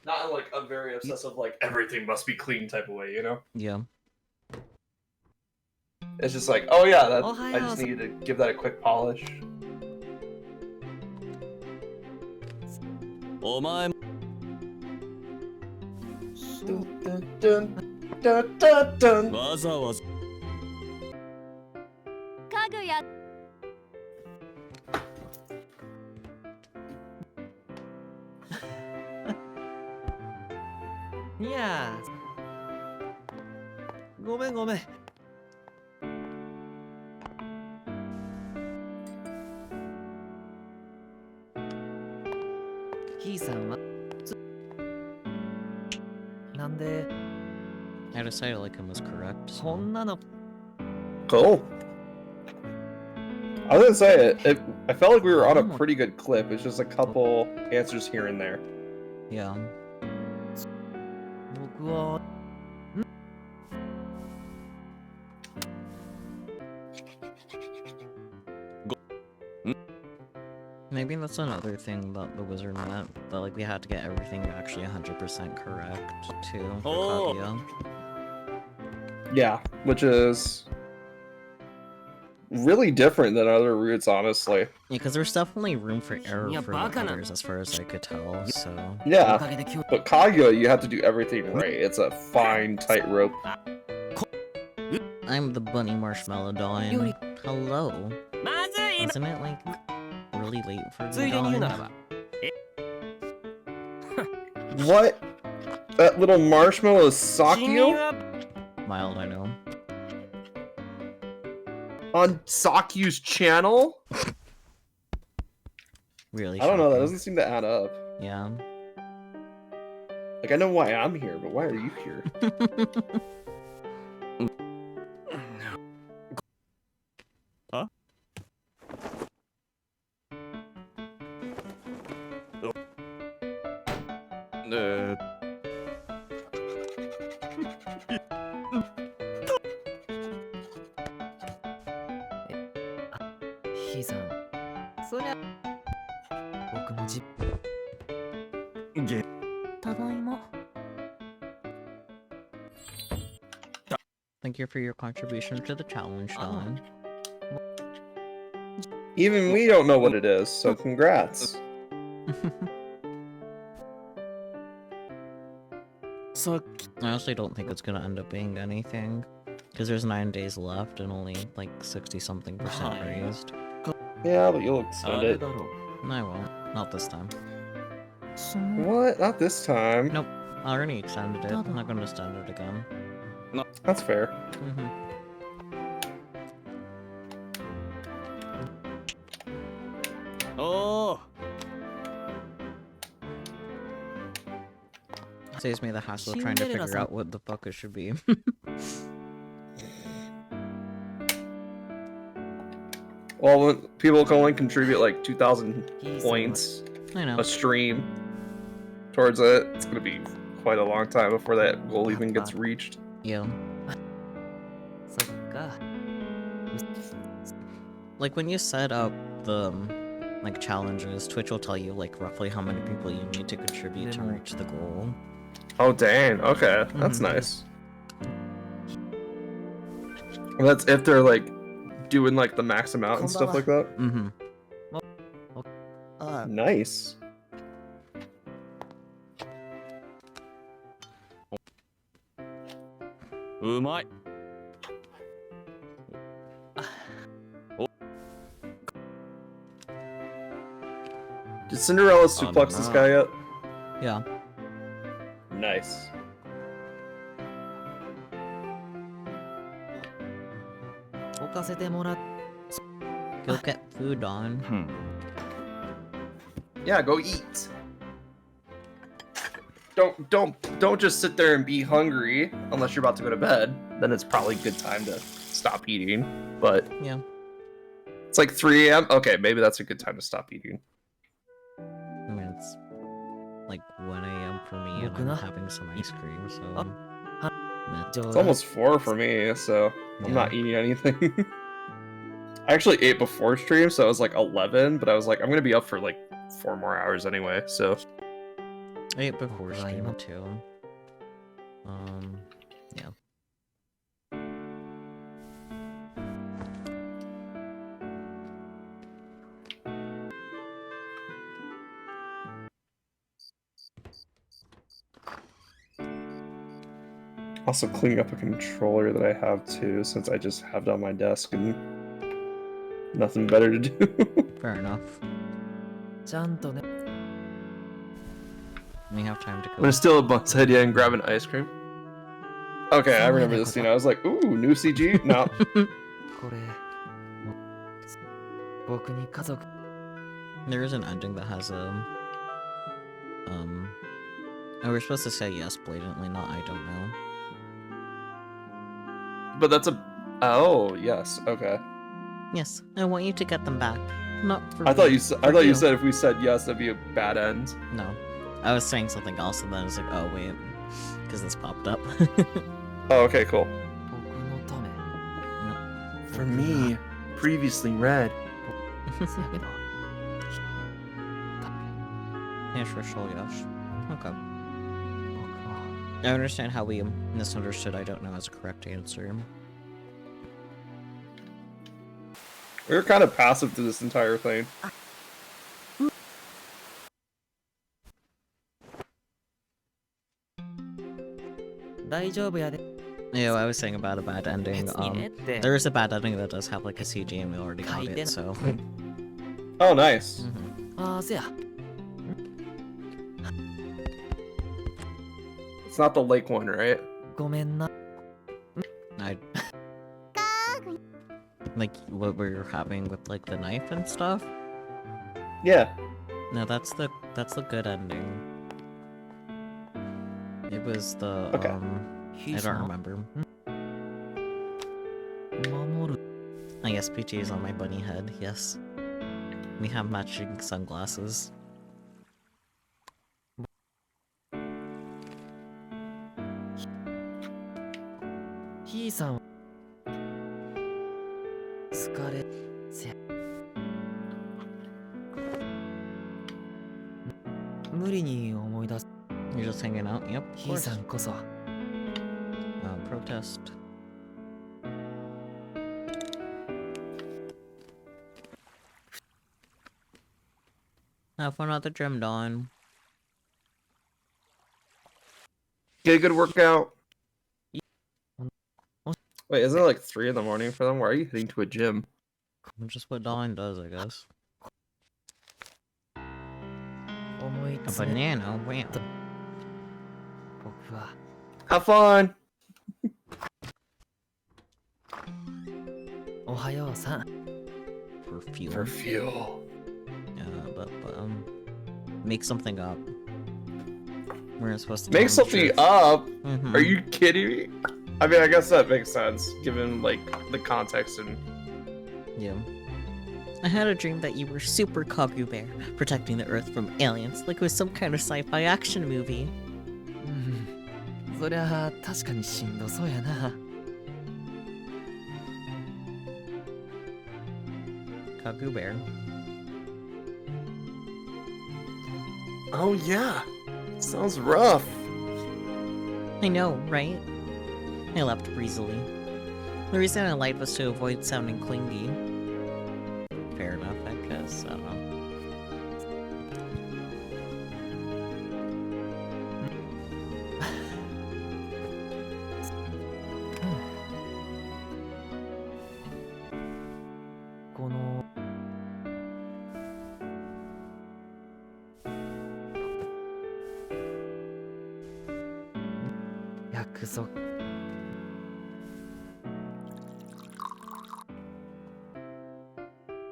Not in like a very obsessive, like everything must be clean type of way, you know? Yeah. It's just like, oh yeah, that, Oh, hi, I just Ozzy. needed to give that a quick polish. お前も Dun, dun, dun, dun, dun. わざわざかぐやいやごめんごめん。ひいさんはなんで I decided like him was correct. こ So. んなの Cool. I was gonna say I felt like we were on a pretty good clip. It's just a couple answers here and there. Yeah. 僕は Maybe that's another thing that the wizard meant, that like we had to get everything actually 100% correct too for Oh. Kaguya. Yeah, which is really different than other routes, honestly. Yeah, because there's definitely room for error Yeah, for the bakana. others as far as I could tell, so... お Yeah, かげで今日 but Kaguya, you have to do everything right. It's a fine tightrope. I'm the bunny marshmallow dawn. Hello. まずい Isn't it like really late for つ the いでに言うなら dawn? ば What? That little marshmallow is 新人 Sakio? は Mild, I know. On Sakyu's channel? Really I don't know, that shocking. doesn't seem to add up. Yeah. Like, I know why I'm here, but why are you here? Huh? Uh, ひいさんそりゃ僕もげただいま。 Thank you for your contribution to the challenge, Dawn. Even we don't know what it is, so congrats. さっき I honestly don't think it's gonna end up being anything. Because there's 9 days left and only like 60-something% raised. Yeah, but you'll あ extend れ it. だろ I won't. Not this time. その What? Not this time. Nope. I already extended it. I'm not gonna extend it again. That's fair. Mm-hmm. Oh. Saves me the hassle of trying to figure out what the fuck it should be. Well, when people can only contribute like 2,000 points I know. a stream towards it. It's gonna be quite a long time before that goal even gets reached. Yeah. そっか Like when you set up the like challenges, Twitch will tell you like roughly how many people you need to contribute to reach the goal. Oh dang, okay, that's Mhm. nice. Well, that's if they're like doing like the max amount and stuff like that. Mm-hmm. Nice. Umai. Did Cinderella suplex this guy yet? Yeah. Nice. Go get food on. Yeah, go eat. Don't just sit there and be hungry unless you're about to go to bed. Then it's probably a good time to stop eating. But Yeah. it's like 3 a.m. Okay, maybe that's a good time to stop eating. I mean, it's like 1 a.m. for me and I'm having some ice cream, so... meh. It's almost 4 for me, so I'm not eating anything. I actually ate before stream, so it was like 11, but I was like, I'm gonna be up for like 4 more hours anyway, so... I ate before stream too. Yeah. Also cleaning up a controller that I have too, since I just have it on my desk and nothing better to do. Fair enough. ちゃんとね We have time to I'm go. gonna steal a bun's idea and grab an ice cream. Okay, I remember this scene. I was like, ooh, new CG? No. これ僕に家族 There is an ending that has oh, we're supposed to say yes blatantly, not I don't know. But that's a... Oh, yes. Okay. Yes, I want you to get them back. Not for I thought me, you for thought you said if we said yes, that'd be a bad end. No. I was saying something else and then I was like, oh wait, because this popped up. Oh, okay, cool. 僕のため For me, previously read. せやけど Yeah, sure, yes. Okay. 僕は I understand how we misunderstood I don't know as a correct answer. We were kind of passive to this entire thing. 大丈夫やで Yeah, I was saying about a bad ending. 別にねって There is a bad ending that does have like a CG and we already got it, so. Oh, nice. ああせや It's not the lake one, right? ごめんな I like what we were having with like the knife and stuff. Yeah. No, that's the good ending. It was the Okay. I don't remember. 守る I guess PG is on my bunny head. Yes, we have matching sunglasses. ひいさんは疲れせや無理に思い出す You're just hanging out. Yep. Of ひい course. さんこそ Protest. Have fun at the gym, Dawn. Get a good workout. Wait, isn't it like 3 in the morning for them? Why are you heading to a gym? Just what Dawn does, I guess. 思い A 詰め banana. Wow. 僕は Have fun. おはようさん For fuel. For fuel. But make something up. We're supposed to Make tell them the something truth. up? Mhm. Are you kidding me? I mean, I guess that makes sense, given, like, the context and... Yeah. I had a dream that you were Super Kagu Bear, protecting the Earth from aliens, like it was some kind of sci-fi action movie. うんそりゃあ確かにしんどそうやな Kagu Bear. Oh, yeah. Sounds rough. I know, right? I left breezily. The reason I lied was to avoid sounding clingy. Fair enough, I guess. I don't know.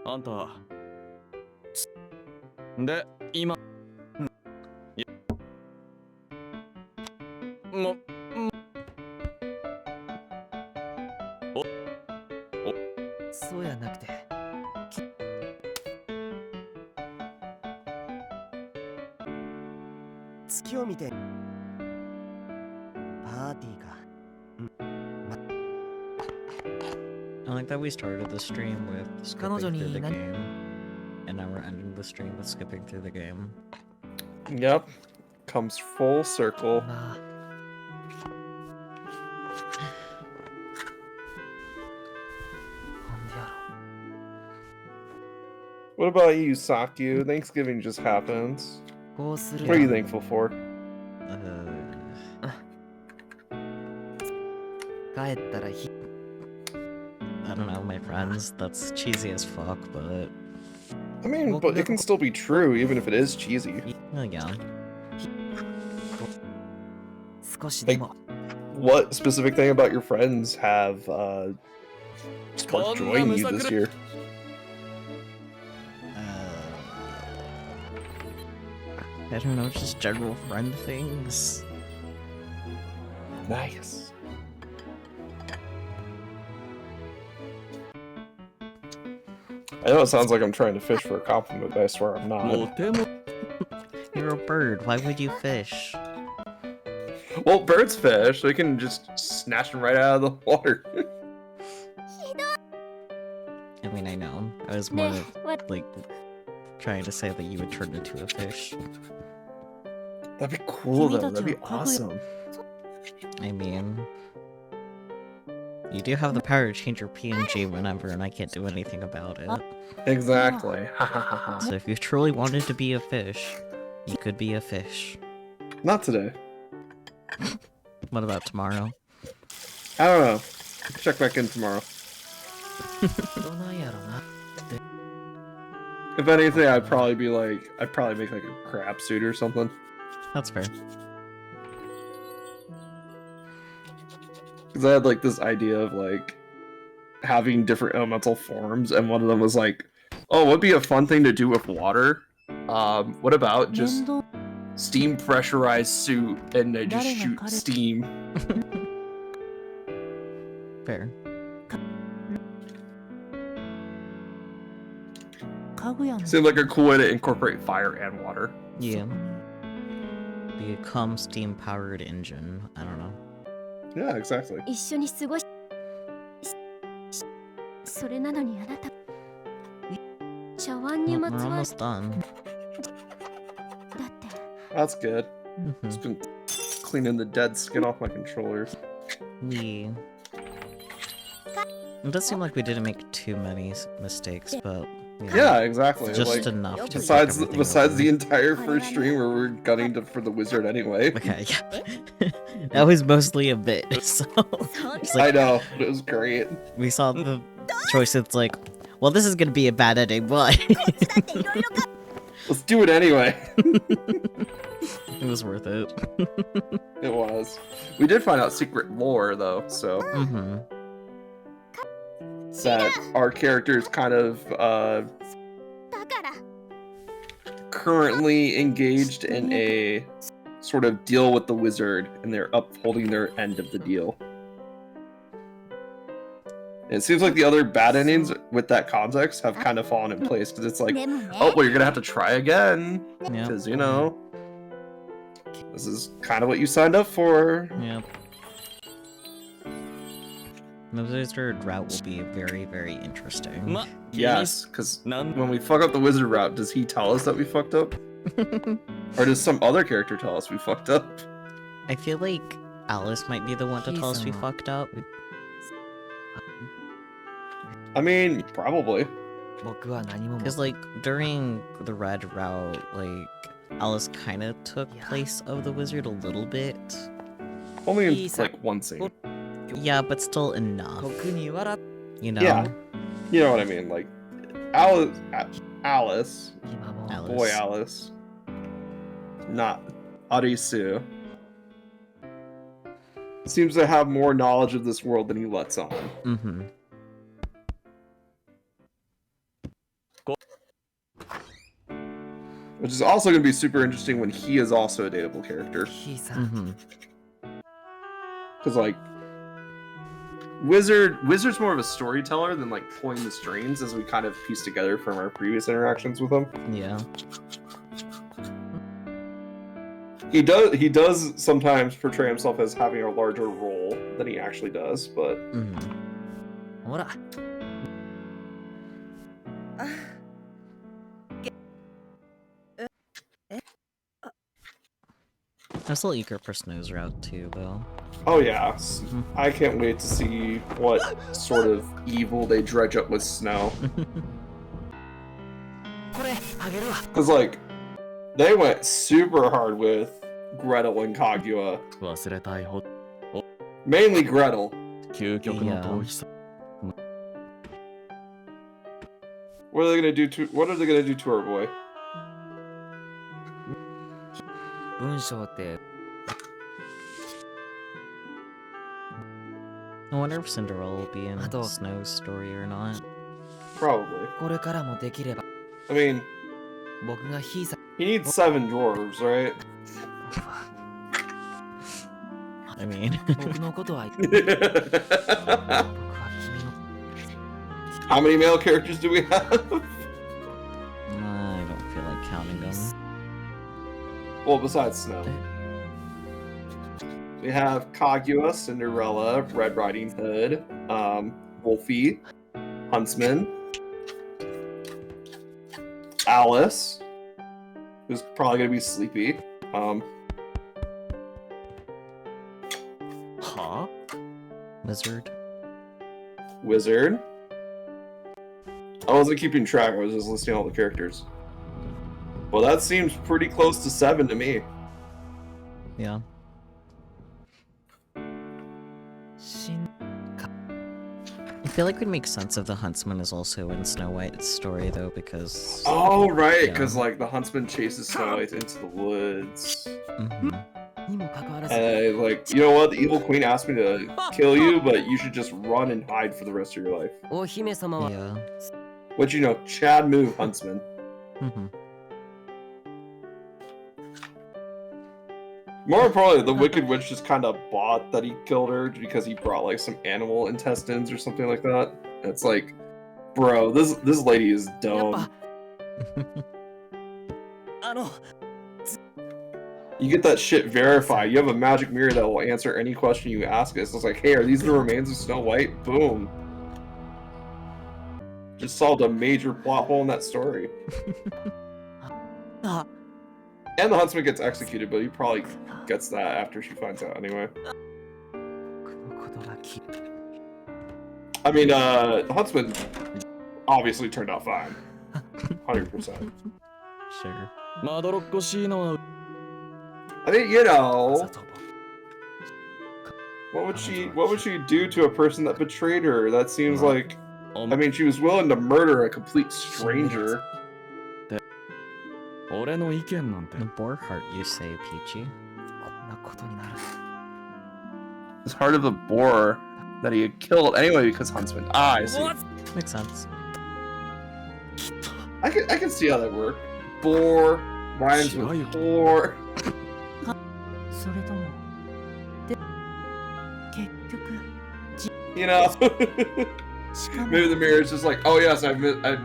Anta. で、今。いも、そうやなくて月を見てパーティーか I like that we started the stream with skipping through the game, and now we're ending the stream with skipping through the game. Yep. Comes full circle. まあ なんでや What about you, Sakyu? Thanksgiving just happened. ろこうする What are you thankful for? 帰ったらひ I don't know, my friends. That's cheesy as fuck, but I mean, but it can still be true, even if it is cheesy. well, yeah. 少しでも What specific thing about your friends have sparked joy in you this year? I don't know, just general friend things. Nice. I know it sounds like I'm trying to fish for a compliment, but I swear I'm not. モテモ You're a bird, why would you fish? Well, birds fish. They can just snatch them right out of the water. I mean, I know. I was more of, like, trying to say that you would turn into a fish. That'd be cool, though. That'd be awesome. I mean... You do have the power to change your PNG whenever, and I can't do anything about it. Exactly. So if you truly wanted to be a fish, you could be a fish. Not today. What about tomorrow? I don't know. Check back in tomorrow. どないやろな If anything, I'd probably make like a crab suit or something. That's fair. Because I had like this idea of like having different elemental forms, and one of them was like, oh, what'd be a fun thing to do with water? What about just steam pressurized suit and they just shoot steam? Fair. Seemed like a cool way to incorporate fire and water. Yeah. Become steam-powered engine. I don't know. Yeah, exactly. 一緒に過ごしそれなのにあなた茶碗に We're まつわる almost done. だって That's good. Just been cleaning the dead skin off my controllers. It does seem like we didn't make too many mistakes, but Yeah, exactly. just like, enough to besides fuck everything besides over. the entire first stream where we're gunning for the wizard anyway. Okay, yeah. That was mostly a bit, so... It's I like, know, it was great. we saw the choice, it's like, well, this is gonna be a bad ending, but... Let's do it anyway. It was worth it. It was. We did find out secret lore, though, so... That our characters kind of, currently engaged in a sort of deal with the wizard, and they're upholding their end of the deal. And it seems like the other bad endings with that context have kind of fallen in place, because it's like, oh, well, you're gonna have to try again, Yeah. because, you know, this is kind of what you signed up for. Yep. The wizard route will be very, very interesting. ま Yes, because なん when we fuck up the wizard route, does he tell us that we fucked up? Or does some other character tell us we fucked up? I feel like Alice might be the one to tell us we fucked up. I mean, probably. 僕は何も Because, like, during the red route, like, Alice kind of took place of the wizard a little bit. Only in, like, one scene. Yeah, but still enough. 特に笑っ You know? Yeah. You know what I mean, like, Alice, 今も Alice. boy Alice, not Arisu, seems to have more knowledge of this world than he lets on. Mm-hmm. Which is also going to be super interesting when he is also a dateable character. ヒーさん Mm-hmm. Because, like, Wizard's more of a storyteller than, like, pulling the strings, as we kind of piece together from our previous interactions with him. Yeah. He does sometimes portray himself as having a larger role than he actually does, but Mm-hmm. ほら I'm still eager for Snow's route too, though. oh yeah, I can't wait to see what sort of evil they dredge up with Snow. これあげるわ Because, like, they went super hard with Gretel and Kaguya. 忘れたいほ Mainly Gretel. 究極の逃避さ What are they gonna do to our boy? 文章って I wonder if Cinderella will be in Snow's story or not. Probably. これからもできれば I mean, 僕がひいさ he needs 7 dwarves, right? I mean, 僕のことは僕は君の How many male characters do we have? I don't feel like counting them. Well, besides Snow. We have Kaguya, Cinderella, Red Riding Hood, Wolfie, Huntsman, Alice, who's probably gonna be sleepy. Huh? Wizard. Wizard. I wasn't keeping track, I was just listing all the characters. Well, that seems pretty close to 7 to me. Yeah. 死ん I feel like we'd make sense if the huntsman is also in Snow White's story, though, because... Oh, right, Yeah. because, like, the huntsman chases Snow White into the woods. Mhm. にもかかわらず And, like, you know what? The evil queen asked me to kill you, but you should just run and hide for the rest of your life. お姫様は Yeah. What you know, Chad move, huntsman. Mhm. More importantly, the Wicked Witch just kind of bought that he killed her because he brought like some animal intestines or something like that. And it's like, bro, this lady is やっ dumb. ぱあの You get that shit verified. You have a magic mirror that will answer any question you ask us. It's like, hey, are these the remains of Snow White? Boom. Just solved a major plot hole in that story. あ And the huntsman gets executed, but he probably gets that after she finds out anyway. 僕のことがき I mean, the huntsman obviously turned out fine. 100%. Sure. まどろっこしいのは I think, you know, さとぼ what would she do to a person that betrayed her? That seems like, お I mean, she was willing to murder a complete stranger. 俺の意見なんて The boar heart, you say, Peachy. こんなことになる It's heart of the boar that he had killed anyway because huntsman. Ah, I see. Makes sense. I can see how that worked. Boar rhymes with boar. それともで結局 You know. しかも Maybe the mirror is just like, oh yes, I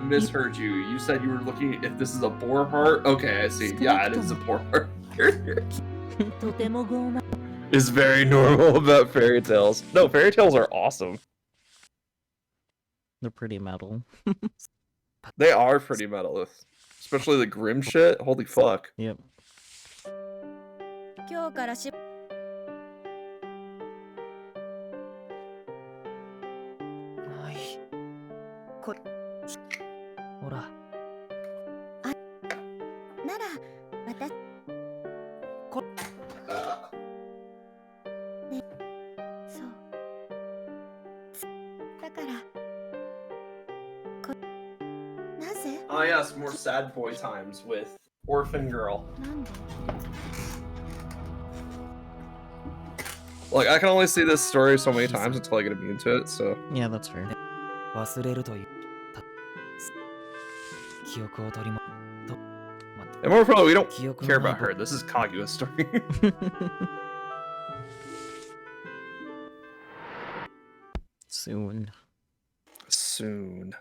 misheard you. You said you were looking if this is a boar heart. Okay, I see. Yeah, it is a boar heart. とても傲慢 It's very normal about fairy tales. No, fairy tales are awesome. They're pretty metal. They are pretty metal, especially the grim shit. Holy fuck. Yep. 今日からしはいこほらなら私こねそうだからこなぜ Oh yes, more sad boy times with orphan girl. なんで Like I can only see this story so many times until I get into it. So Yeah, that's fair. 忘れるというた記憶を取りもと and more probably we don't 記憶 care のない about her. This is Kaguya's story. Soon. Soon.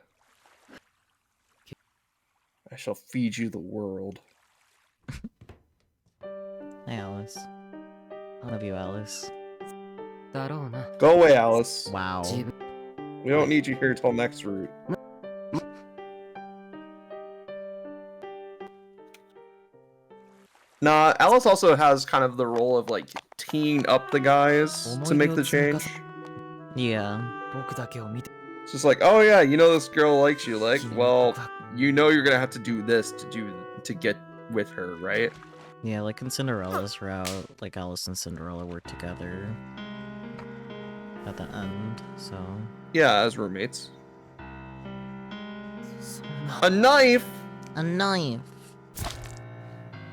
I shall feed you the world. Hey, Alice. I love you, Alice. だろうな Go away, Alice. Wow. 自分 We don't need you here till next route. Nah, Alice also has kind of the role of like teeing up the guys to make the change. Yeah. 僕だけを見て It's just like, oh yeah, you know this girl likes you. Like, 君の well, 告白 you know you're gonna have to do this to get with her, right? Yeah, like in Cinderella's route, like Alice and Cinderella were together at the end, so... Yeah, as roommates. そんな A knife? A knife!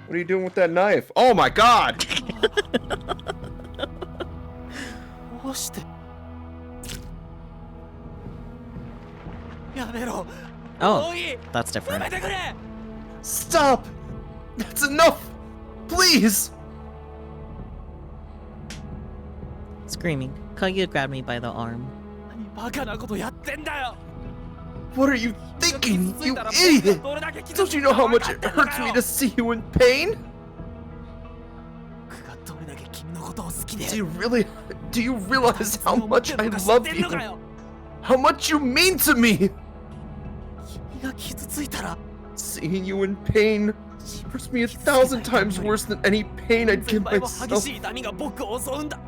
What are you doing with that knife? Oh my god! どうしてやめろ。 Oh, おい that's や different. めてくれ。 Stop! That's enough! Please! Screaming, Kaguya grabbed me by the arm. 何バカなことやってんだよ。 What are you thinking, you idiot? Don't you know how much it hurts me to see you in pain? 僕がどれだけ君のことを好きで Do you realize how much I love you? How much you mean to me? 君が傷ついたら Seeing you in pain hurts me 1,000 times worse than any pain I'd 全 give 倍も myself. 激しい痛みが僕を襲うんだ。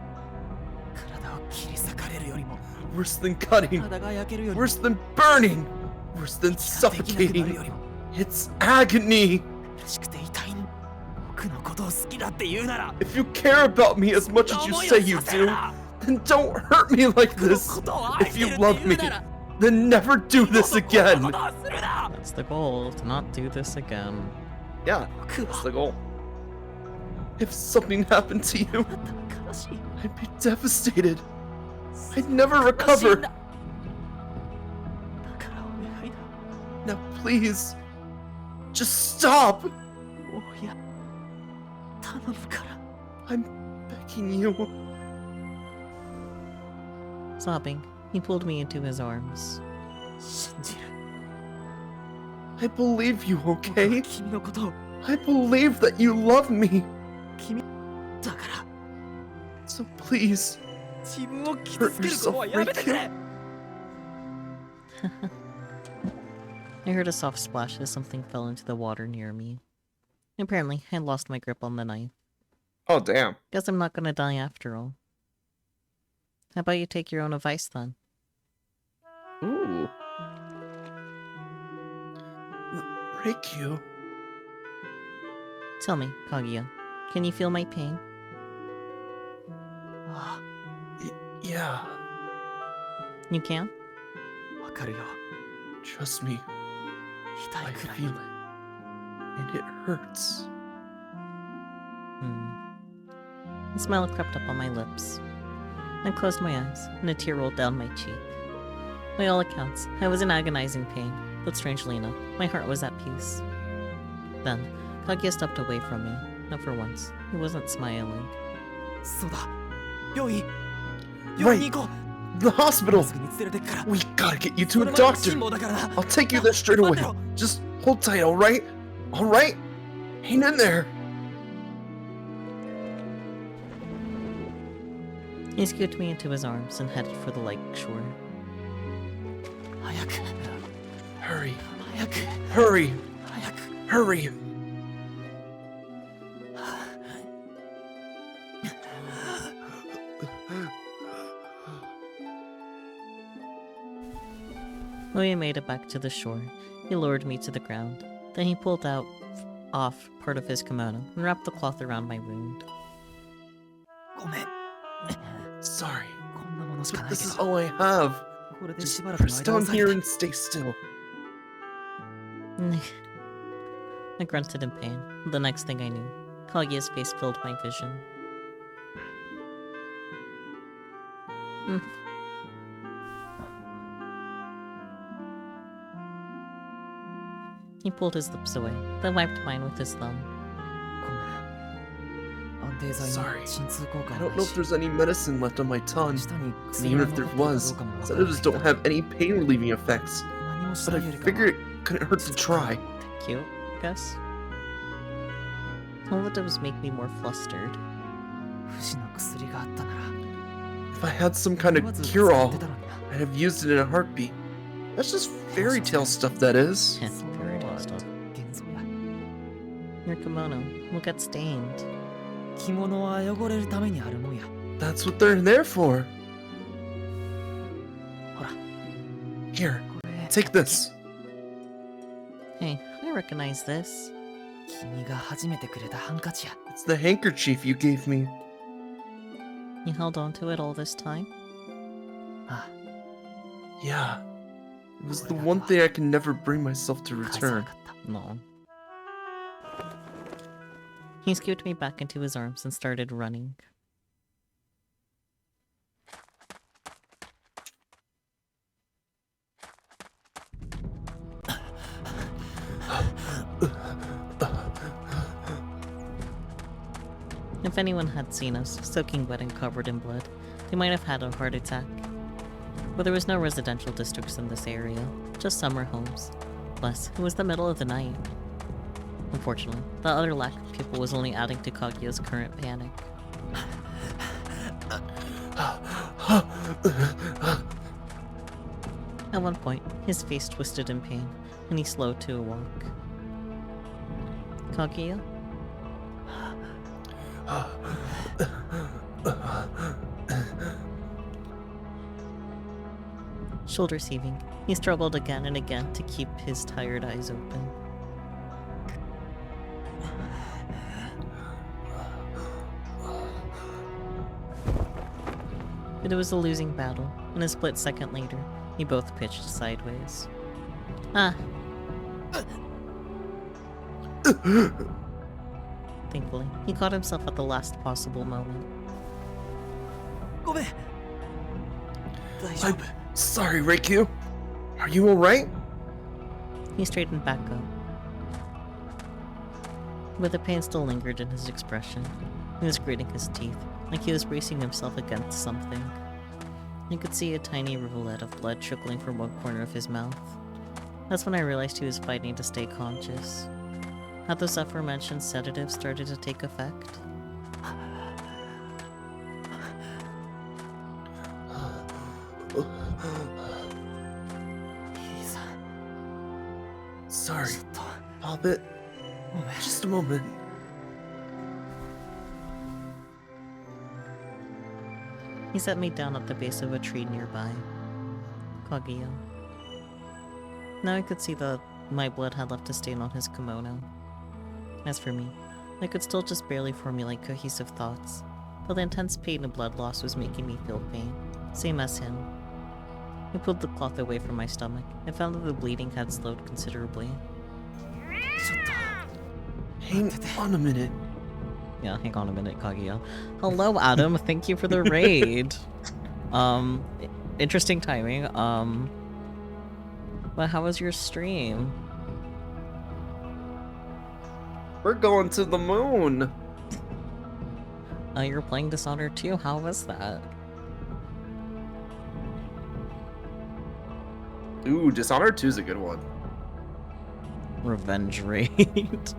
体を切り裂かれるよりも Worse than cutting, 体が焼けるよりも worse than burning, worse than 息ができなくなる suffocating. よりも It's agony. 苦しくて痛いんだ。僕のことを好きだって言うなら If you care about me as much as you say you do, then don't hurt me like 僕の this. ことを愛 If して you るって love 言う me, なら then never do 二度 this とこんな again. ことをするな。 That's the goal, to not do this again. Yeah, 僕 that's は the goal. If something happened to you, あなたは悲しい。 I'd be devastated. I'd never 悲しい recover. んだ。だからお願いだ。 Now please, just stop. もうや頼むから。 I'm begging you. Sobbing, he pulled me into his arms. 信じる。 I believe you, 僕は okay? 君のことを I believe that you love me. 君だから So please, 自分を傷つけることはやめてくれ。 I heard a soft splash as something fell into the water near me. Apparently, I lost my grip on the knife. oh damn. Guess I'm not gonna die after all. How about you take your own advice then? Ooh. Rikyu. Tell me, Kaguya, can you feel my pain? あ Yeah, You can? あ、わかるよ。 trust me, 痛 I いくらい feel it. And it hurts. A smile crept up on my lips. I closed my eyes, and a tear rolled down my cheek. By all accounts, I was in agonizing pain, but strangely enough, my heart was at peace. Then, Kaguya stepped away from me, and for once, he wasn't smiling. そうだ。病院。病院に行こう。 The hospital! すぐに連れてくから。 We gotta get you そ to れ a までの doctor! 辛抱だからな。 I'll take you there straight away. Just hold tight, alright? Alright? Hang in there. He scooped me into his arms and headed for the lake shore. 早く。 Hurry, 早く。 hurry, 早く。 hurry. When we made it back to the shore, he lowered me to the ground. Then he pulled off part of his kimono and wrapped the cloth around my wound. ごめん。 Sorry, こんなものしか but ないけ this is ど。 all I have. これでし Just ばらくの press 間を down 下げ here て and stay still. I grunted in pain. The next thing I knew, Kaguya's face filled my vision. He pulled his lips away, then wiped mine with his thumb. ごめん。安定剤 Sorry. に鎮痛効果 I は don't な know い if し。 there's any medicine left on my tongue. 下に And 薬 even が if 残 there っているかど was, うかもわから sedatives ない don't have any pain relieving effects. 何もし But な I いよりか figured は it couldn't hurt to try. Cute, I guess. All that does make me more flustered. 不死の薬があったなら If I had some kind ま of ず使 cure-all, ってたのにな。 I'd have used it in a heartbeat. That's just fairy tale stuff, that is. Fairy tale stuff. 幻想や。 Your kimono will get stained. 着物は汚れるためにあるもんや。 That's what they're there for. ほら、 Here, これ。 take this. Hey, I recognize this. 君が初めてくれたハンカチや。 It's the handkerchief you gave me. You held on to it all this time? あ Yeah. It was the one thing I can never bring myself to あ、返さな return. かった。 No. He scooped me back into his arms and started running. If anyone had seen us, soaking wet and covered in blood, they might have had a heart attack. But there was no residential districts in this area, just summer homes. Plus, it was the middle of the night. Unfortunately, the utter lack of people was only adding to Kaguya's current panic. At one point, his face twisted in pain, and he slowed to a walk. Kaguya? Shoulders heaving, he struggled again and again to keep his tired eyes open. But it was a losing battle, and a split second later, he both pitched sideways. Ah. Thankfully, he caught himself at the last possible moment. I'm sorry, Reikyu. Are you alright? He straightened back up. But the pain still lingered in his expression. He was gritting his teeth, like he was bracing himself against something. You could see a tiny rivulet of blood trickling from one corner of his mouth. That's when I realized he was fighting to stay conscious. Had those aforementioned sedatives started to take effect? Sorry, Hobbit. Just a moment. He set me down at the base of a tree nearby. Kaguya. Now I could see that my blood had left a stain on his kimono. As for me, I could still just barely formulate cohesive thoughts, but the intense pain and blood loss was making me feel pain, same as him. I pulled the cloth away from my stomach and found that the bleeding had slowed considerably. Hang on a minute. Yeah, hang on a minute, Kaguya. Hello, Adam. Thank you for the raid. Interesting timing. But how was your stream? We're going to the moon. You're playing Dishonored 2? How was that? Ooh, Dishonored 2 is a good one. Revenge raid.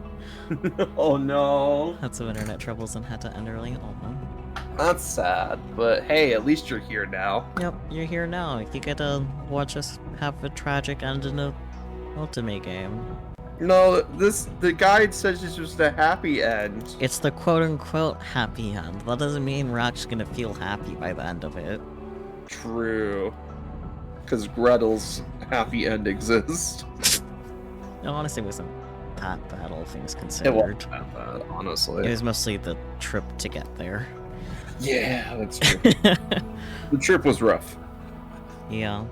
Oh no. Had some internet troubles and had to end early. Oh. That's sad, but hey, at least you're here now. Yep, you're here now. You get to watch us have a tragic end in a Ultimate game. No, the guide says it's just a happy end. It's the quote-unquote happy end. That doesn't mean we're actually gonna feel happy by the end of it. True. Because Gretel's happy end exists. It honestly wasn't that bad, all things It considered. wasn't that bad, honestly. It was mostly the trip to get there. Yeah, that's true. The trip was rough. Yeah.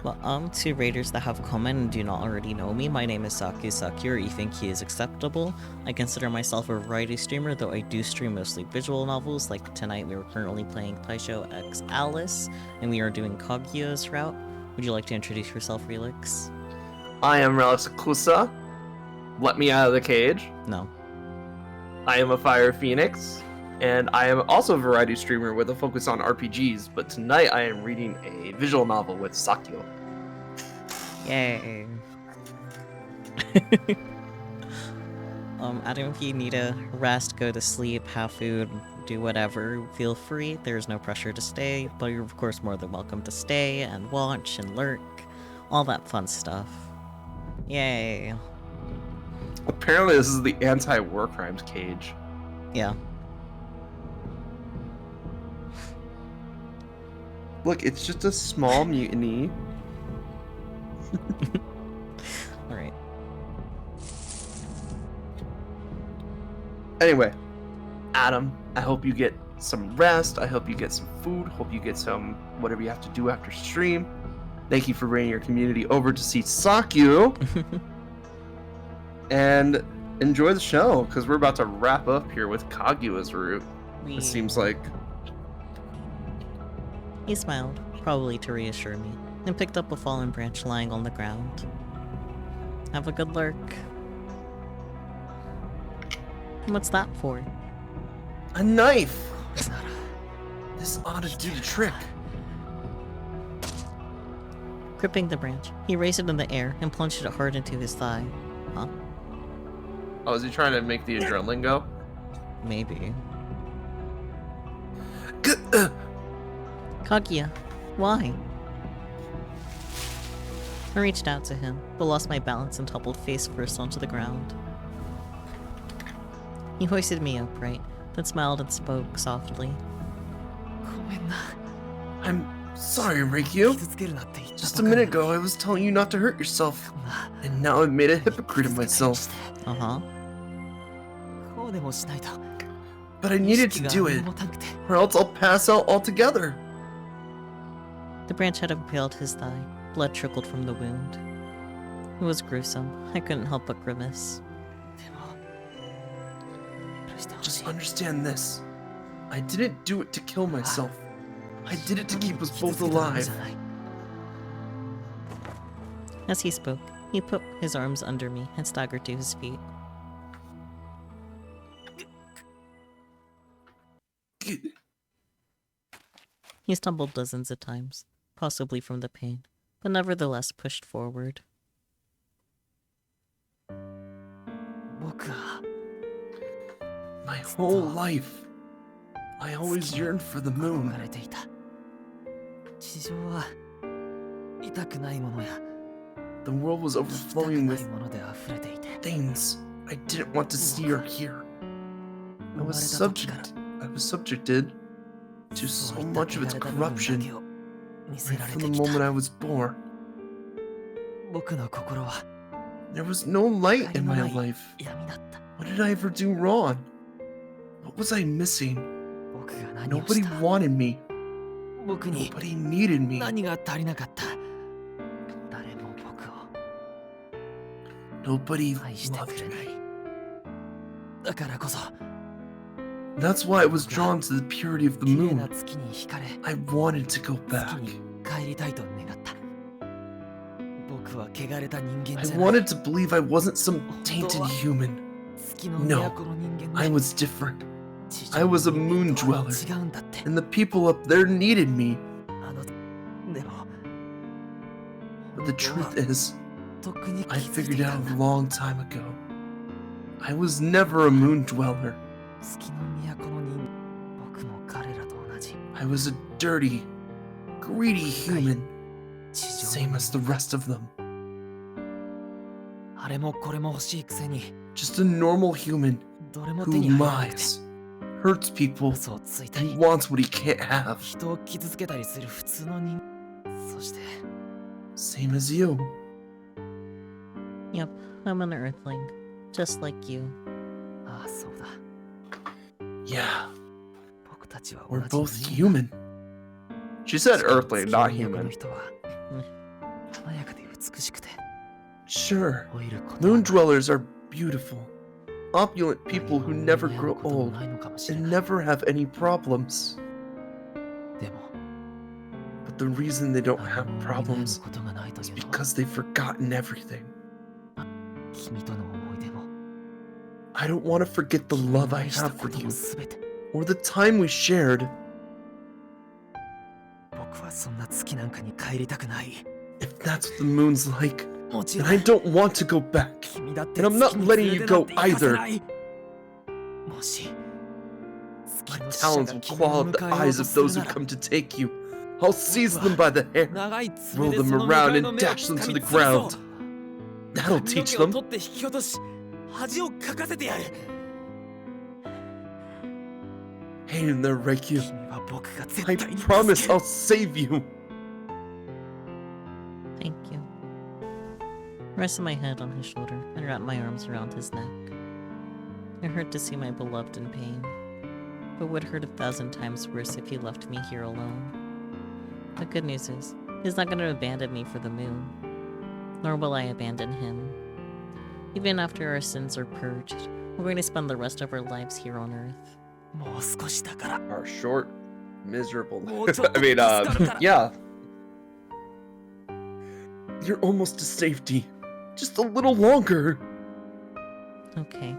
Well, to raiders that have come in and do not already know me, my name is Saki or you think he is acceptable. I consider myself a variety streamer, though I do stream mostly visual novels, like tonight we were currently playing Taisho X Alice, and we are doing Kaguya's route. Would you like to introduce yourself, Relix? I am Relics Kusa. Let me out of the cage. No. I am a Fire Phoenix, and I am also a variety streamer with a focus on RPGs, but tonight I am reading a visual novel with Sakyo. Yay. Adam, if you need a rest, go to sleep, have food, do whatever, feel free. There's no pressure to stay, but you're of course more than welcome to stay and watch and lurk. All that fun stuff. Yay. Apparently this is the anti-war crimes cage. Yeah. Look, it's just a small mutiny. Alright. Anyway, Adam, I hope you get some rest. I hope you get some food. Hope you get some whatever you have to do after stream. Thank you for bringing your community over to see Sakyu. And enjoy the show, because we're about to wrap up here with Kaguya's route. It seems like. He smiled, probably to reassure me, and picked up a fallen branch lying on the ground. Have a good lurk. What's that for? A knife! This ought to do the trick. Gripping the branch, he raised it in the air and plunged it hard into his thigh. Huh? Oh, is he trying to make the adrenaline go? Maybe. Kaguya, why? I reached out to him, but lost my balance and toppled face first onto the ground. He hoisted me upright, then smiled and spoke softly. I'm sorry, Reikyu. Just a minute ago, I was telling you not to hurt yourself, and now I've made a hypocrite of myself. Uh-huh. But I needed to do it, or else I'll pass out altogether. The branch had impaled his thigh. Blood trickled from the wound. It was gruesome. I couldn't help but grimace. Just understand this. I didn't do it to kill myself. I did it to keep us both alive. As he spoke, he put his arms under me and staggered to his feet. He stumbled dozens of times, possibly from the pain, but nevertheless pushed forward. My whole life, I always yearned for the moon. The world was overflowing with things I didn't want to see or hear. I was subjected to so much of its corruption right from the moment I was born. There was no light in my life. What did I ever do wrong? What was I missing? Nobody wanted me. Nobody needed me. Nobody loved me. That's why I was drawn to the purity of the moon. I wanted to go back. I wanted to believe I wasn't some tainted human. No, I was different. I was a moon dweller, and the people up there needed me. But the truth is, I figured out a long time ago. I was never a moon dweller. I was a dirty, greedy human, same as the rest of them. Just a normal human who lies, hurts people, and wants what he can't have. Same as you. Yep, I'm an Earthling, just like you. Yeah, we're both human. She said Earthling, not human. Sure, moon dwellers are beautiful, opulent people who never grow old and never have any problems. But the reason they don't have problems is because they've forgotten everything. I don't want to forget the love I have for you, or the time we shared. If that's what the moon's like, then I don't want to go back, and I'm not letting you go either. My talons will claw at the eyes of those who come to take you. I'll seize them by the hair, roll them around, and dash them to the ground. That'll teach them. Hang in there, Reikyu. I promise I'll save you. Thank you. I rested my head on his shoulder and wrapped my arms around his neck. It hurt to see my beloved in pain, but would hurt 1,000 times worse if he left me here alone. The good news is, he's not going to abandon me for the moon, nor will I abandon him. Even after our sins are purged, we're going to spend the rest of our lives here on Earth. Our short, miserable. I mean, yeah. You're almost to safety. Just a little longer. Okay.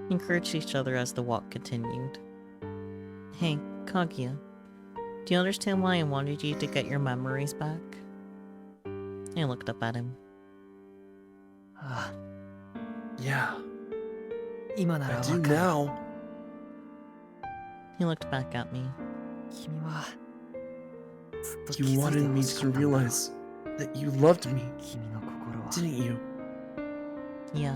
Encouraged each other as the walk continued. Hey, Kaguya, do you understand why I wanted you to get your memories back? I looked up at him. Yeah, 今なら I わ do かる。 now. He looked back at me. 君はずっと気 You づいて wanted ほ me しか to ったんだろう。 realize that you loved me, 君の心は didn't you? Yeah.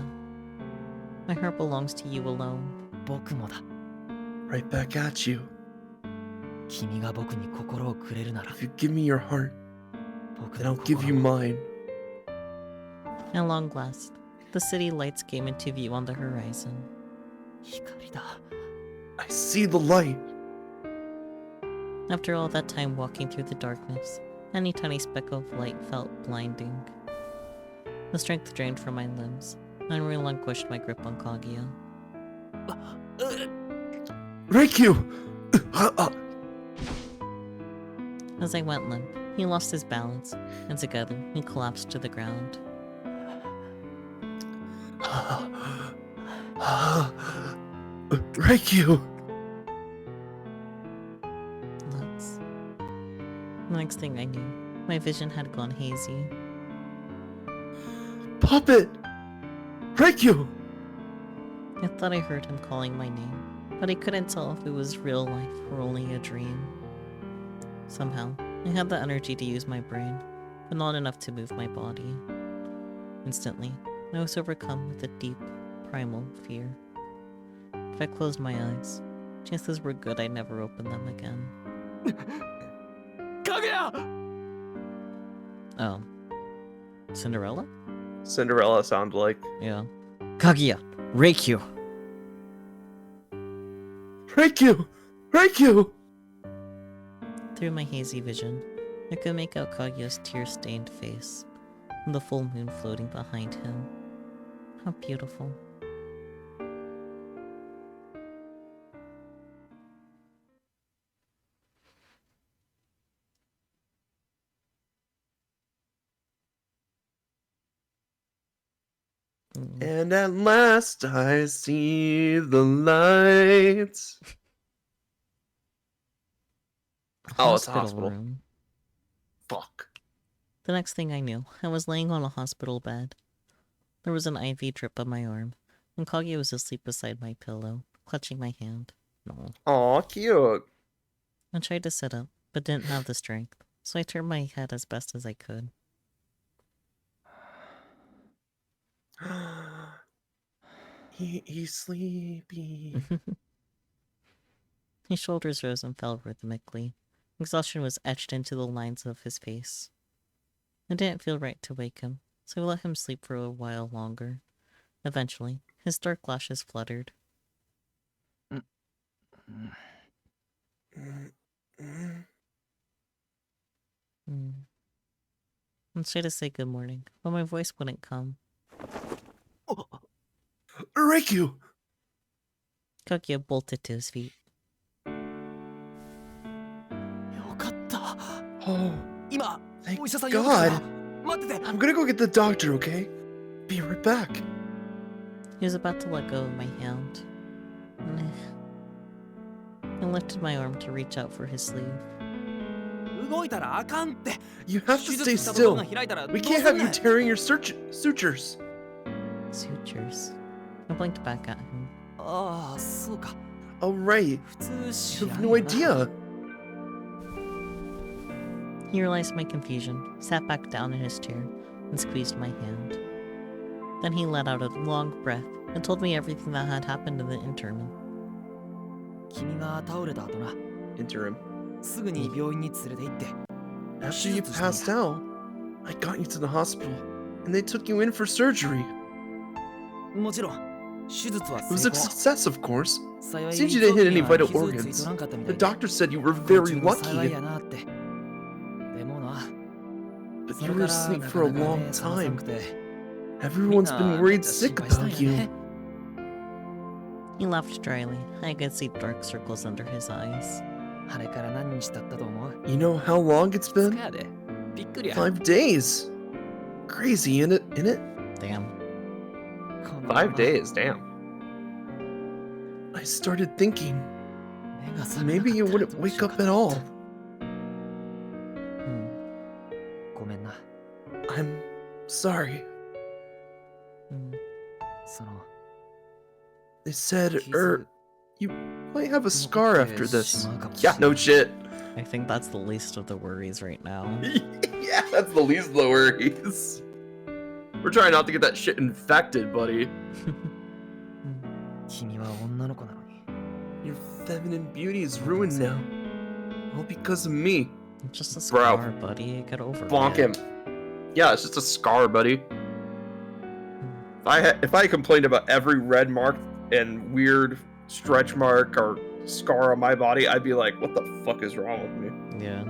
My heart belongs to you alone. 僕もだ。 Right back at you. 君が僕に心をくれるなら If you give me your heart, 僕 then の I'll give 心 you も mine. At long last, the city lights came into view on the horizon. 光だ。 I see the light. After all that time walking through the darkness, any tiny speck of light felt blinding. The strength drained from my limbs. I relinquished my grip on Kaguya. Reikyu! As I went limp, he lost his balance, and together we collapsed to the ground. Reikyu! Let's. The next thing I knew, my vision had gone hazy. Puppet! Reikyu! I thought I heard him calling my name, but I couldn't tell if it was real life or only a dream. Somehow, I had the energy to use my brain, but not enough to move my body. Instantly, I was overcome with a deep, primal fear. If I closed my eyes, chances were good I'd never open them again. Kaguya! Oh. Cinderella? Cinderella sounded like. Yeah. Kaguya! Reikyu! Reikyu! Reikyu! Through my hazy vision, I could make out Kaguya's tear-stained face, and the full moon floating behind him. How beautiful. And at last I see the lights. Oh, it's a hospital. Room. Fuck. The next thing I knew, I was laying on a hospital bed. There was an IV drip on my arm, and Kaguya was asleep beside my pillow, clutching my hand. No. Aw, cute. I tried to sit up, but didn't have the strength, so I turned my head as best as I could. He's sleepy. His shoulders rose and fell rhythmically. Exhaustion was etched into the lines of his face. It didn't feel right to wake him, so I let him sleep for a while longer. Eventually, his dark lashes fluttered. I tried to say good morning, but my voice wouldn't come. Reikyu! Kaguya bolted to his feet. Oh, 今 thank お医者さん呼ぶから God. 待ってて I'm gonna go get the doctor, okay? Be right back. He was about to let go of my hand. I lifted my arm to reach out for his sleeve. 動いたらあかんって You have to 手 stay 術したところが still. 開いたら We どう can't す have ん you ねん tearing your sutures. Sutures. I blinked back at him. ああそうか Oh, right. 普通知 You ら have ん no よな idea. He realized my confusion, sat back down in his chair, and squeezed my hand. Then he let out a long breath and told me everything that had happened in the interim. 君が倒れた後な Interim. すぐに病院に連れて行って After you passed out, I got you to the hospital, and they took you in for surgery. もちろん手術は It was 成 a 功 success, of course. 幸い Seems you didn't hit any 臓器には vital 傷つい organs. とらんかったみた The いで doctor said you were 不 very 幸中の幸い lucky, やなってでもな but そ you れ were から asleep な for か a なか long 目覚まさん time. くて Everyone's been worried みんなめっちゃ sick 心配したん about や you. ね He laughed dryly. I could see dark circles under his eyes. あれから何日経ったと思う You know how long it's 2 been? 日やでびっくりや 5 days. Crazy, isn't it? Damn. このまま 5 days, damn. I started thinking 目が覚めなかったら maybe you どう wouldn't しよう wake か up と at 思っ all. た。 Hmm. ごめんな。 I'm sorry. Hmm. その They said, 傷 you might have a 残 scar って after し this. まうかもし Yeah, れ no ない。 shit. I think that's the least of the worries right now. Yeah, that's the least of the worries. We're trying not to get that shit infected, buddy. 君は女の子なのに。 Your feminine beauty is ruined now. All because of me. Just a Bro. scar, buddy. Get over Bonk it. him. Yeah, it's just a scar, buddy. If I complained about every red mark and weird stretch mark or scar on my body, I'd be like, what the fuck is wrong with me? Yeah.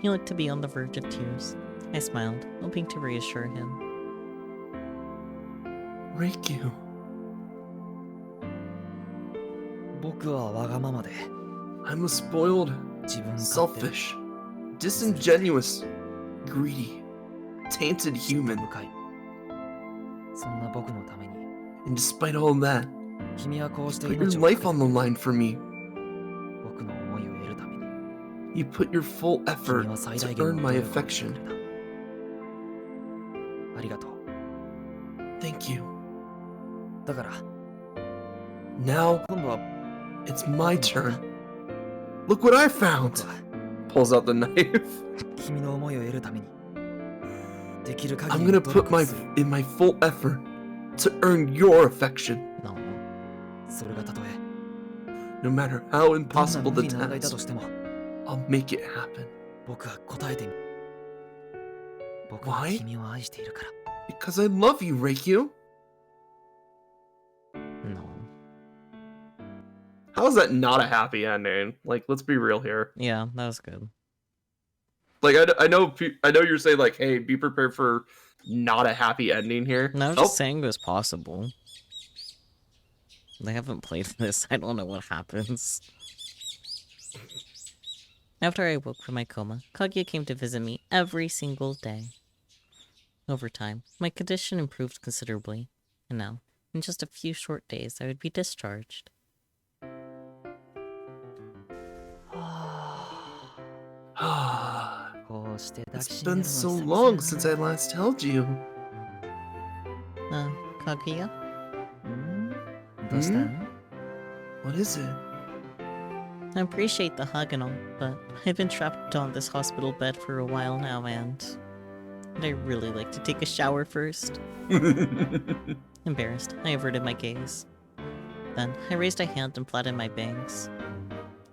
He looked to be on the verge of tears. I smiled, hoping to reassure him. Reikyu. 僕はわがままで I'm a spoiled, 自分勝手 selfish, disingenuous, greedy, tainted human. 深い。そんな僕のために And despite all that, 君はこうして put your 命を life 懸 on け the て line for me. 僕の思いを得るために You put your full 君 effort は最 to 大限 earn の my 努力をして affection. くれた。ありがとう。 Thank you. だから Now 今度は it's my turn. Look what I 僕 found. は Pulls out the knife. 君の思いを得るためにできる限 I'm り gonna の努 put 力を my する。 in my full effort to earn your affection. No. それがたとえ No matter how どんな impossible 無 the 理難題だ task, としても I'll make it happen. 僕は答えてみる。僕は Why? 君を愛しているから。 Because I love you, Reikyu. No. How is that not a happy ending? Like, let's be real here. Yeah, that was good. Like, I know you're saying like, hey, be prepared for not a happy ending here. No, I'm Nope. just saying it was possible. They haven't played this. I don't know what happens. After I woke from my coma, Kaguya came to visit me every single day. Over time, my condition improved considerably, and now, in just a few short days, I would be discharged. こうして抱き It's しめる been の so 久々 long だ since I な。 last held you. Kaguya? どうしたん？ What is it? I appreciate the hug and all, but I've been trapped on this hospital bed for a while now, and I'd really like to take a shower first. Embarrassed, I averted my gaze. Then, I raised a hand and flattened my bangs.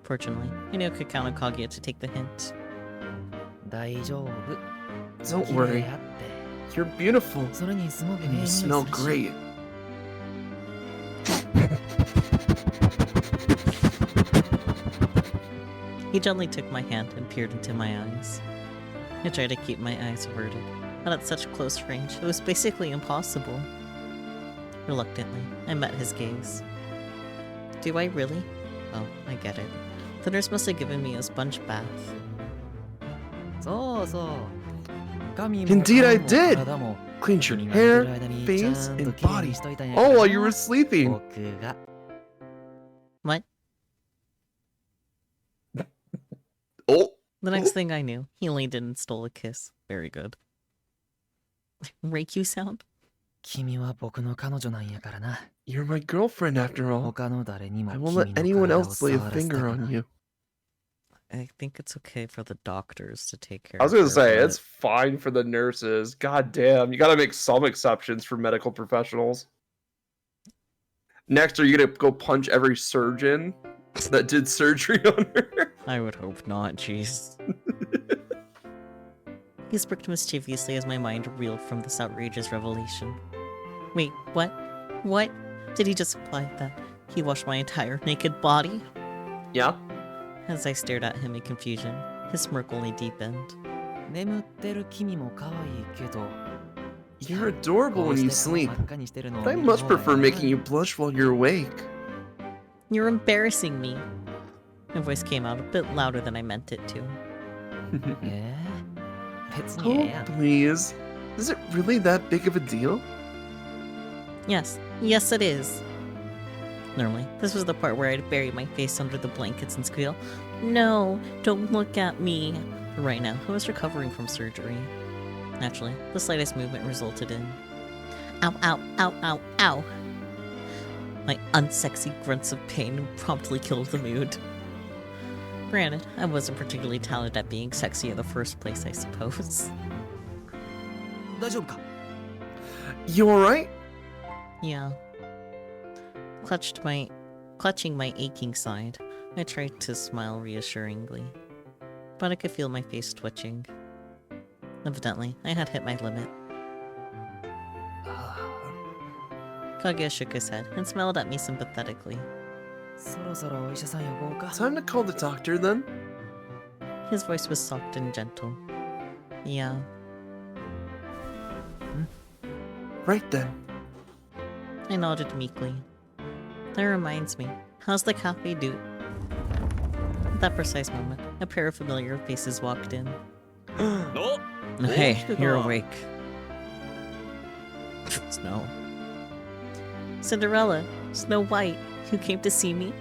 Fortunately, I knew I could count on Kaguya to take the hint. 大丈夫。 Don't 綺麗 worry. やって。 You're beautiful それにすごく and ね you え smell 匂いするし great. He gently took my hand and peered into my eyes. I tried to keep my eyes averted, but at such close range, it was basically impossible. Reluctantly, I met his gaze. Do I really? Oh, I get it. The nurse must have given me a sponge bath. そうそう。髪も Indeed, I 顔も did. 体も Cleaned your 君が寝てる hair, 間に face, ちゃんと and きれい body. にしといたんやから All な。 while you were sleeping. 僕が What? Oh, The next thing I knew, he leaned in and stole a kiss. Very good. Reikyu sound? 君は僕の彼女なんやからな。 you're my girlfriend after all. 他の誰にも I 君 won't の let anyone 体を else lay a 触らせた finger く on ない。 you. I think it's okay for the doctors to take care I was of gonna her, say but- it's fine for the nurses. God damn, you gotta make some exceptions for medical professionals. Next, are you gonna go punch every surgeon that did surgery on her? I would hope not, jeez. He smirked mischievously as my mind reeled from this outrageous revelation. Wait, what? What? Did he just imply that he washed my entire naked body? Yeah. As I stared at him in confusion, his smirk only deepened. 眠ってる君も可愛いけど、 You're adorable こう when し you て顔 sleep, 真っ赤にしてるのを but I 見る much 方が prefer いい making you blush while you're awake. You're embarrassing me. My voice came out a bit louder than I meant it to. えー、別にええ Oh, やん。 please. Is it really that big of a deal? Yes, yes it is. Normally, this was the part where I'd bury my face under the blankets and squeal, "No, don't look at me." But right now, I was recovering from surgery. Naturally, the slightest movement resulted in ow, ow, ow, ow, ow. My unsexy grunts of pain promptly killed the mood. Granted, I wasn't particularly talented at being sexy in the first place, I suppose. 大丈夫か You alright? Yeah. Clutching my aching side, I tried to smile reassuringly, but I could feel my face twitching. Evidently, I had hit my limit. Kaguya shook his head and smiled at me sympathetically. そろそろお医者さん呼ぼうか Time to call the doctor then? His voice was soft and gentle. Yeah. Right then. I nodded meekly. That reminds me, how's the cafe do? At that precise moment, a pair of familiar faces walked in. No. Hey, you're awake. Snow. Cinderella, Snow White, who came to see me?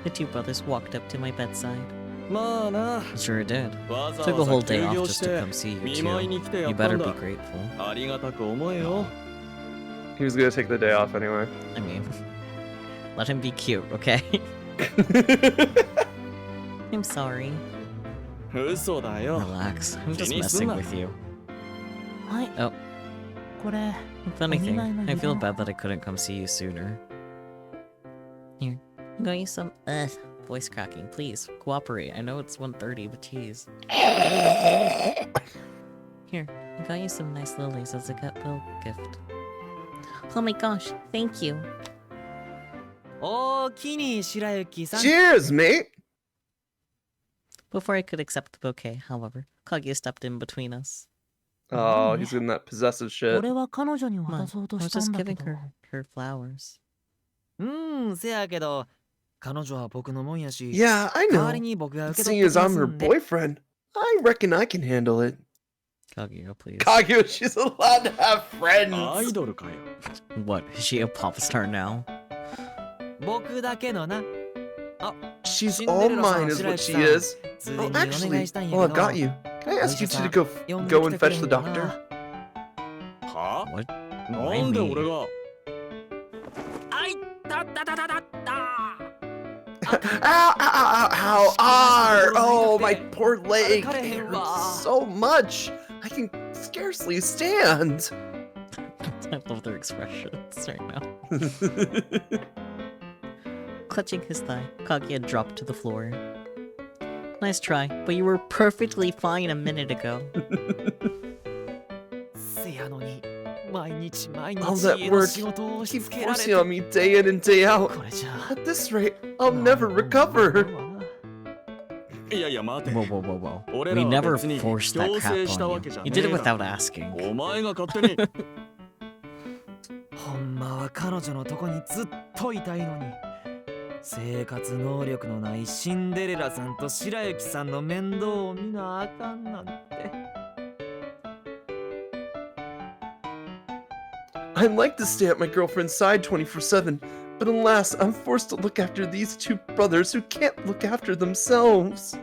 The two brothers walked up to my bedside. まあな。 Sure did. わざ Took a わ whole ざ day 休 off 業 just し to て come see you 見舞い too. に来てや You ったん better だ be。grateful. ありがたく思えよ。 He was gonna take the day off anyway. I mean, let him be cute, okay? I'm sorry. 嘘だよ。 Relax. I'm just 気にすん messing な。 with you. はい Oh, これ funny thing, Only my I feel little- bad that I couldn't come see you sooner. Here, I'm going you some voice cracking. Please cooperate. I know it's 1:30, but jeez. Here, I got you some nice lilies as a goodwill gift. Oh my gosh, thank you. おーきに白雪さん Cheers, mate! Before I could accept the bouquet, however, Kaguya stepped in between us. Oh, he's in that possessive shit. 俺は彼女に Come 渡 on, そう I と was したん just だけ giving ど her flowers. せやけど彼女は僕のもんやし Yeah, I 代わ know. りに僕が But 受け取 seeing って as きま I'm す her んで boyfriend, I reckon I can handle it. Kaguya, please. Kaguya, she's allowed to have ア friends. イドルかよ。 What? Is she a pop star now? 僕だけのな She's all mine is what she is. つい Oh, にお願 actually, いしたんや while け I've ど got you, can I ask you two to go 呼んで go き and てく fetch れ the んか doctor? な は What? なんで Why me? 俺が。あいたたたたたた Ow, ow, ow, ow, ow, oh, my poor leg. It hurts so much. I can scarcely stand. I love their expressions right now. Clutching his thigh, Kaguya dropped to the floor. Nice try, but you were perfectly fine a minute ago. せやのに毎日毎 All 日 that 家の work, 仕事を押し keep 付けられ forcing て on me day in and day out. これじゃ At this rate, I'll never recover. いやいや待て。 Whoa, whoa, whoa, whoa. 俺 We らは never 別に forced that 強制し crap た on わ you. けじゃ You ね did it えだ without ろ。 asking. お前が勝手に。ほんまは彼女のとこにずっといたいのに生活能力のないシンデレラさんと白雪さんの面倒を見なあかんなんて I'd like to stay at my girlfriend's side 24/7, but alas, I'm forced to look after these two brothers who can't look after themselves.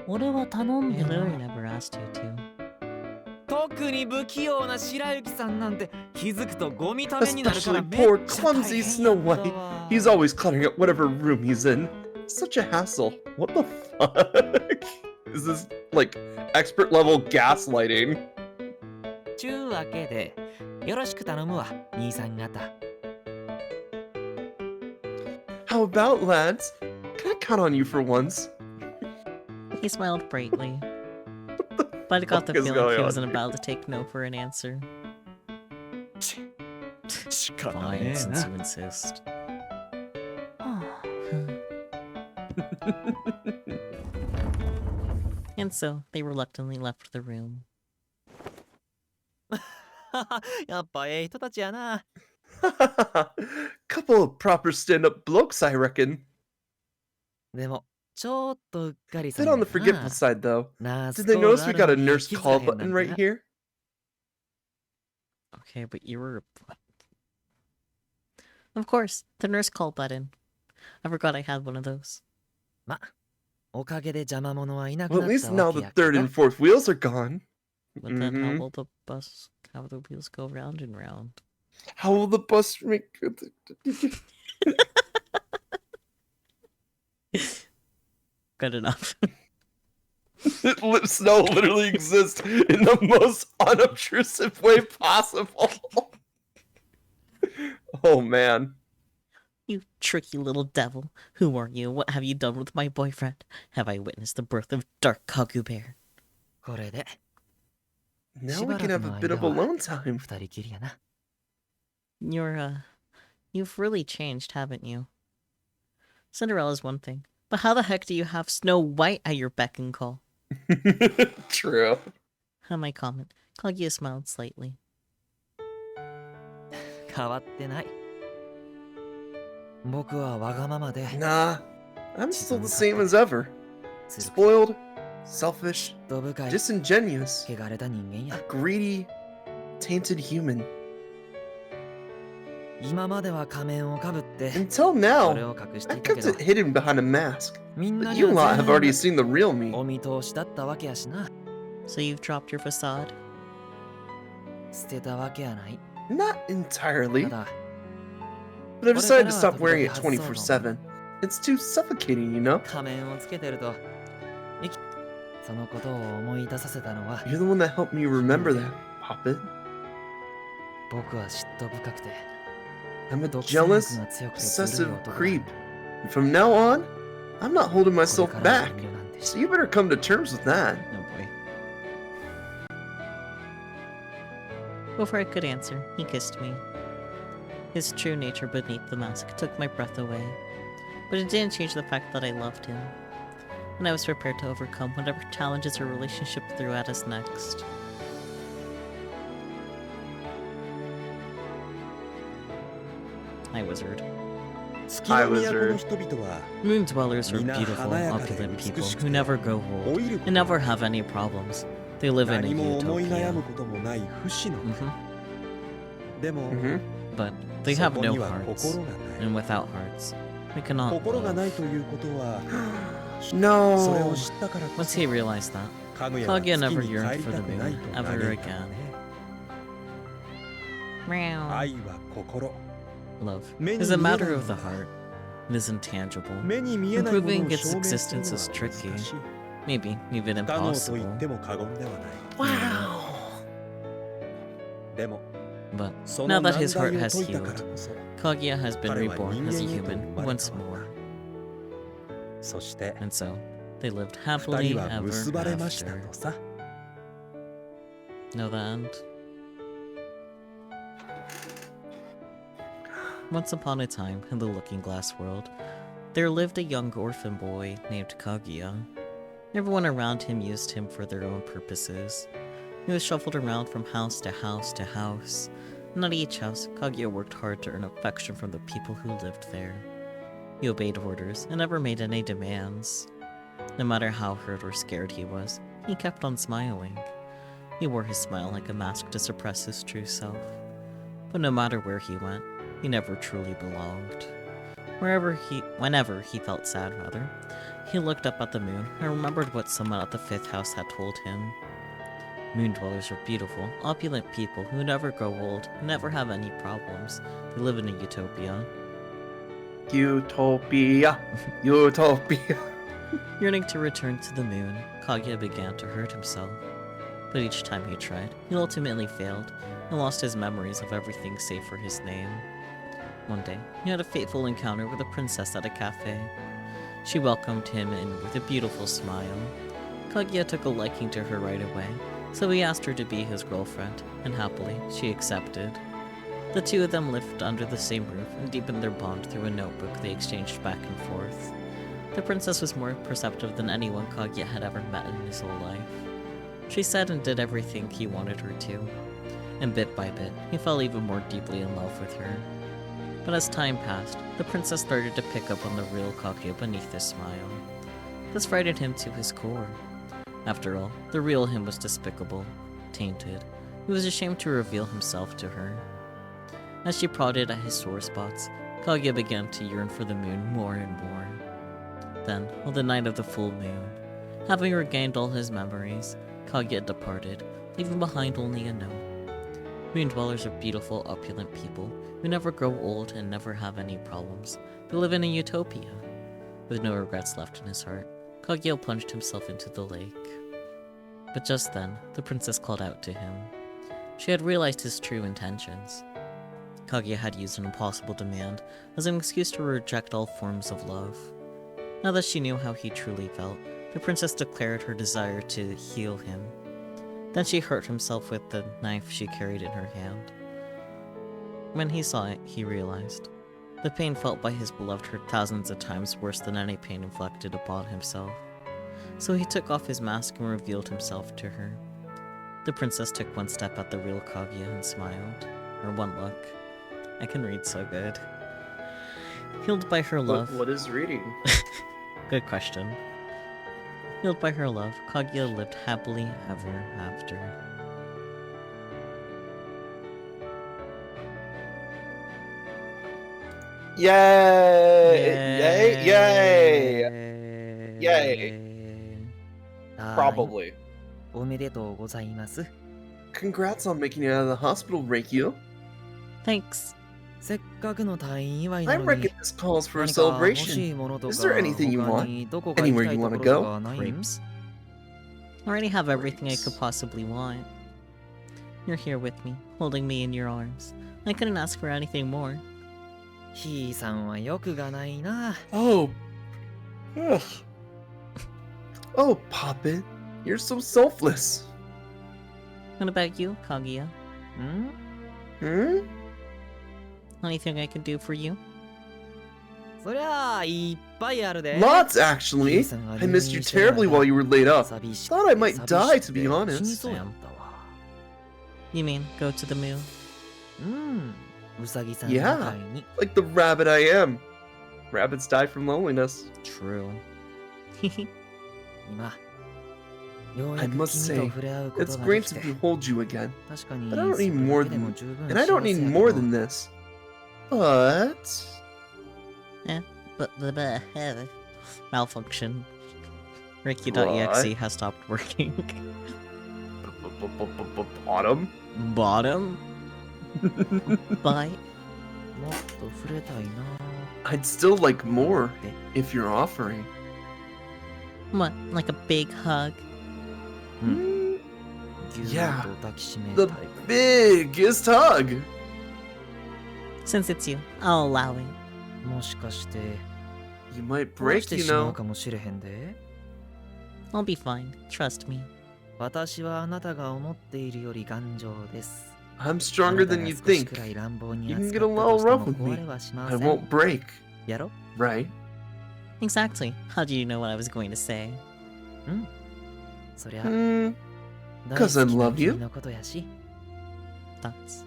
俺は頼ん I でな literally い never asked you to. 特に不器用な白雪さんなんて気づくとゴミためになるから Especially めっ poor ちゃ大 clumsy 変や Snow った White. わ He's always cluttering up whatever room he's in. Such a hassle. What the fuck? Is this like expert level gaslighting? ちゅうわけでよろしく頼むわ兄さん方 How about, lads? Can I count on you for once? He smiled brightly, but I got the fuck is feeling going he on wasn't here? about to take no for an answer. 仕方ね Fine, え since な。 you insist. は And so, they reluctantly left the room. やっぱええ人たちやな Couple of proper stand-up blokes, I reckon. でもちょっとうっかりさ Bit ん on や the な forgetful side, though. ナース Did they コール notice あ we る got の a に nurse 気づか call へん button なん right てな here? Okay, but you were... Of course, the nurse call button. I forgot I had one of those. ま、おかげで邪魔者はいなく Well, な at っ least た now わけ the やけ third ど and fourth wheels are gone. But then how Mhm. will the wheels go round and round? How will the bus make... Good enough. Snow literally exists in the most unobtrusive way possible. Oh, man. You tricky little devil. Who are you? What have you done with my boyfriend? Have I witnessed the birth of Dark Kagu Bear? これで Now we can have a bit of alone time. 二人きりやな You've really changed, haven't you? Cinderella's one thing, but how the heck do you have Snow White at your beck and call? True. On my comment, Kaguya smiled slightly. 変わってない僕はわがままで Nah, I'm still the same as ever. Spoiled, selfish, 度深い disingenuous, 汚れた人間 a や greedy, tainted human. 今までは仮面をかぶって Until それ now, を隠して I いたけ kept ど it hidden behind a mask. みんな But に you は lot have 全 already 部 seen the real me. お見通しだったわけやしな So you've dropped your facade? 捨てたわけやない Not た entirely, だ but I've decided to stop wearing it 24/7. It's too suffocating, you know? 仮面をつけてるとそのことを思い出させたのは You're the one that helped me remember that, Poppet. 僕は嫉妬深くて I'm a 独占欲 jealous, が強くてずる obsessive い男だ creep. And from now on, I'm not holding これ myself からは back. 遠慮なんてし So you better come to terms with that. Oh boy. Before I could answer, he kissed me. His true nature beneath the mask took my breath away, but it didn't change the fact that I loved him, and I was prepared to overcome whatever challenges our relationship threw at us next. Hi, wizard. 月の都の人々は Moon dwellers are みんな beautiful, 華やかで opulent 美 people しく who て never grow 老 old いるこ and と never have any problems. They live in a 何も思い悩む utopia. こともない不死の でも Mm-hmm. But they そ have こ no には hearts, 心がない and without hearts, we cannot 心が love. ないということはそれ No. を知ったからこ Once そ he realized that, かぐやは Kaguya 月 never に帰 yearned り for た the くない moon と ever 嘆いたから again. ね Meow. 愛は心 Love 目に is a 見えない matter も of the のだ heart. It is intangible, 目に見えないものを Proving 証 its 明する existence の is は tricky. 難しい maybe even 不可能と言 impossible. っても過言ではない Wow. でも But そ now の that 難 his heart 題を has 解いたから healed, こそ Kaguya has been 彼は reborn 人 as a 間へと human 生まれ once 変わっ more, たそして and so they lived 二 happily 人は ever 結ばれました after. とさ Know the end? Once upon a time, in the Looking Glass world, there lived a young orphan boy named Kaguya. Everyone around him used him for their own purposes. He was shuffled around from house to house to house, and at each house, Kaguya worked hard to earn affection from the people who lived there. He obeyed orders and never made any demands. No matter how hurt or scared he was, he kept on smiling. He wore his smile like a mask to suppress his true self. But no matter where he went, he never truly belonged. Whenever he felt sad, he looked up at the moon and remembered what someone at the 5th house had told him. Moon dwellers are beautiful, opulent people who never grow old, never have any problems. They live in a utopia. Utopia. Utopia. Yearning to return to the moon, Kaguya began to hurt himself. But each time he tried, he ultimately failed and lost his memories of everything save for his name. One day, he had a fateful encounter with a princess at a cafe. She welcomed him in with a beautiful smile. Kaguya took a liking to her right away, so he asked her to be his girlfriend, and happily, she accepted. The two of them lived under the same roof and deepened their bond through a notebook they exchanged back and forth. The princess was more perceptive than anyone Kaguya had ever met in his whole life. She said and did everything he wanted her to, and bit by bit, he fell even more deeply in love with her. But as time passed, the princess started to pick up on the real Kaguya beneath his smile. This frightened him to his core. After all, the real him was despicable, tainted. He was ashamed to reveal himself to her. As she prodded at his sore spots, Kaguya began to yearn for the moon more and more. Then, on the night of the full moon, having regained all his memories, Kaguya departed, leaving behind only a note. Moon dwellers are beautiful, opulent people who never grow old and never have any problems. They live in a utopia. With no regrets left in his heart, Kaguya plunged himself into the lake. But just then, the princess called out to him. She had realized his true intentions. Kaguya had used an impossible demand as an excuse to reject all forms of love. Now that she knew how he truly felt, the princess declared her desire to heal him. Then she hurt himself with the knife she carried in her hand. When he saw it, he realized. The pain felt by his beloved hurt thousands of times worse than any pain inflicted upon himself. So he took off his mask and revealed himself to her. The princess took one step at the real Kaguya and smiled. Or one look. I can read so good. Healed by her love. What is reading? Good question. Healed by her love, Kaguya lived happily ever after. Yay! Yay! Yay! Probably. おめでとうございます。 Congrats on making it out of the hospital, Reikyu. Thanks. せっかくの退院祝いな I の reckon に this calls for a 何か欲し celebration. いものとか Is there anything you 他 want? にどこか行き Anywhere たい you と wanna ころと go? かないん Grapes? I already have everything I could possibly want. You're here with me, holding me in your arms. I couldn't ask for anything more. ひいさんは欲がないな。 Oh. Ugh. Oh, Poppet. You're so selfless. What about you, Kaguya? ん Hmm? Anything I could do for you? そりゃあいっぱいあるで。 Lots, actually. I missed you terribly while you were laid up. 寂しくて Thought I might 寂 die, し to く be て honest. 死にそうやったわ。 You mean, go to the moon? うん。うさぎさんみ Yeah. たいに。 Like the rabbit I am. Rabbits die from loneliness. True. 今。ようや I く must 君と say, 触れ合うこ It's とが great でき to て。 behold you again. 確かに But I don't それ need だ more けでも than 十分 and I don't 幸せ need やけ more ど than this. But But the malfunction. Ricky.exe has stopped working. Bottom? Bottom? Bye. もっと触れたいな。 I'd still like more if you're offering. What, like a big hug? ぎゅーっ Yeah. と抱きしめ The たい。 biggest hug. Since it's you, I'll allow it. もしかして You might 壊し break, て you しまう know. かもしれへんで。 I'll be fine. Trust me. 私はあなたが思っているより頑丈です。 I'm stronger than you think. You can get a little rough with me. I won't break, やろ right? Exactly. How do you know what I was going to say? そりゃ、 Hmm. 大 'cause I 好きな love you. 君のことやし。 Thoughts?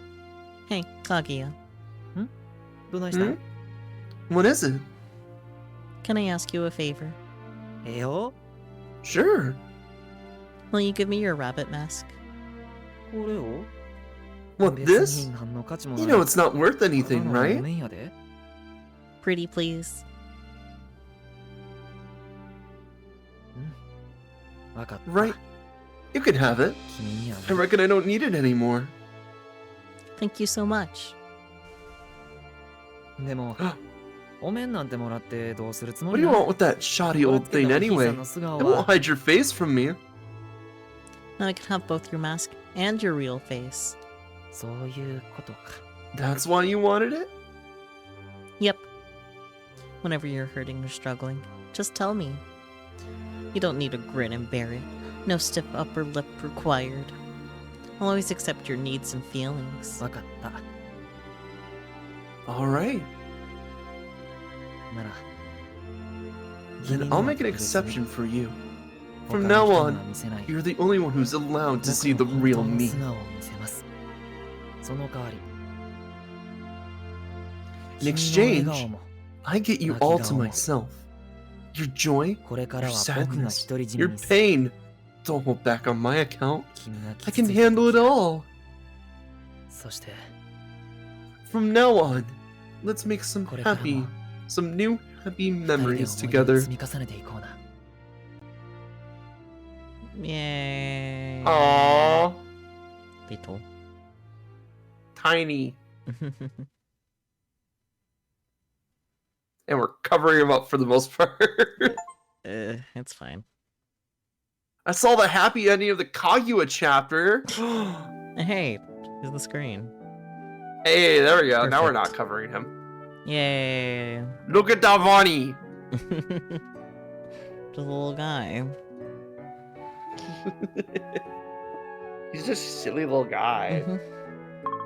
Hey, Kaguya. どないした Hmm? What is it? Can I ask you a favor? ええよ Sure. Will you give me your rabbit mask? これを What, 別 this? に何の価値も You ない know it's not worth ただ anything, の right? お面やで Pretty please. わかった。 Right. You can have it. 君には I reckon I don't need it anymore. Thank you so much. でも、お面なんてもらってどうするつも What り do you な want with that shoddy これ old つけ thing たおひいさ anyway? んの素顔 It won't は hide your face from me. Now I can have both your mask and your real face. そういうことか。 That's why you wanted it? Yep. Whenever you're hurting or struggling, just tell me. You don't need to grin and bear it. No stiff upper lip required. I'll always accept your needs and feelings. わかった。 Alright. なら、 Then I'll make an exception for you. 他 From の now 人に on, は見せない you're the only one who's allowed to see the 僕の real 本当の me. 素顔を見せます。その代わり、 In 君の笑 exchange, 顔も I get you all to myself. Your joy, これから your は僕が sadness, 独り占め your にする。 pain. Don't hold back on my account. 君が I 傷 can ついた handle it all. そして、 From now on, let's make some これからも some new happy 二人で memories 思い出を together. 積み重ねていこうな。 Yay. Aww, Little. tiny. And we're covering him up for the most part. It's fine. I saw the happy ending of the Kaguya chapter. Hey, here's the screen. Hey, there we go. Now we're not Perfect. covering him. Yay. Look at Davani. Just a little guy. He's just a silly little guy.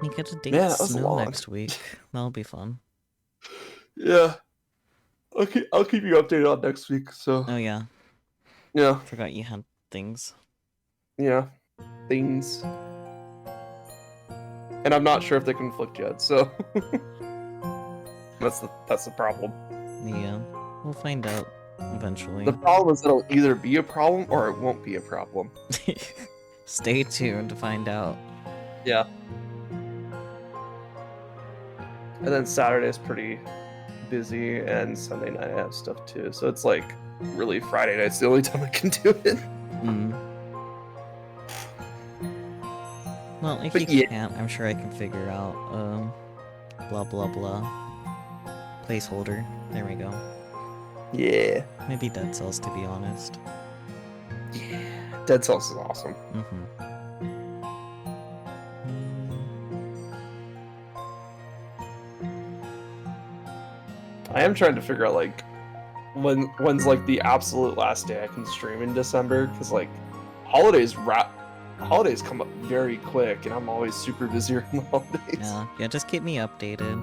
We get to date Man, that was Snow long. next week. That'll be fun. Yeah. Okay, I'll keep you updated on next week. So Oh yeah, yeah, forgot you had things. yeah, things. And I'm not sure if they conflict yet. So that's the problem. Yeah, we'll find out eventually. The problem is it'll either be a problem or it won't be a problem. Stay tuned to find out. Yeah. And then Saturday's pretty busy, and Sunday night I have stuff too. So it's like really Friday night's the only time I can do it. Mm. Well, if But you yeah. can't, I'm sure I can figure out blah blah blah placeholder. There we go. Yeah. Maybe Dead Cells, to be honest. Yeah. Dead Cells is awesome. Mm-hmm. I am trying to figure out like when's like the absolute last day I can stream in December, because like holidays come up very quick, and I'm always super busy around the holidays. Yeah, just keep me updated.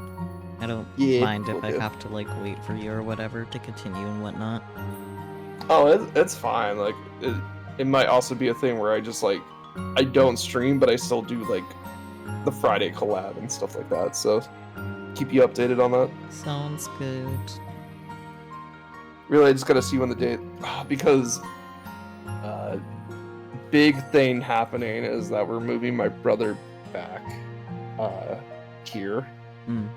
I don't Yeah, mind if will I do. have to like wait for you or whatever to continue and whatnot. Oh, it's fine. Like it might also be a thing where I just like I don't stream, but I still do like the Friday collab and stuff like that. So keep you updated on that. Sounds good. Really, I just gotta see when the date, because big thing happening is that we're moving my brother back here, Mm.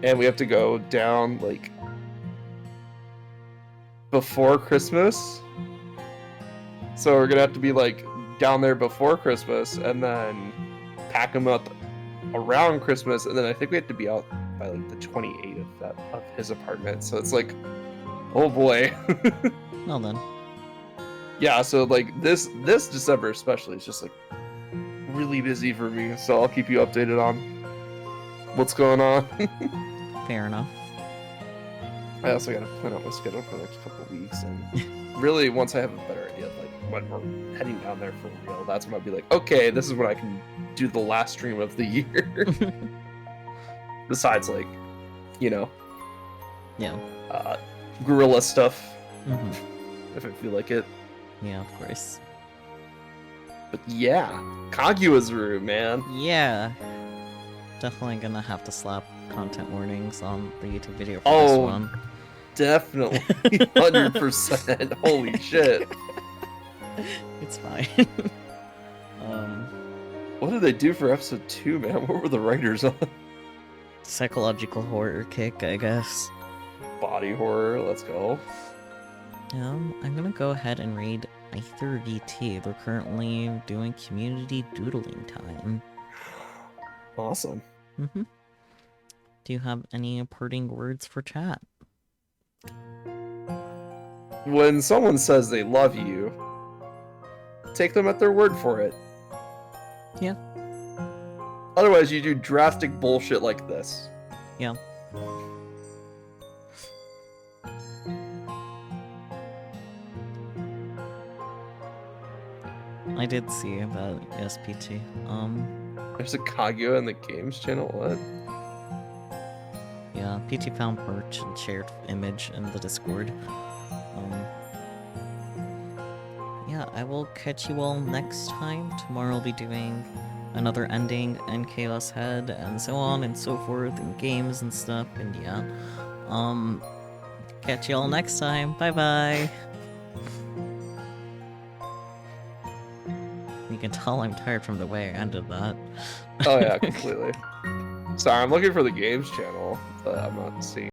and we have to go down like before Christmas. So we're gonna have to be like down there before Christmas, and then pack him up around Christmas, and then I think we have to be out by like the 28th of his apartment. So it's like, oh boy. Well then. Yeah, so like this December especially is just like really busy for me, so I'll keep you updated on what's going on. Fair enough. I also gotta plan out my schedule for the next couple of weeks, and really once I have a better idea of like when we're heading down there for real, that's when I'll be like, okay, this is when I can do the last stream of the year. Besides, like, you know, Yeah. guerrilla stuff, Hmm. if I feel like it. Yeah, of course. But yeah, Kaguya's room, man. Yeah. Definitely gonna have to slap content warnings on the YouTube video for Oh, this one. Definitely, 100%. Holy shit! It's fine. What did they do for episode 2, man? What were the writers on? Psychological horror kick, I guess. Body horror. Let's go. I'm gonna go ahead and read Aether VT. They're currently doing community doodling time. Awesome. Mm-hmm. Do you have any parting words for chat? When someone says they love you, take them at their word for it. Yeah. Otherwise, you do drastic bullshit like this. Yeah. I did see that, yes, PT. There's a Kaguya in the games channel. What? Yeah, PT found merch and shared image in the Discord. Yeah, I will catch you all next time. Tomorrow I'll be doing another ending and Chaos Head and so on and so forth and games and stuff, and yeah. Catch you all next time. Bye bye. You can tell I'm tired from the way I ended that. Oh yeah, completely. Sorry, I'm looking for the games channel, but I'm not seeing.